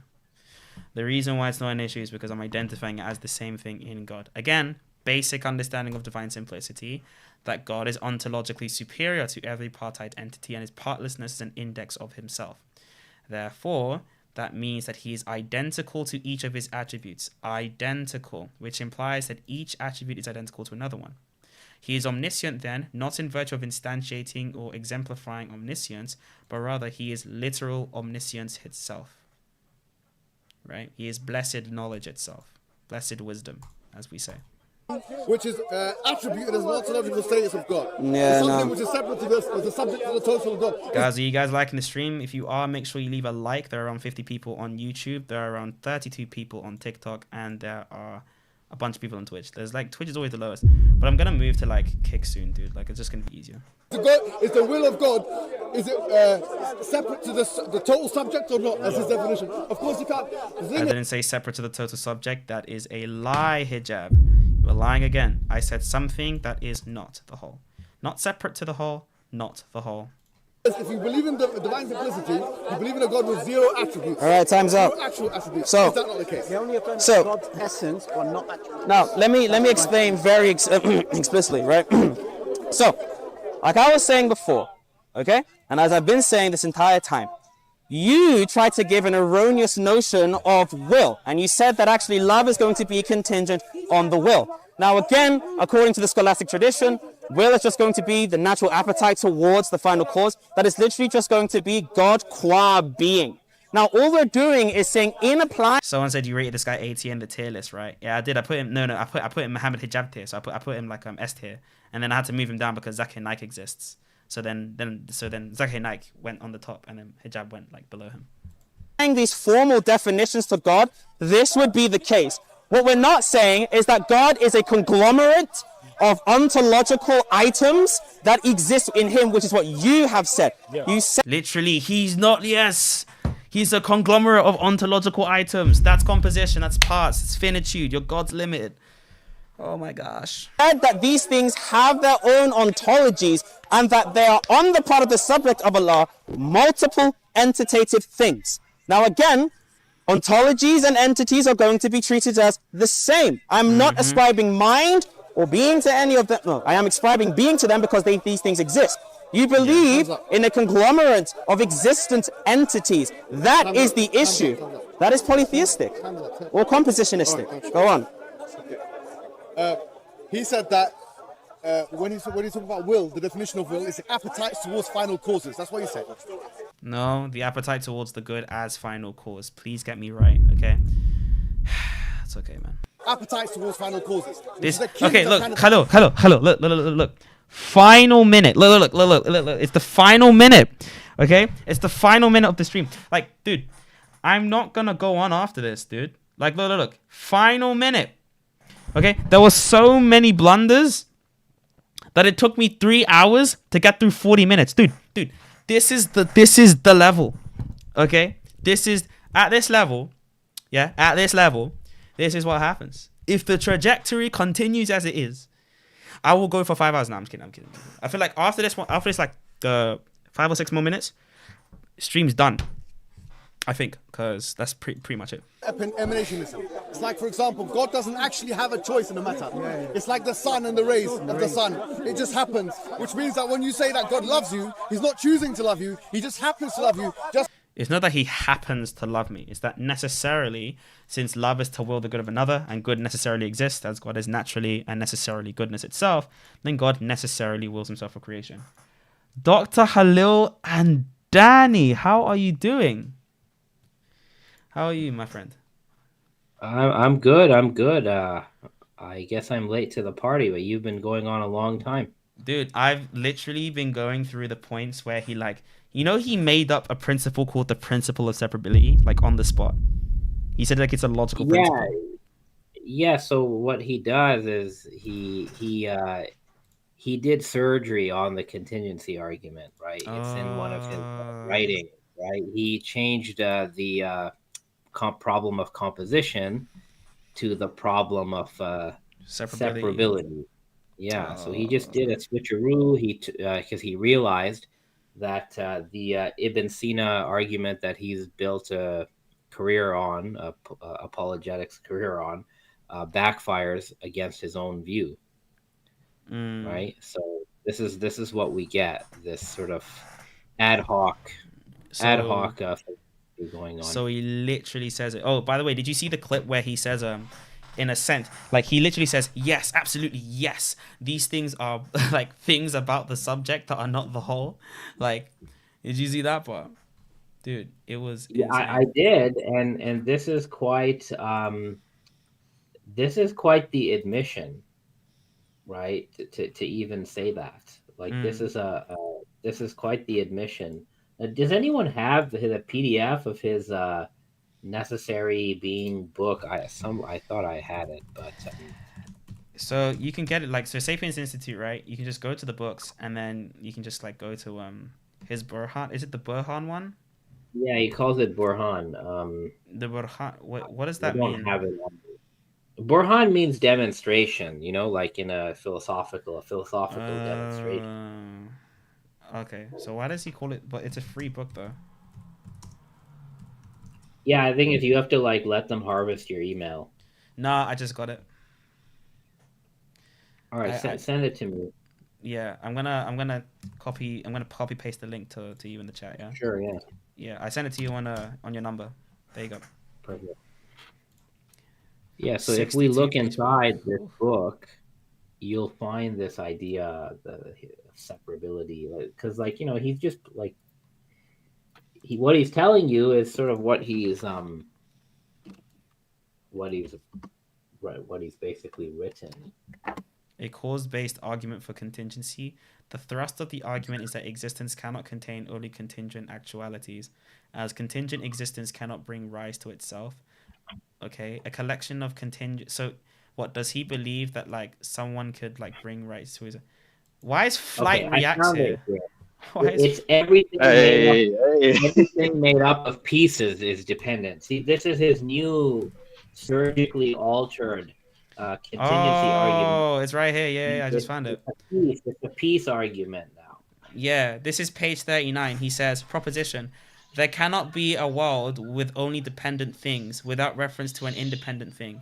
Speaker 1: The reason why it's not an issue is because I'm identifying it as the same thing in God. Again, basic understanding of divine simplicity, that God is ontologically superior to every partite entity and his partlessness is an index of himself. Therefore, that means that he is identical to each of his attributes. Identical, which implies that each attribute is identical to another one. He is omniscient then, not in virtue of instantiating or exemplifying omniscience, but rather he is literal omniscience itself. Right? He is blessed knowledge itself. Blessed wisdom, as we say.
Speaker 5: Which is attributed as an ontological status of God.
Speaker 15: Yeah,
Speaker 5: something which is separate to this, is the subject of the total of God.
Speaker 1: Guys, are you guys liking the stream? If you are, make sure you leave a like. There are around 50 people on YouTube. There are around 32 people on TikTok. And there are a bunch of people on Twitch. There's like, Twitch is always the lowest. But I'm going to move to like Kick soon, dude. Like, it's just going to be easier.
Speaker 5: Is the will of God, is it separate to the total subject or not, as his definition? Of course you can't.
Speaker 1: I didn't say separate to the total subject. That is a lie, Hijab. You are lying again. I said something that is not the whole. Not separate to the whole, not the whole.
Speaker 5: If you believe in the divine simplicity, you believe in a God with zero attributes.
Speaker 15: All right, time's up.
Speaker 5: Zero actual attributes.
Speaker 15: So,
Speaker 5: is that not the case?
Speaker 10: They only affirm
Speaker 15: So-
Speaker 10: God's essence, but not attributes.
Speaker 15: Now, let me explain very explicitly, right? So, like I was saying before, okay? And as I've been saying this entire time, you tried to give an erroneous notion of will, and you said that actually love is going to be contingent on the will. Now, again, according to the scholastic tradition, will is just going to be the natural appetite towards the final cause. That is literally just going to be God qua being. Now, all we're doing is saying in apply.
Speaker 1: Someone said you rated this guy 80 in the tier list, right? Yeah, I did. I put him. No, I put him Muhammad Hijab tier. So I put him like S tier, and then I had to move him down because Zakir Naik exists. So then Zakir Naik went on the top, and then Hijab went like below him.
Speaker 15: These formal definitions to God, this would be the case. What we're not saying is that God is a conglomerate of ontological items that exist in him, which is what you have said.
Speaker 1: Yeah.
Speaker 15: You said
Speaker 1: Literally, he's not. Yes, he's a conglomerate of ontological items. That's composition. That's parts. It's finitude. Your God's limited. Oh my gosh.
Speaker 15: that these things have their own ontologies and that they are on the part of the subject of Allah multiple entitative things. Now again, ontologies and entities are going to be treated as the same. I'm not ascribing mind or being to any of them. No, I am ascribing being to them because these things exist. You believe in a conglomerate of existent entities. That is the issue. That is polytheistic or compositionistic. Go on.
Speaker 5: He said that when he's talking about will, the definition of will is the appetite towards final causes. That's what he said.
Speaker 1: No, the appetite towards the good as final cause. Please get me right, okay? It's okay, man.
Speaker 5: Appetite towards final causes.
Speaker 1: This okay? Look, hello. Look. Final minute. Look. It's the final minute. Okay, it's the final minute of the stream. Like, dude, I'm not gonna go on after this, dude. Like, look. Final minute. Okay, there were so many blunders that it took me 3 hours to get through 40 minutes, dude. This is the level. Okay, this is at this level. Yeah, at this level, this is what happens. If the trajectory continues as it is, I will go for 5 hours. No, I'm kidding. I feel like after this like 5 or 6 more minutes, stream's done. I think, because that's pretty much it.
Speaker 5: Emanationism. It's like, for example, God doesn't actually have a choice in the matter. It's like the sun and the rays of the sun. It just happens, which means that when you say that God loves you, he's not choosing to love you. He just happens to love you.
Speaker 1: It's not that he happens to love me. It's that necessarily, since love is to will the good of another, and good necessarily exists, as God is naturally and necessarily goodness itself, then God necessarily wills himself for creation. Dr. Halil and Danny, how are you doing? How are you, my friend?
Speaker 16: I'm good. I guess I'm late to the party, but you've been going on a long time.
Speaker 1: Dude, I've literally been going through the points where he he made up a principle called the principle of separability, like on the spot. He said like it's a logical principle.
Speaker 16: Yeah, so what he does is he did surgery on the contingency argument, right? It's in one of his writings, right? He changed the problem of composition to the problem of separability. Yeah, so he just did a switcheroo. Because he realized that the Ibn Sina argument that he's built a career on, apologetics career on, backfires against his own view. Right? So this is what we get. This sort of ad hoc. going on.
Speaker 1: So he literally says it. Oh, by the way, did you see the clip where he says in a sense, like he literally says, yes, absolutely, yes, these things are like things about the subject that are not the whole. Like, did you see that part? Dude, it was insane.
Speaker 16: Yeah, I did, and this is quite the admission, right? To even say that, like this is quite the admission. Does anyone have the PDF of his Necessary Being book? I thought I had it, but
Speaker 1: so you can get it like Sapiens Institute, right? You can just go to the books and then you can just like go to his Burhan. Is it the Burhan one?
Speaker 16: yeah, he calls it Burhan.
Speaker 1: The Burhan. What does that
Speaker 16: I don't
Speaker 1: mean?
Speaker 16: have it. Burhan means demonstration. You know, like in a philosophical demonstration.
Speaker 1: Okay, so why does he call it? But it's a free book though.
Speaker 16: Yeah, I think if you have to like let them harvest your email.
Speaker 1: Nah, I just got it.
Speaker 16: All right, send it to me.
Speaker 1: Yeah, I'm gonna copy paste the link to you in the chat. Yeah.
Speaker 16: Sure. Yeah.
Speaker 1: Yeah, I sent it to you on your number. There you go.
Speaker 16: Perfect. Yeah. So if we look inside this book, you'll find this idea, the separability, because like you know he's just like what he's telling you is sort of what he's basically written.
Speaker 1: A cause-based argument for contingency. The thrust of the argument is that existence cannot contain only contingent actualities, as contingent existence cannot bring rise to itself. Okay, a collection of contingent. So, what does he believe that like someone could like bring rise to his? Why is flight reacts here?
Speaker 16: It's everything. Everything made up of pieces is dependent. See, this is his new surgically altered contingency argument.
Speaker 1: Oh, it's right here. Yeah, I just found it.
Speaker 16: It's a piece argument now.
Speaker 1: Yeah, this is page 39. He says, proposition. There cannot be a world with only dependent things without reference to an independent thing,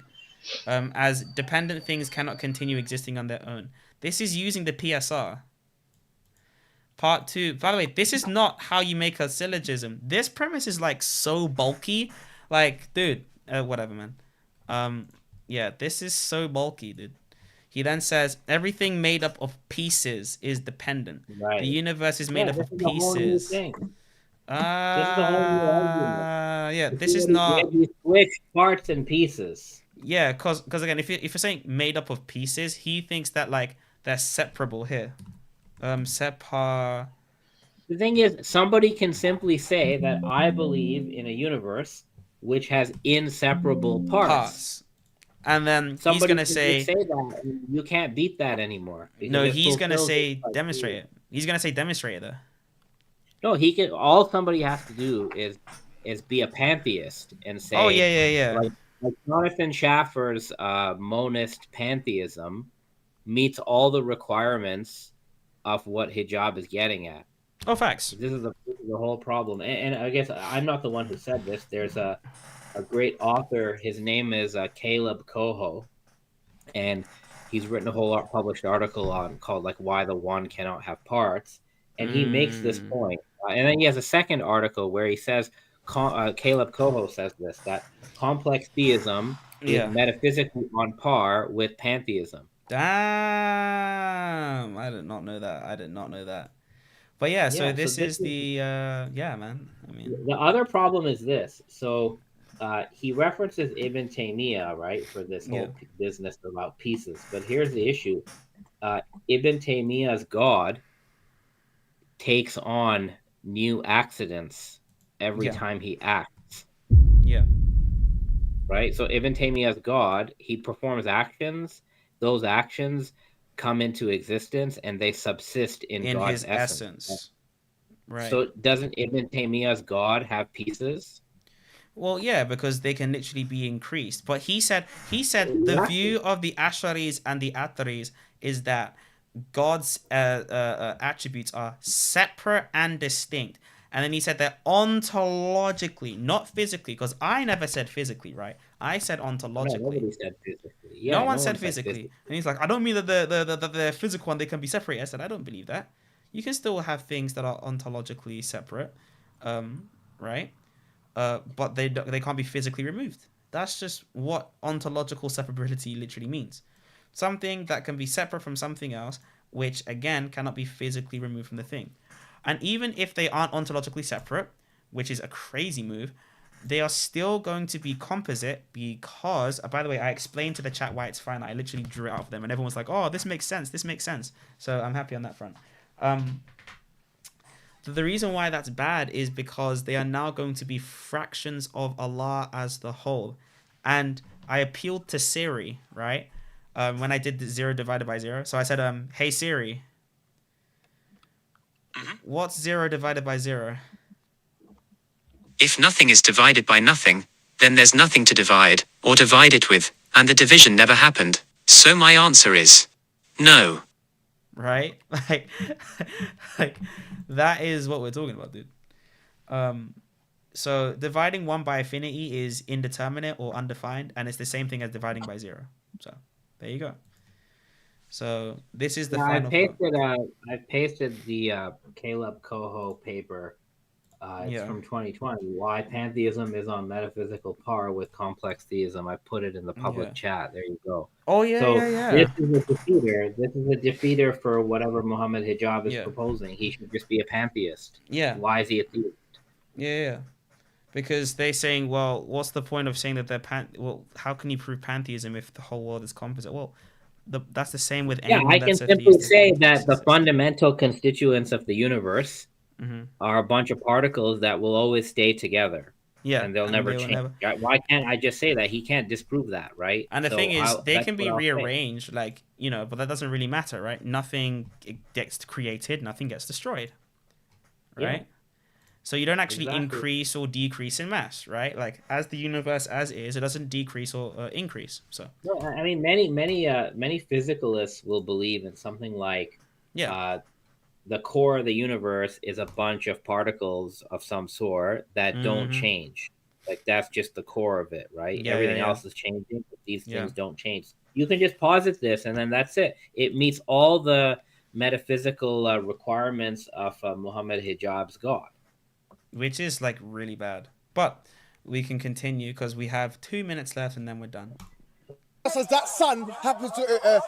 Speaker 1: as dependent things cannot continue existing on their own. This is using the PSR. Part 2. By the way, this is not how you make a syllogism. This premise is like so bulky. Like, dude, whatever, man. Yeah, this is so bulky, dude. He then says, everything made up of pieces is dependent.
Speaker 16: Right.
Speaker 1: The universe is made up of pieces. Yeah, this is not.
Speaker 16: You switch parts and pieces.
Speaker 1: Yeah, cause again, if you're saying made up of pieces, he thinks that like they're separable here. The
Speaker 16: thing is, somebody can simply say that I believe in a universe which has inseparable parts.
Speaker 1: And then
Speaker 16: somebody
Speaker 1: he's gonna say
Speaker 16: that you can't beat that anymore.
Speaker 1: No, he's gonna say demonstrate it. He's gonna say demonstrate it though.
Speaker 16: No, he can. All somebody has to do is be a pantheist and say,
Speaker 1: oh yeah.
Speaker 16: Like Jonathan Schaffer's monist pantheism meets all the requirements of what hijab is getting at.
Speaker 1: Oh, facts.
Speaker 16: This is the whole problem. And I guess I'm not the one who said this. There's a great author. His name is Caleb Coho, and he's written a whole published article called like Why the One Cannot Have Parts. And he makes this point. And then he has a second article where he says, Caleb Coho says this, that complex theism is metaphysically on par with pantheism.
Speaker 1: Damn. I did not know that. But yeah, so this is the, man. I mean,
Speaker 16: the other problem is this. So he references Ibn Taymiyyah, right, for this whole business about pieces. But here's the issue. Ibn Taymiyyah's God takes on new accidents every time he acts.
Speaker 1: Yeah.
Speaker 16: Right? So Ibn Taymiyyah's God, he performs actions. Those actions come into existence and they subsist in God's essence.
Speaker 1: Right.
Speaker 16: So doesn't Ibn Taymiyyah's God have pieces?
Speaker 1: Well, yeah, because they can literally be increased. But he said the view of the Asharis and the Atharis is that God's attributes are separate and distinct. And then he said that ontologically, not physically, because I never said physically, right? I said ontologically.
Speaker 16: No, nobody said physically.
Speaker 1: No one said physically. And he's like, I don't mean that the physical and they can be separated. I said, I don't believe that. You can still have things that are ontologically separate, right? but they can't be physically removed. That's just what ontological separability literally means. Something that can be separate from something else, which again cannot be physically removed from the thing. And even if they aren't ontologically separate, which is a crazy move, they are still going to be composite because, by the way, I explained to the chat why it's fine. I literally drew it out for them, and everyone's like, "Oh, this makes sense. This makes sense." So I'm happy on that front. The reason why that's bad is because they are now going to be fractions of Allah as the whole. And I appealed to Siri, right? When I did the 0 divided by 0. So I said, "Hey Siri, what's 0 divided by 0?
Speaker 11: If nothing is divided by nothing, then there's nothing to divide, or divide it with, and the division never happened. So my answer is no."
Speaker 1: Right? Like that is what we're talking about, dude. So dividing 1 by infinity is indeterminate or undefined, and it's the same thing as dividing by 0. So there you go. So this is the final.
Speaker 16: I pasted the Caleb Coho paper. It's from 2020. Why pantheism is on metaphysical par with complex theism. I put it in the public chat. There you go.
Speaker 1: Oh yeah,
Speaker 16: so
Speaker 1: yeah.
Speaker 16: This is a defeater. This is a defeater for whatever Muhammad Hijab is proposing. He should just be a pantheist.
Speaker 1: Yeah.
Speaker 16: Why is he a theist?
Speaker 1: Yeah. Because they're saying, well, what's the point of saying that they're well, how can you prove pantheism if the whole world is composite? Well, that's the same with anyone.
Speaker 16: I can simply say that the fundamental constituents of the universe are a bunch of particles that will always stay together.
Speaker 1: Yeah,
Speaker 16: and they'll never change. Why can't I just say that? He can't disprove that, right?
Speaker 1: And the thing is, they can be rearranged, like, but that doesn't really matter, right? Nothing gets created, nothing gets destroyed, right? Yeah. So you don't actually increase or decrease in mass, right? Like, as the universe as is, it doesn't decrease or increase. So
Speaker 16: no, I mean, many physicalists will believe in something like the core of the universe is a bunch of particles of some sort that don't change. Like, that's just the core of it, right? Everything else is changing, but these things don't change. You can just posit this, and then that's it. It meets all the metaphysical requirements of Muhammad Hijab's God.
Speaker 1: Which is, like, really bad. But we can continue because we have 2 minutes left and then we're done.
Speaker 5: As that sun happens to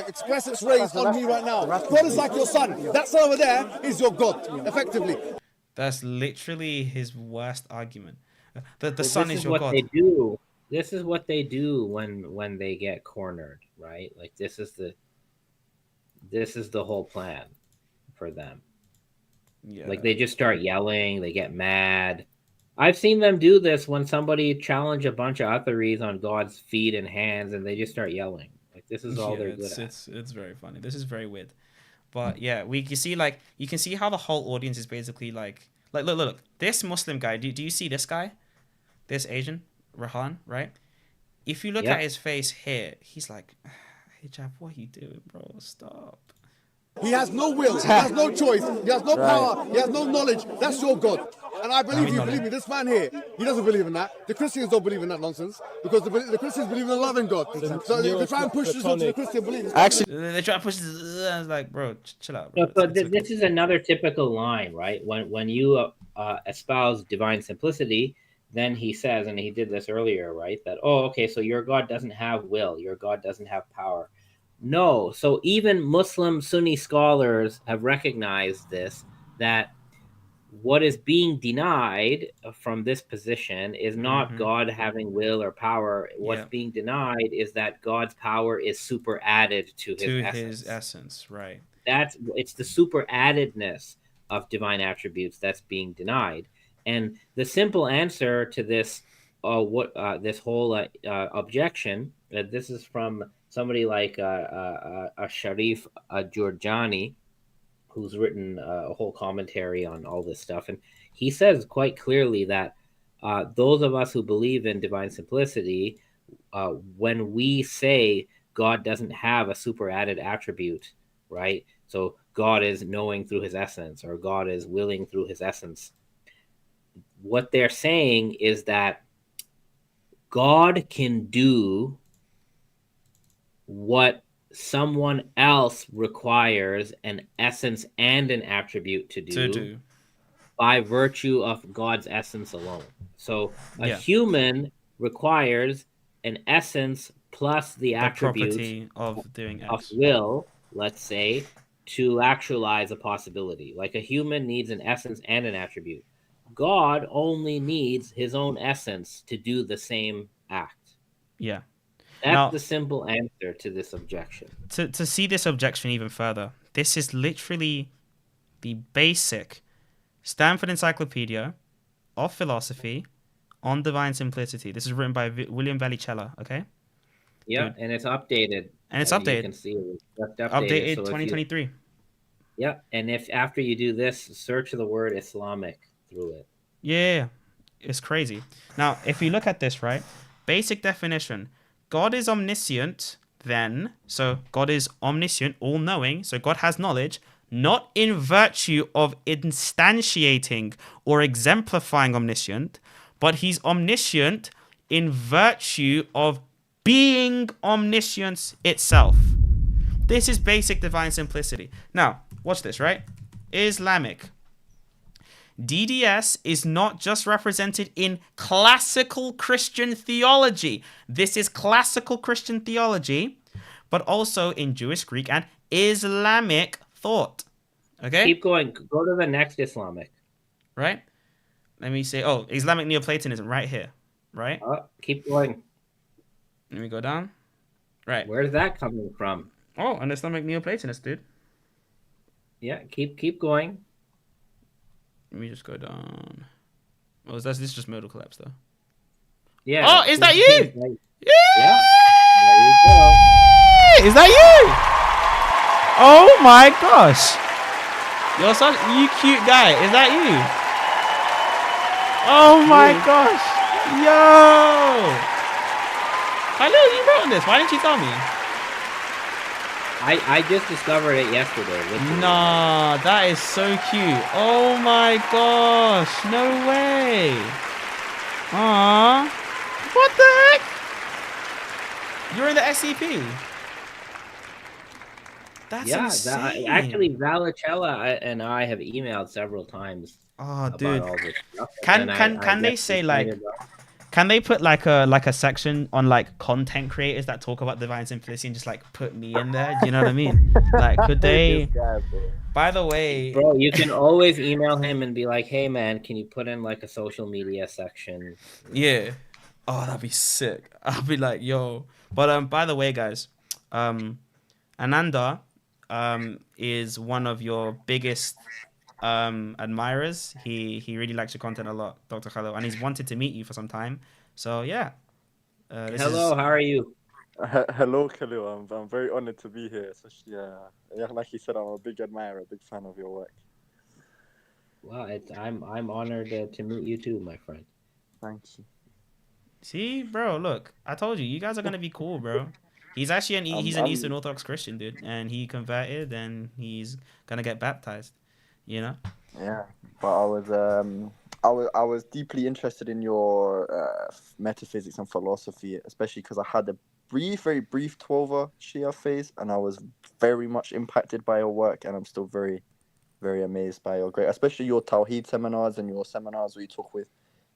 Speaker 5: express its rays on me right now. God is like your sun. That sun over there is your God, effectively.
Speaker 1: That's literally his worst argument. The sun is your God.
Speaker 16: This is what they do when they get cornered, right? Like, this is the whole plan for them. Yeah. Like, they just start yelling, they get mad. I've seen them do this when somebody challenge a bunch of Atharis on God's feet and hands, and they just start yelling. Like, this is all they're good at.
Speaker 1: It's very funny. This is very weird. But yeah, you can see how the whole audience is basically like look. This Muslim guy, do you see this guy? This Asian, Rahan, right? If you look at his face here, he's like, Hijab, what are you doing, bro? Stop.
Speaker 5: He has no will, he has no choice, he has no power, he has no knowledge. That's your God. And I believe you, believe me, this man here, he doesn't believe in that. The Christians don't believe in that nonsense because the Christians believe in a loving God. So they try and push this onto the Christian belief.
Speaker 1: Actually, they try to push this, like, bro, chill out. Bro.
Speaker 16: So this is another typical line, right? When you espouse divine simplicity, then he says, and he did this earlier, right? That, so your God doesn't have will, your God doesn't have power. No, so even Muslim Sunni scholars have recognized this, that what is being denied from this position is not God having will or power. What's being denied is that God's power is super added to his
Speaker 1: essence, right?
Speaker 16: It's the super addedness of divine attributes that's being denied. And the simple answer to this, this whole objection, this is from somebody like a Sharif Jurjani, who's written a whole commentary on all this stuff. And he says quite clearly that those of us who believe in divine simplicity, when we say God doesn't have a super added attribute, right? So God is knowing through his essence, or God is willing through his essence. What they're saying is that God can do what someone else requires an essence and an attribute to do. by virtue of God's essence alone. So a
Speaker 1: Yeah.
Speaker 16: human requires an essence plus the attributes
Speaker 1: property of doing
Speaker 16: of
Speaker 1: X.
Speaker 16: will, let's say, to actualize a possibility. Like a human needs an essence and an attribute. God only needs his own essence to do the same act.
Speaker 1: Yeah.
Speaker 16: That's
Speaker 1: Now,
Speaker 16: the simple answer to this objection.
Speaker 1: to see this objection even further, this is literally the basic Stanford Encyclopedia of Philosophy on Divine Simplicity. This is written by William Vallicella, okay?
Speaker 16: Yeah,
Speaker 1: Dude.
Speaker 16: and it's updated.
Speaker 1: And it's
Speaker 16: You
Speaker 1: updated.
Speaker 16: can see it. It's
Speaker 1: Updated
Speaker 16: So if
Speaker 1: 2023.
Speaker 16: Yeah, and if after you do this, search the word Islamic through it.
Speaker 1: Yeah, it's crazy. Now, if you look at this, right? Basic definition. God is omniscient, then. So God is omniscient, all-knowing. So God has knowledge, not in virtue of instantiating or exemplifying omniscient, but he's omniscient in virtue of being omniscience itself. This is basic divine simplicity. Now, watch this, right? Islamic. DDS is not just represented in classical Christian theology. This is classical Christian theology, but also in Jewish, Greek, and Islamic thought. Okay?
Speaker 16: Keep going. Go to the next Islamic.
Speaker 1: Right? Let me say, oh, Islamic Neoplatonism right here. Right?
Speaker 16: Keep going.
Speaker 1: Let me go down. Right.
Speaker 16: Where's that coming from?
Speaker 1: Oh, an Islamic Neoplatonist, dude.
Speaker 16: Yeah, keep going.
Speaker 1: Let me just go down. Oh, this is just modal collapse, though.
Speaker 16: Yeah.
Speaker 1: Oh, is that you?
Speaker 16: Yeah. There you go.
Speaker 1: Is that you? Oh my gosh. You're such you cute guy. Is that you? Oh my gosh. Yo. Hello, you wrote this. Why didn't you tell me?
Speaker 16: I just discovered it yesterday. Literally.
Speaker 1: Nah, that is so cute. Oh my gosh. No way. Aww. What the heck? You're in the SCP. That's insane.
Speaker 16: Actually, Vallicella and I have emailed several times.
Speaker 1: Oh,
Speaker 16: about
Speaker 1: dude.
Speaker 16: all this stuff.
Speaker 1: Can they say like? Can they put like a section on like content creators that talk about divine simplicity and just like put me in there? Do you know what I mean? Like, could they? By the way,
Speaker 16: bro, you can always email him and be like, "Hey, man, can you put in like a social media section?"
Speaker 1: Yeah. Oh, that'd be sick. I'll be like, yo. But by the way, guys, Ananda is one of your biggest admirers. He really likes your content a lot, Dr. Khalil, and he's wanted to meet you for some time. So yeah.
Speaker 16: Hello, how are you?
Speaker 17: Hello, Khalil. I'm very honored to be here. Especially, like you said, I'm a big admirer, a big fan of your work.
Speaker 16: Well, I'm honored to meet you too, my friend.
Speaker 17: Thank you.
Speaker 1: See, bro, look, I told you guys are gonna be cool, bro. He's actually an Eastern Orthodox Christian, dude, and he converted and he's gonna get baptized. You know?
Speaker 17: Yeah, but I was deeply interested in your metaphysics and philosophy, especially because I had a very brief 12er Shia phase, and I was very much impacted by your work, and I'm still very, very amazed by your great, especially your Tawheed seminars and your seminars where you talk with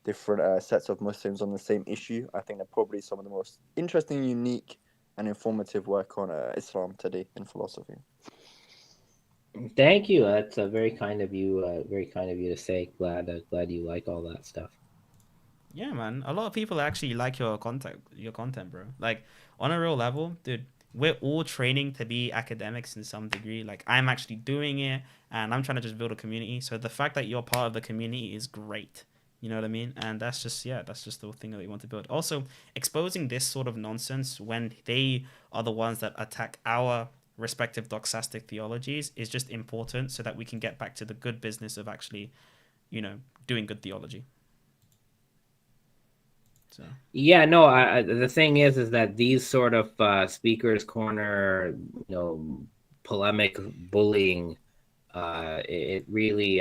Speaker 17: different sets of Muslims on the same issue. I think they're probably some of the most interesting, unique, and informative work on Islam today in philosophy.
Speaker 16: Thank you. That's very kind of you. Very kind of you to say. Glad you like all that stuff.
Speaker 1: Yeah, man. A lot of people actually like your content, bro. Like on a real level, dude. We're all training to be academics in some degree. Like I'm actually doing it, and I'm trying to just build a community. So the fact that you're part of the community is great. You know what I mean? And that's just the thing that we want to build. Also, exposing this sort of nonsense when they are the ones that attack our respective doxastic theologies is just important so that we can get back to the good business of actually, doing good theology. So.
Speaker 16: Yeah, no, the thing is that these sort of speakers corner, polemic bullying, it really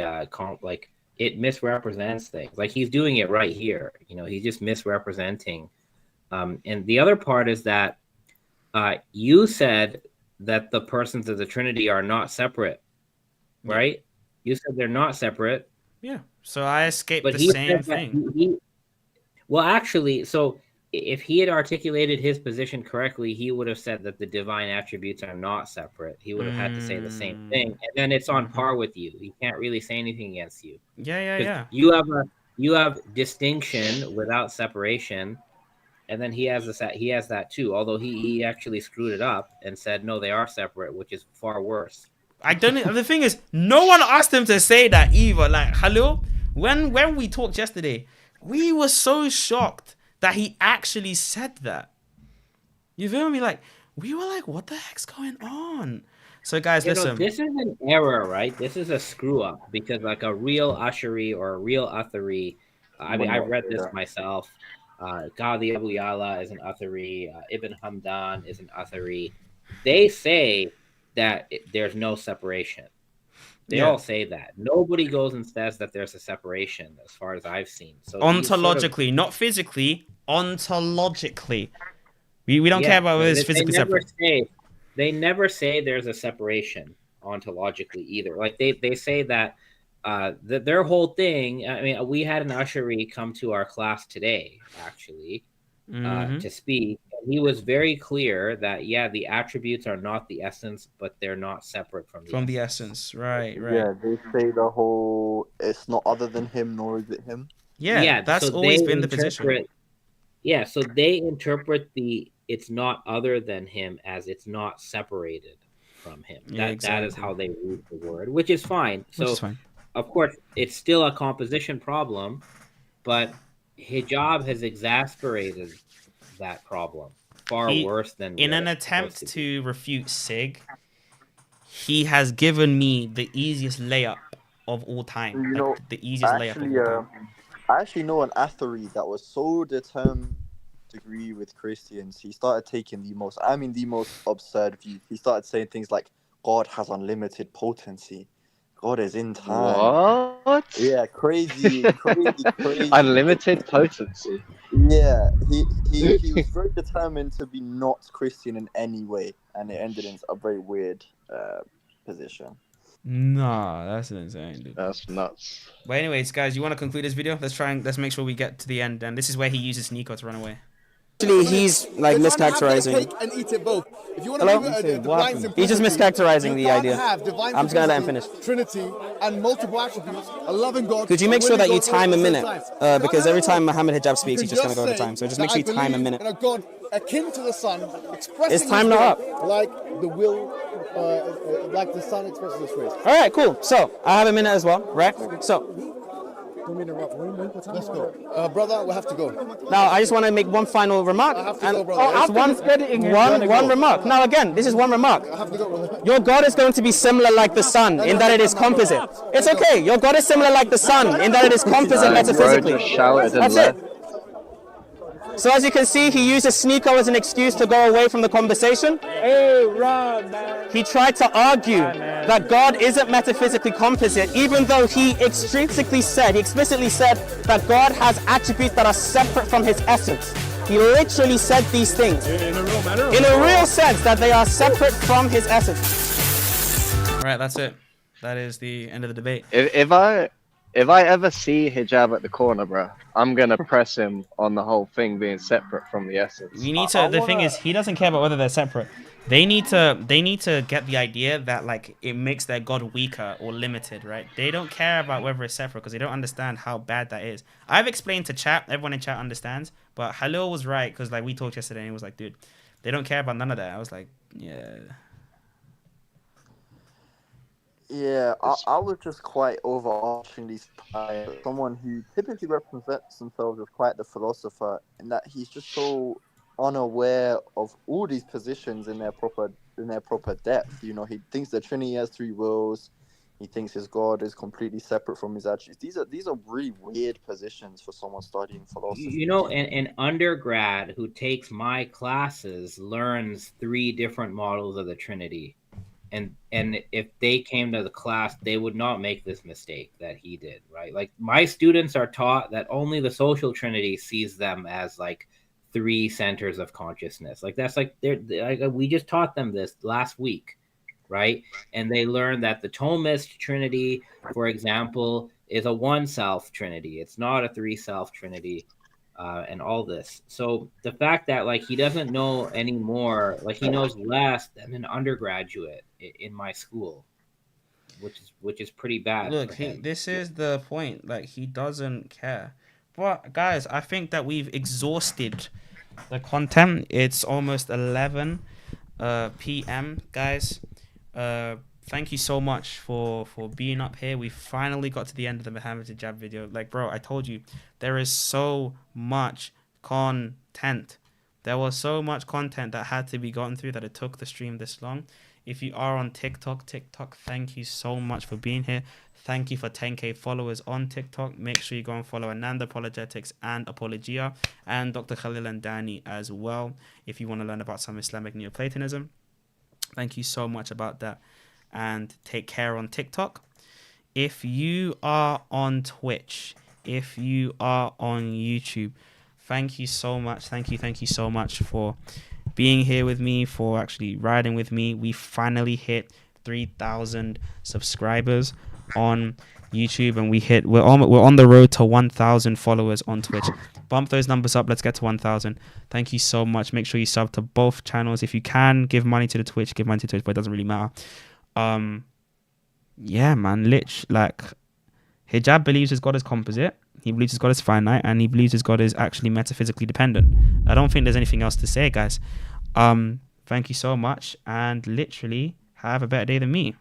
Speaker 16: it misrepresents things. Like he's doing it right here. He's just misrepresenting. And the other part is that you said that the persons of the Trinity are not separate, right? You said they're not separate.
Speaker 1: Yeah. So I escaped
Speaker 16: But
Speaker 1: the
Speaker 16: he
Speaker 1: same
Speaker 16: said that
Speaker 1: thing.
Speaker 16: well, actually, so if he had articulated his position correctly, he would have said that the divine attributes are not separate. He would have had to say the same thing, and then it's on par with you. He can't really say anything against you.
Speaker 1: Yeah.
Speaker 16: You have distinction without separation, and then he has that too. Although he actually screwed it up and said no, they are separate, which is far worse.
Speaker 1: I don't. The thing is, no one asked him to say that either. Like, hello, when we talked yesterday, we were so shocked that he actually said that. You feel me? Like, we were like, what the heck's going on? So, guys, listen.
Speaker 16: This is an error, right? This is a screw up because, like, a real Ashari or a real Athari. I mean, I've read this myself. Qadi Abu Yala is an Athari. Ibn Hamdan is an Athari. They say that there's no separation. They all say that. Nobody goes and says that there's a separation, as far as I've seen. So
Speaker 1: ontologically, not physically, ontologically. We don't care about whether it's physically separate.
Speaker 16: They never say there's a separation ontologically either. Like they say that their whole thing. I mean, we had an Ashari come to our class today, actually, to speak. He was very clear that the attributes are not the essence, but they're not separate from
Speaker 1: the essence. Right.
Speaker 17: Yeah, they say the whole it's not other than him, nor is it him.
Speaker 1: Yeah, that's
Speaker 16: so
Speaker 1: always been the position.
Speaker 16: Yeah, so they interpret the it's not other than him as it's not separated from him. That is how they read the word, which is fine. So, of course, it's still a composition problem, but hijab has exasperated that problem far worse than
Speaker 1: in an attempt to refute SIIG. He has given me the easiest layup of all time.
Speaker 17: You know,
Speaker 1: the easiest layup of all time.
Speaker 17: I actually know an Athari that was so determined to agree with Christians. He started taking the most absurd view. He started saying things like, God has unlimited potency. God is in time.
Speaker 6: What?
Speaker 17: Yeah, crazy.
Speaker 6: Unlimited potency.
Speaker 17: Yeah, he was very determined to be not Christian in any way, and it ended in a very weird position.
Speaker 1: Nah, that's insane, dude.
Speaker 6: That's nuts.
Speaker 1: But anyways, guys, you want to conclude this video? Let's make sure we get to the end, and this is where he uses Nico to run away.
Speaker 15: Actually, he's like mischaracterizing.
Speaker 5: And eat it both. If you want
Speaker 15: Hello? He's just mischaracterizing the idea. I'm just gonna let him finish.
Speaker 5: Trinity and multiple attributes, a loving God.
Speaker 15: Could you make sure that you time a minute? Because every time Muhammad Hijab speaks, he's just gonna go over time. So just make sure you time a minute.
Speaker 5: And a God akin to the sun, expressing
Speaker 15: it's time not up.
Speaker 5: Like the will, like the sun expresses its rays.
Speaker 15: All right, cool. So I have a minute as well, right? So.
Speaker 5: Let's go. Brother, we have to go.
Speaker 15: Now, I just want to make one final remark.
Speaker 5: I have to go, brother.
Speaker 15: One remark. Now, again, this is one remark.
Speaker 5: I have to go, brother.
Speaker 15: Your God is going to be similar like the sun in that it is composite. It's okay. Your God is similar like the sun in that it is composite metaphysically. That's it. So as you can see, he uses Sneeko as an excuse to go away from the conversation.
Speaker 8: Hey, Rob, man.
Speaker 15: He tried to argue that God isn't metaphysically composite, even though he explicitly said that God has attributes that are separate from his essence. He literally said these things.
Speaker 8: In a real manner?
Speaker 15: In a real sense, that they are separate from his essence.
Speaker 1: All right, that's it. That is the end of the debate.
Speaker 6: If I ever see Hijab at the corner, bro, I'm gonna press him on the whole thing being separate from the essence.
Speaker 1: We need to. The thing is, he doesn't care about whether they're separate. They need to get the idea that like it makes their God weaker or limited, right? They don't care about whether it's separate because they don't understand how bad that is. I've explained to chat. Everyone in chat understands, but Halil was right because like we talked yesterday and he was like, dude, they don't care about none of that. I was like, yeah.
Speaker 17: Yeah, I was just quite overarchingly surprised. Someone who typically represents themselves as quite the philosopher, in that he's just so unaware of all these positions in their proper depth. You know, he thinks the Trinity has three wills. He thinks his God is completely separate from his attributes. These are really weird positions for someone studying philosophy.
Speaker 16: You know, an undergrad who takes my classes learns 3 different models of the Trinity. And if they came to the class, they would not make this mistake that he did, right? Like my students are taught that only the social trinity sees them as like 3 centers of consciousness. Like that's like we just taught them this last week, right? And they learned that the Thomist trinity, for example, is a one self trinity. It's not a three self trinity, and all this. So the fact that like he doesn't know anymore, like he knows less than an undergraduate in my school, which is pretty bad.
Speaker 1: Look,
Speaker 16: for him.
Speaker 1: this is the point. Like, he doesn't care. But guys, I think that we've exhausted the content. It's almost 11 p.m. guys. Thank you so much for being up here. We finally got to the end of the Muhammad Hijab video. Like, bro, I told you, there is so much content. There was so much content that had to be gotten through that it took the stream this long. If you are on TikTok, thank you so much for being here. Thank you for 10k followers on TikTok. Make sure you go and follow Ananda Apologetics and Apologia and Dr. Khalil and Danny as well if you want to learn about some Islamic Neoplatonism. Thank you so much about that. And take care on TikTok. If you are on Twitch, if you are on YouTube, thank you so much. Thank you so much for being here with me, for actually riding with me. We finally hit 3,000 subscribers on YouTube, and we're on the road to 1,000 followers on Twitch. Bump those numbers up. Let's get to 1,000. Thank you so much. Make sure you sub to both channels. If you can, give money to the Twitch, give money to Twitch, but it doesn't really matter. Yeah, man, like, Hijab believes his God is composite, he believes his God is finite, and he believes his God is actually metaphysically dependent. I don't think there's anything else to say, guys. Thank you so much, and literally have a better day than me.